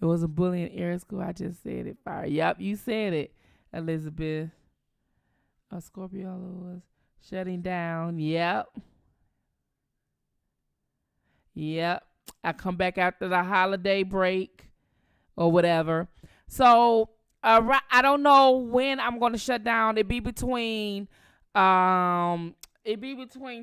It was a bully in air school. I just said it. Fire. Yep, you said it, Elizabeth. A Scorpio was shutting down. Yep. I come back after the holiday break or whatever. So I don't know when I'm going to shut down. It'd be between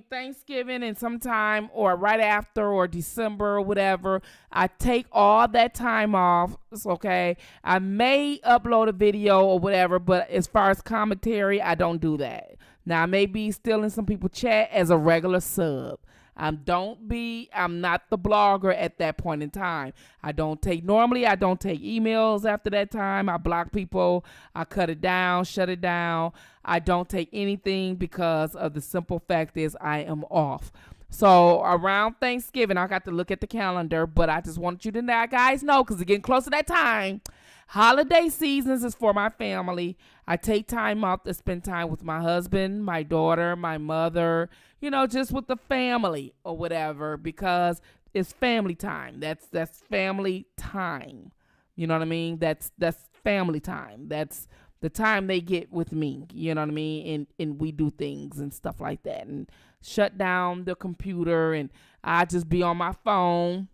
Thanksgiving and sometime or right after or December or whatever. I take all that time off. It's okay. I may upload a video or whatever, but as far as commentary, I don't do that. Now I may be still in some people's chat as a regular sub. I'm not the blogger at that point in time. Normally I don't take emails after that time. I block people. I cut it down, shut it down. I don't take anything because of the simple fact is I am off. So around Thanksgiving, I got to look at the calendar, but I just want you to guys know because it's getting close to that time. Holiday seasons is for my family. I take time off to spend time with my husband, my daughter, my mother, just with the family or whatever, because it's family time. That's family time. You know what I mean? That's family time. That's the time they get with me. You know what I mean? And we do things and stuff like that and shut down the computer, and I just be on my phone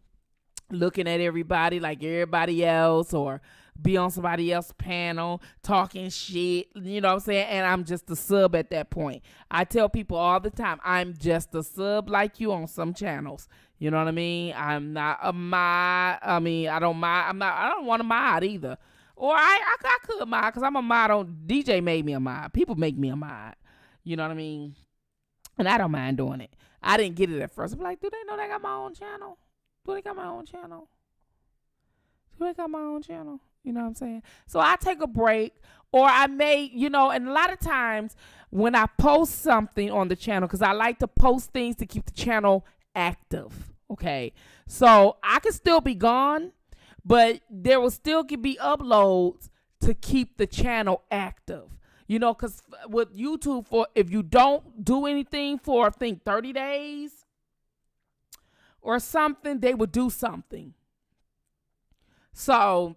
looking at everybody like everybody else, or be on somebody else's panel talking shit, you know what I'm saying? And I'm just a sub at that point. I tell people all the time, I'm just a sub like you on some channels. You know what I mean? I'm not a mod. I don't want to mod either. Or I could mod because I'm a mod on DJ made me a mod. People make me a mod. You know what I mean? And I don't mind doing it. I didn't get it at first. I'm like, do they know they got my own channel? Do they got my own channel? Do they got my own channel? You know what I'm saying? So I take a break, or I may, and a lot of times when I post something on the channel, because I like to post things to keep the channel active. Okay. So I could still be gone, but there will still be uploads to keep the channel active. Because with YouTube, if you don't do anything for, I think, 30 days or something, they will do something. So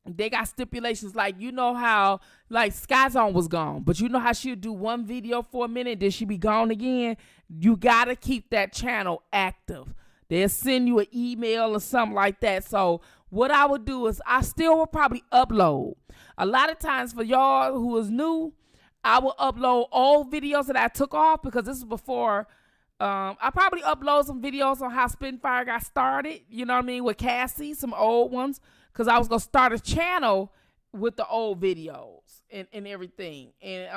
they got stipulations like, how, like, Sky Zone was gone, but how she'll do one video for a minute, then she be gone again. You got to keep that channel active. They'll send you an email or something like that. So what I would do is I still will probably upload. A lot of times for y'all who is new, I will upload old videos that I took off because this is before. I probably upload some videos on how Spittinfire got started, with Cassie, some old ones, because I was going to start a channel with the old videos and everything. And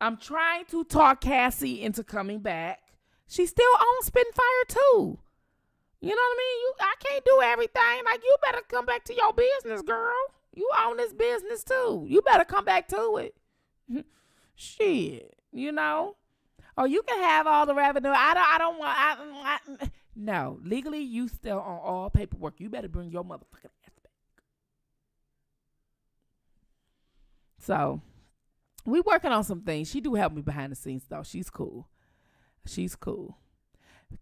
I'm trying to talk Cassie into coming back. She's still on Spittinfire too. You know what I mean? I can't do everything. Like, you better come back to your business, girl. You own this business too. You better come back to it. Shit, Oh, you can have all the revenue. I don't want. No, legally, you still on all paperwork. You better bring your motherfucking ass back. So, we working on some things. She do help me behind the scenes, though. She's cool.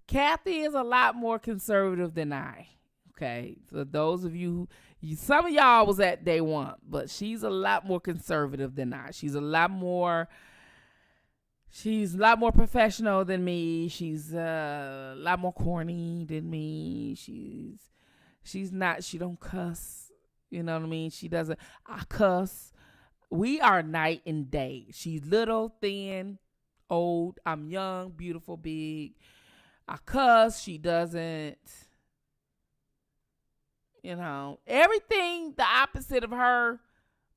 Kathy is a lot more conservative than I. Okay, for those of you, some of y'all was at day one, but she's a lot more conservative than I. She's a lot more professional than me. She's a lot more corny than me. She don't cuss. You know what I mean? I cuss. We are night and day. She's little, thin, old. I'm young, beautiful, big. I cuss. She doesn't. Everything the opposite of her.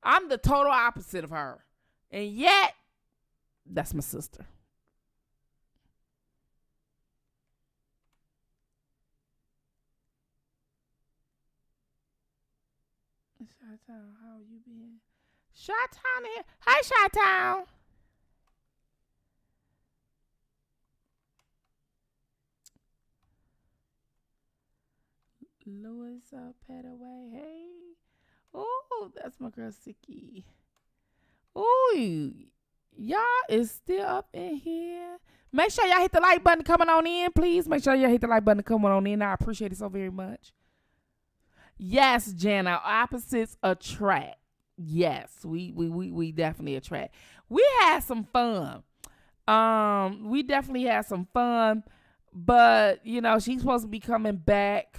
I'm the total opposite of her. And yet, that's my sister. Chi-Town, how you been? Chi-Town here. Hi, Chi-Town. Louis Petaway. Hey. Oh, that's my girl Siki. Oh, y'all is still up in here. Make sure y'all hit the like button coming on in, please. Make sure y'all hit the like button coming on in. I appreciate it so very much. Yes, Jana, opposites attract. Yes, we definitely attract. We had some fun. We definitely had some fun, but she's supposed to be coming back.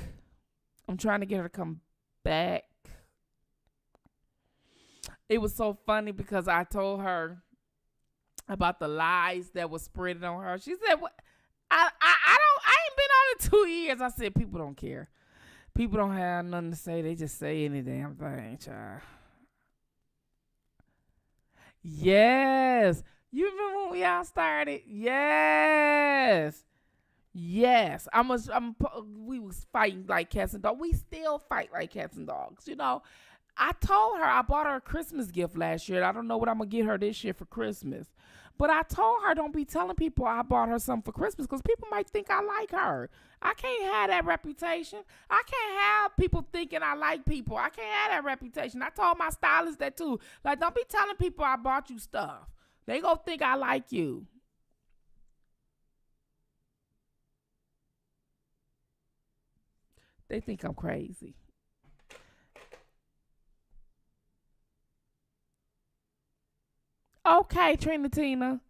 I'm trying to get her to come back. It was so funny because I told her about the lies that was spreading on her. She said, "What? I ain't been on in 2 years." I said, "People don't care. People don't have nothing to say. They just say any damn thing, child." Yes. You remember when we all started? Yes. Yes. We was fighting like cats and dogs. We still fight like cats and dogs. I told her I bought her a Christmas gift last year. I don't know what I'm going to get her this year for Christmas. But I told her don't be telling people I bought her something for Christmas because people might think I like her. I can't have that reputation. I can't have people thinking I like people. I can't have that reputation. I told my stylist that too. Like, don't be telling people I bought you stuff. They going to think I like you. They think I'm crazy. Okay, Trina Tina.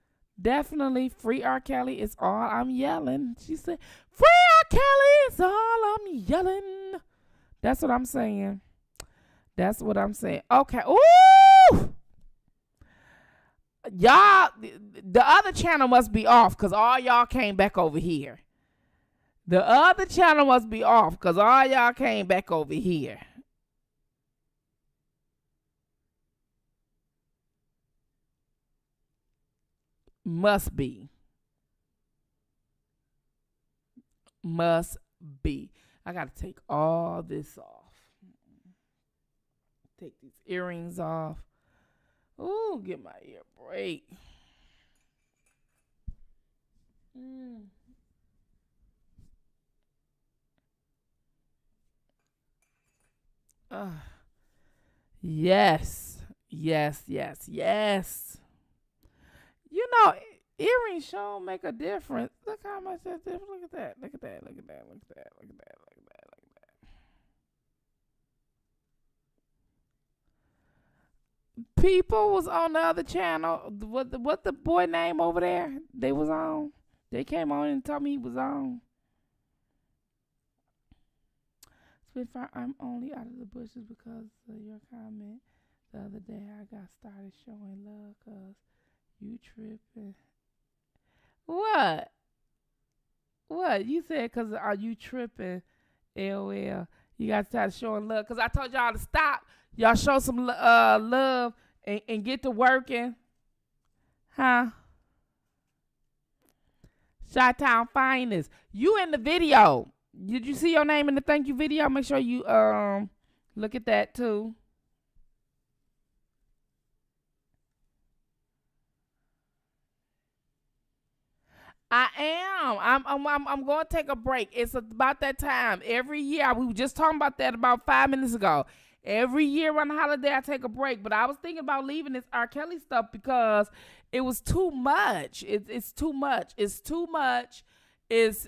Definitely free R. Kelly is all I'm yelling. She said, free R. Kelly is all I'm yelling. That's what I'm saying. That's what I'm saying. Okay. Ooh! Y'all, the other channel must be off because all y'all came back over here. The other channel must be off because all y'all came back over here. Must be. Must be. I got to take all this off. Take these earrings off. Ooh, get my ear break. Yes. Yes, yes, yes. You know, earrings sure make a difference. Look how much that's different. Look at that. Look at that. Look at that. Look at that. Look at that. Look at that. Look at that. People was on the other channel. What the boy name over there? They was on. They came on and told me he was on. Spitfire, I'm only out of the bushes because of your comment. The other day I got started showing love because you tripping. What? What? You said because are you tripping? LOL. You got started showing love because I told y'all to stop. Y'all show some love and get to working. Huh? Chi-Town Finest. You in the video. Did you see your name in the thank you video? Make sure you look at that too. I am. I'm going to take a break. It's about that time. Every year, we were just talking about that about 5 minutes ago. Every year on the holiday, I take a break. But I was thinking about leaving this R. Kelly stuff because it was too much. It's too much. It's too much. It's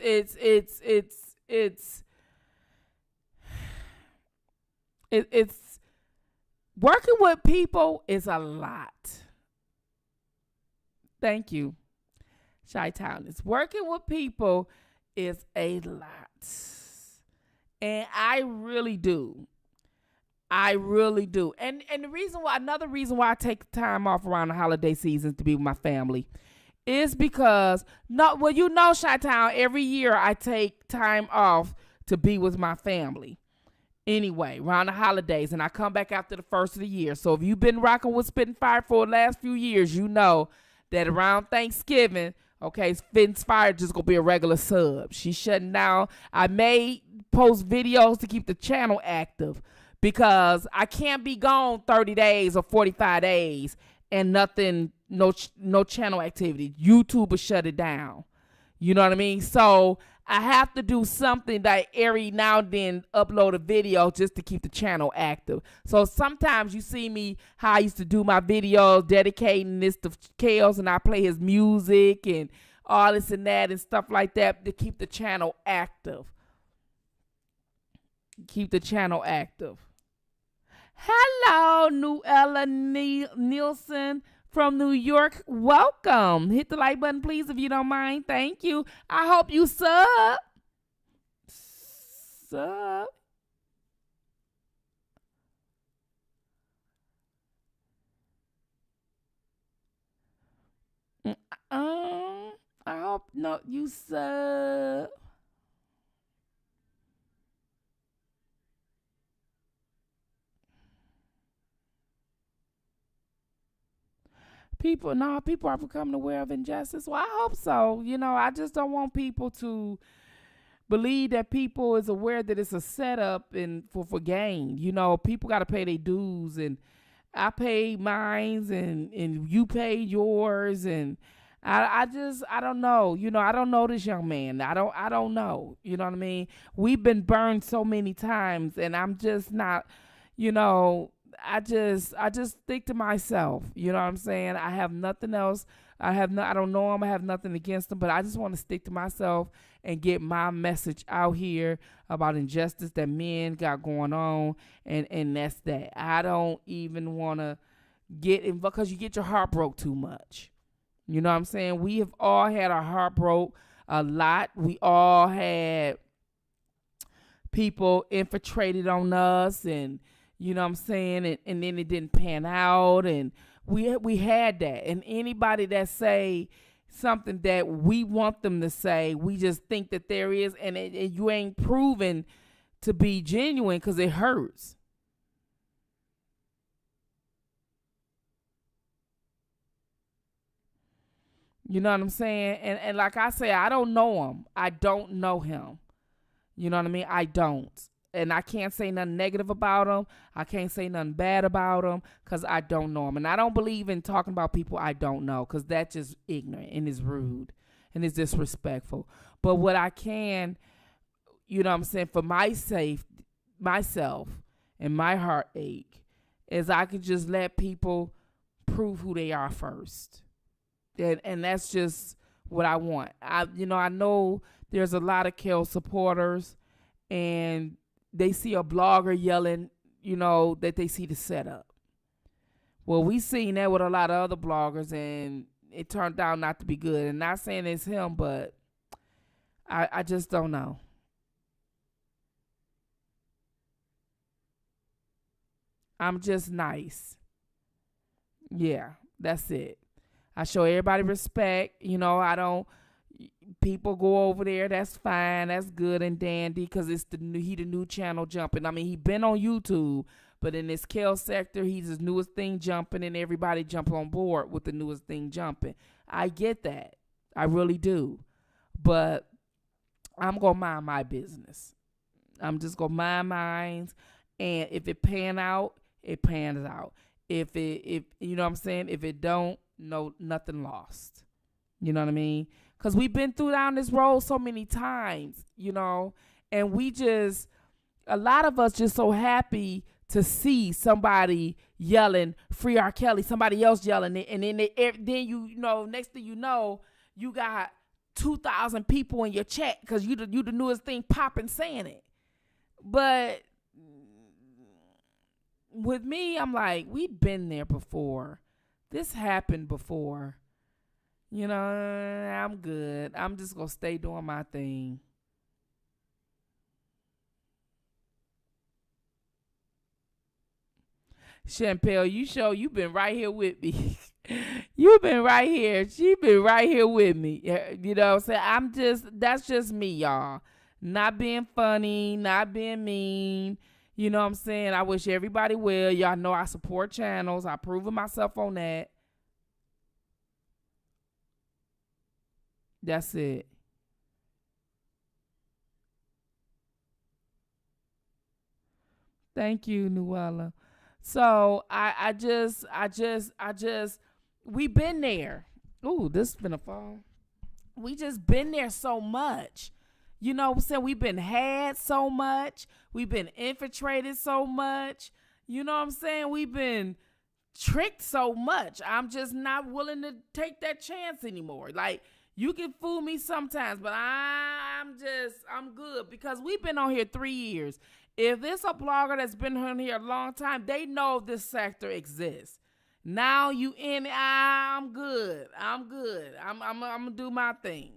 working with people is a lot. Thank you. Chi-Town is working with people is a lot. And I really do. I really do. And the reason why, another reason why I take time off around the holiday season to be with my family is because, you know, Chi-Town, every year I take time off to be with my family. Anyway, around the holidays, and I come back after the first of the year. So if you've been rocking with Spittinfire for the last few years, you know that around Thanksgiving, okay, Spittinfire just gonna be a regular sub. She's shutting down. I may post videos to keep the channel active because I can't be gone 30 days or 45 days and nothing, no channel activity. YouTube will shut it down. You know what I mean? So I have to do something that every now and then upload a video just to keep the channel active. So sometimes you see me how I used to do my videos dedicating this to Kales, and I play his music and all this and that and stuff like that to keep the channel active. Keep the channel active. Hello, Nuella Nielsen from New York. Welcome. Hit the like button, please, if you don't mind. Thank you. I hope you sub. I hope you sub. People are becoming aware of injustice. Well, I hope so. You know, I just don't want people to believe that people is aware that it's a setup and for gain. You know, people got to pay their dues, and I paid mines, and you paid yours, and I don't know. You know, I don't know this young man. I don't know. You know what I mean? We've been burned so many times, and I'm just not, you know, I just stick to myself. You know what I'm saying? I have nothing else. I don't know him. I have nothing against him, but I just want to stick to myself and get my message out here about injustice that men got going on, and that's that. I don't even want to get in because you get your heart broke too much. You know what I'm saying? We have all had our heart broke a lot. We all had people infiltrated on us, and you know what I'm saying? And then it didn't pan out, and we had that. And anybody that say something that we want them to say, we just think that there is, and you ain't proven to be genuine because it hurts. You know what I'm saying? And like I say, I don't know him. I don't know him. You know what I mean? I don't. And I can't say nothing negative about him. I can't say nothing bad about him because I don't know him. And I don't believe in talking about people I don't know because that's just ignorant and is rude and is disrespectful. But what I can, you know what I'm saying, for myself and my heartache is I could just let people prove who they are first. And that's just what I want. I know there's a lot of Kel supporters and they see a blogger yelling, that they see the setup. Well, we seen that with a lot of other bloggers and it turned out not to be good. And not saying it's him, but I just don't know. I'm just nice. Yeah, that's it. I show everybody respect. I don't. People go over there. That's fine. That's good and dandy because it's the new channel jumping. I mean, he been on YouTube, but in this Kel sector, he's his newest thing jumping, and everybody jump on board with the newest thing jumping. I get that. I really do. But I'm gonna mind my business. I'm just gonna mind mine, and if it pan out, it pans out. If you know what I'm saying, if it don't, no, nothing lost. You know what I mean? Because we've been through down this road so many times, and a lot of us just so happy to see somebody yelling, free R. Kelly, somebody else yelling it, and then next thing you know, you got 2,000 people in your chat because you the newest thing popping saying it. But with me, I'm like, we've been there before. This happened before. I'm good. I'm just going to stay doing my thing. Champel, you've been right here with me. You've been right here. She been right here with me. You know what I'm saying? That's just me, y'all. Not being funny, not being mean. You know what I'm saying? I wish everybody well. Y'all know I support channels. I've proven myself on that. That's it. Thank you, Nuella. So I just, we been there. Ooh, this has been a fall. We just been there so much. You know what I'm saying? We've been had so much. We've been infiltrated so much. You know what I'm saying? We've been tricked so much. I'm just not willing to take that chance anymore. Like, you can fool me sometimes, but I'm good because we've been on here 3 years. If it's a blogger that's been on here a long time, they know this sector exists. Now you in, I'm good. I'm gonna do my thing.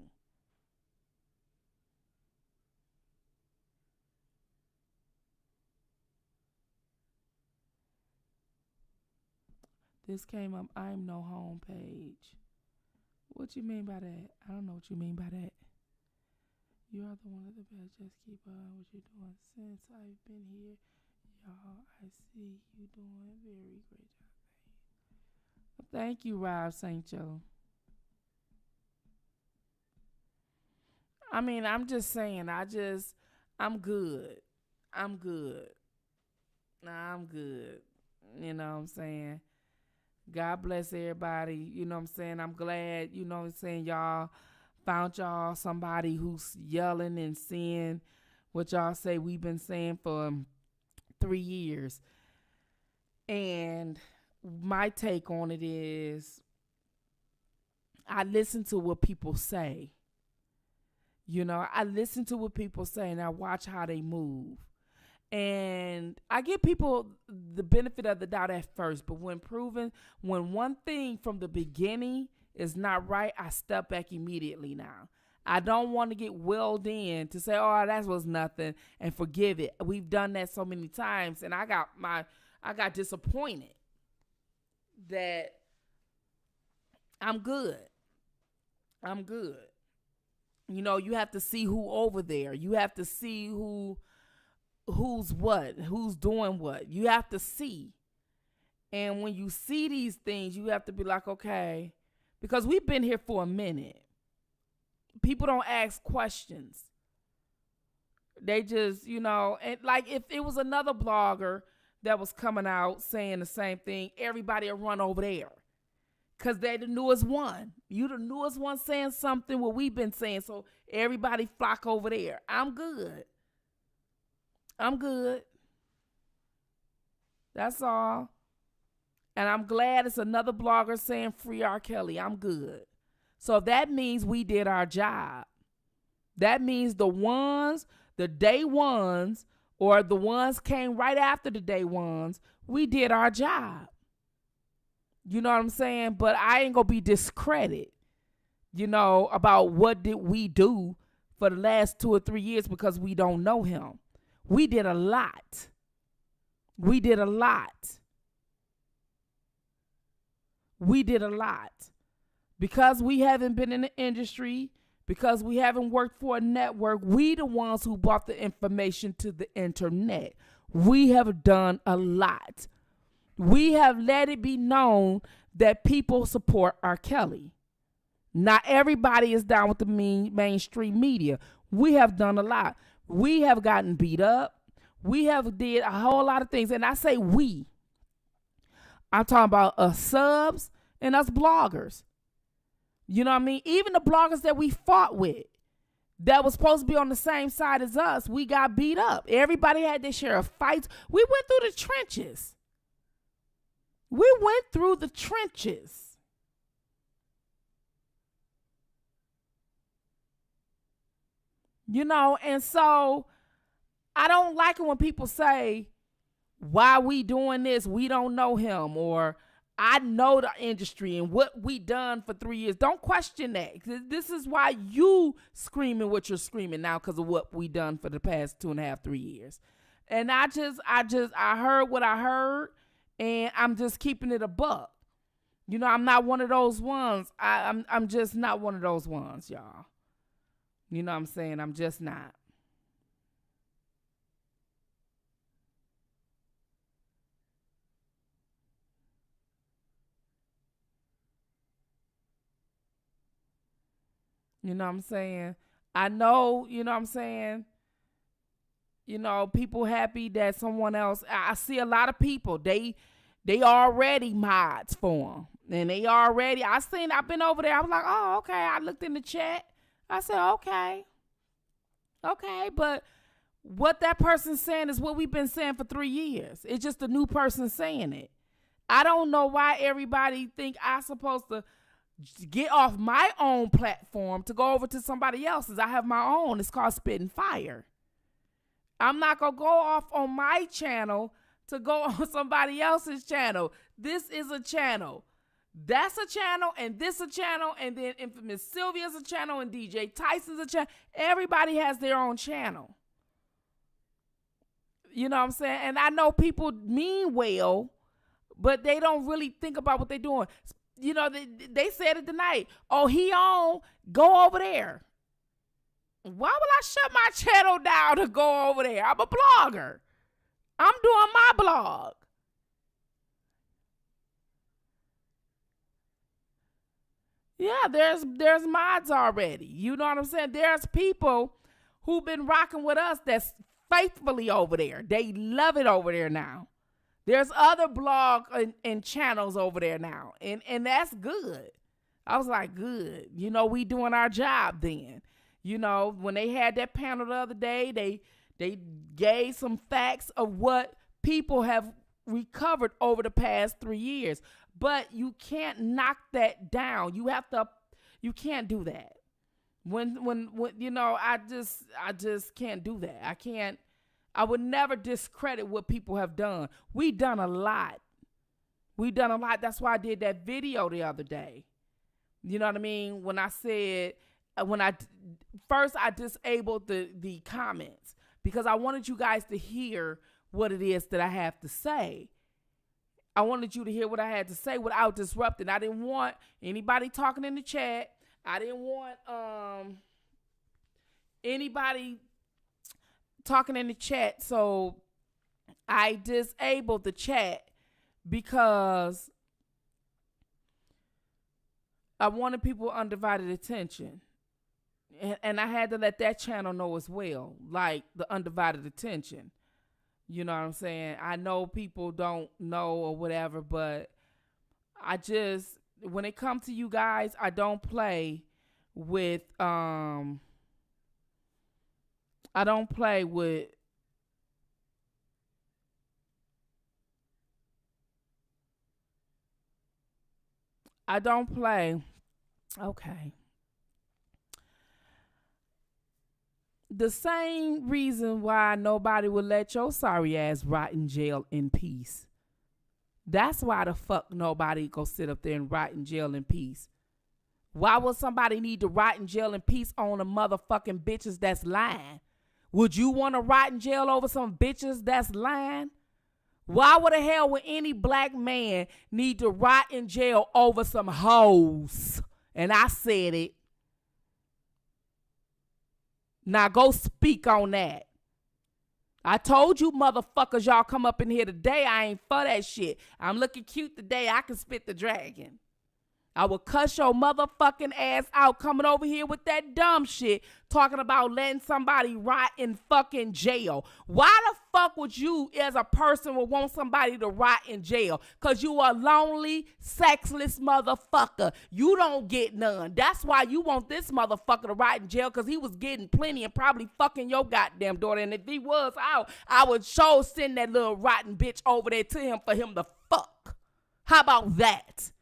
This came up, I'm no homepage. What you mean by that? I don't know what you mean by that. You are the one of the best. Just keep on what you're doing. Since I've been here, y'all, I see you doing a very great job. Thank you, Rob St. Joe. I mean, I'm just saying, I'm good. I'm good. I'm good. You know what I'm saying? God bless everybody. You know what I'm saying? I'm glad, you know what I'm saying, y'all found y'all somebody who's yelling and saying what y'all say we've been saying for 3 years. And my take on it is I listen to what people say. I listen to what people say and I watch how they move. And I give people the benefit of the doubt at first, but when one thing from the beginning is not right, I step back immediately now. I don't want to get welled in to say, oh, that was nothing and forgive it. We've done that so many times and I got disappointed that I'm good. I'm good. You have to see who over there. You have to see who's what, who's doing what. You have to see. And when you see these things, you have to be like, okay, because we've been here for a minute. People don't ask questions. They just, and like if it was another blogger that was coming out saying the same thing, everybody will run over there. Because they're the newest one. You the newest one saying something what we've been saying, so everybody flock over there. I'm good. That's all. And I'm glad it's another blogger saying free R. Kelly. I'm good. So that means we did our job. That means the day ones, or the ones came right after the day ones, we did our job. You know what I'm saying? But I ain't going to be discredited, about what did we do for the last 2 or 3 years because we don't know him. We did a lot. Because we haven't been in the industry, because we haven't worked for a network, we the ones who brought the information to the internet. We have done a lot. We have let it be known that people support R. Kelly. Not everybody is down with the mainstream media. We have done a lot. We have gotten beat up. We have did a whole lot of things. And I say we. I'm talking about us subs and us bloggers. You know what I mean? Even the bloggers that we fought with, that was supposed to be on the same side as us, we got beat up. Everybody had their share of fights. We went through the trenches. And so I don't like it when people say, why we doing this? We don't know him, or I know the industry and what we done for 3 years. Don't question that. This is why you screaming what you're screaming now, because of what we done for the past 2.5, 3 years. And I heard what I heard, and I'm just keeping it a buck. I'm not one of those ones. I'm just not one of those ones, y'all. You know what I'm saying? I'm just not. You know what I'm saying? I know, you know what I'm saying? People happy that someone else. I see a lot of people. They already mods for them. And I've been over there. I was like, oh, okay. I looked in the chat. I said, okay. Okay, but what that person's saying is what we've been saying for 3 years. It's just a new person saying it. I don't know why everybody think I'm supposed to get off my own platform to go over to somebody else's. I have my own. It's called Spittinfire. I'm not going to go off on my channel to go on somebody else's channel. This is a channel. That's a channel, and this a channel, and then Infamous Sylvia's a channel, and DJ Tyson's a channel. Everybody has their own channel. You know what I'm saying? And I know people mean well, but they don't really think about what they're doing. They said it tonight. Oh, he on, go over there. Why would I shut my channel down to go over there? I'm a blogger. I'm doing my blog. Yeah, there's mods already. You know what I'm saying? There's people who've been rocking with us that's faithfully over there. They love it over there now. There's other blog and channels over there now. And that's good. I was like, good. We doing our job then. When they had that panel the other day, they gave some facts of what people have recovered over the past 3 years. But you can't knock that down. You can't do that. When I just can't do that. I would never discredit what people have done. We done a lot. That's why I did that video the other day. You know what I mean? When I said, first I disabled the comments because I wanted you guys to hear what it is that I have to say. I wanted you to hear what I had to say without disrupting. I didn't want anybody talking in the chat. I didn't want anybody talking in the chat. So I disabled the chat because I wanted people undivided attention. And I had to let that channel know as well, like the undivided attention. You know what I'm saying? I know people don't know or whatever, but I just, when it comes to you guys, I don't play with, I don't play with, okay. The same reason why nobody would let your sorry ass rot in jail in peace. That's why the fuck nobody go sit up there and rot in jail in peace. Why would somebody need to rot in jail in peace on the motherfucking bitches that's lying? Would you want to rot in jail over some bitches that's lying? Why would the hell would any black man need to rot in jail over some hoes? And I said it. Now go speak on that. I told you motherfuckers, y'all come up in here today. I ain't for that shit. I'm looking cute today. I can spit the dragon. I will cuss your motherfucking ass out coming over here with that dumb shit talking about letting somebody rot in fucking jail. Why the fuck would you as a person would want somebody to rot in jail? Because you a lonely, sexless motherfucker. You don't get none. That's why you want this motherfucker to rot in jail, because he was getting plenty and probably fucking your goddamn daughter. And if he was out, I would sure send that little rotten bitch over there to him for him to fuck. How about that?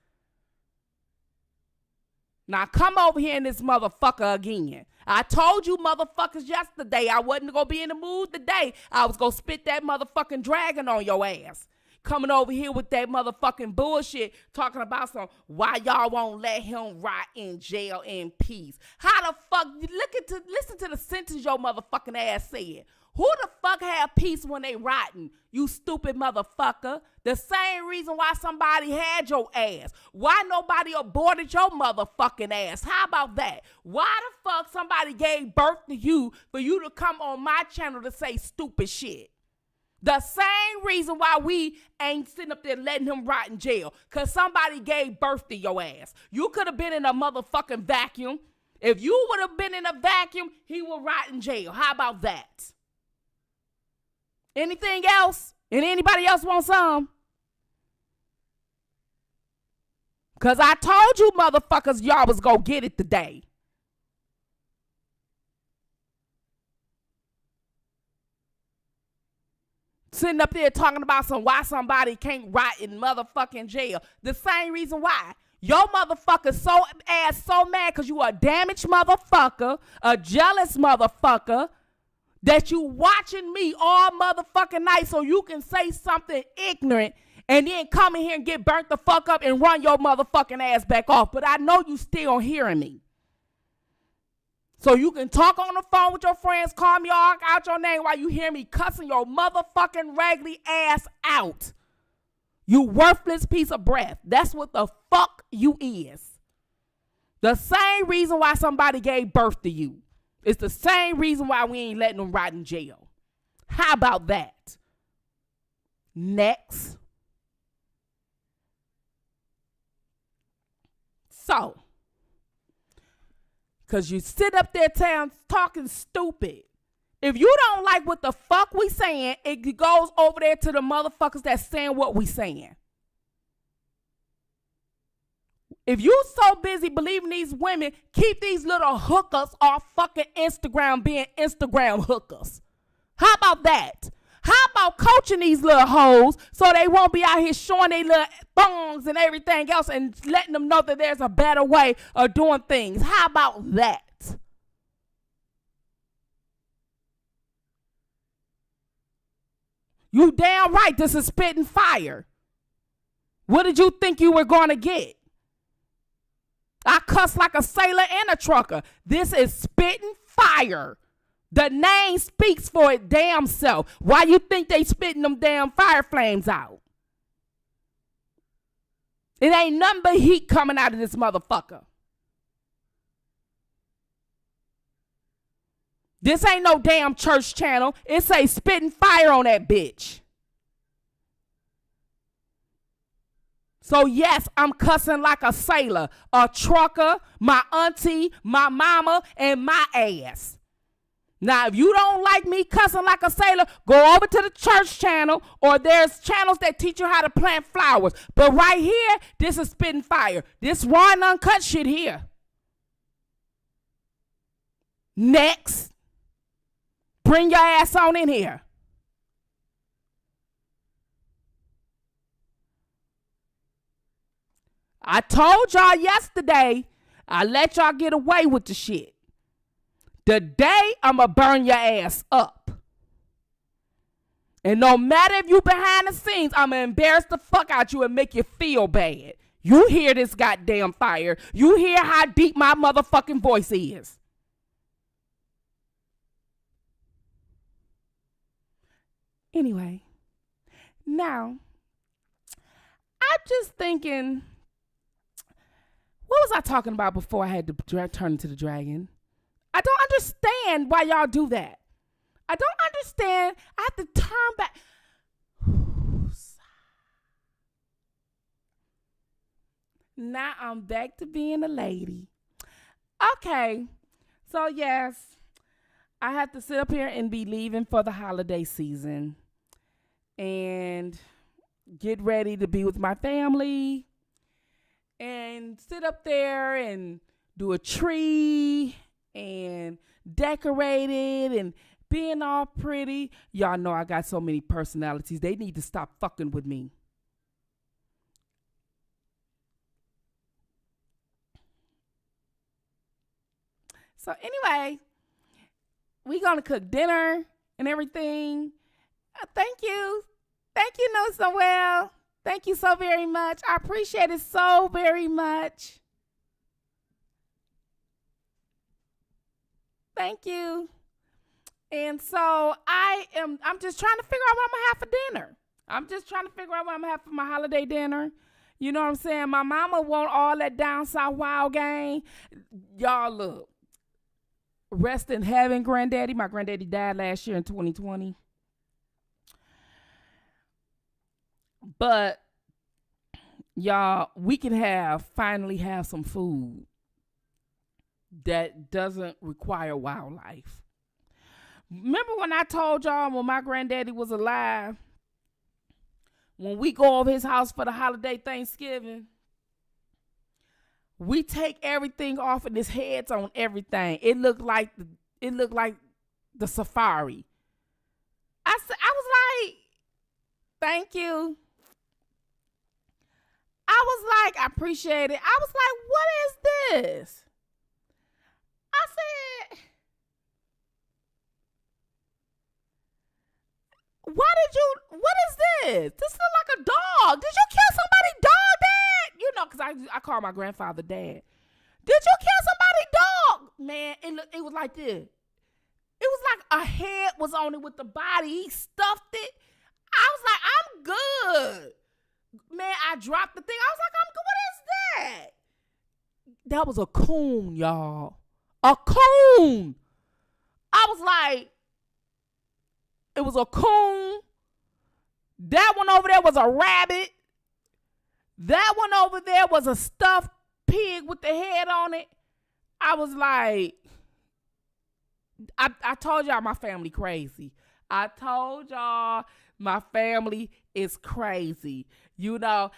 Now come over here in this motherfucker again. I told you motherfuckers yesterday I wasn't going to be in the mood today. I was going to spit that motherfucking dragon on your ass. Coming over here with that motherfucking bullshit talking about some why y'all won't let him rot in jail in peace. How the fuck, listen to the sentence your motherfucking ass said. Who the fuck have peace when they rotting, you stupid motherfucker? The same reason why somebody had your ass. Why nobody aborted your motherfucking ass? How about that? Why the fuck somebody gave birth to you for you to come on my channel to say stupid shit? The same reason why we ain't sitting up there letting him rot in jail. Because somebody gave birth to your ass. You could have been in a motherfucking vacuum. If you would have been in a vacuum, he would rot in jail. How about that? Anything else? And anybody else want some? Because I told you motherfuckers y'all was going to get it today. Sitting up there talking about why somebody can't rot in motherfucking jail. The same reason why. Your motherfucker so mad because you a damaged motherfucker, a jealous motherfucker, that you watching me all motherfucking night so you can say something ignorant and then come in here and get burnt the fuck up and run your motherfucking ass back off. But I know you still hearing me. So you can talk on the phone with your friends, call me all out your name while you hear me cussing your motherfucking raggedy ass out. You worthless piece of breath. That's what the fuck you is. The same reason why somebody gave birth to you. It's the same reason why we ain't letting them rot in jail. How about that? Next. So, because you sit up there talking stupid. If you don't like what the fuck we saying, it goes over there to the motherfuckers that's saying what we saying. If you so busy believing these women, keep these little hookers off fucking Instagram being Instagram hookers. How about that? How about coaching these little hoes so they won't be out here showing their little thongs and everything else and letting them know that there's a better way of doing things? How about that? You damn right this is Spittin' Fire. What did you think you were going to get? I cuss like a sailor and a trucker. This is Spittin' Fire. The name speaks for it damn self. Why you think they spitting them damn fire flames out? It ain't nothing but heat coming out of this motherfucker. This ain't no damn church channel. It say Spittin' Fire on that bitch. So yes, I'm cussing like a sailor, a trucker, my auntie, my mama, and my ass. Now, if you don't like me cussing like a sailor, go over to the church channel, or there's channels that teach you how to plant flowers. But right here, this is Spittin' Fire. This raw and uncut shit here. Next. Bring your ass on in here. I told y'all yesterday, I let y'all get away with the shit. Today, I'ma burn your ass up. And no matter if you behind the scenes, I'ma embarrass the fuck out you and make you feel bad. You hear this goddamn fire. You hear how deep my motherfucking voice is. Anyway, now, I'm just thinking, what was I talking about before I had to turn into the dragon? I don't understand why y'all do that. I don't understand. I have to turn back. Now I'm back to being a lady. Okay. So yes, I have to sit up here and be leaving for the holiday season and get ready to be with my family and sit up there and do a tree and decorate it and being all pretty. Y'all know I got so many personalities. They need to stop fucking with me. So anyway, we gonna cook dinner and everything. Thank you. Thank you, Know So Well. Thank you so very much. I appreciate it so very much. Thank you. And so I'm just trying to figure out what I'm gonna have for dinner. I'm just trying to figure out what I'm gonna have for my holiday dinner. You know what I'm saying? My mama want all that down south wild game. Y'all look. Rest in heaven, granddaddy. My granddaddy died last year in 2020. But y'all, we can finally have some food that doesn't require wildlife. Remember when I told y'all when my granddaddy was alive, when we go over his house for the holiday Thanksgiving, we take everything off and his heads on everything. It looked like the safari. I was like, thank you. I was like, I appreciate it. I was like, what is this? I said, what is this? This looks like a dog. Did you kill somebody's dog, Dad? You know, because I call my grandfather Dad. Did you kill somebody's dog? Man, it was like this. It was like a head was on it with the body. He stuffed it. I was like, I'm good. Man, I dropped the thing. I was like, I'm good. What is that? That was a coon, y'all. A coon. I was like, it was a coon. That one over there was a rabbit. That one over there was a stuffed pig with the head on it. I was like, I told y'all my family crazy. I told y'all my family is crazy. You know,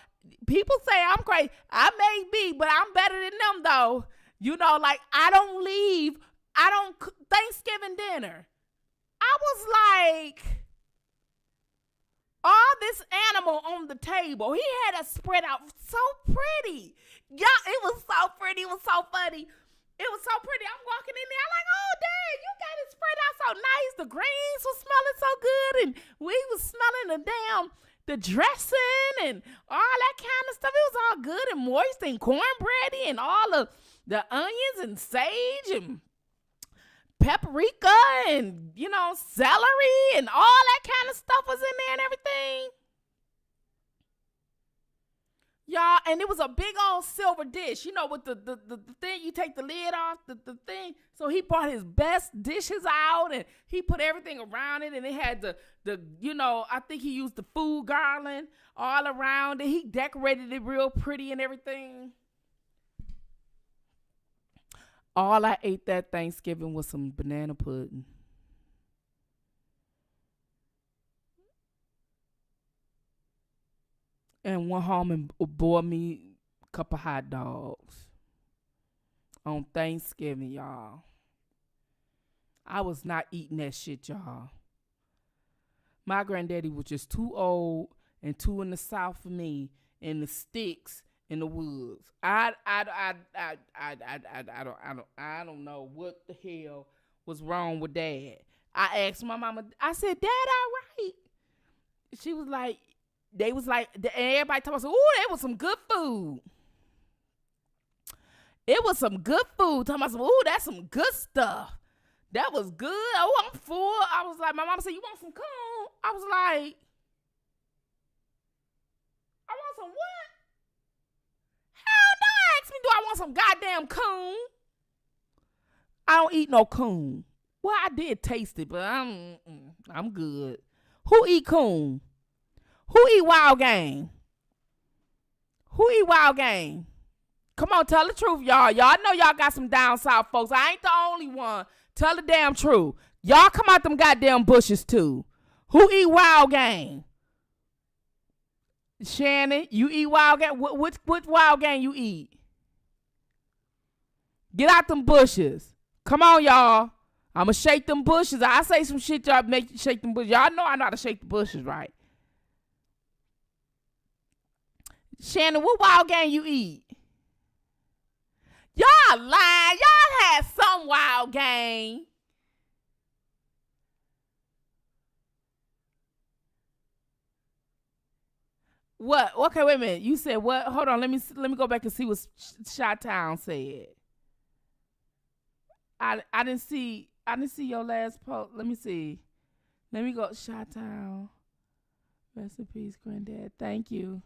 people say I'm crazy. I may be, but I'm better than them though. You know, like I don't Thanksgiving dinner. I was like, all this animal on the table. He had it spread out so pretty. Yeah, it was so pretty. It was so funny. It was so pretty. I'm walking in there. I'm like, oh, Dad, you got it spread out so nice. The greens was smelling so good. And we was smelling the dressing and all that kind of stuff. It was all good and moist and cornbready and all of the onions and sage and paprika and, you know, celery and all that kind of stuff was in there and everything. y'all, and it was a big old silver dish, you know, with the thing, you take the lid off, the thing. So he brought his best dishes out, and he put everything around it, and it had the you know, I think he used the food garland all around it. He decorated it real pretty and everything. All I ate that Thanksgiving was some banana pudding. And went home and bought me a couple hot dogs on Thanksgiving, y'all. I was not eating that shit, y'all. My granddaddy was just too old and too in the South for me, in the sticks in the woods. I don't know what the hell was wrong with Dad. I asked my mama. I said, "Dad, all right?" She was like, they was like, and everybody told us, "Ooh, that was some good food." It was some good food. Talking about, "Ooh, that's some good stuff. That was good. Oh, I'm full." I was like, my mom said, "You want some coon?" I was like, "I want some what?" Hell no, ask me, do I want some goddamn coon? I don't eat no coon. Well, I did taste it, but I'm good. Who eat coon? Who eat wild game? Who eat wild game? Come on, tell the truth, y'all. Y'all know y'all got some down south folks. I ain't the only one. Tell the damn truth. Y'all come out them goddamn bushes too. Who eat wild game? Shannon, you eat wild game? What wild game you eat? Get out them bushes. Come on, y'all. I'ma shake them bushes. I say some shit, y'all make you shake them bushes. Y'all know I know how to shake the bushes, right? Shannon, what wild game you eat? Y'all lying. Y'all had some wild game. What? Okay, wait a minute. You said what? Hold on. Let me go back and see what Chi-Town said. I didn't see your last post. Let me see. Let me go. Chi-Town. Rest in peace, Granddad. Thank you.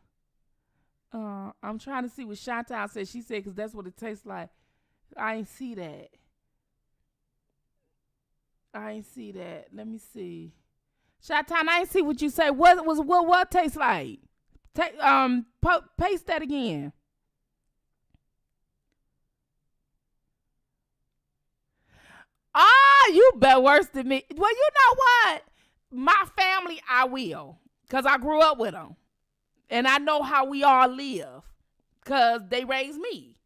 I'm trying to see what Chi-Town said. She said, because that's what it tastes like. I ain't see that. Let me see. Chi-Town, I ain't see what you say. What tastes like? Paste that again. You bet worse than me. Well, you know what? My family, I will. Because I grew up with them. And I know how we all live. Because they raised me.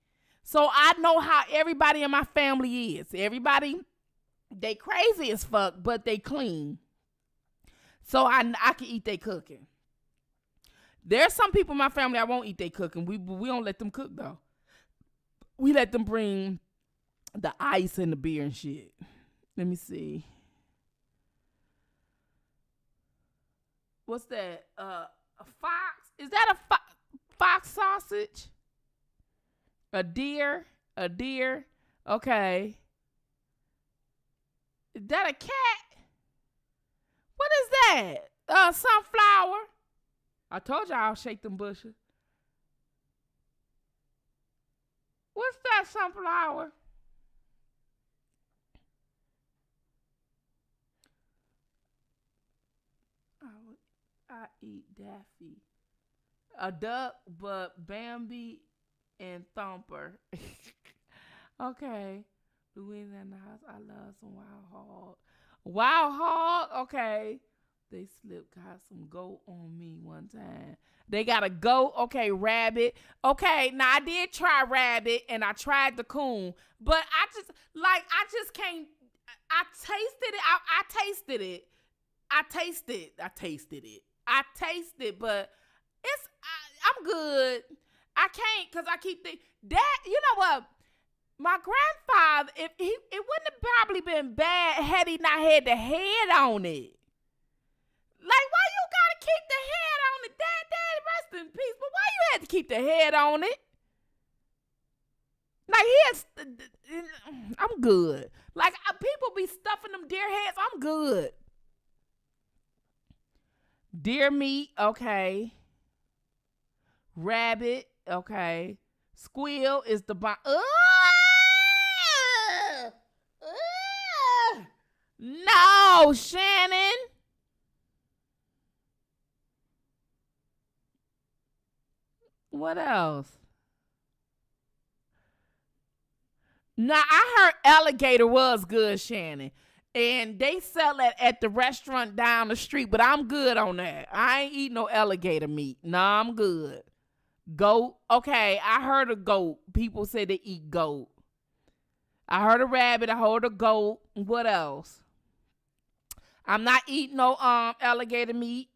So I know how everybody in my family is. Everybody, they crazy as fuck, but they clean. So I can eat their cooking. There's some people in my family I won't eat their cooking. We don't let them cook, though. We let them bring the ice and the beer and shit. Let me see. What's that? A fox? Is that a fox sausage? A deer? Okay. Is that a cat? What is that? Sunflower? I told y'all I'll shake them bushes. What's that sunflower? I eat Daffy. A duck, but Bambi and Thumper. Okay. Louisiana house. I love some wild hog. Wild hog? Okay. They got some goat on me one time. They got a goat. Okay, rabbit. Okay, now I did try rabbit and I tried the coon, but I just can't. I tasted it. I tasted, but I'm good. I can't because I keep thinking that, you know what? My grandfather, it wouldn't have probably been bad had he not had the head on it. Like, why you gotta keep the head on it? Dad, rest in peace. But why you had to keep the head on it? Like, I'm good. Like, people be stuffing them deer heads. I'm good. Deer meat, okay. Rabbit, Okay. Squeal is the bomb. No, Shannon. What else? Now, I heard alligator was good, Shannon. And they sell it at the restaurant down the street, but I'm good on that. I ain't eat no alligator meat. Nah, I'm good. Goat. Okay, I heard a goat. People say they eat goat. I heard a rabbit. I heard a goat. What else? I'm not eating no alligator meat.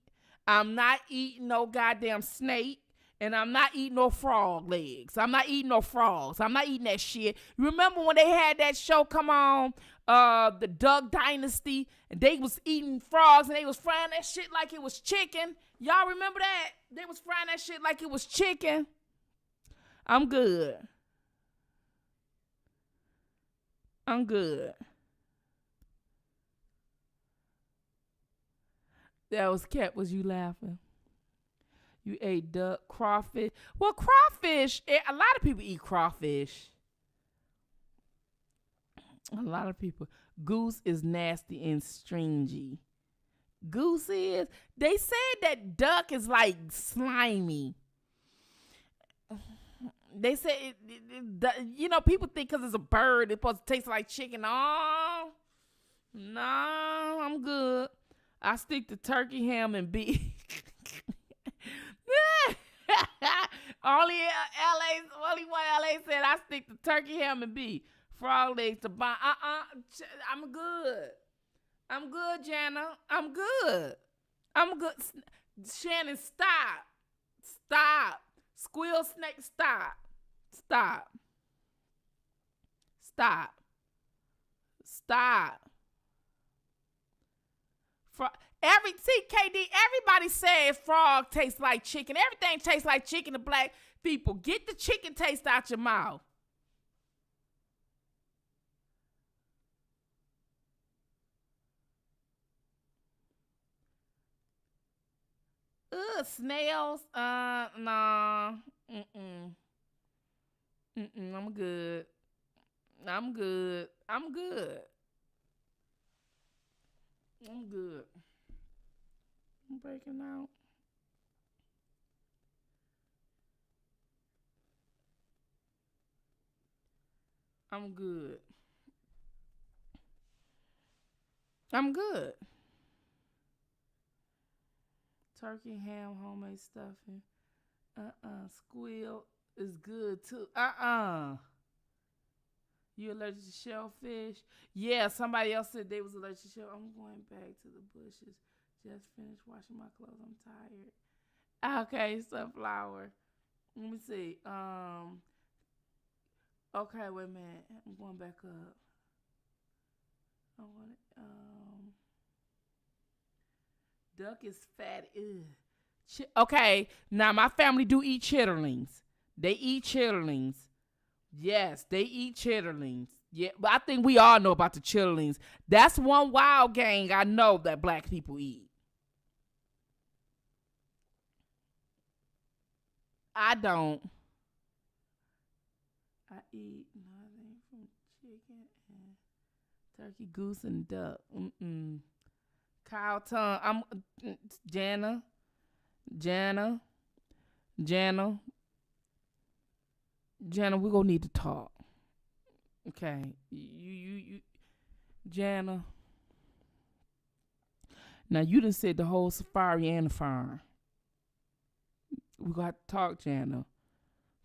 I'm not eating no goddamn snake. And I'm not eating no frog legs. I'm not eating no frogs. I'm not eating that shit. You remember when they had that show come on, the Duck Dynasty, and they was eating frogs and they was frying that shit like it was chicken? Y'all remember that? They was frying that shit like it was chicken. I'm good. I'm good. That was Cat. Was you laughing? You ate duck, crawfish. Well, crawfish, a lot of people eat crawfish. A lot of people. Goose is nasty and stringy. Goose is. They said that duck is like slimy. They say, people think because it's a bird, it's supposed to taste like chicken. Oh, no, I'm good. I stick to turkey, ham, and beef. Only one LA said I stick to turkey, ham, and beef. Frog legs to buy. I'm good. I'm good, Jana. I'm good. I'm good. Shannon, stop. Stop. Squeal snake, stop. Stop. Stop. Stop. KD, everybody says frog tastes like chicken. Everything tastes like chicken to black people. Get the chicken taste out your mouth. Snails? Nah. I'm good. I'm good. I'm good. I'm good. I'm breaking out. I'm good. I'm good. Turkey, ham, homemade stuffing. Squeal is good too. You allergic to shellfish? Yeah, somebody else said they was allergic to shell. I'm going back to the bushes. Just finished washing my clothes. I'm tired. Okay, sunflower. Let me see. Okay, wait a minute. I'm going back up. I want it. Duck is fat. Okay, now my family do eat chitterlings. They eat chitterlings. Yes, they eat chitterlings. Yeah, but I think we all know about the chitterlings. That's one wild gang I know that black people eat. I don't. I eat nothing from chicken and turkey, goose, and duck. Cow tongue. I'm Jana. We're gonna need to talk. Okay. You Jana. Now you done said the whole safari and the farm. We got to talk, Jana.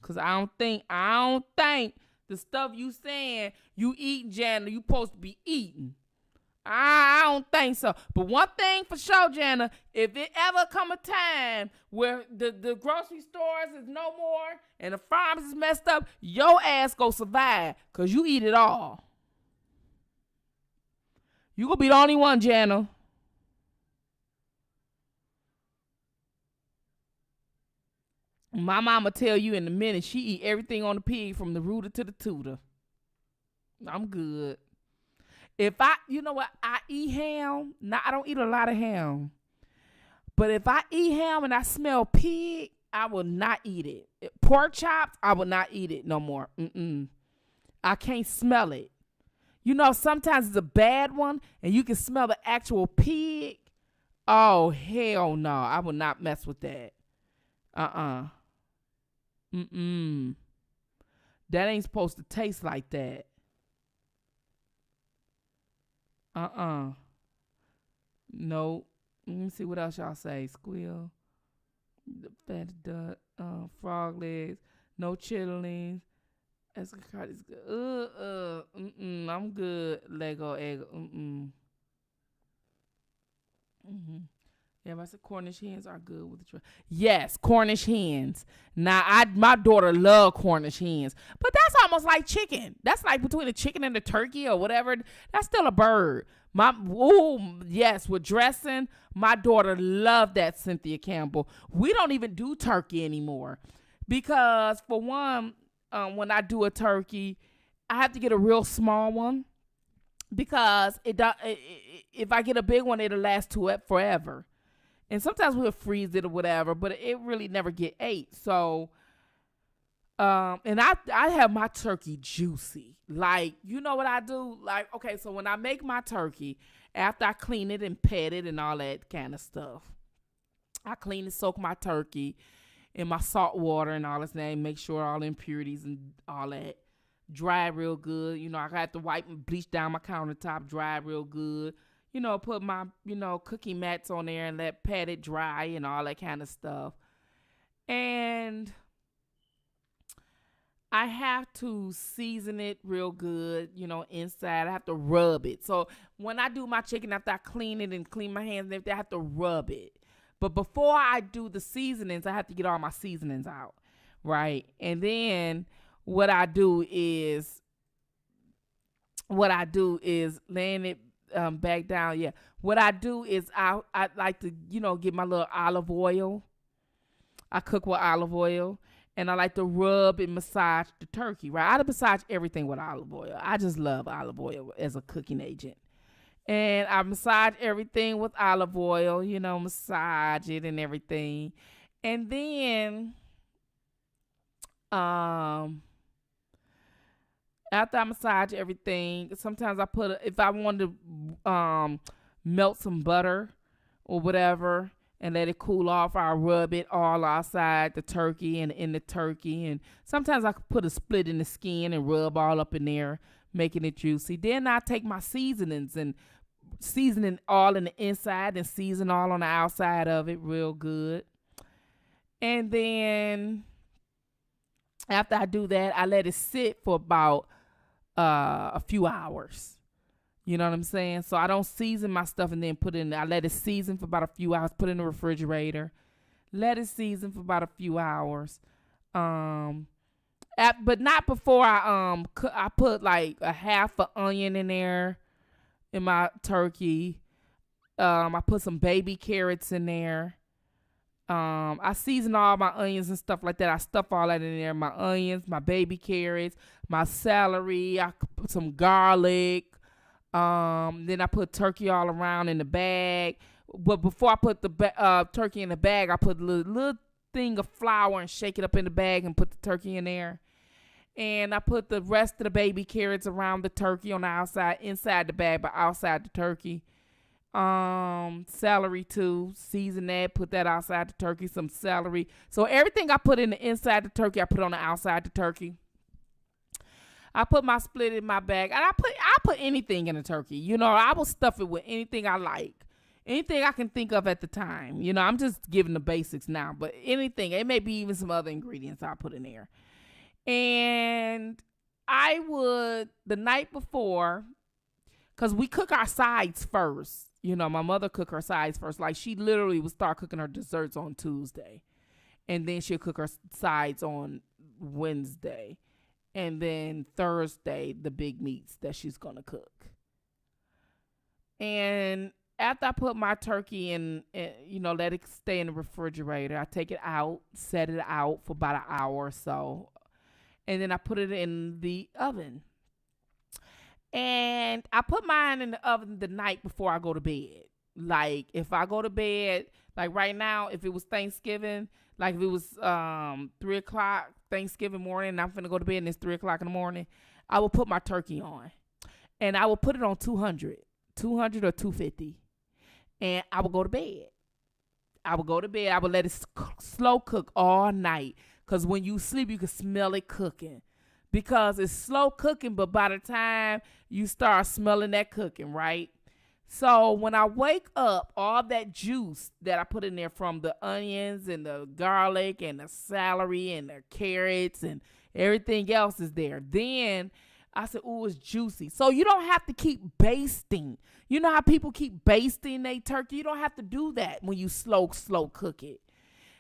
Cause I don't think the stuff you saying you eating, Jana, you supposed to be eating. I don't think so. But one thing for sure, Jana, if it ever come a time where the grocery stores is no more and the farms is messed up, your ass go survive because you eat it all. You gonna be the only one, Jana. My mama tell you in a minute she eat everything on the pig from the rooter to the tutor. I'm good. If you know what, I eat ham. Now, I don't eat a lot of ham. But if I eat ham and I smell pig, I will not eat it. Pork chops, I will not eat it no more. I can't smell it. You know, sometimes it's a bad one, and you can smell the actual pig. Oh, hell no. I will not mess with that. That ain't supposed to taste like that. Nope. Let me see what else y'all say. Squeal. The fat duck. Frog legs. No chitterlings. Escargot is good. I'm good. Lego egg. Yeah, I said Cornish hens are good with the yes, Cornish hens. Now, my daughter love Cornish hens, but that's almost like chicken. That's like between a chicken and a turkey or whatever. That's still a bird. Yes, with dressing. My daughter loved that, Cynthia Campbell. We don't even do turkey anymore because, for one, when I do a turkey, I have to get a real small one because if I get a big one, it'll last forever. And sometimes we'll freeze it or whatever, but it really never get ate. So, and I have my turkey juicy. Like, you know what I do? Like, okay, so when I make my turkey, after I clean it and pet it and all that kind of stuff, I clean and soak my turkey in my salt water and all this thing, make sure all the impurities and all that dry real good. You know, I got to wipe and bleach down my countertop, dry real good. You know, put my, cookie mats on there and pat it dry and all that kind of stuff. And I have to season it real good, inside. I have to rub it. So when I do my chicken, after I clean it and clean my hands and everything, I have to rub it. But before I do the seasonings, I have to get all my seasonings out, right? And then what I do is laying it back down. Yeah. What I do is I like to, get my little olive oil. I cook with olive oil. And I like to rub and massage the turkey, right? I massage everything with olive oil. I just love olive oil as a cooking agent. And I massage everything with olive oil, massage it and everything. And then after I massage everything, sometimes I if I want to melt some butter or whatever and let it cool off, I rub it all outside the turkey and in the turkey. And sometimes I could put a split in the skin and rub all up in there, making it juicy. Then I take my seasonings and seasoning all in the inside and season all on the outside of it real good. And then after I do that, I let it sit for about a few hours. You know what I'm saying? So I don't season my stuff and then I let it season for about a few hours, put it in the refrigerator, let it season for about a few hours. But not before I put like a half an onion in there in my turkey. I put some baby carrots in there. I season all my onions and stuff like that. I stuff all that in there. My onions, my baby carrots, my celery. I put some garlic. Then I put turkey all around in the bag. But before I put the turkey in the bag, I put a little thing of flour and shake it up in the bag and put the turkey in there. And I put the rest of the baby carrots around the turkey on the outside, inside the bag, but outside the turkey. Celery too, season that, put that outside the turkey, some celery. So everything I put in the inside the turkey, I put on the outside the turkey. I put my split in my bag, and I put anything in a turkey. I will stuff it with anything I like, anything I can think of at the time. I'm just giving the basics now, but anything. It may be even some other ingredients I put in there. And I would, the night before, because we cook our sides first. My mother cook her sides first. Like, she literally would start cooking her desserts on Tuesday. And then she'll cook her sides on Wednesday. And then Thursday, the big meats that she's going to cook. And after I put my turkey in, let it stay in the refrigerator, I take it out, set it out for about an hour or so. And then I put it in the oven. And I put mine in the oven the night before I go to bed. Like if I go to bed, like right now, if it was Thanksgiving, like if it was 3 o'clock Thanksgiving morning, and I'm finna go to bed and it's 3 o'clock in the morning, I will put my turkey on, and I will put it on 200 or 250, and I will go to bed. I will let it slow cook all night, because when you sleep, you can smell it cooking. Because it's slow cooking, but by the time you start smelling that cooking, right? So when I wake up, all that juice that I put in there from the onions and the garlic and the celery and the carrots and everything else is there. Then I said, ooh, it's juicy. So you don't have to keep basting. You know how people keep basting their turkey? You don't have to do that when you slow cook it.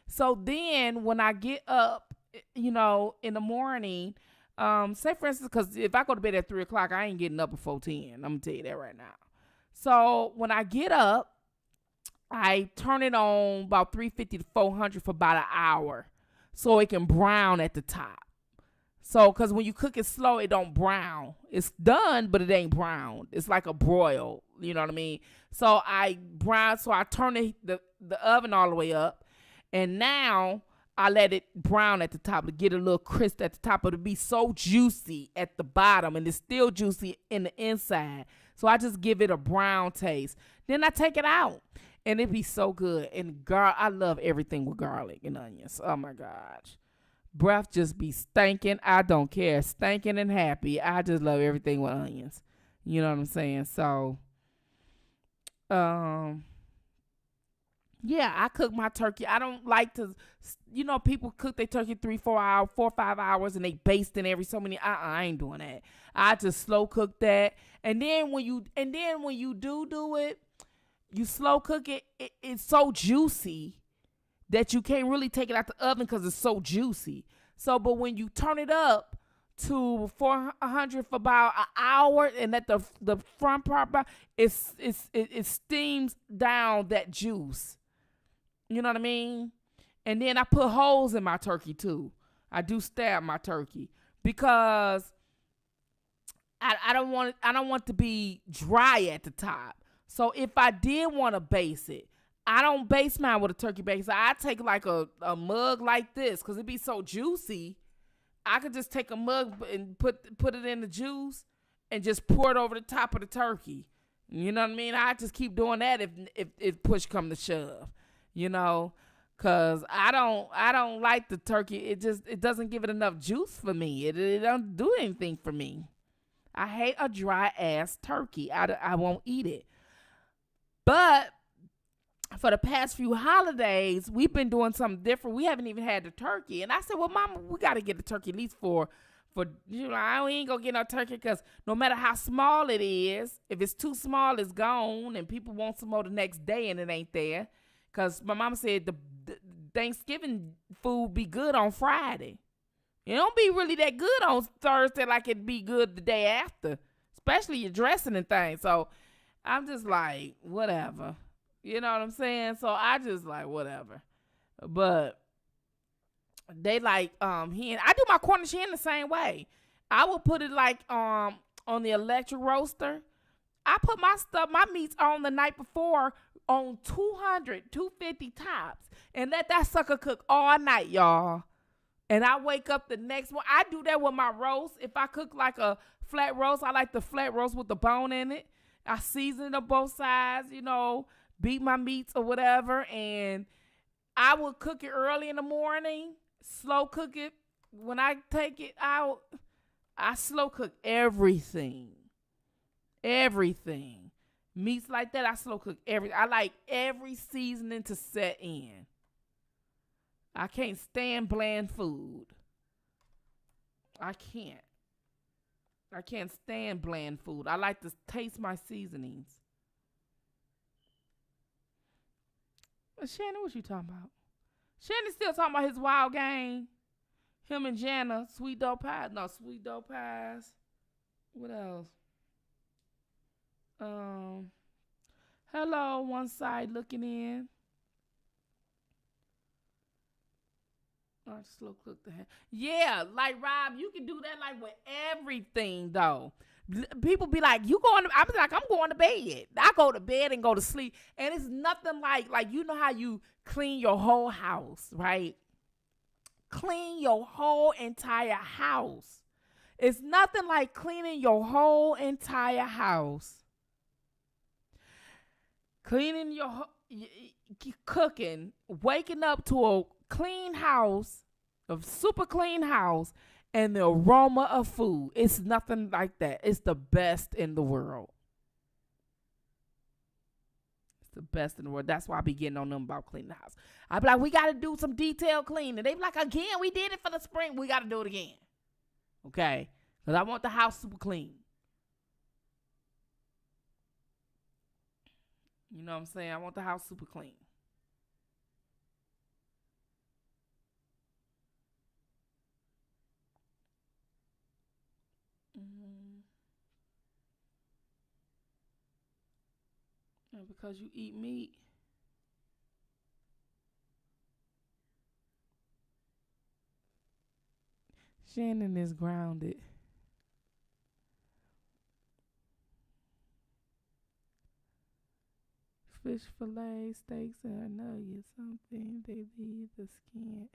So then when I get up, in the morning, say for instance, because if I go to bed at 3 o'clock, I ain't getting up before 10. I'm going to tell you that right now. So when I get up, I turn it on about 350 to 400 for about an hour so it can brown at the top. So, because when you cook it slow, it don't brown. It's done, but it ain't brown. It's like a broil, you know what I mean? So I turn the oven all the way up, and now I let it brown at the top to get a little crisp at the top, but it'll be so juicy at the bottom, and it's still juicy in the inside. So I just give it a brown taste. Then I take it out, and it be so good. And I love everything with garlic and onions. Oh my gosh. Breath just be stinking. I don't care. Stinking and happy. I just love everything with onions. You know what I'm saying? So, yeah, I cook my turkey. I don't like to, people cook their turkey 3, 4 hours, 4 or 5 hours, and they baste in every so many. I ain't doing that. I just slow cook that. And then when you do it, you slow cook it. It's so juicy that you can't really take it out the oven because it's so juicy. So, but when you turn it up to 400 for about an hour, and let the front part, it steams down that juice. You know what I mean? And then I put holes in my turkey too. I do stab my turkey because I don't want it to be dry at the top. So if I did want to baste it, I don't baste mine with a turkey base. I take like a mug like this because it be so juicy. I could just take a mug and put it in the juice and just pour it over the top of the turkey. You know what I mean? I just keep doing that if push come to shove, because I don't like the turkey. It doesn't give it enough juice for me. It don't do anything for me. I hate a dry ass turkey. I won't eat it. But for the past few holidays, we've been doing something different. We haven't even had the turkey. And I said, well, Mama, we got to get the turkey at least for I ain't going to get no turkey because no matter how small it is, if it's too small, it's gone. And people want some more the next day and it ain't there. Because my mama said the Thanksgiving food be good on Friday. It don't be really that good on Thursday like it be good the day after. Especially your dressing and things. So I'm just like, whatever. You know what I'm saying? So I just like whatever. But they like hen. I do my Cornish hen the same way. I will put it like on the electric roaster. I put my meats on the night before on 200, 250 tops and let that sucker cook all night, y'all. And I wake up the next one. I do that with my roast. If I cook like a flat roast, I like the flat roast with the bone in it. I season it on both sides, beat my meats or whatever, and I will cook it early in the morning, slow cook it. When I take it out, I slow cook everything. Meats like that, I slow cook everything. I like every seasoning to set in. I can't stand bland food. I can't stand bland food. I like to taste my seasonings. Shannon, what you talking about? Shannon's still talking about his wild game. Him and Jana, sweet dough pies. No, sweet dough pies. What else? Hello, one side looking in. I slow cook the ham. Yeah, like Rob, you can do that like with everything though. People be like, you going to, I be like, I'm going to bed. I go to bed and go to sleep. And it's nothing like you know how you clean your whole house, right? Clean your whole entire house. It's nothing like cleaning your whole entire house. Cleaning your, cooking, waking up to a clean house, a super clean house, and the aroma of food. It's nothing like that. It's the best in the world. It's the best in the world. That's why I be getting on them about cleaning the house. I be like, we got to do some detailed cleaning. They be like, again, we did it for the spring. We got to do it again. Okay? Because I want the house super clean. You know what I'm saying? I want the house super clean. And because you eat meat. Shannon is grounded. Fish fillet, steaks, and nuggets. Something they leave the skin.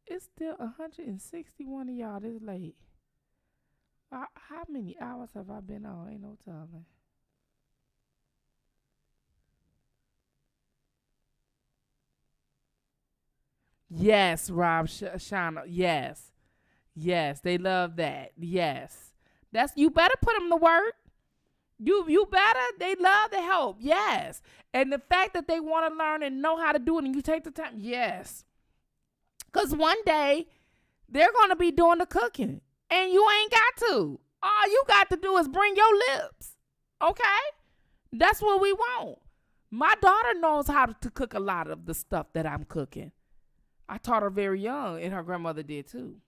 It's still 161 of y'all this late. How many hours have I been on? Ain't no telling. Yes, Rob Shauna. Yes. Yes, they love that. Yes. That's, you better put them to work. You better. They love the help. Yes. And the fact that they want to learn and know how to do it and you take the time. Yes. Because one day they're going to be doing the cooking and you ain't got to. All you got to do is bring your lips. Okay? That's what we want. My daughter knows how to cook a lot of the stuff that I'm cooking. I taught her very young, and her grandmother did too.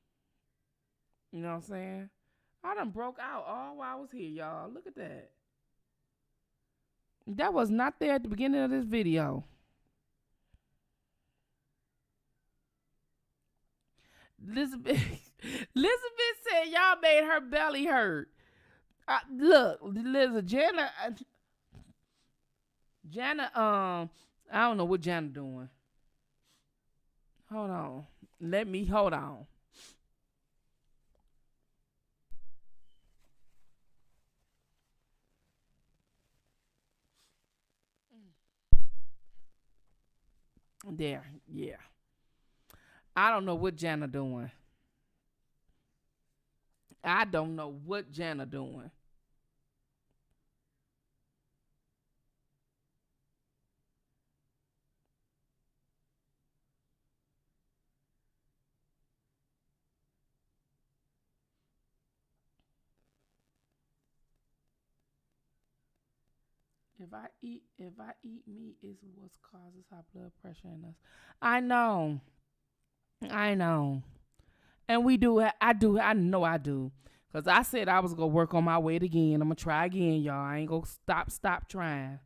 You know what I'm saying? I done broke out all while I was here, y'all. Look at that. That was not there at the beginning of this video. Elizabeth said y'all made her belly hurt. Look, Jana, I don't know what Jana doing. Hold on. Hold on. There, yeah. I don't know what Jana doing. I don't know what Jana doing. If I eat meat, is what causes high blood pressure in us. I know. And we do. I know I do. Because I said I was going to work on my weight again. I'm going to try again, y'all. I ain't going to stop trying.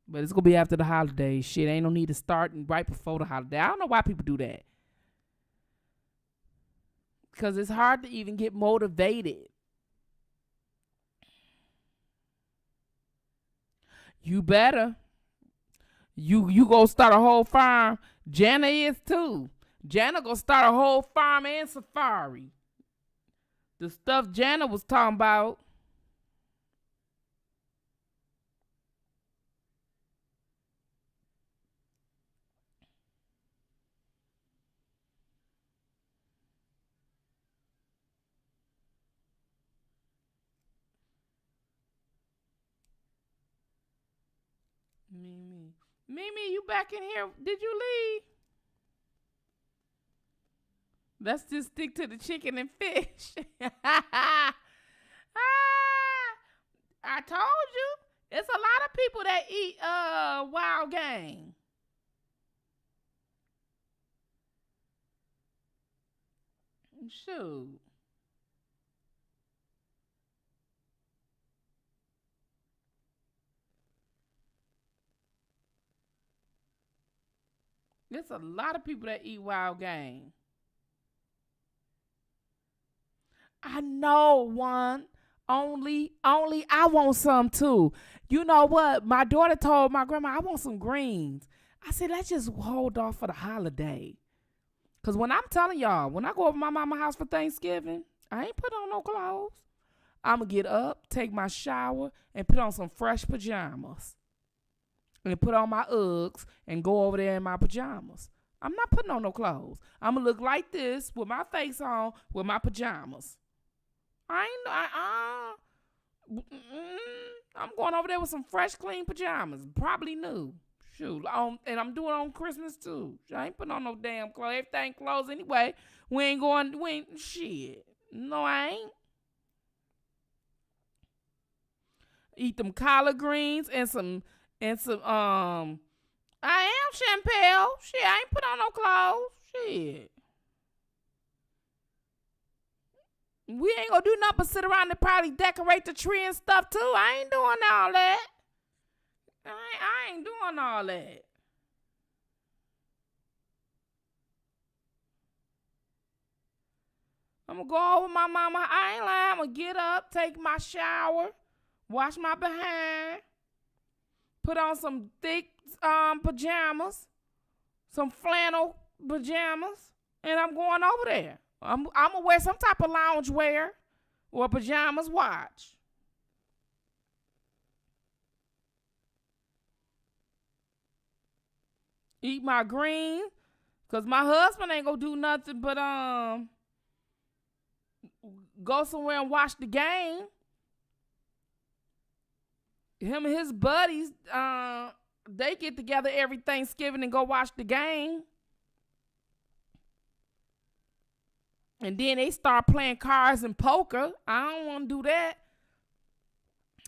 But it's going to be after the holidays. Shit, ain't no need to start right before the holiday. I don't know why people do that. Because it's hard to even get motivated. You better. You go start a whole farm. Jana is too. Jana gonna start a whole farm and safari. The stuff Jana was talking about. Mimi, you back in here? Did you leave? Let's just stick to the chicken and fish. I told you. It's a lot of people that eat wild game. Shoot. There's a lot of people that eat wild game. I know one. Only I want some too. You know what? My daughter told my grandma, I want some greens. I said, let's just hold off for the holiday. Because when I'm telling y'all, when I go over my mama's house for Thanksgiving, I ain't put on no clothes. I'm going to get up, take my shower, and put on some fresh pajamas. And put on my Uggs and go over there in my pajamas. I'm not putting on no clothes. I'm going to look like this with my face on with my pajamas. I'm going over there with some fresh, clean pajamas. Probably new. Shoot. And I'm doing it on Christmas too. I ain't putting on no damn clothes. Everything clothes anyway. We ain't shit. No, I ain't. Eat them collard greens and some I am Champel. Shit, I ain't put on no clothes. Shit. We ain't gonna do nothing but sit around and probably decorate the tree and stuff too. I ain't doing all that. I ain't doing all that. I'm gonna go over my mama. I ain't lying. I'm gonna get up, take my shower, wash my behind, put on some thick pajamas, some flannel pajamas, and I'm going over there. I'm gonna wear some type of lounge wear or pajamas. Watch. Eat my green, cause my husband ain't gonna do nothing but go somewhere and watch the game. Him and his buddies, they get together every Thanksgiving and go watch the game. And then they start playing cards and poker. I don't want to do that.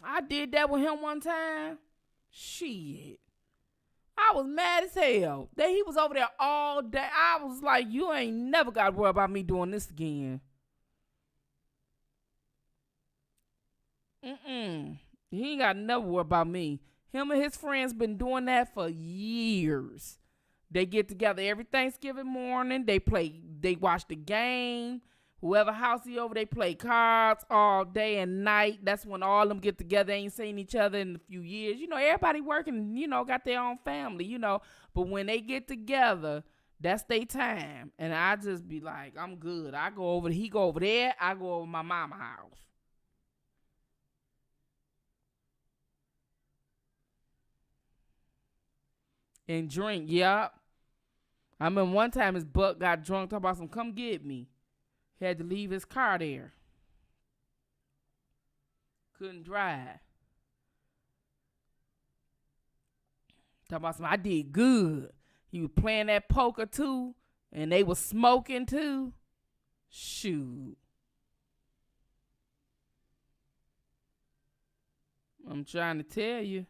I did that with him one time. Shit. I was mad as hell. He was over there all day. I was like, you ain't never got to worry about me doing this again. He ain't got to never worry about me. Him and his friends been doing that for years. They get together every Thanksgiving morning. They watch the game. Whoever house he over, they play cards all day and night. That's when all of them get together. They ain't seen each other in a few years. You know, everybody working, got their own family, But when they get together, that's their time. And I just be like, I'm good. He go over there. I go over my mama house. And drink, yep. I remember one time his butt got drunk, talking about some, come get me. He had to leave his car there. Couldn't drive. Talking about some, I did good. He was playing that poker too, and they was smoking too. Shoot. I'm trying to tell you.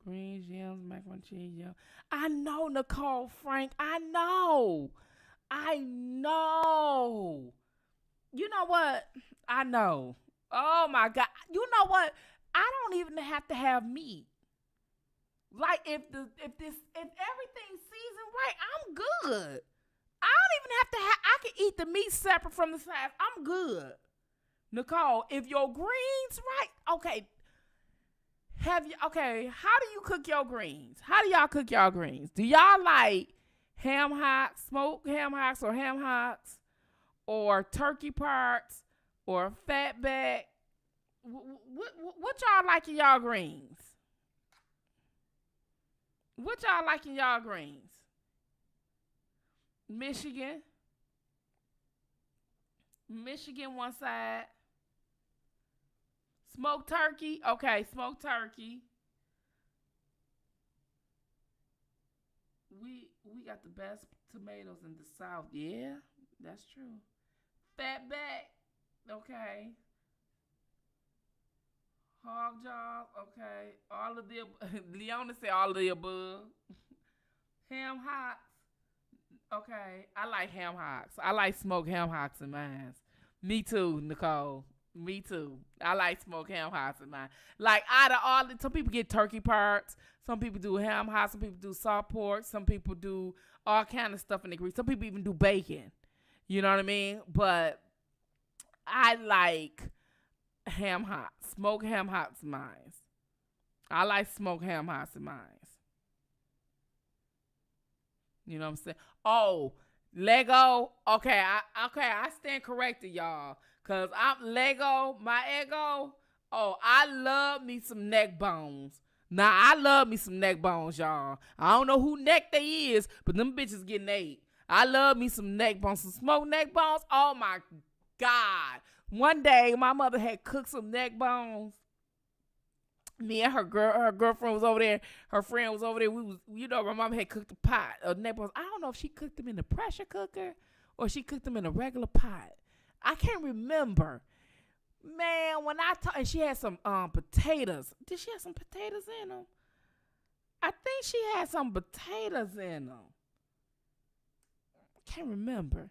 Greens, yams, macaroni and cheese, yams. I know, Nicole Frank. I know. You know what? I know. Oh my God. You know what? I don't even have to have meat. Like if everything's seasoned right, I'm good. I don't even have to I can eat the meat separate from the sides. I'm good. Nicole, if your greens right, okay. How do you cook your greens? How do y'all cook y'all greens? Do y'all like ham hocks, smoked ham hocks or ham hocks, or turkey parts, or fatback? What y'all like in y'all greens? What y'all like in y'all greens? Michigan one side. Smoked turkey. Okay, smoked turkey. We got the best tomatoes in the South. Yeah, that's true. Fatback. Okay. Hog jaws, okay. All of the Leona said all of the above. Ham hocks. Okay. I like ham hocks. I like smoked ham hocks in mine. Me too, Nicole. Me too. I like smoked ham hocks in mine. Like out of all some people get turkey parts, some people do ham hocks, some people do salt pork, some people do all kind of stuff in the grease. Some people even do bacon. You know what I mean? But I like ham hocks. Smoked ham hocks in mine. I like smoked ham hocks in mine. You know what I'm saying? Oh, Lego. Okay, I stand corrected, y'all. Cause I'm Lego, my ego. Oh, I love me some neck bones. Now I love me some neck bones, y'all. I don't know who neck they is, but them bitches getting ate. I love me some neck bones, some smoked neck bones. Oh my God. One day my mother had cooked some neck bones. Me and her girlfriend was over there. Her friend was over there. We was, my mom had cooked a pot of neck bones. I don't know if she cooked them in the pressure cooker or she cooked them in a regular pot. I can't remember. Man, when and she had some potatoes. Did she have some potatoes in them? I think she had some potatoes in them. Can't remember.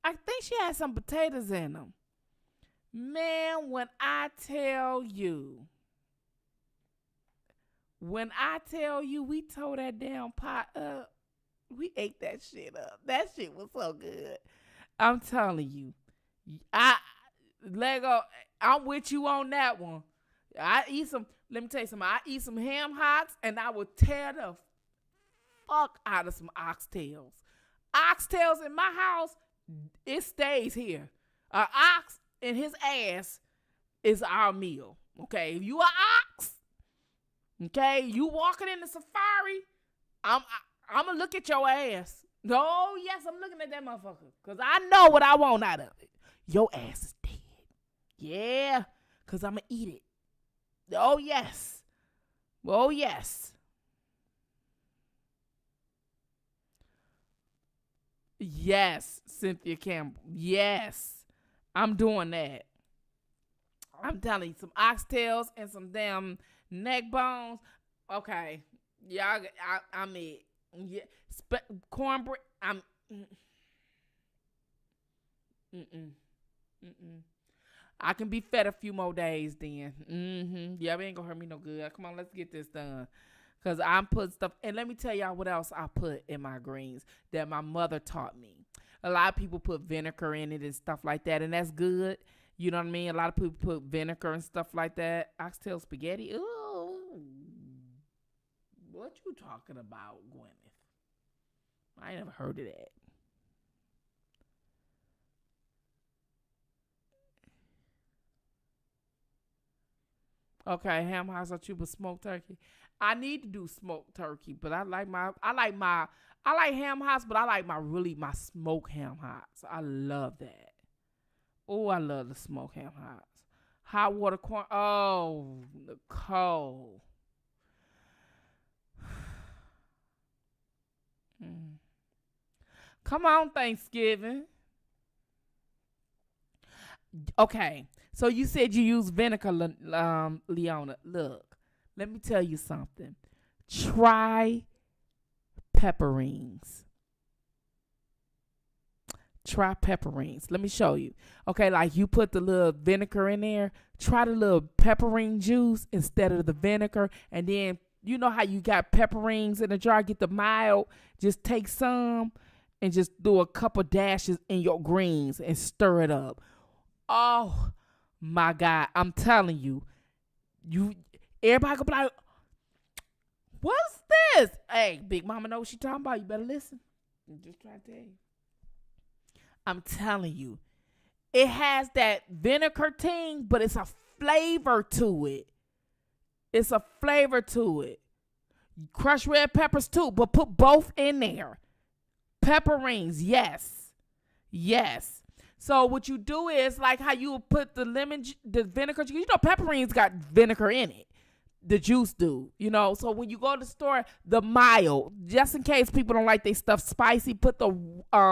I think she had some potatoes in them. Man, when I tell you we tore that damn pot up, we ate that shit up. That shit was so good. I'm telling you. Lego, I'm with you on that one. Let me tell you something. I eat some ham hocks and I will tear the fuck out of some oxtails. Oxtails in my house, it stays here. An ox in his ass is our meal. Okay, if you an ox, okay, you walking in the safari, I'm gonna look at your ass. Oh yes, I'm looking at that motherfucker, cause I know what I want out of it. Your ass is dead. Yeah, cause I'ma eat it. Oh yes. Oh yes. Yes, Cynthia Campbell. Yes, I'm doing that. I'm telling you, some oxtails and some damn neck bones. Okay, yeah, I'm it. Yeah, cornbread. I can be fed a few more days then. Yeah, it ain't gonna hurt me no good. Come on, let's get this done. Because I'm putting stuff, and let me tell y'all what else I put in my greens that my mother taught me. A lot of people put vinegar in it and stuff like that, and that's good. You know what I mean? A lot of people put vinegar and stuff like that. Oxtail spaghetti. Ooh. What you talking about, Gwyneth? I ain't never heard of that. Okay, ham hocks are cheap with smoked turkey. I need to do smoked turkey, but I like ham hocks, but I like my smoked ham hocks. I love that. Oh, I love the smoked ham hocks. Hot water corn. Oh, Nicole. Come on, Thanksgiving. Okay, so you said you use vinegar, Leona. Look, let me tell you something. Try pepperings. Try pepperings. Let me show you. Okay, like you put the little vinegar in there. Try the little pepperine juice instead of the vinegar. And then, you know how you got pepperings in a jar? Get the mild. Just take some and just do a couple dashes in your greens and stir it up. Oh my God, I'm telling you, everybody gonna be like, what's this? Hey, Big Mama know what she talking about. You better listen. I'm just trying to tell you. I'm telling you, it has that vinegar thing, but it's a flavor to it. It's a flavor to it. Crushed red peppers too, but put both in there. Pepperings, yes. Yes. So what you do is like how you put the vinegar. You know, pepperines got vinegar in it. The juice do, you know. So when you go to the store, the mild, just in case people don't like their stuff spicy, put the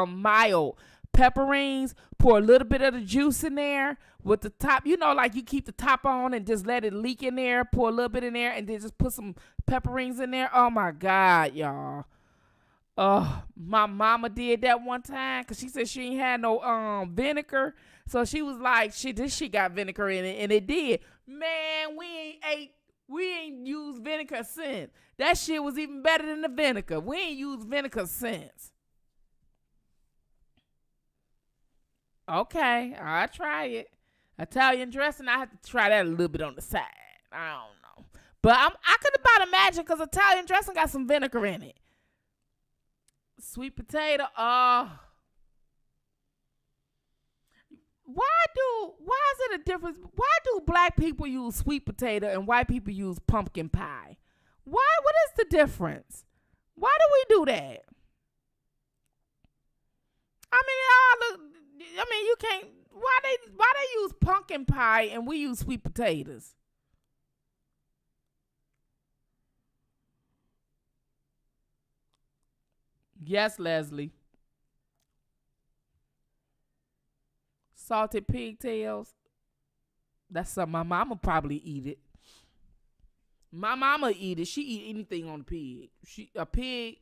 mild pepperines, pour a little bit of the juice in there with the top, like you keep the top on and just let it leak in there, pour a little bit in there, and then just put some pepperines in there. Oh my God, y'all. My mama did that one time because she said she ain't had no vinegar. So she was like, this shit got vinegar in it, and it did. Man, we ain't used vinegar since. That shit was even better than the vinegar. We ain't used vinegar since. Okay, I'll try it. Italian dressing, I have to try that a little bit on the side. I don't know. But I could about imagine because Italian dressing got some vinegar in it. Sweet potato, why is it a difference? Why do black people use sweet potato and white people use pumpkin pie? What is the difference? Why do we do that? You can't. Why they use pumpkin pie and we use sweet potatoes? Yes, Leslie. Salted pigtails. That's something my mama probably eat it. My mama eat it. She eat anything on the pig. A pig,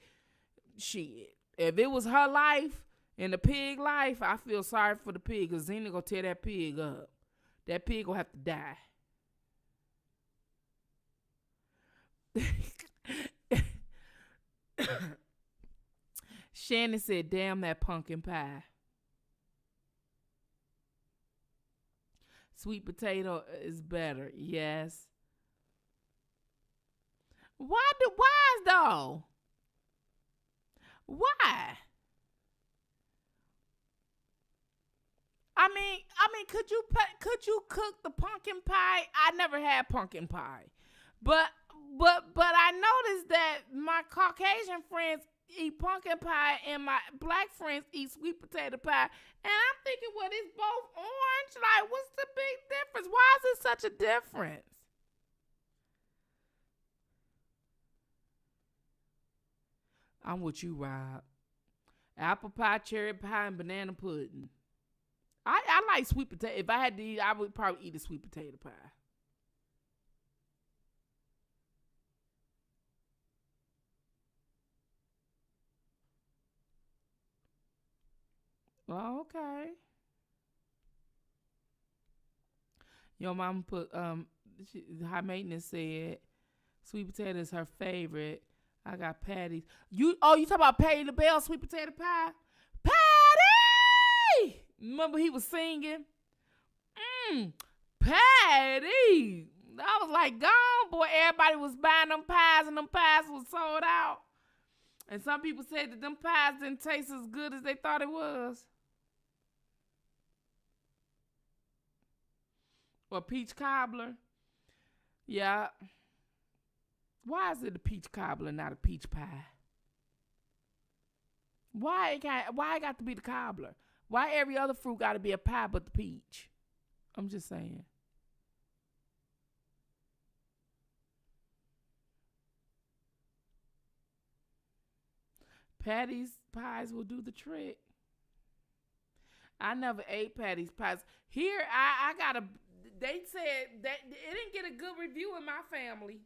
shit. If it was her life and the pig life, I feel sorry for the pig because Zena gonna tear that pig up. That pig gonna have to die. Shannon said, damn that pumpkin pie. Sweet potato is better. Yes. Why though? Why? Could you cook the pumpkin pie? I never had pumpkin pie. But I noticed that my Caucasian friends eat pumpkin pie and my black friends eat sweet potato pie. And I'm thinking, well, it's both orange. Like, what's the big difference? Why is it such a difference? I'm with you, Rob. Apple pie, cherry pie, and banana pudding. I like sweet potato. If I had to eat, I would probably eat a sweet potato pie. Oh, okay. Your mama put high maintenance said sweet potato is her favorite. I got Patty's. You talking about Patty LaBelle sweet potato pie? Patty! Remember he was singing? Patty! I was like, gone, boy. Everybody was buying them pies and them pies was sold out. And some people said that them pies didn't taste as good as they thought it was. Or peach cobbler. Yeah. Why is it a peach cobbler, not a peach pie? Why it got to be the cobbler? Why every other fruit got to be a pie but the peach? I'm just saying. Patty's pies will do the trick. I never ate Patty's pies. Here, I got a... They said that it didn't get a good review in my family.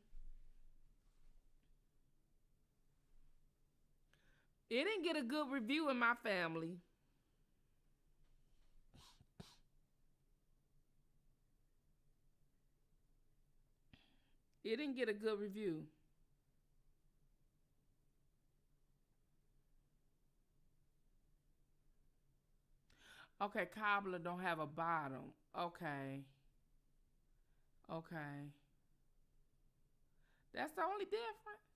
It didn't get a good review in my family. It didn't get a good review. Okay, cobbler don't have a bottom. Okay. That's the only difference.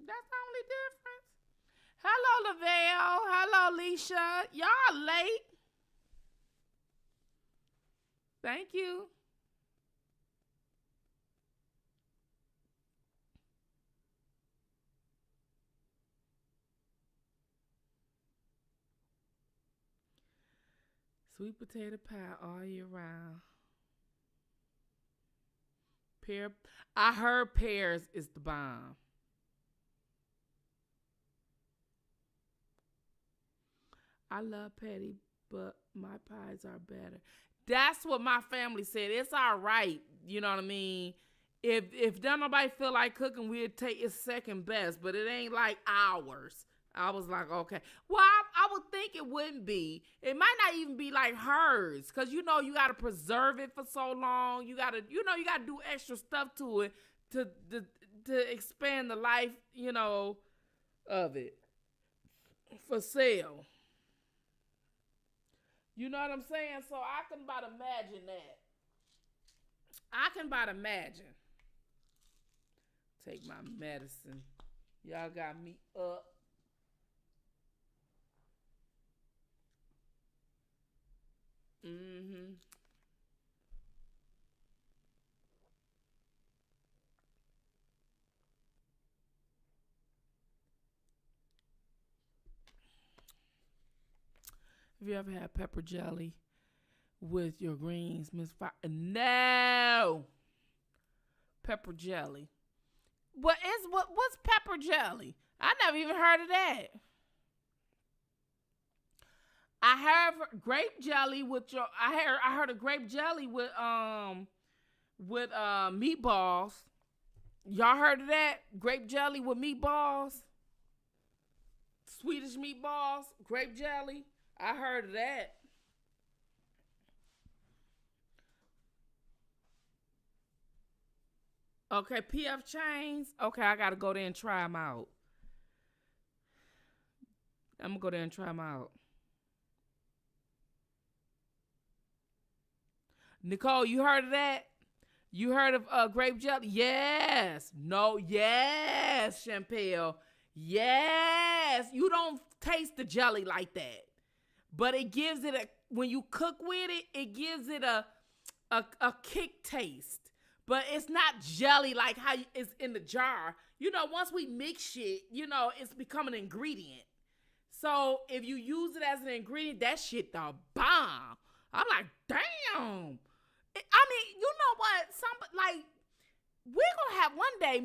That's the only difference. Hello, Lavelle. Hello, Leisha. Y'all late. Thank you. Sweet potato pie all year round. I heard pears is the bomb. I love Patty, but my pies are better. That's what my family said. It's all right. You know what I mean? If don't nobody feel like cooking, we'd take it second best, but it ain't like ours. I was like, okay. Well, I would think it wouldn't be. It might not even be like hers, because you got to preserve it for so long. You got to do extra stuff to it to expand the life, of it for sale. You know what I'm saying? So I can about imagine that. Take my medicine. Y'all got me up. Mm-hmm. Have you ever had pepper jelly with your greens, Miss Fox? No. Pepper jelly. What's pepper jelly? I never even heard of that. I heard grape jelly with your. I heard of grape jelly with meatballs. Y'all heard of that? Grape jelly with meatballs. Swedish meatballs, grape jelly. I heard of that. Okay, PF Chains. Okay, I gotta go there and try them out. I'm gonna go there and try them out. Nicole, you heard of that? You heard of grape jelly? Yes. No, yes, Champel. Yes. You don't taste the jelly like that. But it gives it when you cook with it, it gives it a kick taste. But it's not jelly like how it's in the jar. Once we mix shit, it's become an ingredient. So if you use it as an ingredient, that shit the bomb. I'm like, damn. You know what? We're gonna have one day,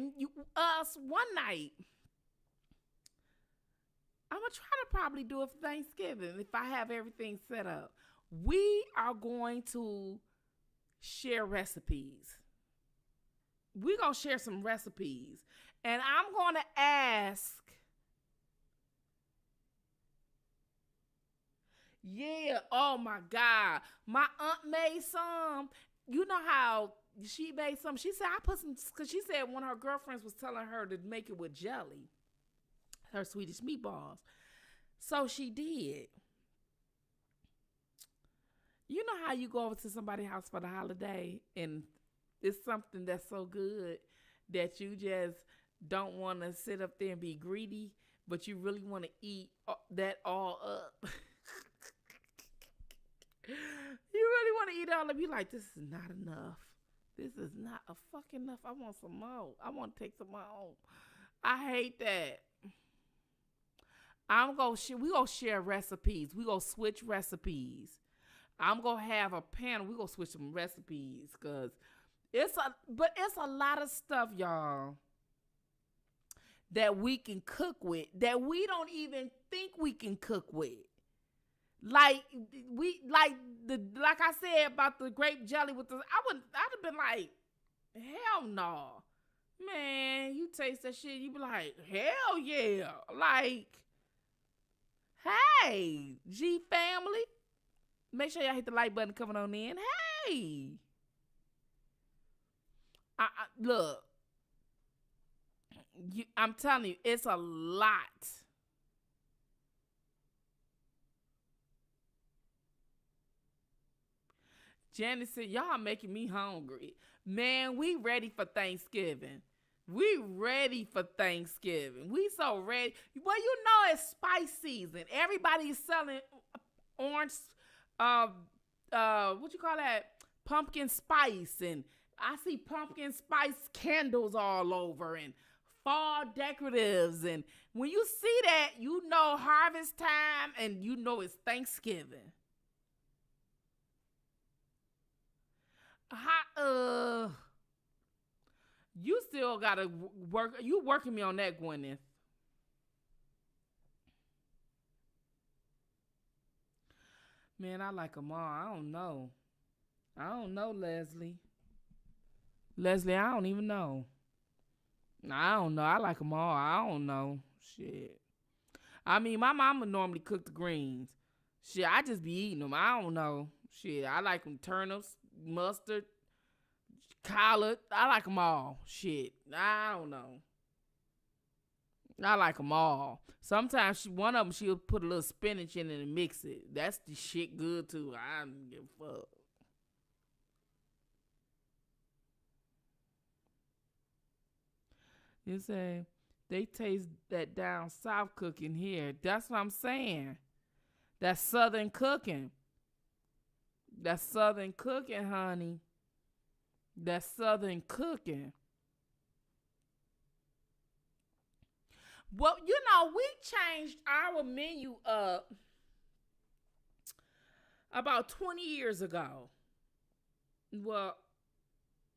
one night. I'm gonna try to probably do it for Thanksgiving if I have everything set up. We are going to share recipes. We're gonna share some recipes. And I'm gonna ask. Yeah, oh my God. My aunt made some. You know how she made some? She said, I put some, because she said one of her girlfriends was telling her to make it with jelly, her Swedish meatballs. So she did. You know how you go over to somebody's house for the holiday and it's something that's so good that you just don't want to sit up there and be greedy, but you really want to eat that all up. You really want to eat all of it. You're like, this is not enough. This is not a fucking enough. I want some more. I want to take some more home. I hate that. We gonna share recipes. We gonna switch recipes. I'm gonna have a panel. We gonna switch some recipes because it's a lot of stuff, y'all, that we can cook with that we don't even think we can cook with. Like I said about the grape jelly with I'd have been like, hell no. Man, you taste that shit, you be like, hell yeah. Like, hey, G family. Make sure y'all hit the like button coming on in. Hey. Look. I'm telling you, it's a lot. Janice said, y'all making me hungry. Man, we ready for Thanksgiving. We ready for Thanksgiving. We so ready. Well, it's spice season. Everybody's selling orange, what you call that? Pumpkin spice. And I see pumpkin spice candles all over and fall decoratives. And when you see that, harvest time and it's Thanksgiving. You still gotta work. You working me on that, Gwyneth. Man, I like them all. I don't know, Leslie. Leslie, I don't even know. I don't know. I like them all. I don't know. Shit. I mean, my mama normally cook the greens. Shit, I just be eating them. I don't know. Shit, I like them turnips, mustard, collard. I like them all. Shit, I don't know. I like them all. Sometimes one of them, she'll put a little spinach in it and mix it. That's the shit good, too. I don't give a fuck. You say, they taste that down south cooking here. That's what I'm saying. That's southern cooking. That's southern cooking, honey. That's southern cooking. Well, you know, we changed our menu up about 20 years ago. Well,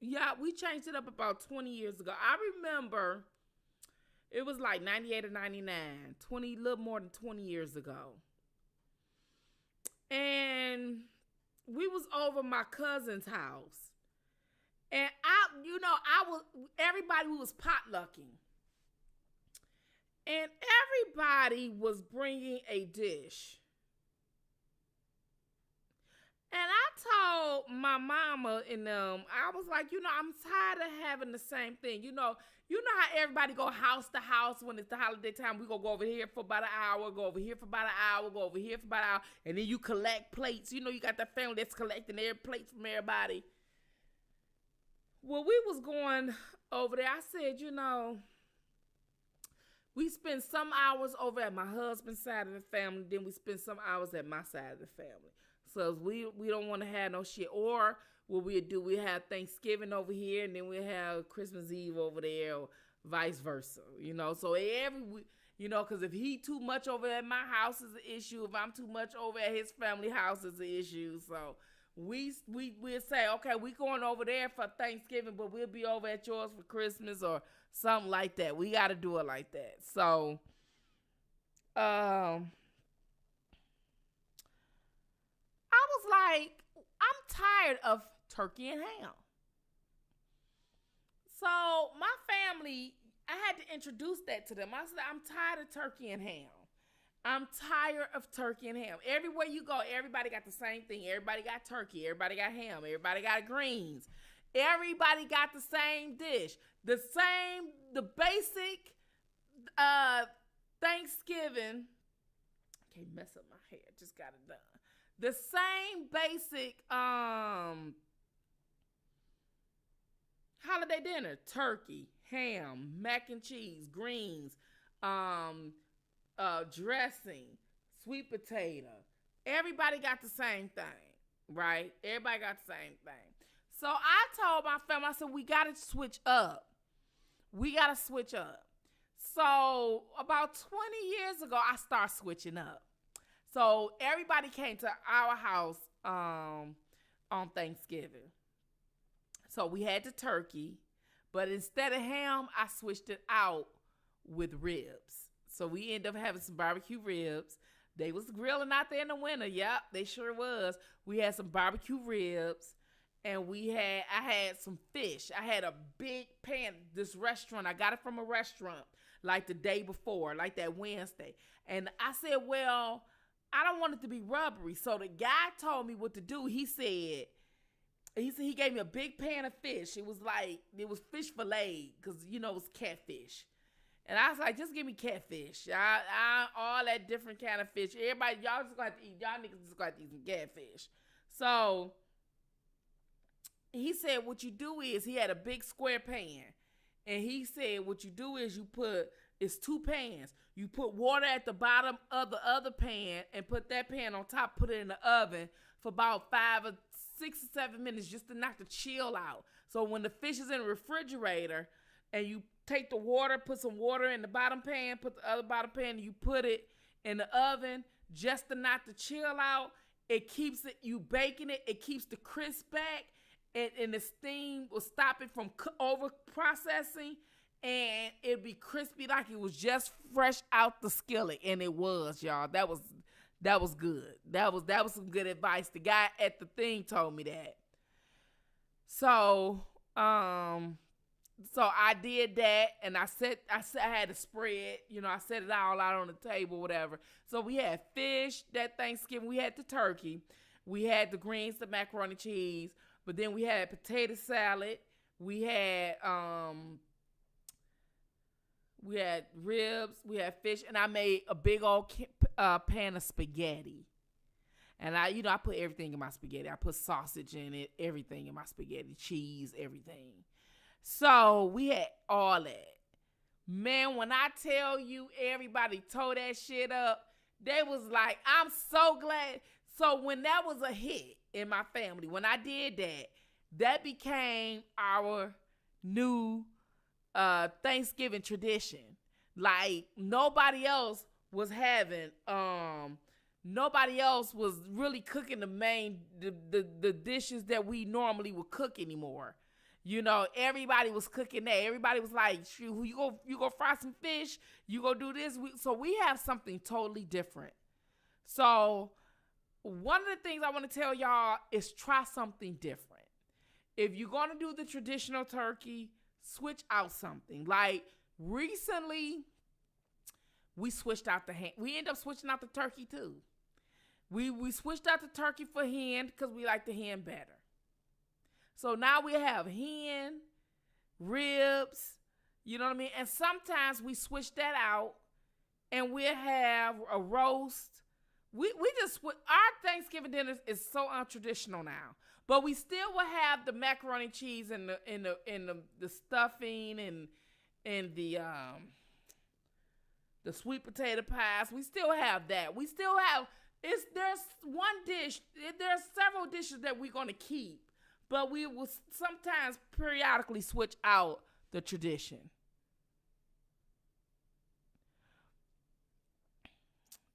yeah, we changed it up about 20 years ago. I remember it was like 98 or 99, a little more than 20 years ago. And we was over my cousin's house. And everybody was potlucking. And everybody was bringing a dish. And I told my mama and them, I was like, I'm tired of having the same thing. You know how everybody go house to house when it's the holiday time. We go over here for about an hour, go over here for about an hour, go over here for about an hour. And then you collect plates. You got that family that's collecting their plates from everybody. Well, we was going over there. I said, we spend some hours over at my husband's side of the family. Then we spend some hours at my side of the family. So we don't want to have no shit. Or what we do, we have Thanksgiving over here, and then we have Christmas Eve over there, or vice versa. So because if he too much over at my house is an issue. If I'm too much over at his family house is an issue. So we'll say, okay, we going over there for Thanksgiving, but we'll be over at yours for Christmas or something like that. We got to do it like that. So, I was like, I'm tired of turkey and ham. So my family, I had to introduce that to them. I said, I'm tired of turkey and ham. I'm tired of turkey and ham. Everywhere you go, everybody got the same thing. Everybody got turkey. Everybody got ham. Everybody got greens. Everybody got the same dish. The basic Thanksgiving. I can't mess up my hair. Just got it done. The same basic holiday dinner: turkey, ham, mac and cheese, greens, dressing, sweet potato. Everybody got the same thing, right? Everybody got the same thing. So I told my family, I said, we got to switch up. So about 20 years ago, I started switching up. So everybody came to our house on Thanksgiving. So we had the turkey, but instead of ham, I switched it out with ribs. So we ended up having some barbecue ribs. They was grilling out there in the winter. Yep, they sure was. We had some barbecue ribs, and I had some fish. I had a big pan. This restaurant, I got it from a restaurant like the day before, like that Wednesday. And I said, well, I don't want it to be rubbery. So the guy told me what to do. He said he gave me a big pan of fish. It was fish fillet because, it was catfish. And I was like, just give me catfish. All that different kind of fish. Everybody, y'all just going to have to eat. Y'all niggas just going to have to eat some catfish. So he said what you do is, he had a big square pan. And he said what you do is it's two pans. You put water at the bottom of the other pan and put that pan on top, put it in the oven for about 5 or 6 or 7 minutes just to knock the chill out. So when the fish is in the refrigerator and you take the water, put some water in the bottom pan, put the other bottom pan, and you put it in the oven just to knock the chill out, it keeps you baking it. It keeps the crisp back, and the steam will stop it from over processing. And it'd be crispy like it was just fresh out the skillet. And it was, y'all. That That was good. That was some good advice. The guy at the thing told me that. So, so I did that, and I had a spread. You know, I set it all out on the table, whatever. So we had fish that Thanksgiving. We had the turkey. We had the greens, the macaroni cheese. But then we had potato salad. We had ribs. We had fish, and I made a big old pan of spaghetti. And I put everything in my spaghetti. I put sausage in it, everything in my spaghetti, cheese, everything. So we had all that. Man, when I tell you everybody tore that shit up, they was like, I'm so glad. So when that was a hit in my family, when I did that, that became our new Thanksgiving tradition. Like nobody else was having nobody else was really cooking the dishes that we normally would cook anymore. You know, everybody was cooking that. Everybody was like, shoot, you go fry some fish, you go do this. So we have something totally different. So one of the things I want to tell y'all is try something different. If you're going to do the traditional turkey, switch out something. Like recently, we switched out the ham. We ended up switching out the turkey too. We switched out the turkey for hen because we like the hen better. So now we have hen, ribs, you know what I mean? And sometimes we switch that out and we'll have a roast. We just, our Thanksgiving dinner is so untraditional now. But we still will have the macaroni cheese and the stuffing and the sweet potato pies. We still have that. We still have, there's one dish, there's several dishes that we're going to keep. But we will sometimes periodically switch out the tradition.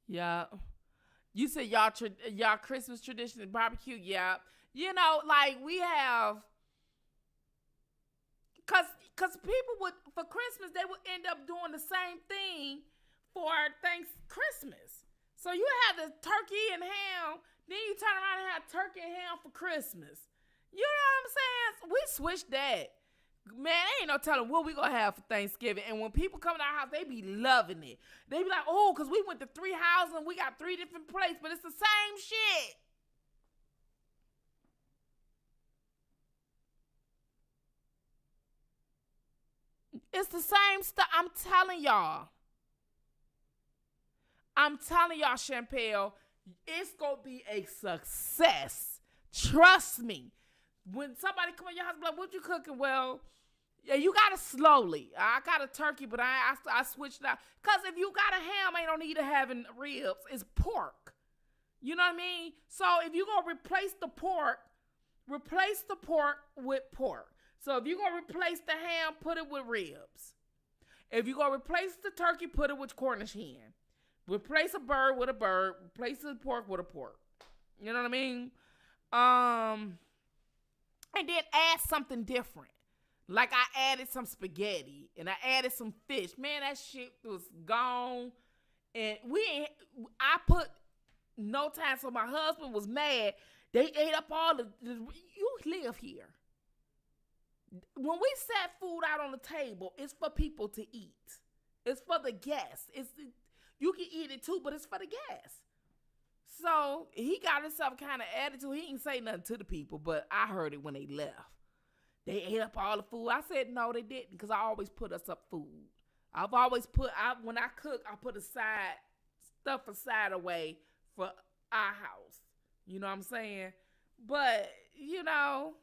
Yeah. You said y'all Christmas tradition and barbecue? Yeah. You know, like we have, cause people would, for Christmas, they would end up doing the same thing for Christmas. So you have the turkey and ham, then you turn around and have turkey and ham for Christmas. You know what I'm saying? We switched that. Man, ain't no telling what we gonna have for Thanksgiving. And when people come to our house, they be loving it. They be like, oh, because we went to 3 houses and we got 3 different plates, but it's the same shit. It's the same stuff. I'm telling y'all, Champel, it's gonna be a success. Trust me. When somebody come in your house, be like, what you cooking? Well, yeah, you got to slowly. I got a turkey, but I switched it out. Because if you got a ham, ain't no need of having ribs. It's pork. You know what I mean? So if you're going to replace the pork with pork. So if you're going to replace the ham, put it with ribs. If you're going to replace the turkey, put it with Cornish hen. Replace a bird with a bird. Replace the pork with a pork. You know what I mean? And then add something different. Like I added some spaghetti and I added some fish. Man, that shit was gone. And I put no time, so my husband was mad. They ate up all you live here. When we set food out on the table, it's for people to eat. It's for the guests. You can eat it too, but it's for the guests. So he got himself kind of attitude. He didn't say nothing to the people, but I heard it when they left. They ate up all the food. I said, no, they didn't, because I always put us up food. I've always when I cook, I put stuff aside away for our house. You know what I'm saying? But, you know,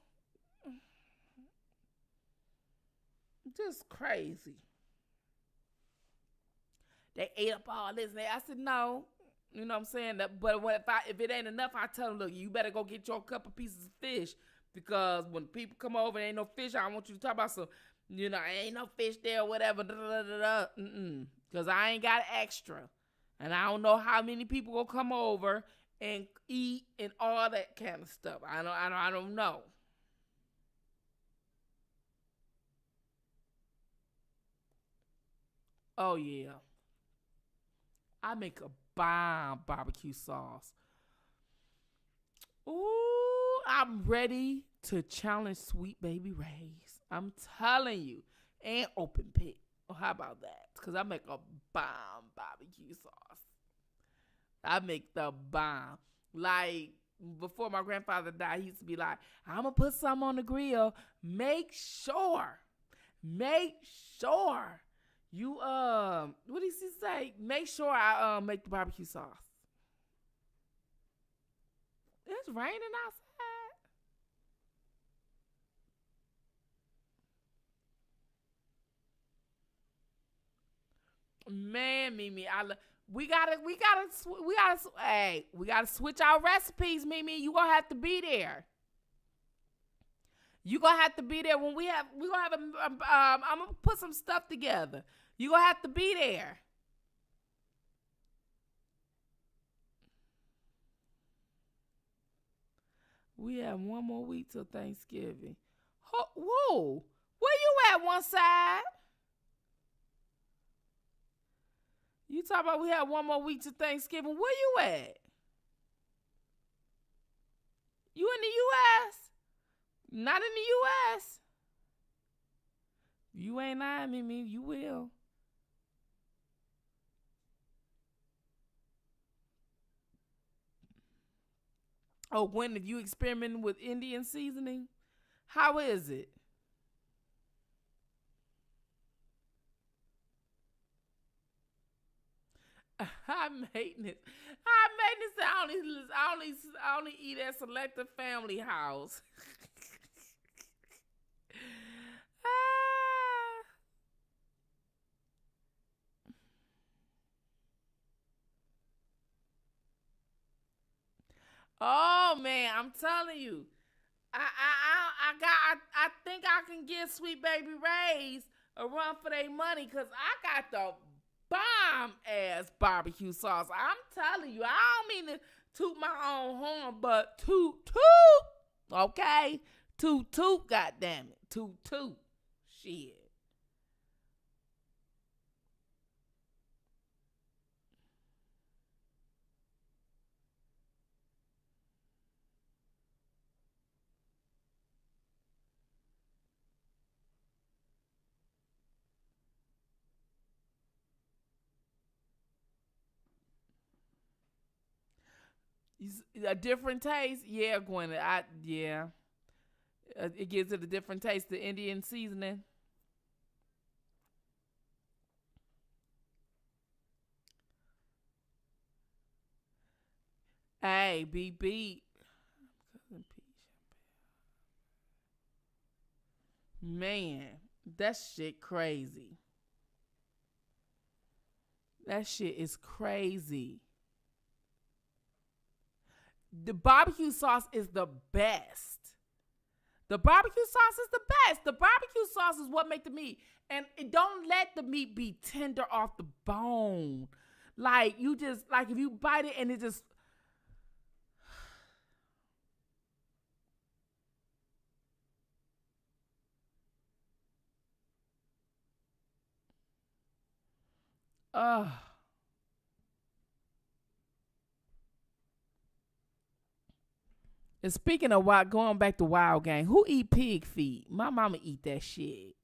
just crazy. They ate up all this. And I said, no. You know what I'm saying? But if it ain't enough, I tell them, look, you better go get your couple pieces of fish, because when people come over and ain't no fish, I want you to talk about some, you know, ain't no fish there or whatever. Because I ain't got extra. And I don't know how many people gonna come over and eat and all that kind of stuff. I don't know. Oh, yeah. I make a bomb barbecue sauce. Ooh, I'm ready to challenge Sweet Baby Ray's. I'm telling you. And Open Pit. Oh, how about that? Because I make a bomb barbecue sauce. I make the bomb. Like, before my grandfather died, he used to be like, I'm going to put some on the grill. Make sure you, what did he say? Make sure I make the barbecue sauce. It's raining outside. Man, Mimi, we gotta switch our recipes, Mimi. You gonna have to be there. You gonna have to be there when we gonna have I'm gonna put some stuff together. You gonna have to be there. We have one more week till Thanksgiving. Whoa, where you at? One side. You talk about we have one more week to Thanksgiving. Where you at? You in the U.S.? Not in the U.S.? You ain't lying, Mimi. You will. Oh, when have you experimented with Indian seasoning? How is it? High maintenance. I only eat at Selective Family House. Oh man, I'm telling you, I think I can give Sweet Baby Ray's a run for their money because I got the bomb ass barbecue sauce. I'm telling you, I don't mean to toot my own horn, but toot, okay? Toot, goddamn it, toot, shit. A different taste? Yeah, Gwyneth. Yeah. It gives it a different taste, the Indian seasoning. Hey, beat. Man, that shit crazy. That shit is crazy. The barbecue sauce is the best. The barbecue sauce is the best. The barbecue sauce is what make the meat. And it don't let the meat be tender off the bone. Like, you just, like, if you bite it and it just... Ugh. And speaking of going back to Wild Game, who eat pig feet? My mama eat that shit.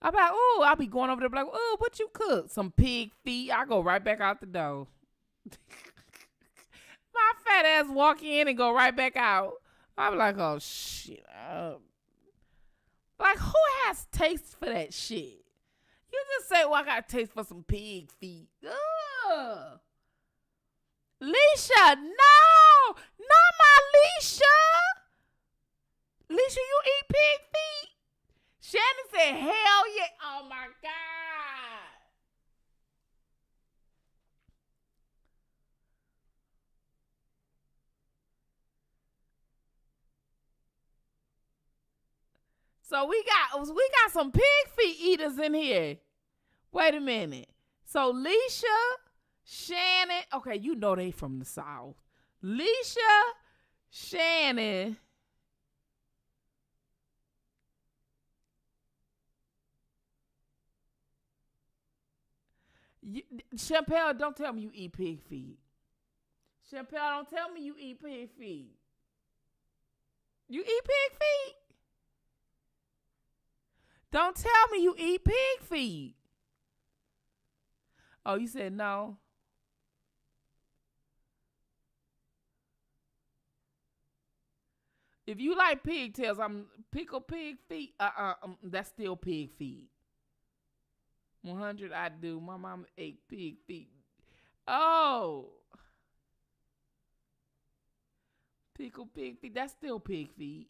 I'm like, oh, I'll be going over there like, oh, what you cook? Some pig feet. I go right back out the door. My fat ass walk in and go right back out. I'm like, oh, shit. Like, who has taste for that shit? You just say, well, I got taste for some pig feet. Ugh. Leisha, no! Not my Leisha! Leisha, you eat pig feet? Shannon said, hell yeah. Oh, my God. So we got some pig feet eaters in here. Wait a minute. So Leisha, Shannon, okay, you know they from the South. Leisha, Shannon. Chappelle, don't tell me you eat pig feet. Chappelle, don't tell me you eat pig feet. You eat pig feet? Don't tell me you eat pig feet. Oh, you said no? If you like pigtails, I'm pickled pig feet. That's still pig feet. 100, I do. My mom ate pig feet. Oh, pickled pig feet. That's still pig feet.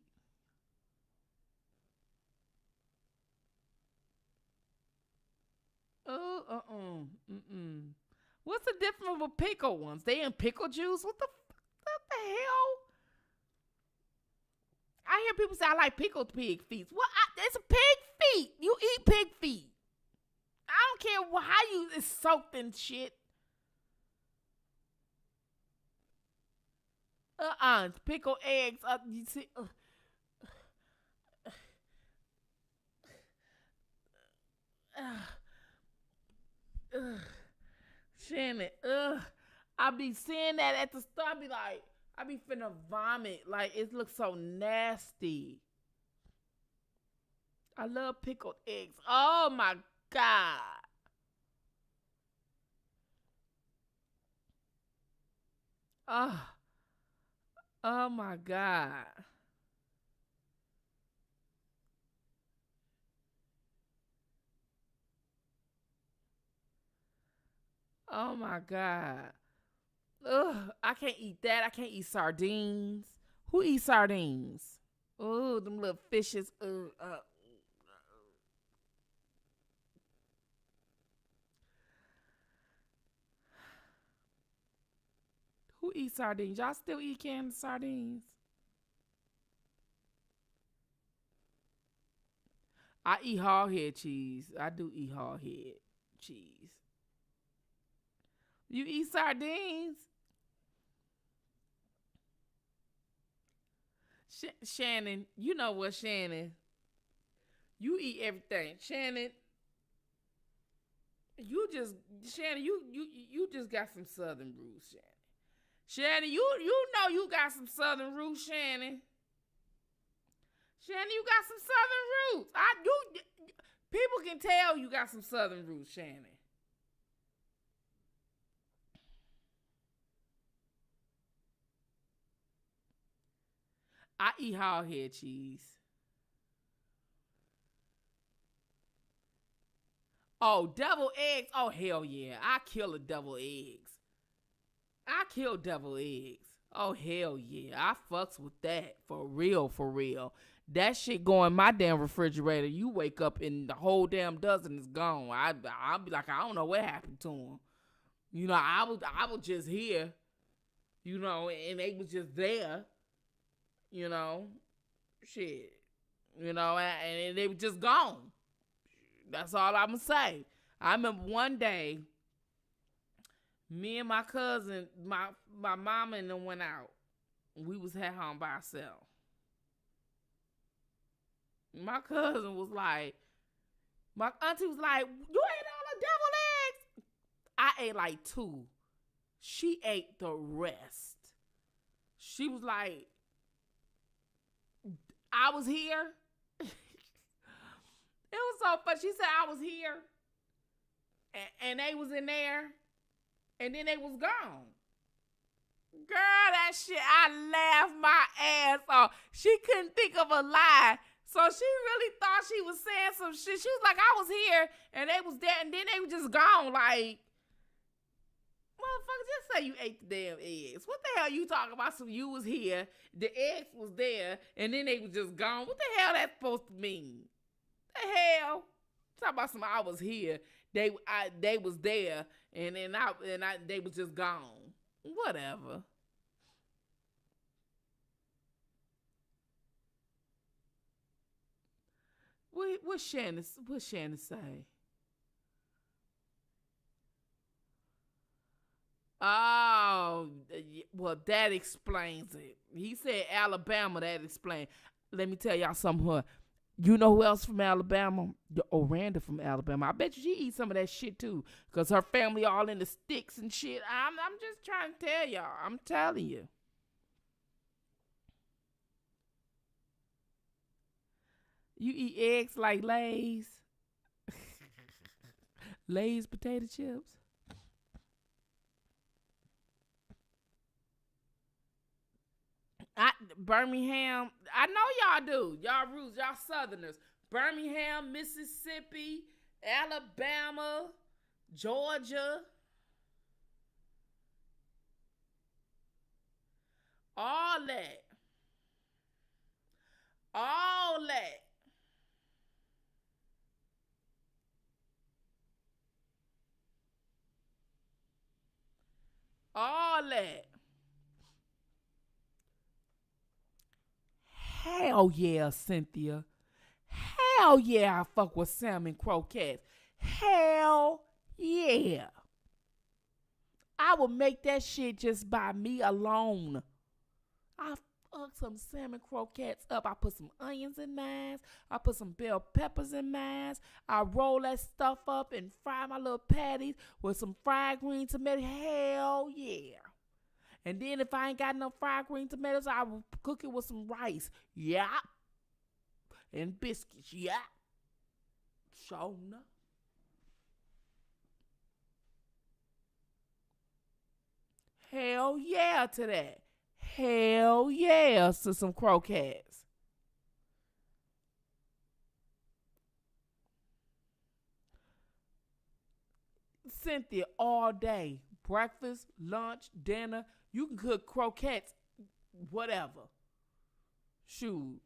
Oh, What's the difference with pickle ones? They in pickle juice? What the hell? I hear people say I like pickled pig feet. Well, it's a pig feet. You eat pig feet. I don't care how it's soaked in shit. It's pickled eggs. You see. Shannon, I be seeing that at the store. I be finna vomit. Like, it looks so nasty. I love pickled eggs. Oh my God. Oh my God. Oh my God. Ugh, I can't eat that. I can't eat sardines. Who eats sardines? Oh, them little fishes. Who eats sardines? Y'all still eat canned sardines? I eat hog head cheese. I do eat hog head cheese. You eat sardines? Shannon, you know what, Shannon? You eat everything. Shannon, you just got some southern roots, Shannon. Shannon, you know you got some southern roots, Shannon. Shannon, you got some southern roots. People can tell you got some southern roots, Shannon. I eat hog head cheese. Oh, deviled eggs. Oh, hell yeah. I kill a deviled eggs. I kill deviled eggs. Oh, hell yeah. I fucks with that. For real, for real. That shit go in my damn refrigerator. You wake up and the whole damn dozen is gone. I'll be like, I don't know what happened to them. You know, I was just here. You know, and they was just there. You know, shit. You know, and they were just gone. That's all I'm going to say. I remember one day, me and my cousin, my mama and them went out. We was at home by ourselves. My cousin was like, my auntie was like, you ate all the deviled eggs? I ate like 2. She ate the rest. She was like, I was here. It was so funny. She said I was here. And they was in there. And then they was gone. Girl, that shit, I laughed my ass off. She couldn't think of a lie. So she really thought she was saying some shit. She was like, I was here. And they was there. And then they were just gone. Like, motherfucker, just say you ate the damn eggs. What the hell you talking about? So you was here, the eggs was there, and then they was just gone. What the hell that supposed to mean? The hell? Talk about some I was here. They was there, and then they was just gone. Whatever. What Shannon say? Oh, well, that explains it. He said Alabama, that explains. Let me tell y'all something. You know who else from Alabama? Oranda from Alabama. I bet you she eats some of that shit too, cause her family all in the sticks and shit. I'm just trying to tell y'all. I'm telling you. You eat eggs like Lay's. Lay's potato chips. Birmingham, I know y'all do. Y'all roots, y'all Southerners. Birmingham, Mississippi, Alabama, Georgia. All that. All that. All that. Hell yeah, Cynthia. Hell yeah, I fuck with salmon croquettes. Hell yeah. I would make that shit just by me alone. I fuck some salmon croquettes up. I put some onions in mine. I put some bell peppers in mine. I roll that stuff up and fry my little patties with some fried green tomatoes. Hell yeah. And then if I ain't got no fried green tomatoes, I will cook it with some rice. Yeah. And biscuits. Yeah. Sure enough. Hell yeah to that. Hell yeah to some croquettes. Cynthia, all day. Breakfast, lunch, dinner. You can cook croquettes, whatever. Shoot.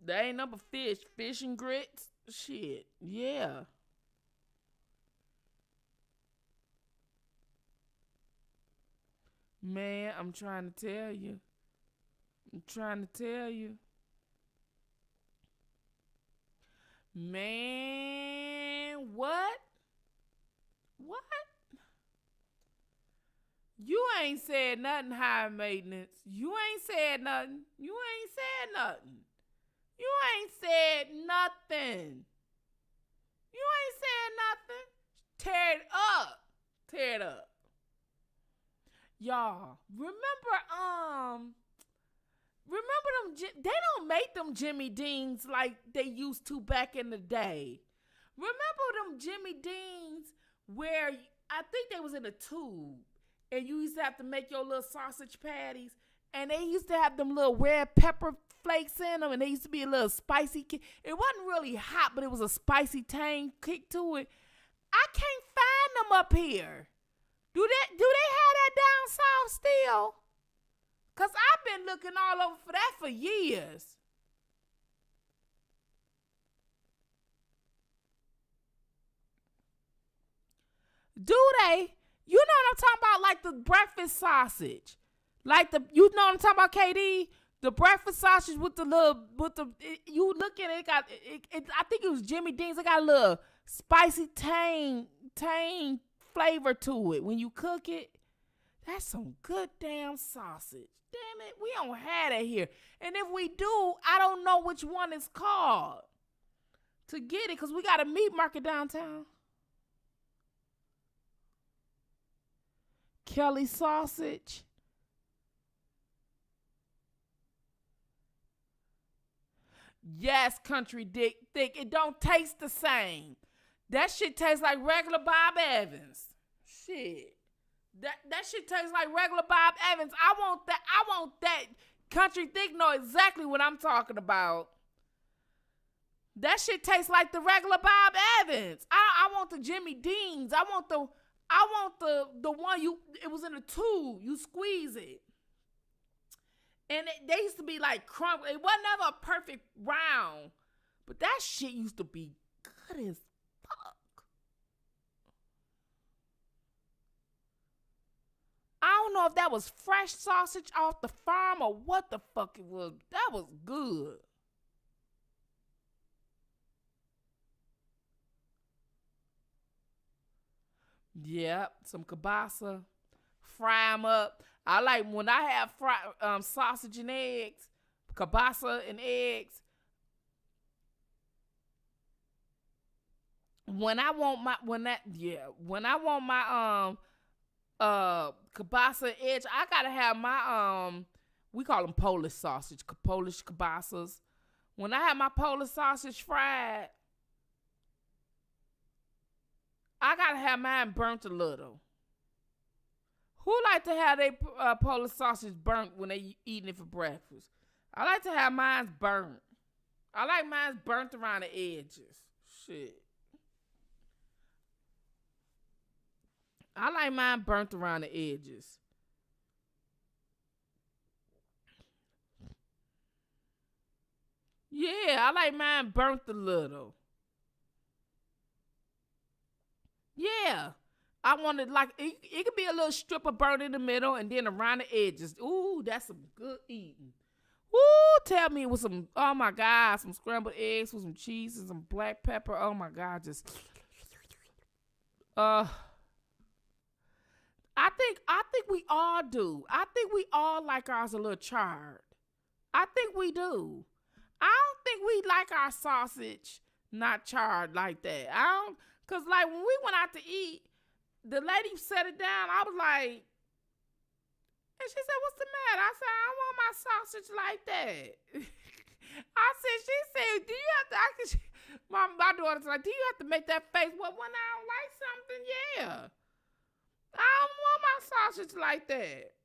There ain't number fish. Fish and grits. Shit. Yeah. Man, I'm trying to tell you. Man, what? What? You ain't said nothing high maintenance. You ain't said nothing. Tear it up. Y'all, remember them, they don't make them Jimmy Deans like they used to back in the day. Remember them Jimmy Deans where I think they was in a tube and you used to have to make your little sausage patties and they used to have them little red pepper flakes in them and they used to be a little spicy kick. It wasn't really hot, but it was a spicy tang kick to it. I can't find them up here. Do they have that down south still? Cause I've been looking all over for that for years. Do they? You know what I'm talking about? Like the breakfast sausage. You know what I'm talking about, KD? The breakfast sausage with the you look at it, I think it was Jimmy Dean's. It got a little spicy tang flavor to it when you cook it. That's some good damn sausage. Damn it, we don't have that here. And if we do, I don't know which one it's called to get it because we got a meat market downtown. Kelly sausage. Yes, country dick thick. It don't taste the same. That shit tastes like regular Bob Evans. Shit. That shit tastes like regular Bob Evans. I want that. Country thick know exactly what I'm talking about. That shit tastes like the regular Bob Evans. I want the Jimmy Deans. I want the one it was in a tube. You squeeze it. And they used to be like crumble. It wasn't ever a perfect round. But that shit used to be good as fuck. I don't know if that was fresh sausage off the farm or what the fuck it was. That was good. Yep, some kielbasa. Fry them up. I like when I have sausage and eggs. kielbasa and eggs. When I want my kielbasa and eggs, I gotta have my we call them Polish sausage, Polish kielbasas. When I have my Polish sausage fried, I gotta have mine burnt a little. Who like to have their Polish sausage burnt when they eating it for breakfast? I like to have mine burnt. I like mine burnt around the edges. Shit. I like mine burnt around the edges. Yeah, I like mine burnt a little. Yeah. I want it like, it could be a little strip of burnt in the middle and then around the edges. Ooh, that's some good eating. Ooh, tell me with some, oh my God, some scrambled eggs with some cheese and some black pepper. Oh my God, just, I think we all do. I think we all like ours a little charred. I think we do. I don't think we like our sausage not charred like that. Cause like when we went out to eat, the lady set it down. I was like, and she said, "What's the matter?" I said, "I don't want my sausage like that." She said, "Do you have to?" My daughter's like, "Do you have to make that face?" Well, when I don't like something, yeah. I don't want my sausage like that.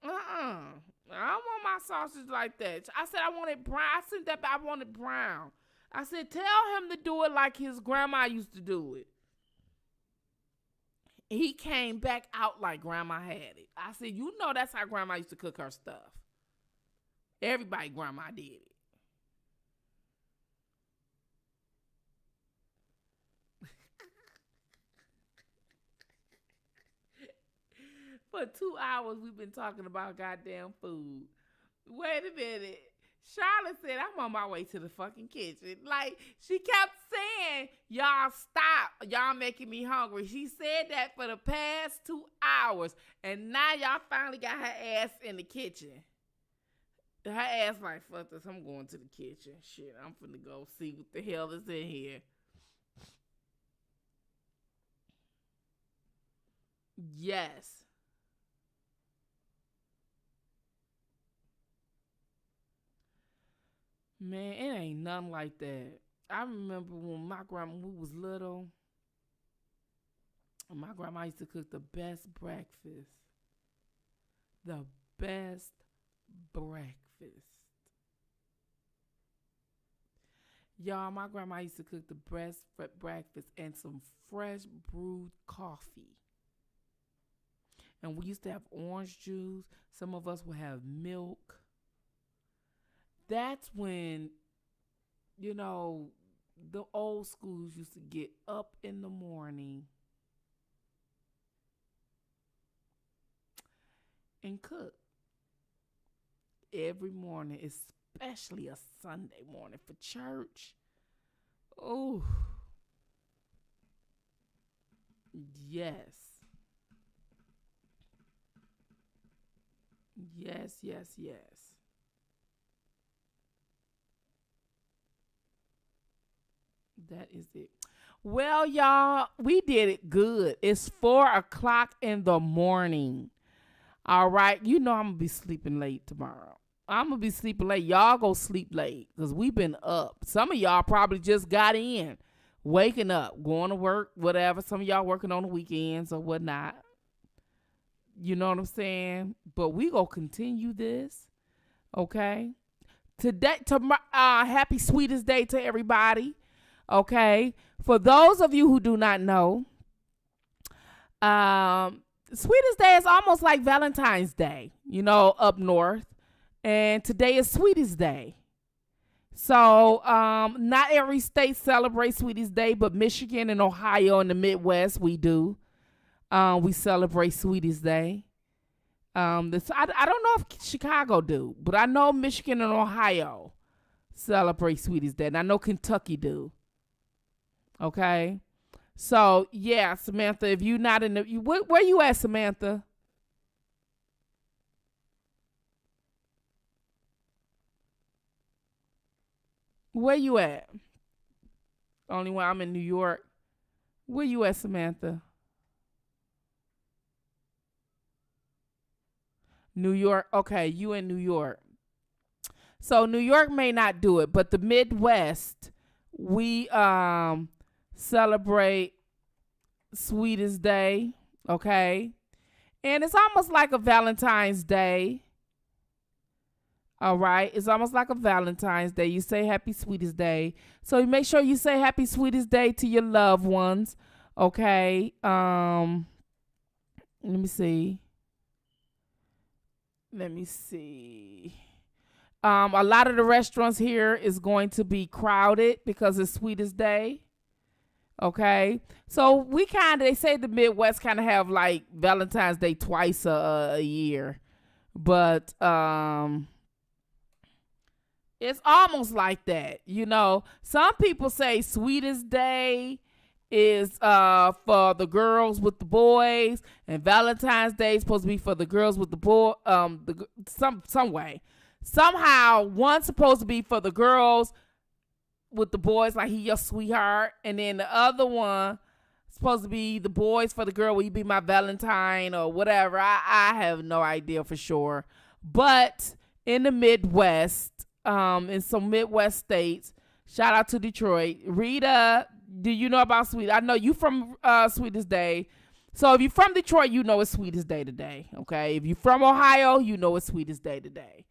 I don't want my sausage like that. I said I want it brown. I said that I want it brown. I said, tell him to do it like his grandma used to do it. He came back out like grandma had it. I said, you know that's how grandma used to cook her stuff. Everybody grandma did it. For 2 hours, we've been talking about goddamn food. Wait a minute. Charlotte said, I'm on my way to the fucking kitchen. Like, she kept saying, y'all stop. Y'all making me hungry. She said that for the past 2 hours. And now y'all finally got her ass in the kitchen. Her ass like, fuck this, I'm going to the kitchen. Shit, I'm finna go see what the hell is in here. Yes. Man, it ain't nothing like that. I remember when my grandma, we was little, my grandma used to cook the best breakfast. The best breakfast. Y'all, my grandma used to cook the best breakfast and some fresh brewed coffee. And we used to have orange juice. Some of us would have milk. That's when, you know, the old schools used to get up in the morning and cook every morning, especially a Sunday morning for church. Oh, yes. Yes, yes, yes. That is it. Well, y'all, we did it good. It's 4:00 in the morning. All right. You know I'm going to be sleeping late tomorrow. I'm going to be sleeping late. Y'all go sleep late because we've been up. Some of y'all probably just got in, waking up, going to work, whatever. Some of y'all working on the weekends or whatnot. You know what I'm saying? But we going to continue this. Okay. Today, happy Sweetest Day to everybody. Okay, for those of you who do not know, Sweetest Day is almost like Valentine's Day, you know, up north. And today is Sweetest Day. So not every state celebrates Sweetest Day, but Michigan and Ohio and the Midwest, we do. We celebrate Sweetest Day. I don't know if Chicago do, but I know Michigan and Ohio celebrate Sweetest Day. And I know Kentucky do. Okay, so yeah, Samantha, if you're not in the, where you at, Samantha? Where you at? Only when I'm in New York. Where you at, Samantha? New York. Okay, you in New York. So New York may not do it, but the Midwest, we celebrate Sweetest Day, okay? And it's almost like a Valentine's Day. All right, it's almost like a Valentine's Day. You say Happy Sweetest Day. So you make sure you say Happy Sweetest Day to your loved ones, okay? Let me see. A lot of the restaurants here is going to be crowded because it's Sweetest Day. Okay, so they say the Midwest kind of have like Valentine's Day twice a year, but it's almost like that. You know, some people say Sweetest Day is for the girls with the boys, and Valentine's Day is supposed to be for the girls with the boy. Some way, somehow one's supposed to be for the girls with the boys, like he your sweetheart, and then the other one supposed to be the boys for the girl, will you be my Valentine or whatever. I have no idea for sure, but in the Midwest, in some Midwest states, shout out to Detroit. Rita, do you know about Sweet? I know you from Sweetest Day. So if you're from Detroit, you know it's Sweetest Day today, okay? If you're from Ohio, you know it's Sweetest Day today.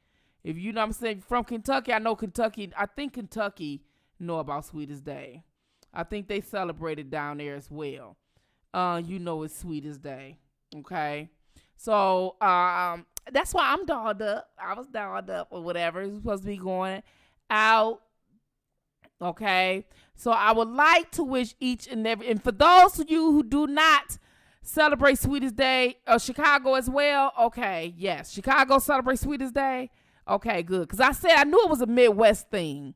If you know what I'm saying, from Kentucky, I think Kentucky know about Sweetest Day. I think they celebrate it down there as well. You know it's Sweetest Day, okay? So that's why I'm dolled up. I was dolled up or whatever. It's supposed to be going out, okay? So I would like to wish each and every, and for those of you who do not celebrate Sweetest Day, Chicago as well, okay, yes, Chicago celebrate Sweetest Day. Okay, good. Because I knew it was a Midwest thing.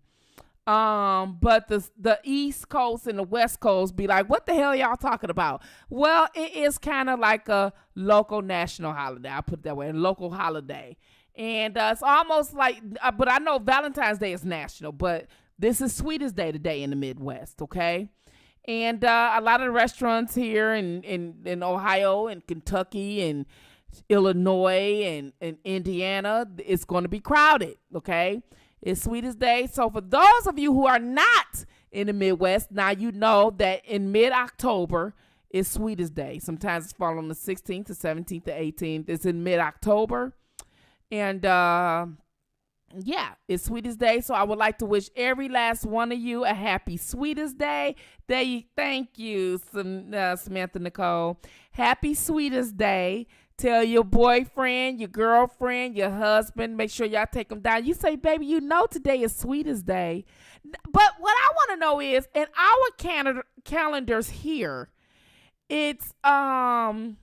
But the East Coast and the West Coast be like, what the hell y'all talking about? Well, it is kind of like a local national holiday. I'll put it that way, a local holiday. And it's almost like, but I know Valentine's Day is national, but this is Sweetest Day today in the Midwest, okay? And a lot of the restaurants here in Ohio and Kentucky and Illinois and Indiana, it's going to be crowded, okay? It's Sweetest Day. So for those of you who are not in the Midwest, now you know that in mid-October is Sweetest Day. Sometimes it's fall on the 16th, the 17th, the 18th. It's in mid-October. And yeah, it's Sweetest Day. So I would like to wish every last one of you a happy Sweetest Day. Thank you, Samantha Nicole. Happy Sweetest Day. Tell your boyfriend, your girlfriend, your husband, make sure y'all take them down. You say, baby, you know today is Sweetest Day. But what I want to know is, in our calendars here, it's in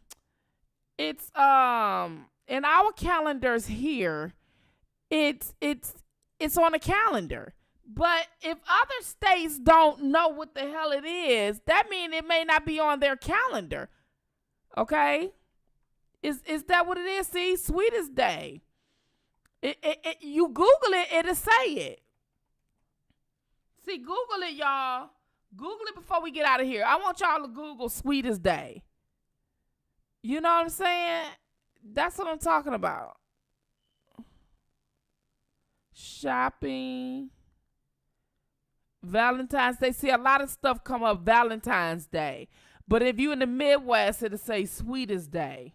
our calendars here, it's on a calendar. But if other states don't know what the hell it is, that means it may not be on their calendar. Okay? Is that what it is? See, Sweetest Day. You Google it, it'll say it. See, Google it, y'all. Google it before we get out of here. I want y'all to Google Sweetest Day. You know what I'm saying? That's what I'm talking about. Shopping. Valentine's Day. See, a lot of stuff come up Valentine's Day. But if you in the Midwest, it'll say Sweetest Day.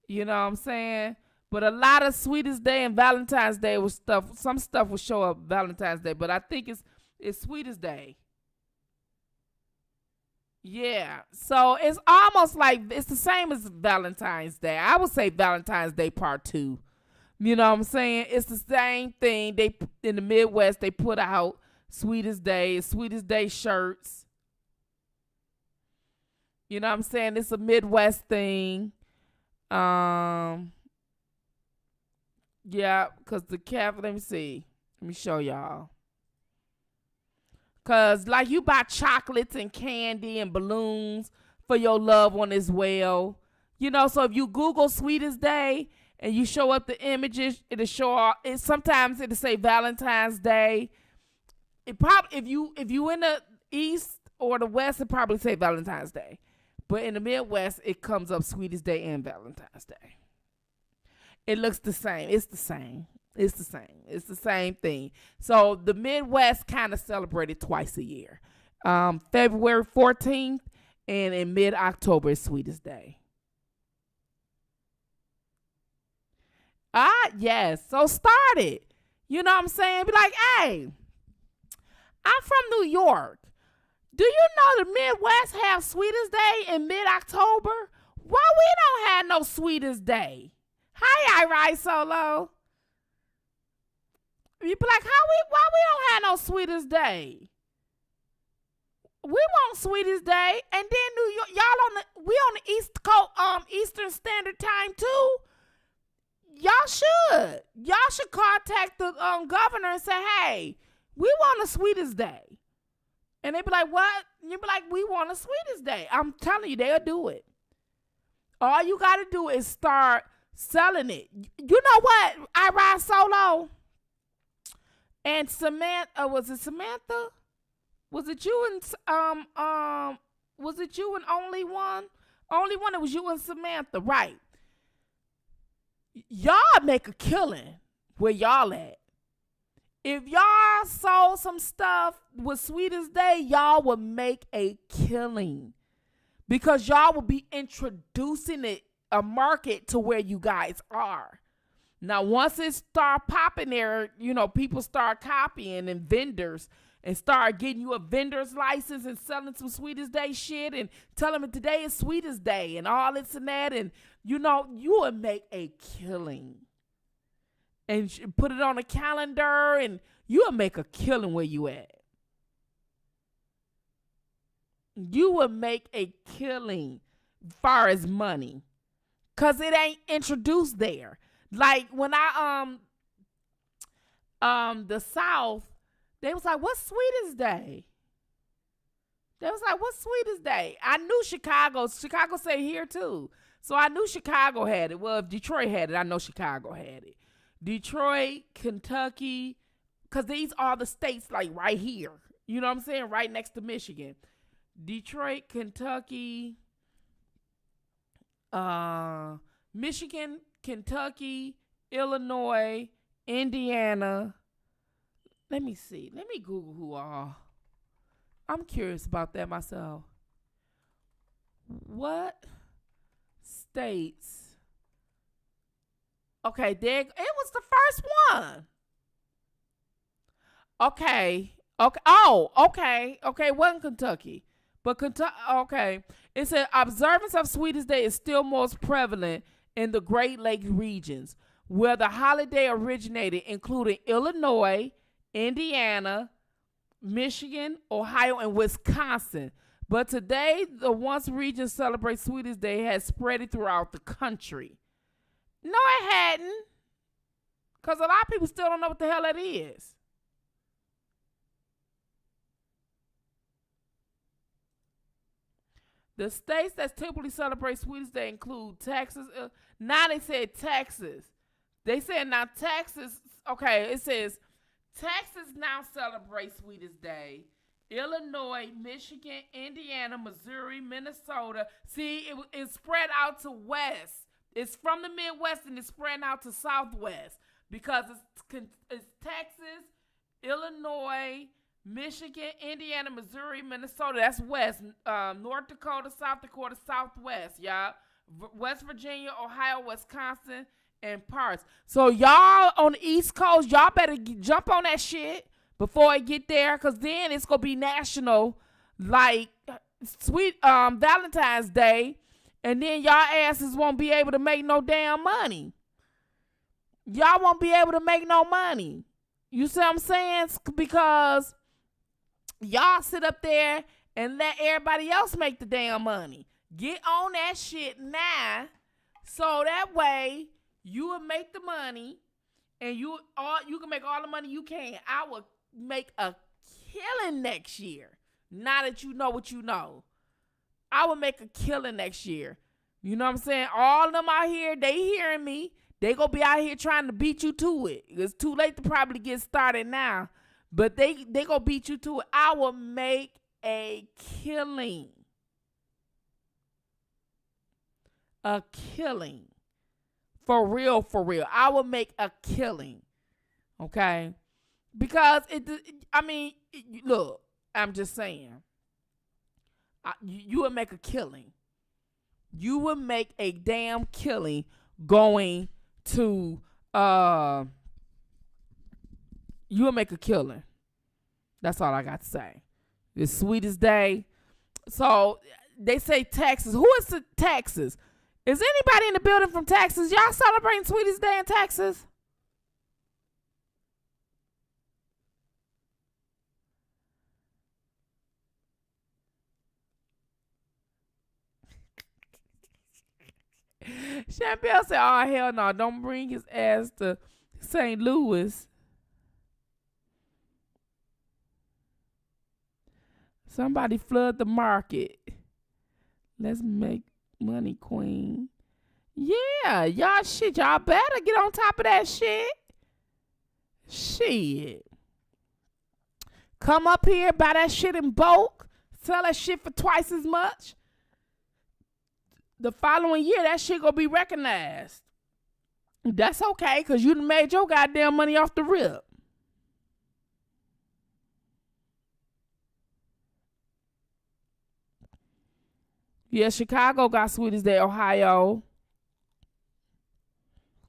You know what I'm saying? But a lot of Sweetest Day and Valentine's Day was stuff. Some stuff will show up Valentine's Day, but I think it's Sweetest Day. Yeah. So it's almost like it's the same as Valentine's Day. I would say Valentine's Day Part 2. You know what I'm saying? It's the same thing. They in the Midwest, they put out Sweetest Day, Sweetest Day shirts. You know what I'm saying? It's a Midwest thing. Yeah, because the let me see. Let me show y'all. Because, like, you buy chocolates and candy and balloons for your loved one as well. You know, so if you Google Sweetest Day and you show up the images, it'll show up. Sometimes it'll say Valentine's Day. it probably if you in the East or the West, it probably say Valentine's Day. But in the Midwest, it comes up Sweetest Day and Valentine's Day. It looks the same. It's the same. It's the same. It's the same thing. So the Midwest kind of celebrated twice a year. February 14th and in mid-October is Sweetest Day. Yes. So start it. You know what I'm saying? Be like, hey, I'm from New York. Do you know the Midwest have Sweetest Day in mid-October? Why we don't have no Sweetest Day? Hi, I Ride Solo. You be like, why we don't have no Sweetest Day? We want Sweetest Day, and then New York, we on the East Coast, Eastern Standard Time too. Y'all should contact the governor and say, hey, we want a Sweetest Day. And they be like, what? You be like, we want a Sweetest Day. I'm telling you, they'll do it. All you got to do is start selling it. You know what? I Ride Solo. And Samantha, was it Samantha? Was it you and was it you and only one? Only one, it was you and Samantha, right? Y'all make a killing where y'all at. If y'all sold some stuff with Sweetest Day, y'all would make a killing. Because y'all will be introducing a market to where you guys are. Now, once it start popping there, people start copying and vendors and start getting you a vendor's license and selling some Sweetest Day shit and telling them today is Sweetest Day and all this and that. And, you would make a killing. And put it on a calendar and you would make a killing where you at. You would make a killing as far as money. Because it ain't introduced there. Like when I the South, they was like, what's Sweetest Day? They was like, what's Sweetest Day? I knew Chicago say here too. So I knew Chicago had it. Well, if Detroit had it, I know Chicago had it. Detroit, Kentucky, because these are the states like right here. You know what I'm saying? Right next to Michigan. Detroit, Kentucky, Michigan, Kentucky, Illinois, Indiana. Let me see. Let me Google who all. I'm curious about that myself. What states? Okay, there it was the first one. Okay. Oh, okay. Okay, it wasn't Kentucky. But Kentucky, okay. It said observance of Sweetest Day is still most prevalent in the Great Lakes regions, where the holiday originated, including Illinois, Indiana, Michigan, Ohio, and Wisconsin. But today, the once region celebrates Sweetest Day has spread it throughout the country. No, it hadn't. Because a lot of people still don't know what the hell that is. The states that typically celebrate Sweetest Day include Texas. Now they said Texas. They said now Texas. Okay, it says Texas now celebrates Sweetest Day. Illinois, Michigan, Indiana, Missouri, Minnesota. See, it's spread out to west. It's from the Midwest and it's spreading out to Southwest because it's Texas, Illinois, Michigan, Indiana, Missouri, Minnesota. That's west. North Dakota, South Dakota, Southwest, y'all. West Virginia, Ohio, Wisconsin, and parts. So y'all on the East Coast, y'all better jump on that shit before it get there, because then it's going to be national, like sweet Valentine's Day. And then y'all asses won't be able to make no damn money. Y'all won't be able to make no money. You see what I'm saying? Because y'all sit up there and let everybody else make the damn money. Get on that shit now, so that way you will make the money, and you can make all the money you can. I will make a killing next year. Now that you know what you know. I will make a killing next year. You know what I'm saying? All of them out here, they hearing me. They gonna be out here trying to beat you to it. It's too late to probably get started now. But they gonna beat you to it. I will make a killing. A killing. For real, for real. I will make a killing. Okay? Because look, I'm just saying. You would make a killing. You would make a damn killing going to you would make a killing. That's all I got to say. The sweetest day. So they say Texas. Who is the Texas? Is anybody in the building from Texas? Y'all celebrating sweetest day in Texas? Champagne said, oh, hell no. Don't bring his ass to St. Louis. Somebody flood the market. Let's make money, queen. Yeah, y'all better get on top of that shit. Shit. Come up here, buy that shit in bulk, sell that shit for twice as much. The following year, that shit gonna be recognized. That's okay, because you done made your goddamn money off the rip. Yeah, Chicago got sweetest day. Ohio.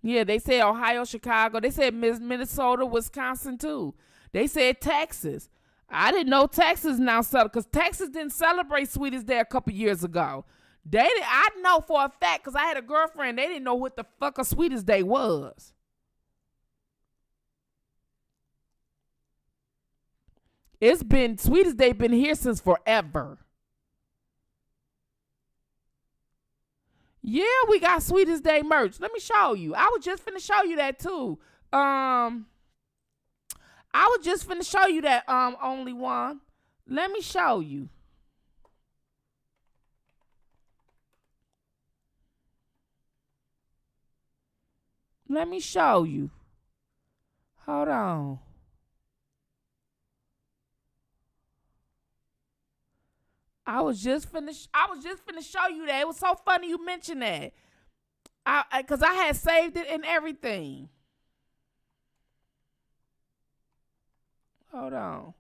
Yeah, they said Ohio, Chicago. They said Minnesota, Wisconsin, too. They said Texas. I didn't know Texas now celebrate, because Texas didn't celebrate sweetest day a couple years ago. I know for a fact, because I had a girlfriend, they didn't know what the fuck a sweetest day was. Sweetest day been here since forever. Yeah, we got sweetest day merch. Let me show you. I was just finna show you that too. Only one. Let me show you. Let me show you. Hold on. I was just finna show you that. It was so funny you mentioned that. Cause I had saved it and everything. Hold on.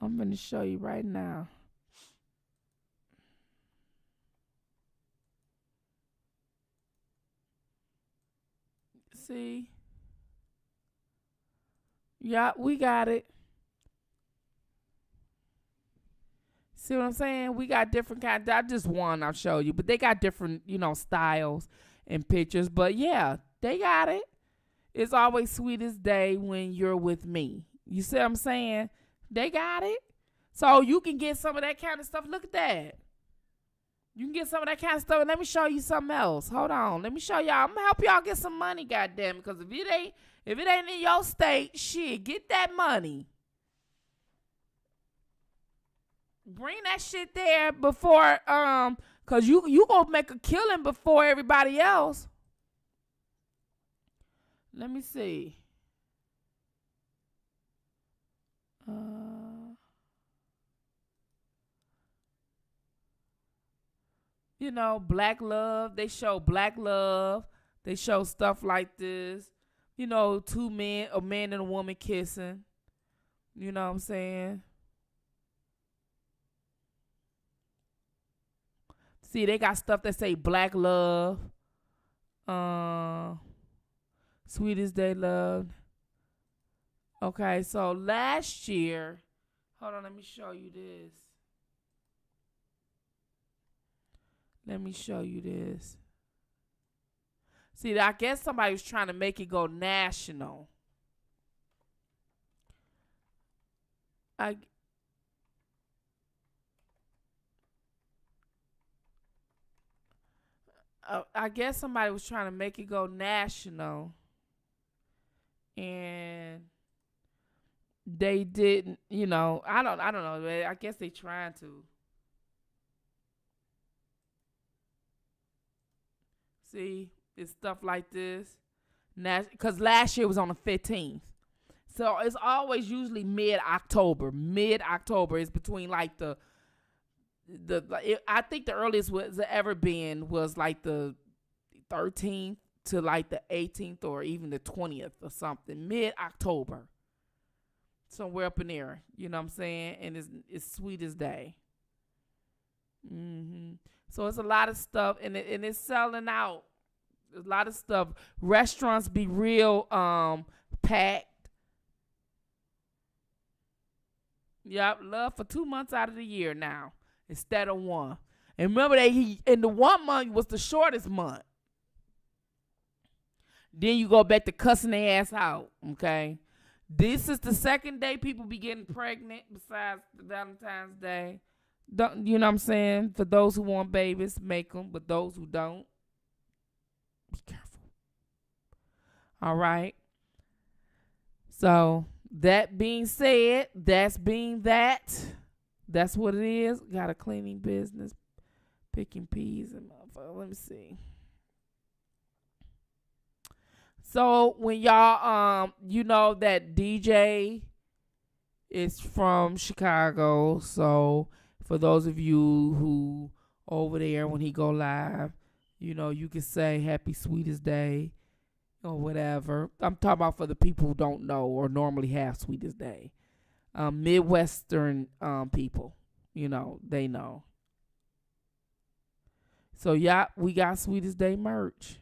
I'm gonna show you right now. See? Yeah, we got it. See what I'm saying? We got different kinds. I just one I'll show you, but they got different, styles and pictures. But yeah, they got it. It's always sweetest day when you're with me. You see what I'm saying? They got it. So you can get some of that kind of stuff. Look at that. You can get some of that kind of stuff. And let me show you something else. Hold on. Let me show y'all. I'm gonna help y'all get some money, goddamn it. Because if it ain't in your state, shit, get that money. Bring that shit there before, cause you gonna make a killing before everybody else. Let me see. Black love. They show black love. They show stuff like this. Two men, a man and a woman kissing. You know what I'm saying? See, they got stuff that say black love. Sweetest day loved. Okay, so last year, hold on, let me show you this. Let me show you this. See, I guess somebody was trying to make it go national. I guess somebody was trying to make it go national, and they didn't. I don't know. I guess they trying to. See, it's stuff like this. Because last year was on the 15th. So it's always usually mid-October. Mid-October is between like I think the earliest was ever been was like the 13th to like the 18th or even the 20th or something. Mid-October. Somewhere up in there. You know what I'm saying? And it's Sweetest Day. So it's a lot of stuff, and it's selling out. There's a lot of stuff. Restaurants be real packed. Yep, love for 2 months out of the year now instead of one. And remember in the 1 month was the shortest month. Then you go back to cussing their ass out. Okay, this is the second day people be getting pregnant besides the Valentine's Day. You know what I'm saying? For those who want babies, make them. But those who don't, be careful. All right. So that being said, that's what it is. Got a cleaning business, picking peas and motherfuckers. Let me see. So when y'all you know that DJ is from Chicago, so for those of you who over there when he go live, you know, you can say Happy Sweetest Day or whatever. I'm talking about for the people who don't know or normally have Sweetest Day. Midwestern people, you know, they know. So yeah, we got Sweetest Day merch.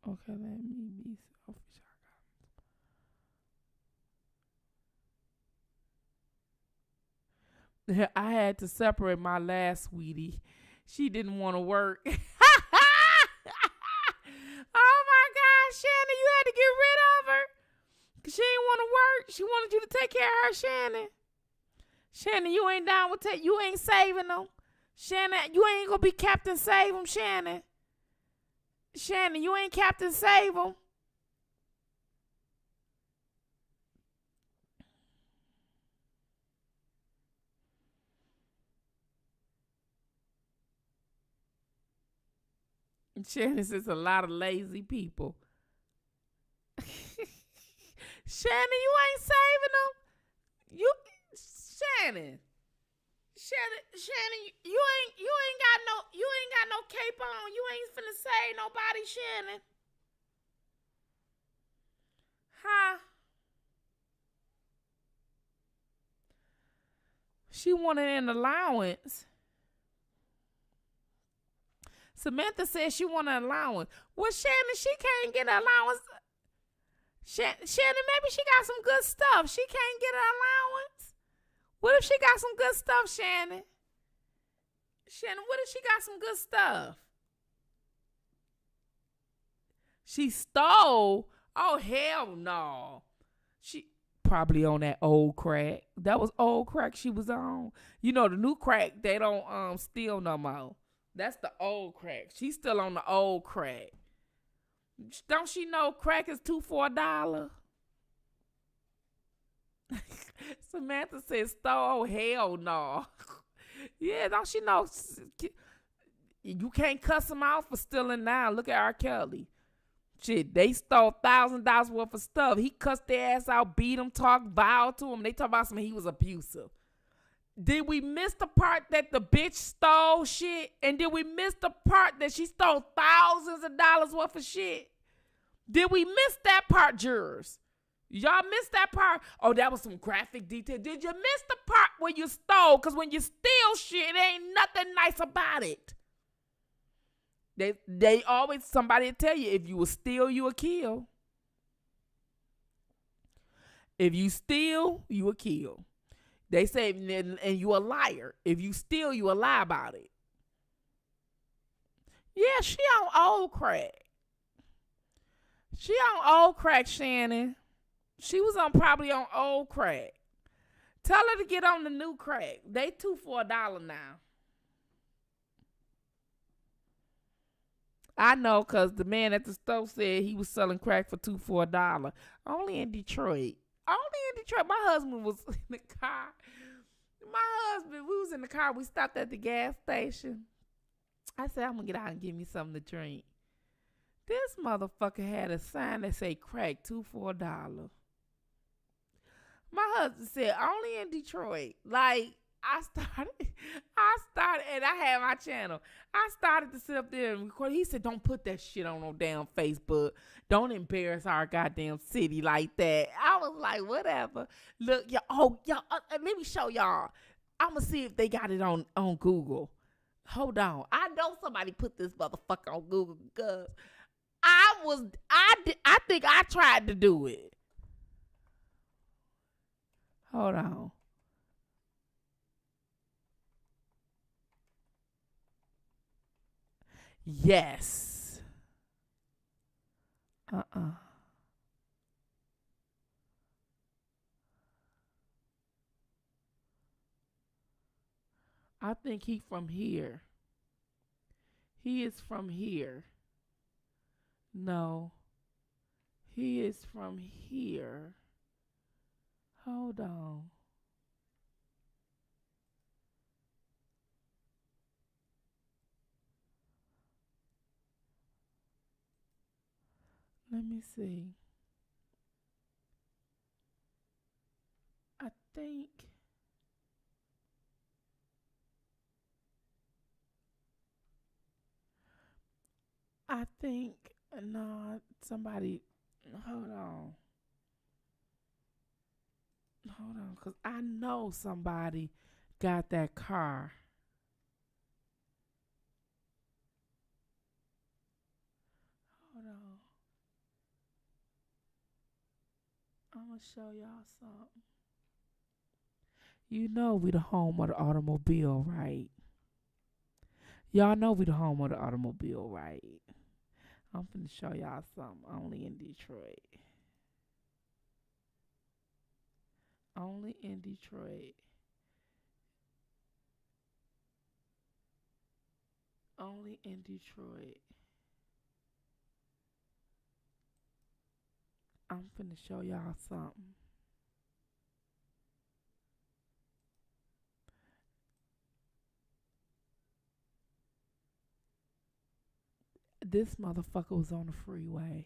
Okay, let me be selfish. I had to separate my last sweetie. She didn't want to work. Oh my God, Shannon, you had to get rid of her. Cause she didn't want to work. She wanted you to take care of her, Shannon. Shannon, you ain't down with that. You ain't saving them. Shannon, you ain't gonna be Captain Save them, Shannon. Shannon, you ain't Captain Save them. Shannon says a lot of lazy people. Shannon, you ain't saving them. Shannon, you ain't got no cape on. You ain't finna save nobody, Shannon. Huh? She wanted an allowance. Samantha said she wanted an allowance. Well, Shannon, she can't get an allowance. Shannon, maybe she got some good stuff. She can't get an allowance. What if she got some good stuff, Shannon? Shannon, what if she got some good stuff? She stole? Oh, hell no. She probably on that old crack. That was old crack she was on. You know, the new crack, they don't steal no more. That's the old crack. She's still on the old crack. Don't she know crack is $2 for $1? Samantha says, "Oh hell no." Yeah, don't she know? You can't cuss them out for stealing now. Look at R. Kelly. Shit, they stole $1,000 worth of stuff. He cussed their ass out, beat them, talked vile to them. They talk about something he was abusive. Did we miss the part that the bitch stole shit? And did we miss the part that she stole thousands of dollars worth of shit? Did we miss that part, jurors? Y'all missed that part? Oh, that was some graphic detail. Did you miss the part where you stole? Because when you steal shit, it ain't nothing nice about it. They always, somebody tell you, if you will steal, you will kill. If you steal, you will kill. They say, and you a liar. If you steal, you a lie about it. Yeah, she on old crack. She on old crack, Shannon. She was probably on old crack. Tell her to get on the new crack. They $2 for $1 now. I know, because the man at the store said he was selling crack for $2 for $1. Only in Detroit. only in Detroit. My husband was in the car. We was in the car. We stopped at the gas station. I said, I'm going to get out and get me something to drink. This motherfucker had a sign that say crack 2 for $1. My husband said, only in Detroit. Like, I started, and I had my channel. I started to sit up there and record. He said, don't put that shit on no damn Facebook. Don't embarrass our goddamn city like that. I was like, whatever. Look, y'all, let me show y'all. I'm going to see if they got it on Google. Hold on. I know somebody put this motherfucker on Google because I think I tried to do it. Hold on. Yes. I think he from here. He is from here. No. He is from here. Hold on. Let me see. I think no, somebody, hold on, because I know somebody got that car. Hold on. I'm going to show y'all something. You know we the home of the automobile, right? Y'all know we the home of the automobile, right? I'm finna show y'all something only in Detroit. Only in Detroit. Only in Detroit. I'm finna show y'all something. This motherfucker was on the freeway.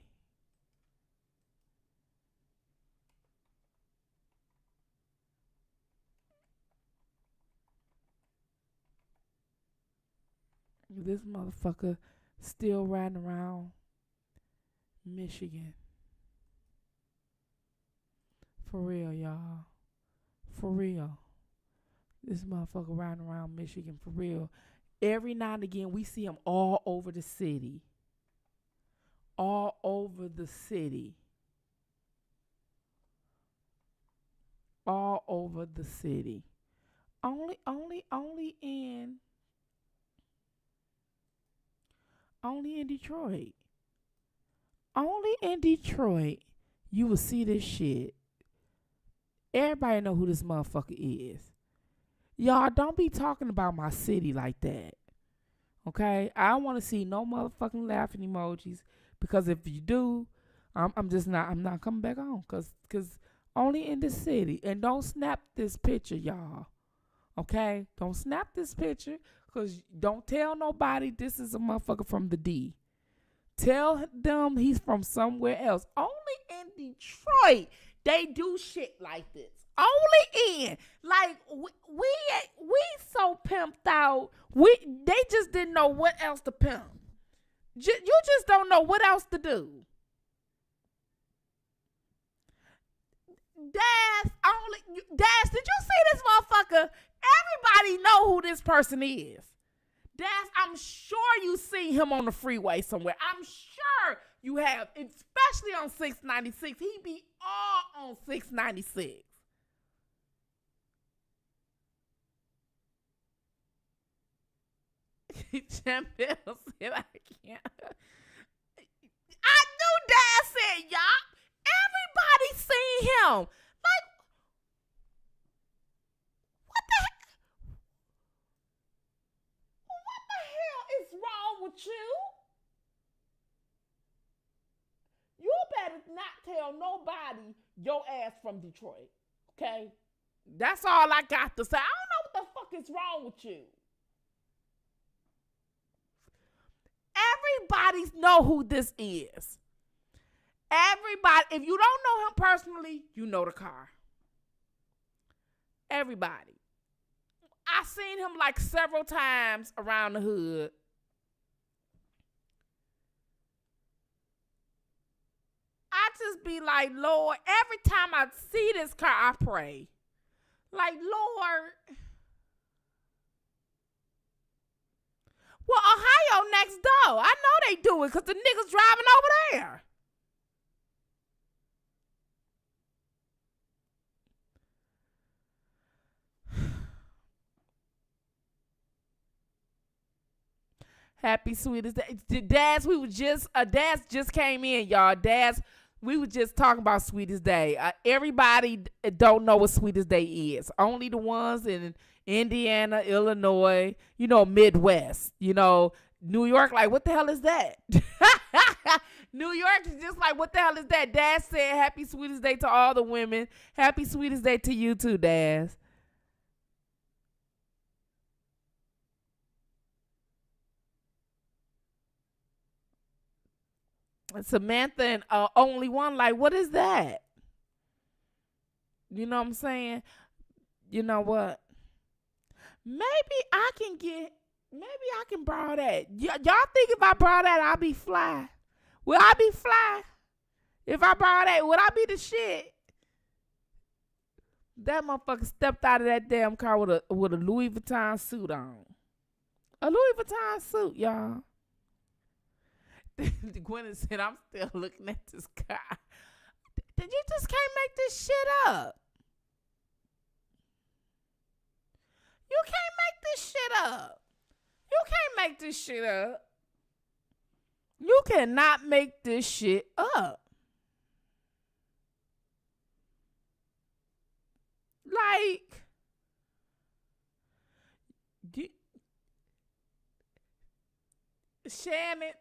This motherfucker still riding around Michigan. For real, y'all. For real. This motherfucker riding around Michigan, for real. Every now and again, we see him all over the city. All over the city. All over the city. Only in Detroit. Only in Detroit you will see this shit. Everybody know who this motherfucker is. Y'all don't be talking about my city like that. Okay? I don't want to see no motherfucking laughing emojis, because if you do, I'm not coming back on, cause only in the city. And don't snap this picture, y'all. Okay? Don't snap this picture, cause don't tell nobody this is a motherfucker from the D. Tell them he's from somewhere else. Only in Detroit they do shit like this. Only in, like, we so pimped out. They just didn't know what else to pimp. You just don't know what else to do. Dash, did you see this motherfucker? Everybody know who this person is. Dash, I'm sure you see him on the freeway somewhere. I'm sure you have, especially on 696. He be all on 696. Champion said I can't. I knew Dad said y'all. Everybody seen him. Like, what the hell is wrong with you? You better not tell nobody your ass from Detroit. Okay? That's all I got to say. I don't know what the fuck is wrong with you. Everybody know who this is. Everybody, if you don't know him personally, you know the car. Everybody. I seen him like several times around the hood. I just be like, Lord, every time I see this car, I pray. Like, Lord. Well, Ohio next door. I know they do it because the niggas driving over there. Happy sweetest day. Dads, we were just, Dads just came in, y'all. Dads, we were just talking about sweetest day. Everybody don't know what sweetest day is. Only the ones in Indiana, Illinois, Midwest, New York, like, what the hell is that? New York is just like, what the hell is that? Dad said happy sweetest day to all the women. Happy sweetest day to you too, Dad. Samantha and only one, like, what is that? You know what I'm saying? You know what? Maybe I can borrow that. Y'all think if I borrow that, I'll be fly? Will I be fly? If I borrow that, would I be the shit? That motherfucker stepped out of that damn car with a Louis Vuitton suit on. A Louis Vuitton suit, y'all. Gwyneth said, I'm still looking at this car. You just can't make this shit up. You can't make this shit up. You can't make this shit up. You cannot make this shit up. Like, Shannon.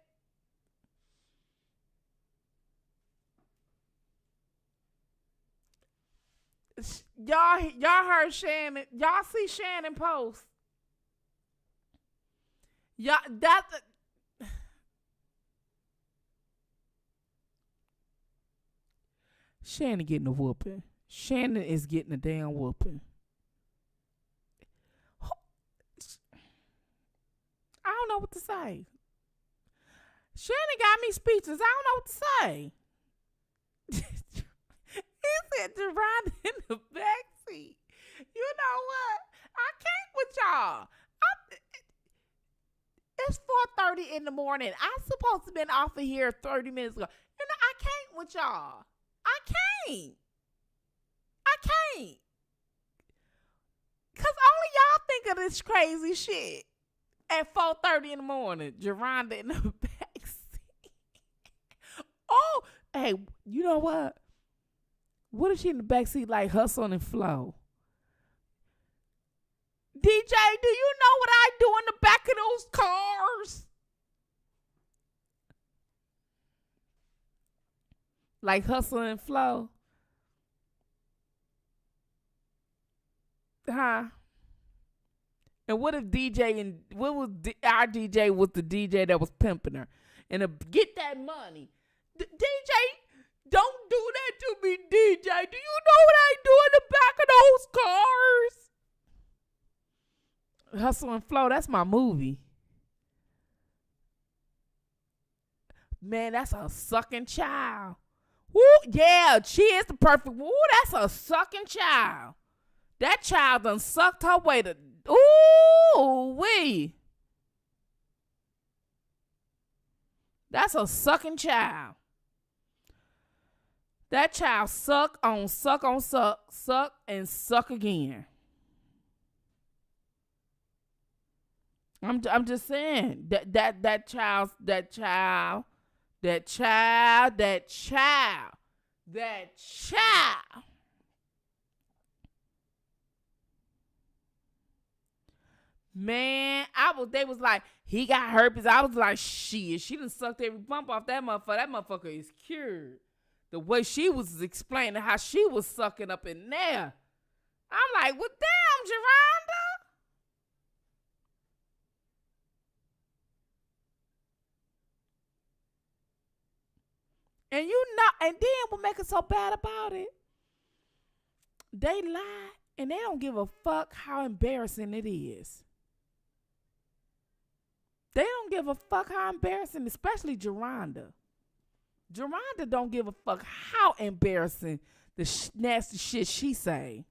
Y'all heard Shannon. Y'all see Shannon post. Y'all, Shannon getting a whooping. Shannon is getting a damn whooping. I don't know what to say. Shannon got me speechless. I don't know what to say. He said Deron in the backseat. You know what? I can't with y'all. It's 4:30 in the morning. I'm supposed to been off of here 30 minutes ago. I can't with y'all. I can't. Because only y'all think of this crazy shit at 4:30 in the morning. Geronda in the backseat. Oh, hey, you know what? What is she in the backseat like hustling and flow? DJ, do you know what I do in the back of those cars? Like hustle and flow. Huh? And what if our DJ was the DJ that was pimping her? And get that money. DJ, don't do that to me, DJ. Do you know what I do in the back of those cars? Hustle and Flow, that's my movie. Man, that's a sucking child. Woo, yeah, she is the perfect. Woo, that's a sucking child. That child done sucked her way to. Ooh, wee. That's a sucking child. That child suck on suck and suck again. I'm just saying that child. Man, they was like, he got herpes. I was like, shit, she done sucked every bump off that motherfucker. That motherfucker is cured. the way she was explaining how she was sucking up in there. I'm like, well, damn, Geronda. And you know, and then what make it so bad about it? They lie and they don't give a fuck how embarrassing it is. They don't give a fuck how embarrassing, especially Geronda. Geronda don't give a fuck how embarrassing the nasty shit she say.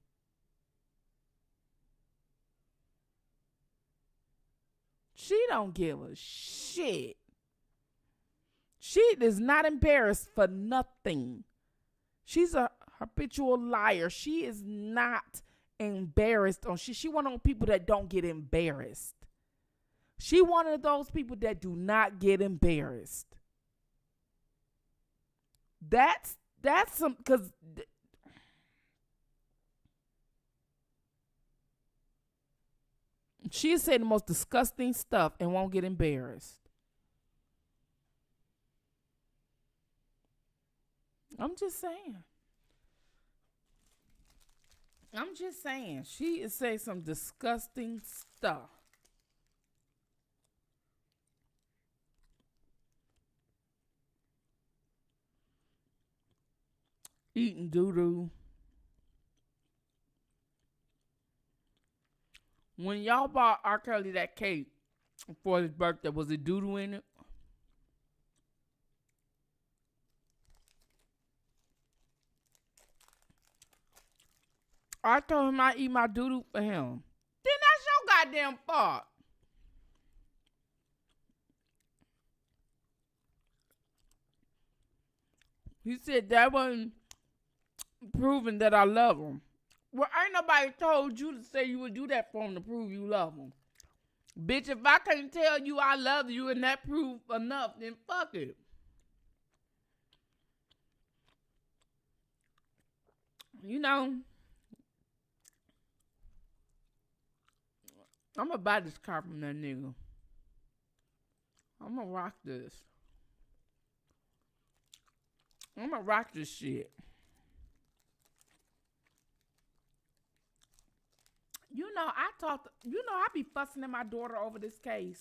She don't give a shit. She is not embarrassed for nothing. She's a habitual liar. She is not embarrassed on shit. She one of those people that don't get embarrassed. She one of those people that do not get embarrassed. That's some, because she'll say the most disgusting stuff and won't get embarrassed. I'm just saying. She is saying some disgusting stuff. Eating doo-doo. When y'all bought R. Kelly that cake for his birthday, was it doo-doo in it? I told him I'd eat my doo-doo for him. Then that's your goddamn fault. He said that wasn't proving that I love him. Well, ain't nobody told you to say you would do that for him to prove you love him. Bitch, if I can't tell you I love you and that prove enough, then fuck it. You know, I'm gonna buy this car from that nigga. I'm gonna rock this. I'm gonna rock this shit. You know, I be fussing at my daughter over this case.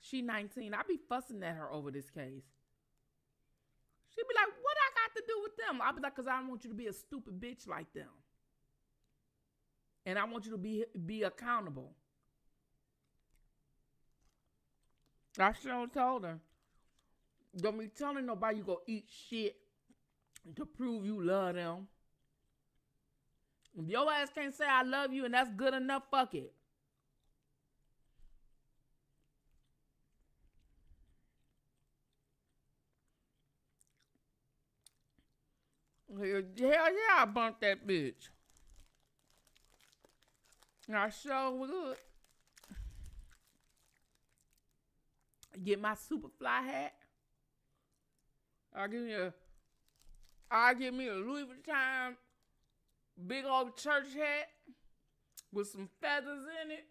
She 19. I be fussing at her over this case. She be like, what I got to do with them? I be like, because I don't want you to be a stupid bitch like them. And I want you to be accountable. I sure told her, don't be telling nobody you go eat shit to prove you love them. If your ass can't say I love you and that's good enough, fuck it. Hell yeah, I bumped that bitch. I sure would. Get my Superfly hat. I'll give me a Louis Vuitton big old church hat with some feathers in it.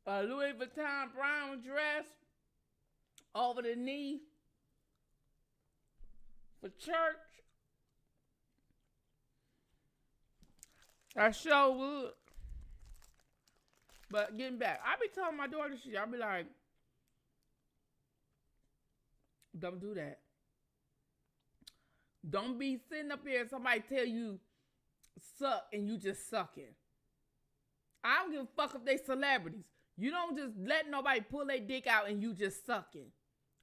A Louis Vuitton brown dress over the knee for church. I sure would. But getting back, I be telling my daughter shit. I be like, don't do that. Don't be sitting up here and somebody tell you suck and you just sucking. I don't give a fuck if they celebrities. You don't just let nobody pull their dick out and you just sucking.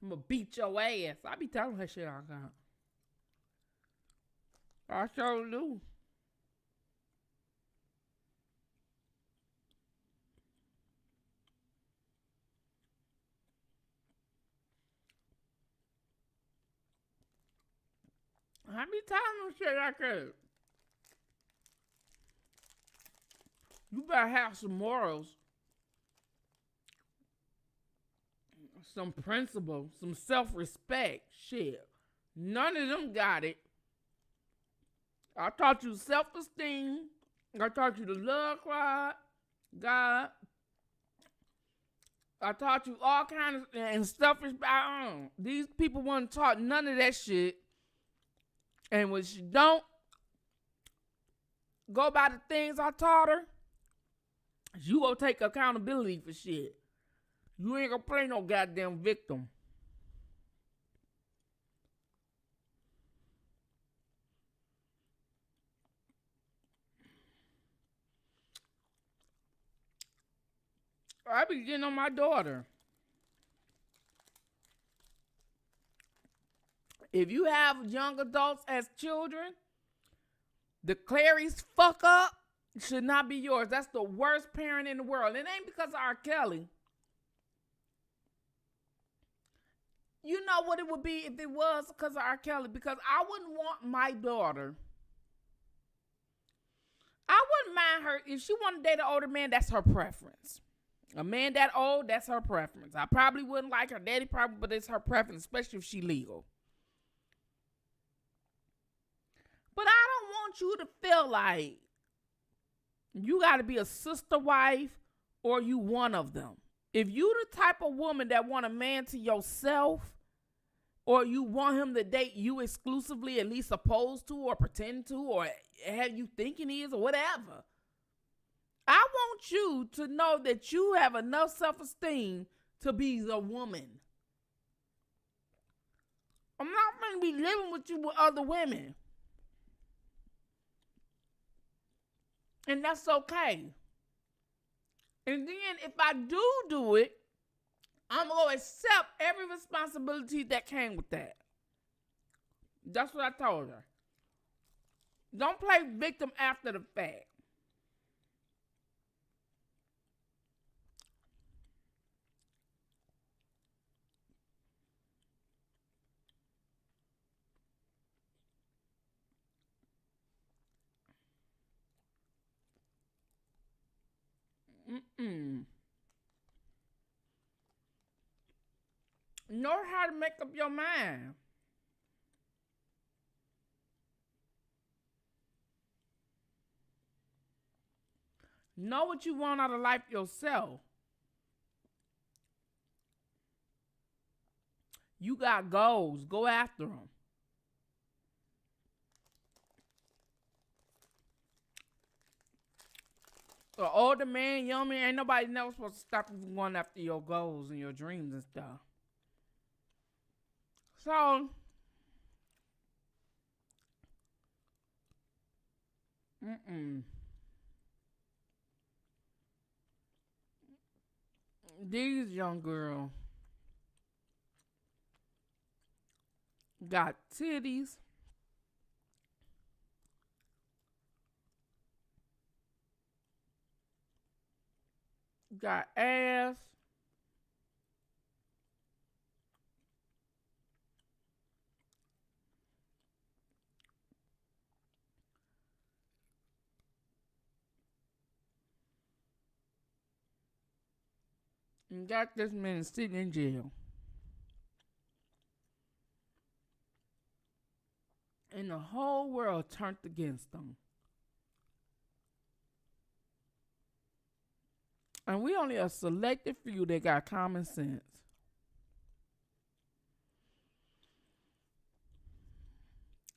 I'm gonna beat your ass. I be telling her shit all the time. I sure do. I be telling them shit like that. You better have some morals, some principle, some self-respect. Shit. None of them got it. I taught you self-esteem. I taught you to love God. I taught you all kinds of and stuff is these people weren't taught none of that shit. And when she don't go by the things I taught her, you gonna take accountability for shit. You ain't gonna play no goddamn victim. I be getting on my daughter. If you have young adults as children, the Clary's fuck up should not be yours. That's the worst parent in the world. It ain't because of R. Kelly. You know what it would be if it was because of R. Kelly? Because I wouldn't want my daughter. I wouldn't mind her. If she wanted to date an older man, that's her preference. A man that old, that's her preference. I probably wouldn't like her daddy, probably, but it's her preference, especially if she legal. But I don't want you to feel like you got to be a sister wife or you one of them. If you the type of woman that want a man to yourself, or you want him to date you exclusively, at least supposed to, or pretend to, or have you thinking he is, or whatever, I want you to know that you have enough self-esteem to be the woman. I'm not going to be living with you with other women. And that's okay. And then if I do it, I'm going to accept every responsibility that came with that. That's what I told her. Don't play victim after the fact. Know how to make up your mind. Know what you want out of life yourself. You got goals. Go after them. An older man, young man, ain't nobody never supposed to stop you from going after your goals and your dreams and stuff. So, these young girls got titties, got ass, and got this man sitting in jail. And the whole world turned against them. And we only a selected few that got common sense.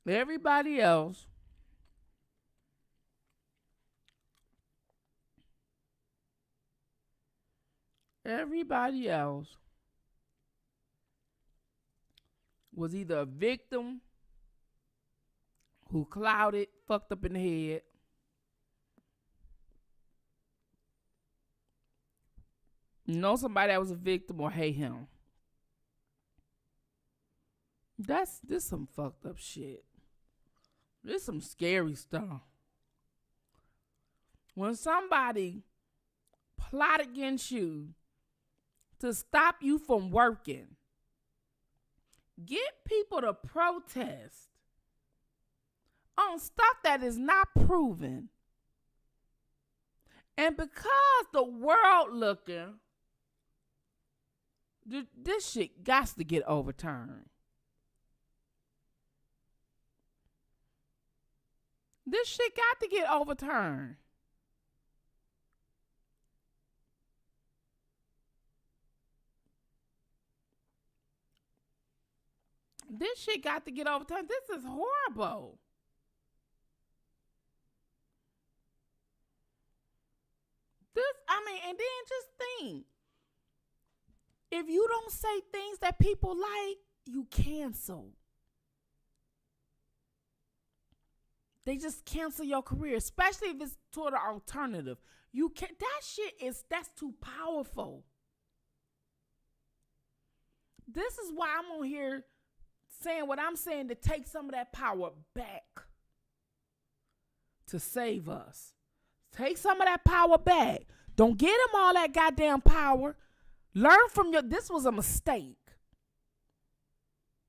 Everybody else was either a victim who clouded, fucked up in the head, know somebody that was a victim, or hate him. This some fucked up shit. This some scary stuff. When somebody plot against you to stop you from working, get people to protest on stuff that is not proven. And because the world looking, this shit got to get overturned. This shit got to get overturned. this shit got to get overturned. This is horrible. And then just think. If you don't say things that people like, you cancel. They just cancel your career, especially if it's toward an alternative. You can't. That's too powerful. This is why I'm on here saying what I'm saying, to take some of that power back to save us. Take some of that power back. Don't give them all that goddamn power. Learn from this was a mistake.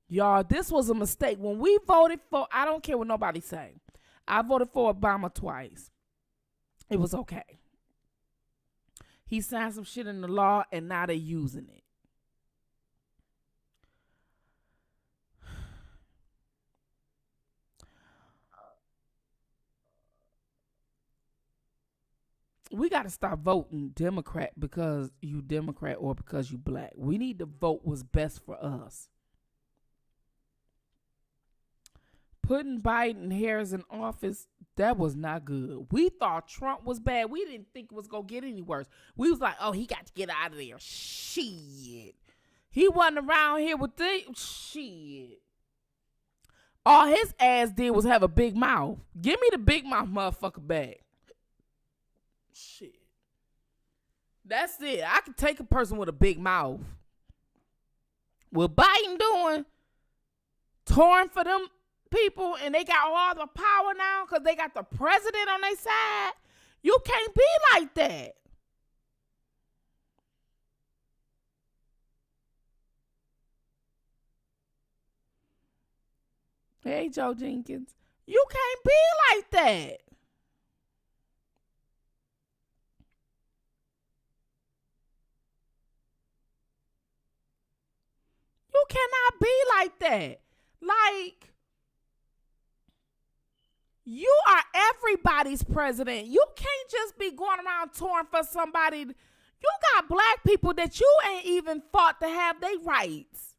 Y'all, this was a mistake. When we voted for, I don't care what nobody say. I voted for Obama twice. It was okay. He signed some shit in the law and now they're using it. We got to stop voting Democrat because you Democrat or because you black. We need to vote what's best for us. Putting Biden and Harris in office, that was not good. We thought Trump was bad. We didn't think it was going to get any worse. We was like, oh, he got to get out of there. Shit. He wasn't around here with shit. All his ass did was have a big mouth. Give me the big mouth motherfucker back. Shit. That's it. I can take a person with a big mouth. What Biden doing? Touring for them people, and they got all the power now because they got the president on their side. You can't be like that. Hey, Joe Jenkins. You can't be like that. You cannot be like that. Like, you are everybody's president. You can't just be going around touring for somebody. You got black people that you ain't even fought to have their rights.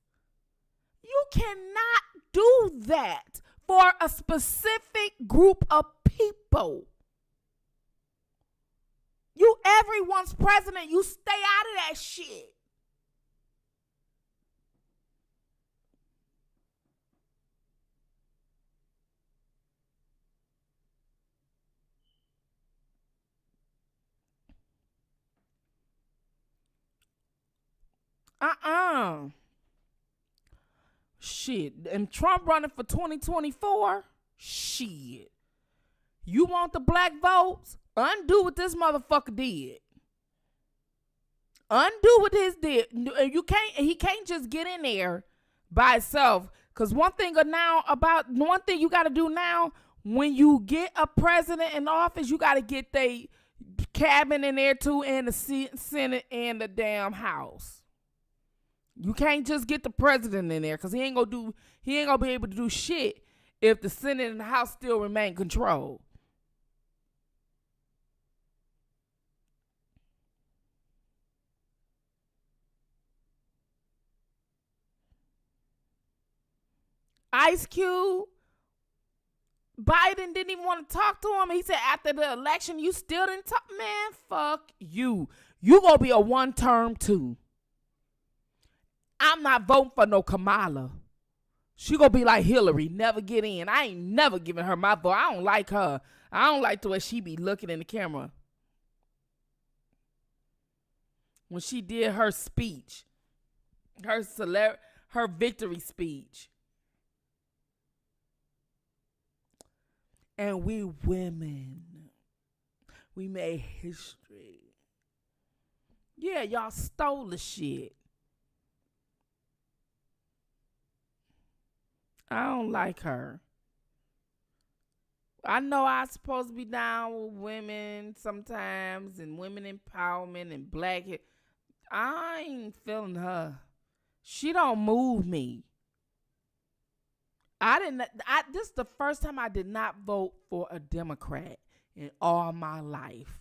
You cannot do that for a specific group of people. You everyone's president. You stay out of that shit. Shit. And Trump running for 2024? Shit. You want the black votes? Undo what this motherfucker did. Undo what his did. He can't just get in there by itself. Cause one thing you gotta do now, when you get a president in office, you gotta get the cabinet in there too, and the Senate and the damn House. You can't just get the president in there because he ain't gonna be able to do shit if the Senate and the House still remain controlled. Ice Cube, Biden didn't even want to talk to him. He said after the election, you still didn't talk. Man, fuck you. You gonna be a one-term too. I'm not voting for no Kamala. She gonna be like Hillary, never get in. I ain't never giving her my vote. I don't like her. I don't like the way she be looking in the camera. When she did her speech, her victory speech. And we women, we made history. Yeah, y'all stole the shit. I don't like her. I know I'm supposed to be down with women sometimes and women empowerment and black. I ain't feeling her. She don't move me. This is the first time I did not vote for a Democrat in all my life.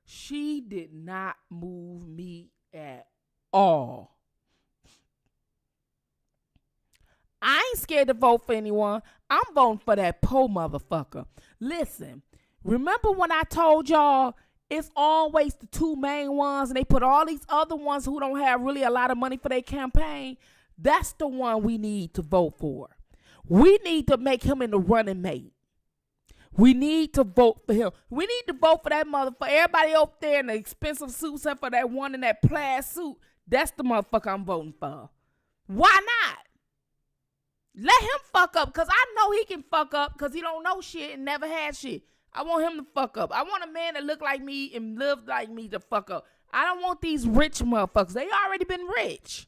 She did not move me at all. I ain't scared to vote for anyone. I'm voting for that poor motherfucker. Listen, remember when I told y'all it's always the two main ones and they put all these other ones who don't have really a lot of money for their campaign? That's the one we need to vote for. We need to make him in the running mate. We need to vote for him. We need to vote for that motherfucker. Everybody up there in the expensive suits and for that one in that plaid suit. That's the motherfucker I'm voting for. Why not? Let him fuck up, because I know he can fuck up because he don't know shit and never had shit. I want him to fuck up. I want a man that look like me and live like me to fuck up. I don't want these rich motherfuckers. They already been rich.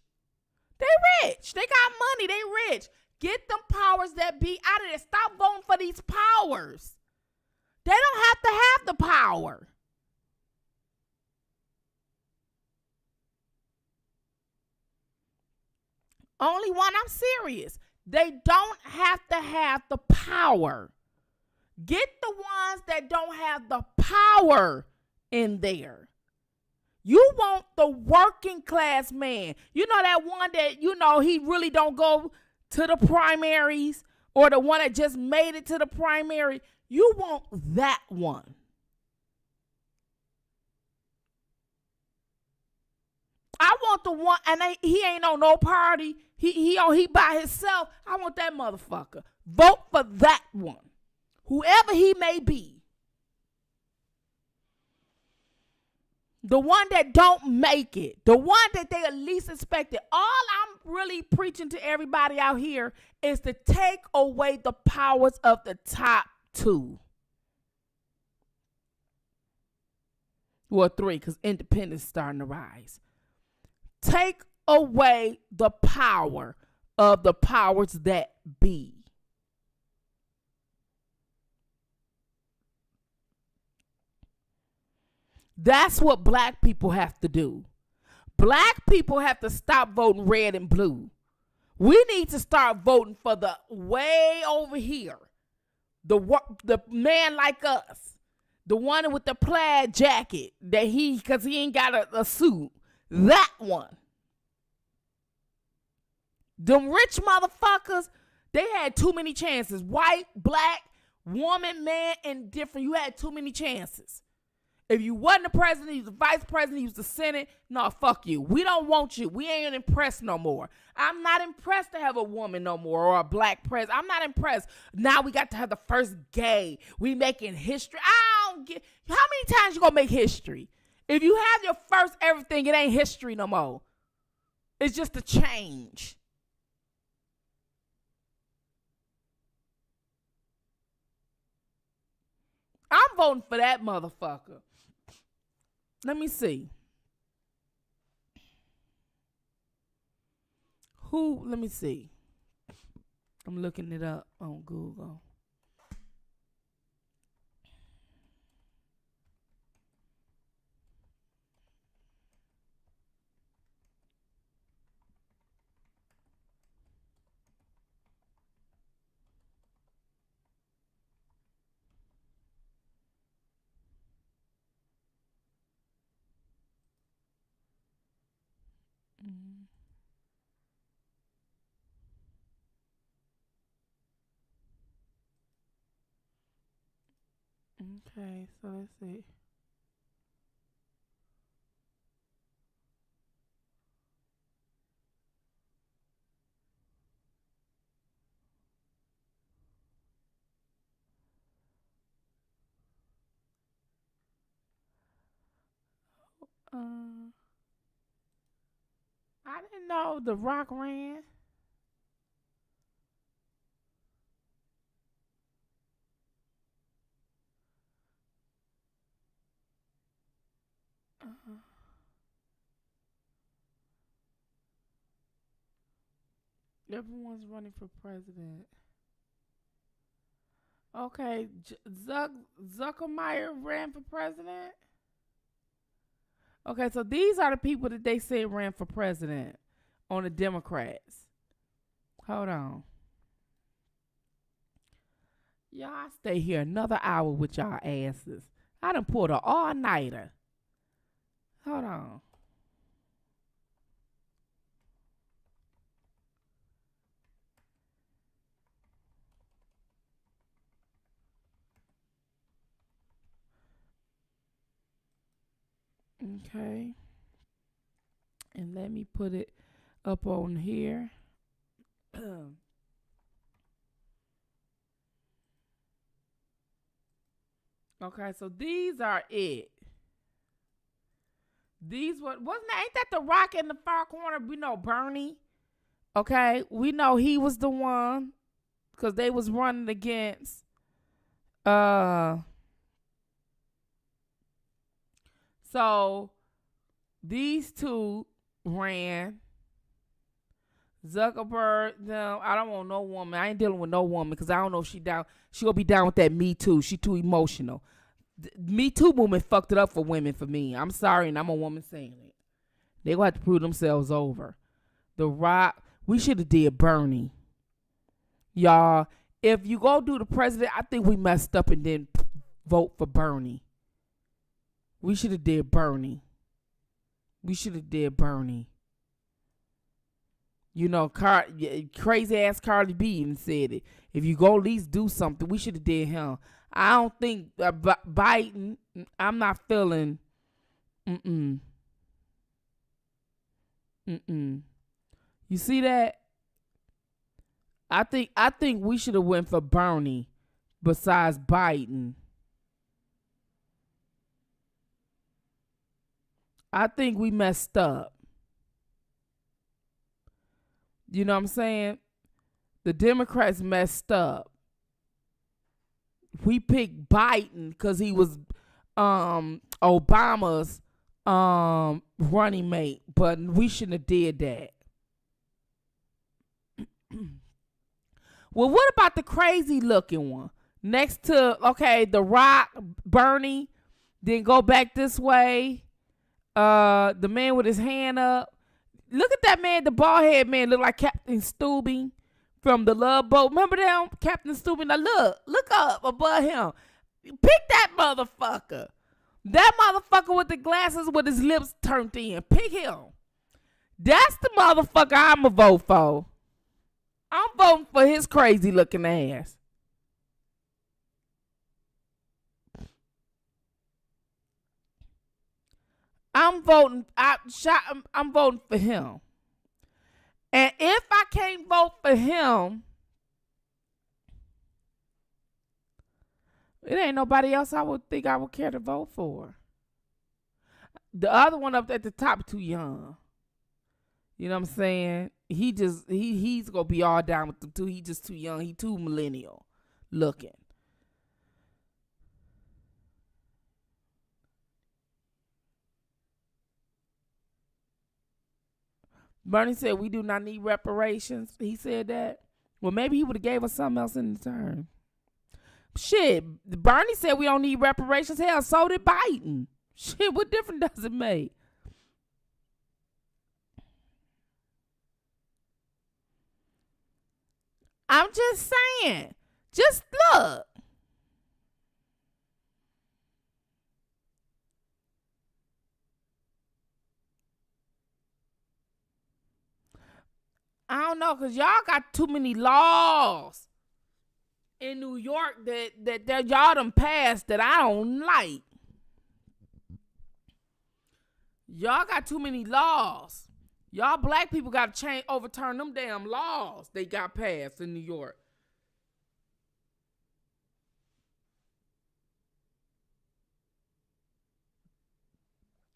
They rich. They got money. They rich. Get them powers that be out of there. Stop voting for these powers. They don't have to have the power. Only one, I'm serious. They don't have to have the power. Get the ones that don't have the power in there. You want the working class man. You know that one that, you know, he really don't go to the primaries, or the one that just made it to the primary. You want that one. I want the one, and he ain't on no party. He by himself. I want that motherfucker. Vote for that one. Whoever he may be. The one that don't make it. The one that they at least expected. All I'm really preaching to everybody out here is to take away the powers of the top two. Well, three, because independence is starting to rise. Take away the power of the powers that be. That's what black people have to do. Black people have to stop voting red and blue. We need to start voting for the way over here. The man like us. The one with the plaid jacket that because he ain't got a suit. That one. Them rich motherfuckers, they had too many chances. White, black, woman, man, and different. You had too many chances. If you wasn't the president, you was the vice president, you was the Senate, no, fuck you. We don't want you. We ain't impressed no more. I'm not impressed to have a woman no more or a black president. I'm not impressed. Now we got to have the first gay. We making history. I don't get, how many times you gonna make history? If you have your first everything, it ain't history no more. It's just a change. I'm voting for that motherfucker. Let me see. Let me see. I'm looking it up on Google. Okay, so let's see. I didn't know The Rock ran. Everyone's running for president. Okay, Zuckermeyer ran for president. Okay, so these are the people that they said ran for president on the Democrats. Hold on. Y'all stay here another hour with y'all asses. I done pulled an all-nighter. Hold on. Okay. And let me put it up on here. Okay, so these are it. These wasn't that, ain't that the rock in the far corner? We know Bernie. Okay, we know he was the one because they was running against so these two ran. Zuckerberg, them, I don't want no woman. I ain't dealing with no woman because I don't know if she down. She gonna be down with that Me Too. She too emotional. Me Too movement fucked it up for women for me. I'm sorry, and I'm a woman saying it. They gonna have to prove themselves over. The Rock, we should have did Bernie. Y'all, if you go do the president, I think we messed up and didn't vote for Bernie. We should have did Bernie. We should have did Bernie. You know, crazy ass Cardi B even said it. If you go at least do something, we should have did him. I don't think Biden. I'm not feeling. You see that? I think we should have went for Bernie, besides Biden. I think we messed up. You know what I'm saying? The Democrats messed up. We picked Biden because he was Obama's running mate, but we shouldn't have did that. Well, what about the crazy looking one next to The Rock, Bernie? Then go back this way. The man with his hand up. Look at that man, the bald head man, look like Captain Stubing from the Love Boat. Remember them? Captain Stubing. Now look up above him. Pick that motherfucker. That motherfucker with the glasses with his lips turned in. Pick him. That's the motherfucker I'ma vote for. I'm voting for his crazy looking ass. I'm voting for him. And if I can't vote for him, it ain't nobody else I would think I would care to vote for. The other one up at the top too young. You know what I'm saying? He's gonna be all down with them too. He just too young. He too millennial looking. Bernie said we do not need reparations. He said that. Well, maybe he would have gave us something else in return. Shit, Bernie said we don't need reparations. Hell, so did Biden. Shit, what difference does it make? I'm just saying. Just look. I don't know, because y'all got too many laws in New York that y'all done passed that I don't like. Y'all got too many laws. Y'all black people got to overturn them damn laws they got passed in New York.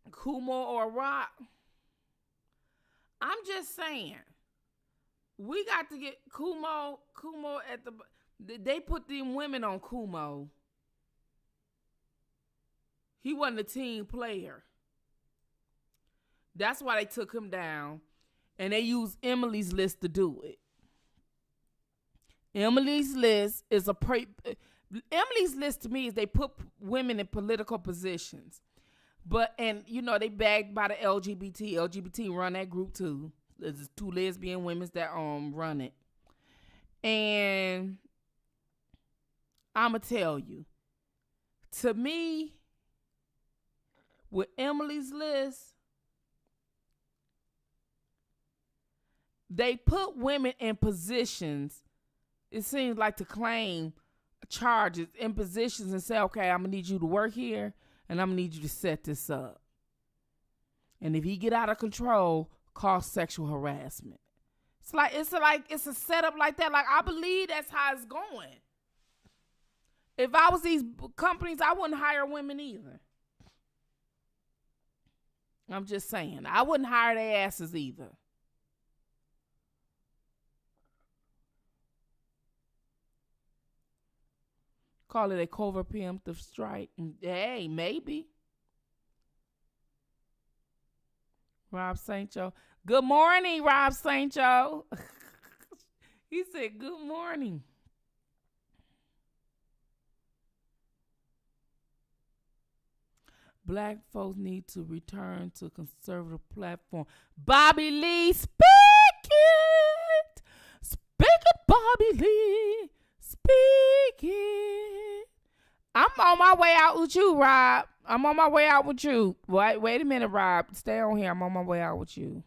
Kumo or Rock? I'm just saying. We got to get Kumo at they put them women on Kumo. He wasn't a team player. That's why they took him down. And they used Emily's List to do it. Emily's List is Emily's List to me is they put women in political positions. And they bagged by the LGBT. LGBT run that group too. There's 2 lesbian women that run it. And I'ma tell you, to me, with Emily's List, they put women in positions, it seems like, to claim charges in positions and say, okay, I'm gonna need you to work here and I'm gonna need you to set this up. And if he get out of control, cause sexual harassment. It's a setup like that. Like, I believe that's how it's going. If I was these companies, I wouldn't hire women either. I'm just saying. I wouldn't hire their asses either. Call it a covert preemptive strike. Hey, maybe. Rob St. Joe. Good morning, Rob St. Joe. He said, good morning. Black folks need to return to conservative platform. Bobby Lee, speak it. Speak it, Bobby Lee. Speak it. I'm on my way out with you, Rob. I'm on my way out with you. Wait a minute, Rob. Stay on here. I'm on my way out with you.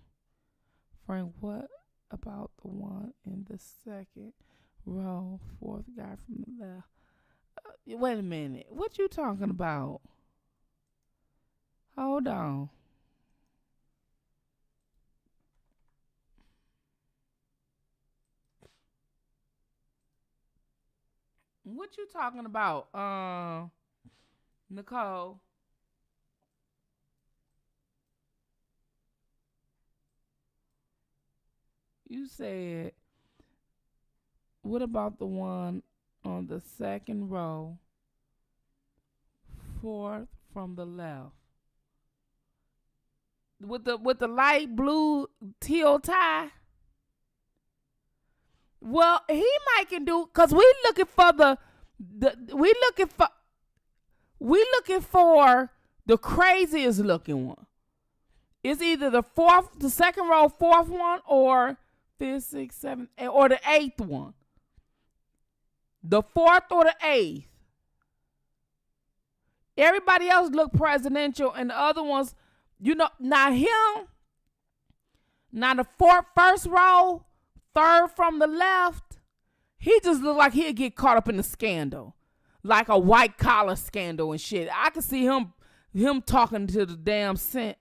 Frank, what about the one in the second row, fourth guy from the left? Wait a minute. What you talking about? Hold on. What you talking about, Nicole? You said, what about the one on the second row, fourth from the left? With the light blue teal tie? Well, he might can do, cause we looking for the craziest looking one. It's either the second row, fourth one, or fifth, sixth, seventh, or the eighth one. The fourth or the eighth. Everybody else look presidential, and the other ones, now the first row, third from the left, he just look like he'd get caught up in the scandal, like a white collar scandal and shit. I could see him talking to the damn Senate.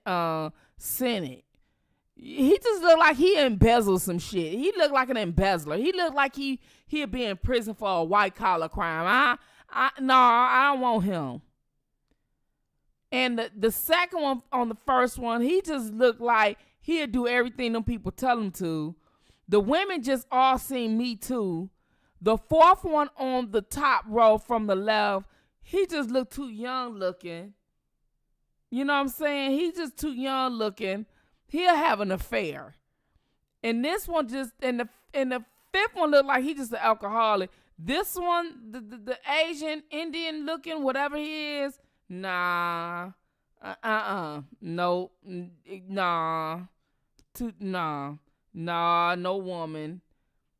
He just looked like he embezzled some shit. He looked like an embezzler. He looked like he'd be in prison for a white collar crime. No, I don't want him. And the second one on the first one, he just looked like he'd do everything them people tell him to. The women just all seem Me Too. The fourth one on the top row from the left, he just looked too young looking. You know what I'm saying? He's just too young looking. He'll have an affair. And this one just, and the fifth one looked like he just an alcoholic. This one, the Asian, Indian looking, whatever he is, nah. No. Nah. Nah, no woman.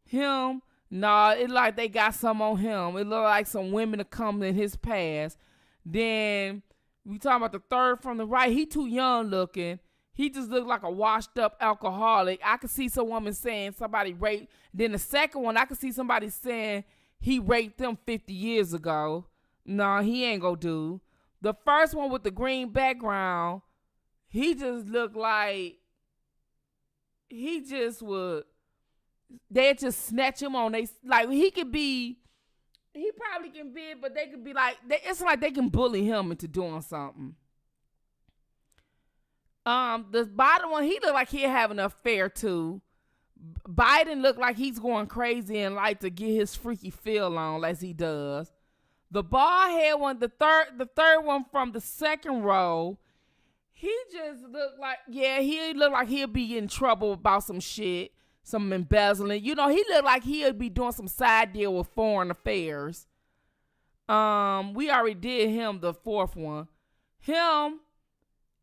Him, nah, it like they got some on him. It look like some women that come in his past. Then we talking about the third from the right. He too young looking. He just looked like a washed up alcoholic. I could see some woman saying somebody raped. Then the second one, I could see somebody saying he raped them 50 years ago. Nah, he ain't gonna do. The first one with the green background, he just looked like he just would, they'd just snatch him on. He probably can be, but they could be like, it's like they can bully him into doing something. The bottom one, he looked like he'd have an affair too. Biden looked like he's going crazy and like to get his freaky feel on as he does. The bald head one, the third one from the second row, he just looked like, he looked like he'll be in trouble about some shit, some embezzling. He looked like he'll be doing some side deal with foreign affairs. We already did him, the fourth one. Him,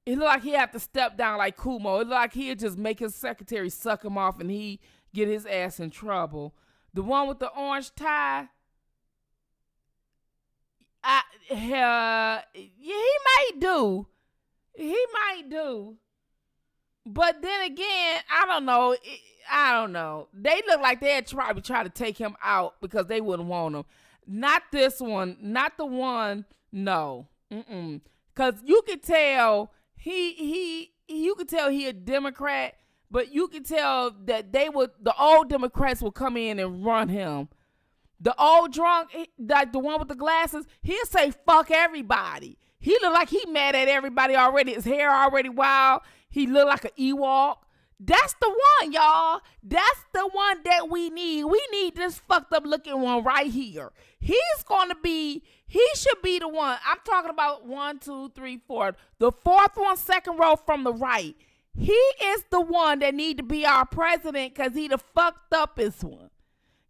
it looked like he had to step down like Kumo. It looked like he'd just make his secretary suck him off and he get his ass in trouble. The one with the orange tie, he might do. But then again, I don't know. They look like they'd probably try to take him out because they wouldn't want him. Not this one. Not the one. No. Because you could tell he you could tell he a Democrat, but you could tell that the old Democrats will come in and run him. The old drunk, like the one with the glasses, he'll say fuck everybody. He look like he mad at everybody already. His hair already wild. He look like an Ewok. That's the one, y'all. That's the one that we need. We need this fucked up looking one right here. He should be the one. I'm talking about 1, 2, 3, 4. The fourth one, second row from the right. He is the one that need to be our president because he the fucked uppest one.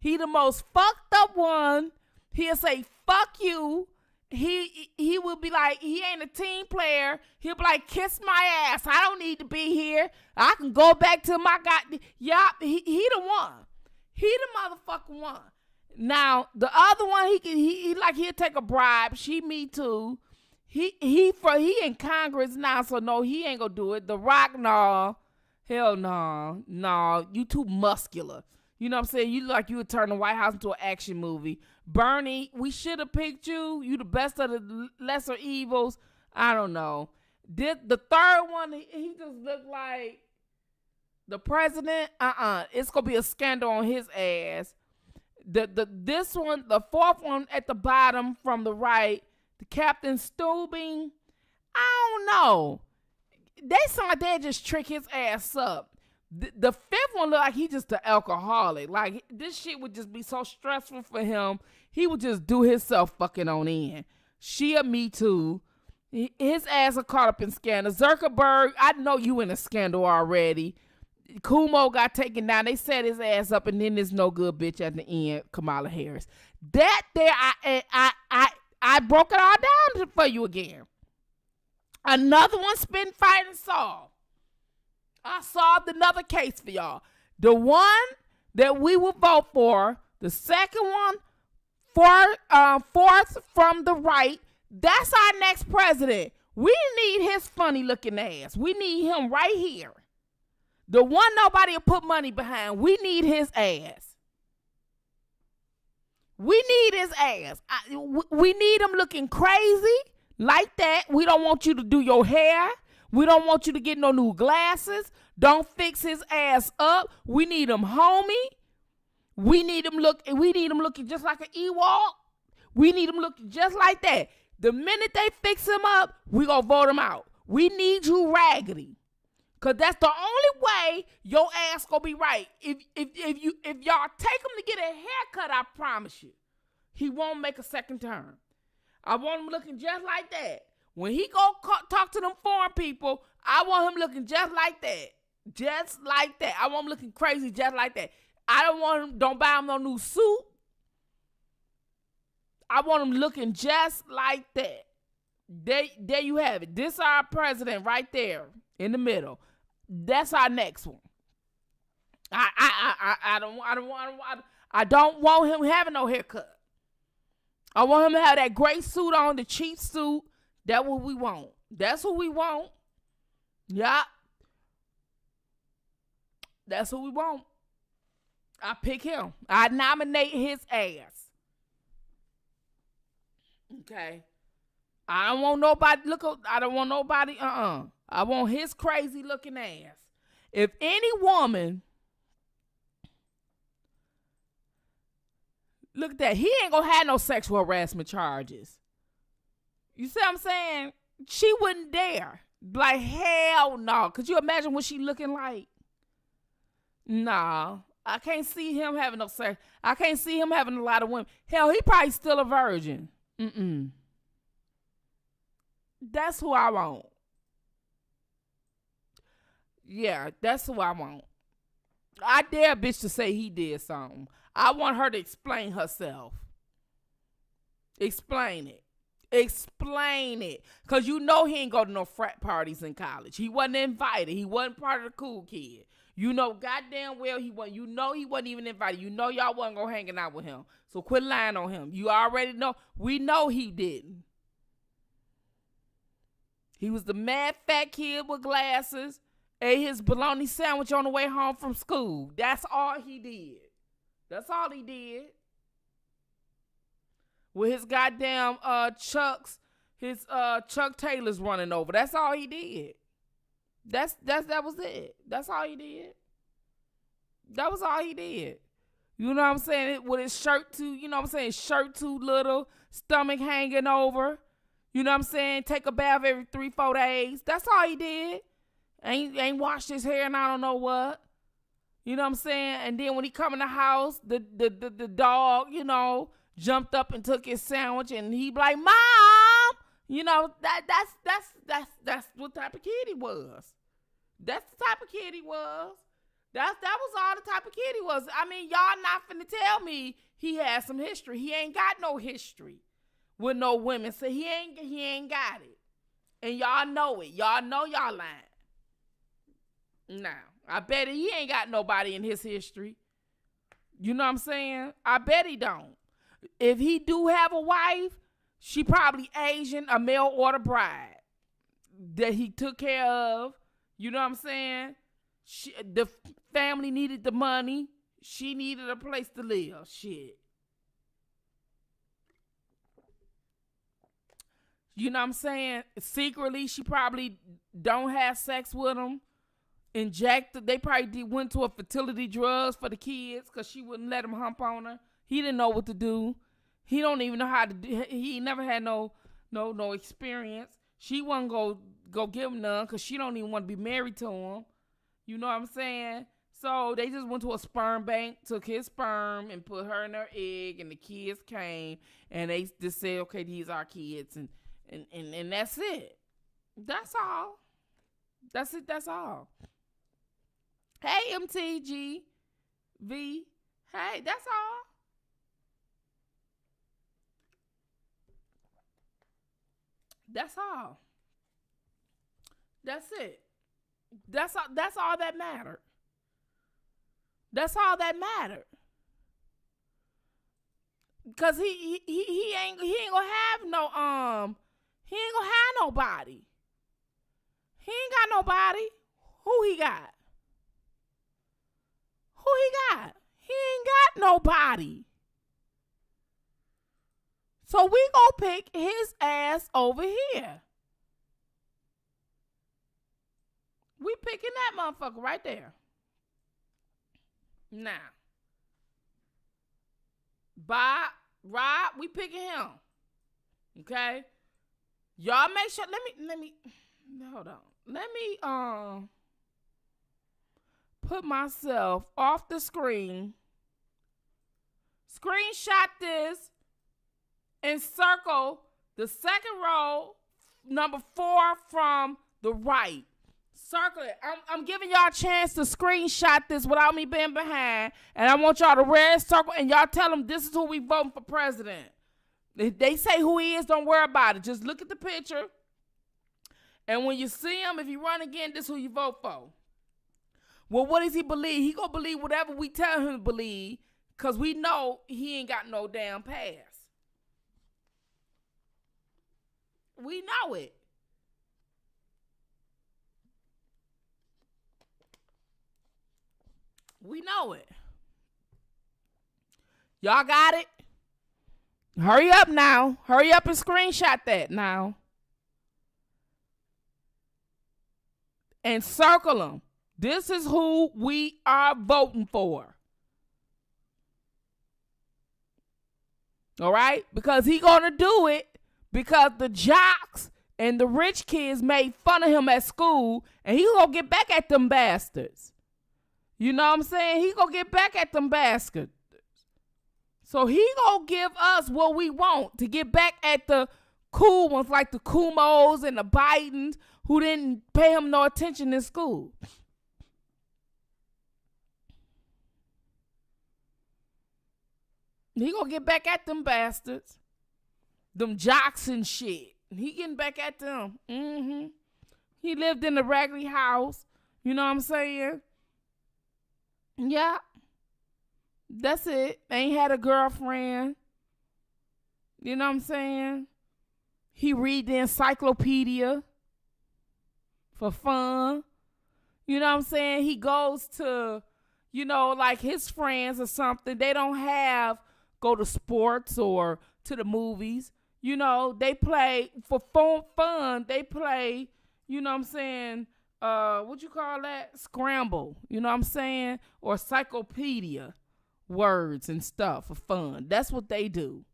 He the most fucked up one. He'll say, fuck you. He will be like, he ain't a team player. He'll be like, kiss my ass. I don't need to be here. I can go back to my God. Yeah, he the one. He the motherfucking one. Now, the other one, he'll take a bribe. She me too. He in Congress now, so no, he ain't gonna do it. The Rock, no. Hell no. No, you too muscular. You know what I'm saying? You look like you would turn the White House into an action movie. Bernie, we should have picked you. You the best of the lesser evils. I don't know. The third one, he just looked like the president. It's gonna be a scandal on his ass. This one, the fourth one at the bottom from the right, the Captain Steubing. I don't know. They sound like they just trick his ass up. The fifth one look like he just an alcoholic. Like, this shit would just be so stressful for him. He would just do himself fucking on in. She a Me Too. His ass are caught up in scandal. Zuckerberg, I know you in a scandal already. Kumo got taken down. They set his ass up, and then this no good bitch at the end, Kamala Harris. That there, I broke it all down for you again. Another one, Spittinfire and solved. I solved another case for y'all. The one that we will vote for, the second one, fourth from the right, that's our next president. We need his funny looking ass. We need him right here. The one nobody will put money behind. We need his ass. We need his ass. We need him looking crazy like that. We don't want you to do your hair. We don't want you to get no new glasses. Don't fix his ass up. We need him homey. We need him looking just like an Ewok. We need him looking just like that. The minute they fix him up, we gonna vote him out. We need you raggedy. Cause that's the only way your ass gonna be right. If y'all take him to get a haircut, I promise you, he won't make a second term. I want him looking just like that. When he go talk to them foreign people, I want him looking just like that. Just like that. I want him looking crazy just like that. I don't buy him no new suit. I want him looking just like that. There you have it. This our president right there in the middle. That's our next one. I don't want him having no haircut. I want him to have that gray suit on, the cheap suit. That's what we want. That's what we want. Yeah. That's what we want. I pick him. I nominate his ass. Okay. I don't want nobody I want his crazy looking ass. If any woman, look at that, he ain't gonna have no sexual harassment charges. You see what I'm saying? She wouldn't dare. Like, hell no. Could you imagine what she looking like? Nah. I can't see him having no sex. I can't see him having a lot of women. Hell, he probably still a virgin. That's who I want. Yeah, that's who I want. I dare a bitch to say he did something. I want her to explain herself. Explain it. Explain it. Because you know he ain't go to no frat parties in college. He wasn't invited. He wasn't part of the cool kid. You know goddamn well he wasn't. You know he wasn't even invited. You know y'all wasn't going hanging out with him. So quit lying on him. You already know. We know he didn't. He was the mad fat kid with glasses. Ate his bologna sandwich on the way home from school. That's all he did. That's all he did. With his goddamn Chucks, his Chuck Taylors running over. That's all he did. That was it. That's all he did. That was all he did. You know what I'm saying? With his shirt too, you know what I'm saying? Shirt too little, stomach hanging over. You know what I'm saying? Take a bath every 3-4 days. That's all he did. Ain't washed his hair and I don't know what. You know what I'm saying? And then when he come in the house, the dog, you know, jumped up and took his sandwich and he be like, Mom! You know, that's what type of kid he was. That's the type of kid he was. That was all the type of kid he was. I mean, y'all not finna tell me he had some history. He ain't got no history with no women. So he ain't got it. And y'all know it. Y'all know y'all lying. Now, I bet he ain't got nobody in his history. You know what I'm saying? I bet he don't. If he do have a wife, she probably Asian, a mail order bride that he took care of. You know what I'm saying? The family needed the money. She needed a place to live. Shit. You know what I'm saying? Secretly, she probably don't have sex with him. Injected. They probably went to a fertility drugs for the kids because she wouldn't let him hump on her. He didn't know what to do. He don't even know how to do. He never had no experience. She wasn't go give him none because she don't even want to be married to him. You know what I'm saying? So they just went to a sperm bank, took his sperm and put her in her egg, and the kids came and they just said, okay, these are our kids, and that's it. That's all. That's it. That's all. Hey, MTGV. Hey, that's all. That's all. That's it. That's all that mattered. That's all that mattered. Cause he ain't gonna have no he ain't gonna have nobody. He ain't got nobody. Who he got? Who he got? He ain't got nobody. So we gonna pick his ass over here. We picking that motherfucker right there. Now. Bob, Rob, we picking him. Okay? Y'all make sure, let me, hold on. Let me, put myself off the screen. Screenshot this and circle the second row, number 4 from the right. Circle it. I'm giving y'all a chance to screenshot this without me being behind. And I want y'all to red circle and y'all tell them this is who we voting for president. If they say who he is, don't worry about it. Just look at the picture. And when you see him, if he run again, this is who you vote for. Well, what does he believe? He gonna believe whatever we tell him to believe, because we know he ain't got no damn pass. We know it. We know it. Y'all got it? Hurry up now. Hurry up and screenshot that now. And circle them. This is who we are voting for. All right? Because he gonna do it because the jocks and the rich kids made fun of him at school, and he gonna get back at them bastards. You know what I'm saying? He gonna get back at them bastards. So he gonna give us what we want to get back at the cool ones like the Kumos and the Bidens who didn't pay him no attention in school. He gonna get back at them bastards. Them jocks and shit. He getting back at them. He lived in a raggedy house. You know what I'm saying? Yeah. That's it. Ain't had a girlfriend. You know what I'm saying? He read the encyclopedia for fun. You know what I'm saying? He goes to, you know, like his friends or something. They don't go to sports or to the movies. You know, they play for fun. They play, you know what I'm saying, what you call that? Scramble. You know what I'm saying? Or encyclopedia words and stuff for fun. That's what they do.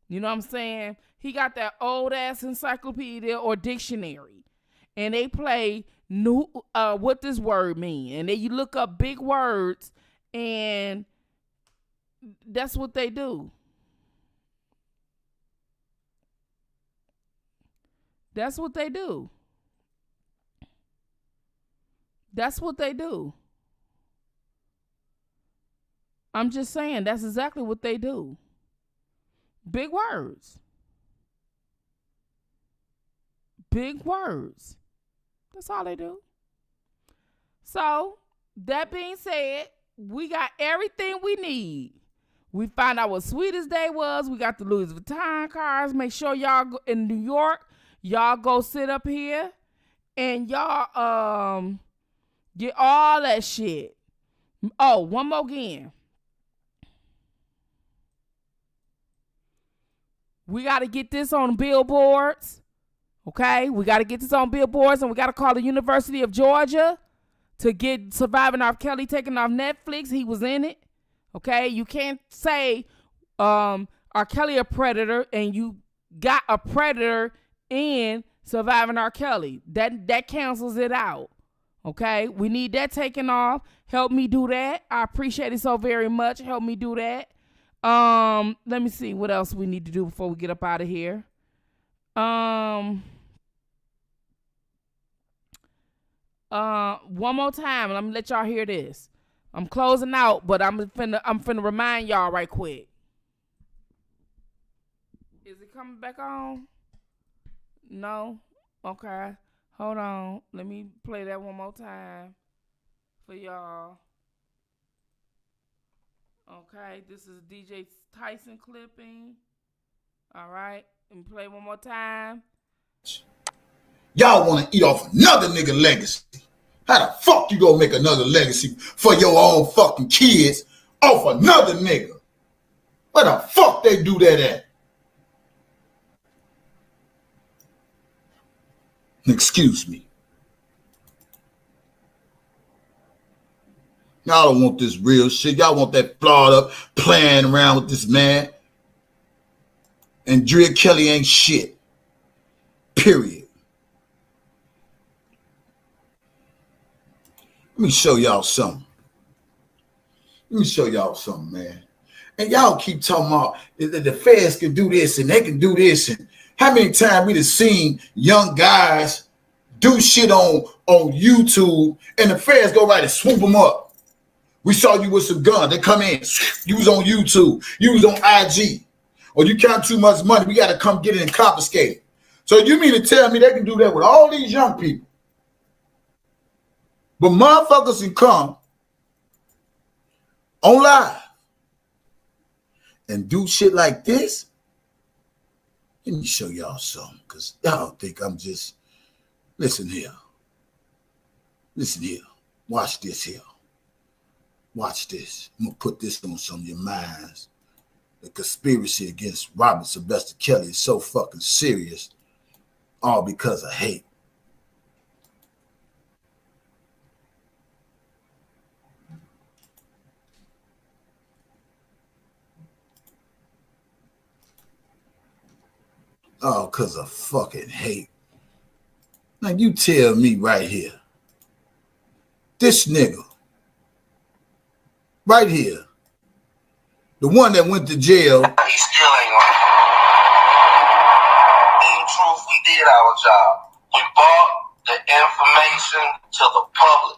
You know what I'm saying? He got that old ass encyclopedia or dictionary, and they play new what this word mean, and then you look up big words, and that's what they do. That's what they do. That's what they do. I'm just saying, that's exactly what they do. Big words. Big words. That's all they do. So, that being said, we got everything we need. We found out what Sweetest Day was. We got the Louis Vuitton cards. Make sure y'all go in New York. Y'all go sit up here and y'all get all that shit. Oh, one more again. We got to get this on billboards. Okay? We got to get this on billboards, and we got to call the University of Georgia to get Surviving R. Kelly taken off Netflix. He was in it. Okay? You can't say R. Kelly a predator and you got a predator in Surviving R. Kelly. That cancels it out. Okay? We need that taken off. Help me do that. I appreciate it so very much. Help me do that. Let me see what else we need to do before we get up out of here. One more time, let me let y'all hear this. I'm closing out, but I'm finna remind y'all right quick. Is it coming back on? No? Okay. Hold on. Let me play that one more time for y'all. Okay, this is DJ Tyson clipping. All right, let me play one more time. Y'all want to eat off another nigga legacy. How the fuck you gonna make another legacy for your own fucking kids off another nigga? Where the fuck they do that at? Excuse me. Y'all don't want this real shit. Y'all want that flawed up playing around with this man. And Dre Kelly ain't shit. Period. Let me show y'all something. Let me show y'all something, man. And y'all keep talking about the feds can do this and they can do this. And how many times we done seen young guys do shit on YouTube and the feds go right and swoop them up. We saw you with some guns. They come in. You was on YouTube. You was on IG. Or you count too much money. We got to come get it and confiscate it. So you mean to tell me they can do that with all these young people? But motherfuckers can come on live and do shit like this? Let me show y'all something, because y'all think I'm just... Listen here. Listen here. Watch this here. Watch this. I'm going to put this on some of your minds. The conspiracy against Robert Sylvester Kelly is so fucking serious, all because of hate. All because of fucking hate. Now you tell me right here, this nigga, right here, the one that went to jail. He still ain't on it. In truth, we did our job. We brought the information to the public.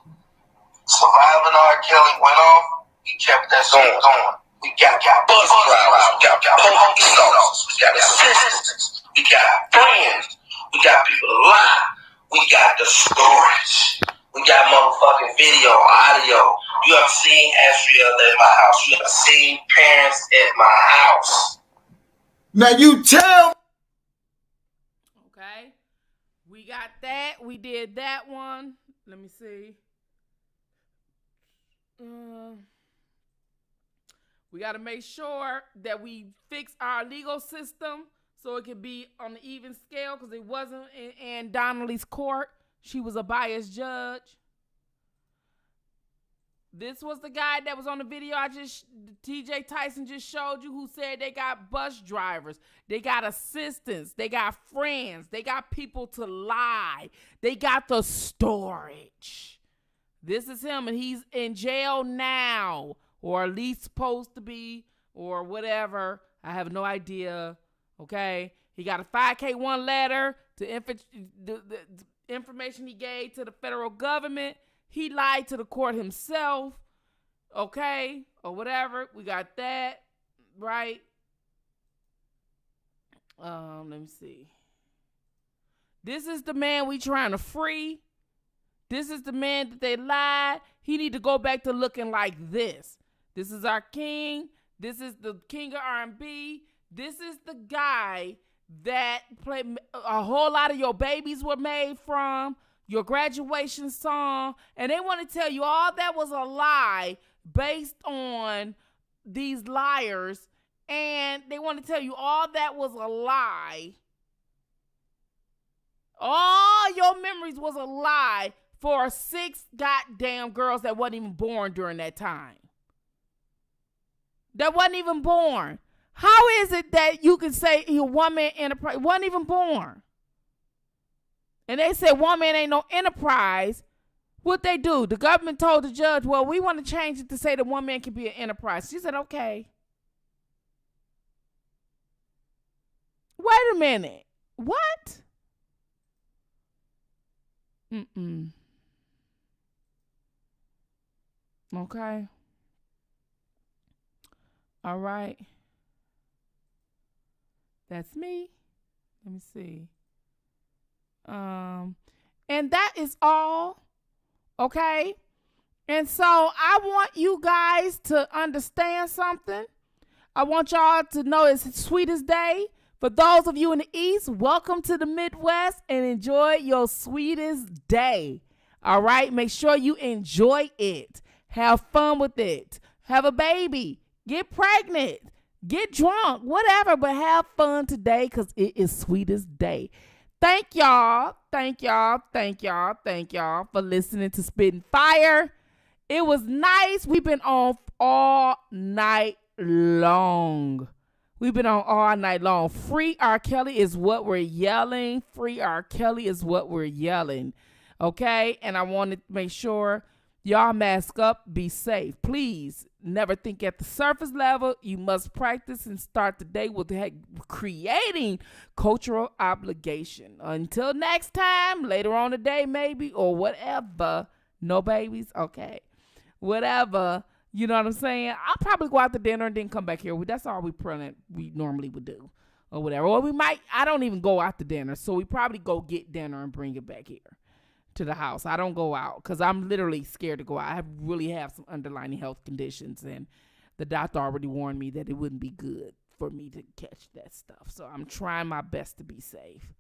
Surviving R. Kelly went off, we kept that shit going. We got bus drivers, we got police officers, we got assistants, we got friends, we got people alive, we got the storage, we got motherfucking video, audio. You have seen Astria at my house. You have seen parents at my house. Now you tell. Okay, we got that. We did that one. Let me see. We got to make sure that we fix our legal system so it can be on the even scale, because it wasn't in Donnelly's court. she was a biased judge. This was the guy that was on the video TJ Tyson just showed you, who said they got bus drivers, they got assistants, they got friends, they got people to lie, they got the storage. This is him, and he's in jail now, or at least supposed to be, or whatever. I have no idea. Okay, he got a 5K1 letter to the information he gave to the federal government. He lied to the court himself, okay, or whatever. We got that, right? Let me see. This is the man we trying to free. This is the man that they lied. He need to go back to looking like this. This is our king. This is the king of R&B. This is the guy that a whole lot of your babies were made from. Your graduation song, and they want to tell you all that was a lie based on these liars, and they want to tell you all that was a lie. All your memories was a lie for 6 goddamn girls that wasn't even born during that time. That wasn't even born. How is it that you can say a one-man enterprise wasn't even born? And they said one man ain't no enterprise. What they do? The government told the judge, well, we want to change it to say that one man can be an enterprise. She said, okay. Wait a minute. What? Okay. All right. That's me. Let me see. And that is all, okay? And so I want you guys to understand something. I want y'all to know it's Sweetest Day. For those of you in the East, welcome to the Midwest and enjoy your sweetest day. All right? Make sure you enjoy it. Have fun with it. Have a baby. Get pregnant. Get drunk. Whatever, but have fun today because it is Sweetest Day. Thank y'all for listening to Spittin' Fire. It was nice. We've been on all night long. Free R. Kelly is what we're yelling. Free R. Kelly is what we're yelling. Okay? And I want to make sure y'all mask up, be safe. Please never think at the surface level. You must practice and start the day with creating cultural obligation. Until next time, later on today maybe, or whatever. No babies? Okay. Whatever. You know what I'm saying? I'll probably go out to dinner and then come back here. That's all we normally would do. Or whatever. Or we might, I don't even go out to dinner. So we probably go get dinner and bring it back here to the house. I don't go out because I'm literally scared to go out. I really have some underlying health conditions, and the doctor already warned me that it wouldn't be good for me to catch that stuff. So I'm trying my best to be safe.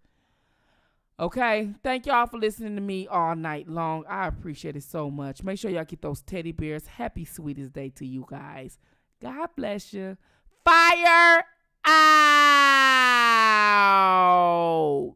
Okay, thank y'all for listening to me all night long. I appreciate it so much. Make sure y'all get those teddy bears. Happy Sweetest Day to you guys. God bless you. Fire out.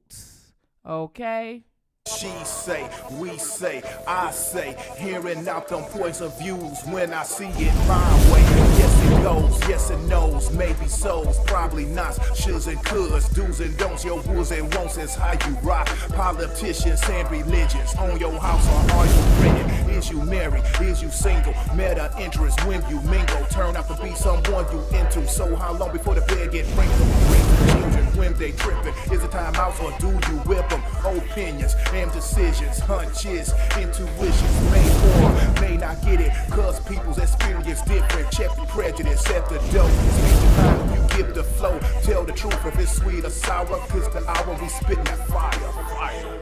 Okay. She say, we say, I say, hearing out them points of views when I see it my way. Yes it goes, yes it knows, maybe so's, probably not. Shoulds and coulds, do's and don'ts, your woos and won'ts is how you rock. Politicians and religions, on your house or are you renting? Is you married? Is you single? Meta interest when you mingle, turn out to be someone you into. So how long before the bed get wrinkled? Bring the children when they tripping. Is it time out or do you whip them? Opinions and decisions, hunches, intuitions, may or may not get it, cause people's experience different. Check the prejudice at the door. Speak the time you give the flow. Tell the truth if it's sweet or sour, cause the hour we spittin' that fire.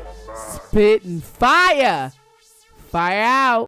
Spittin' fire. Fire out.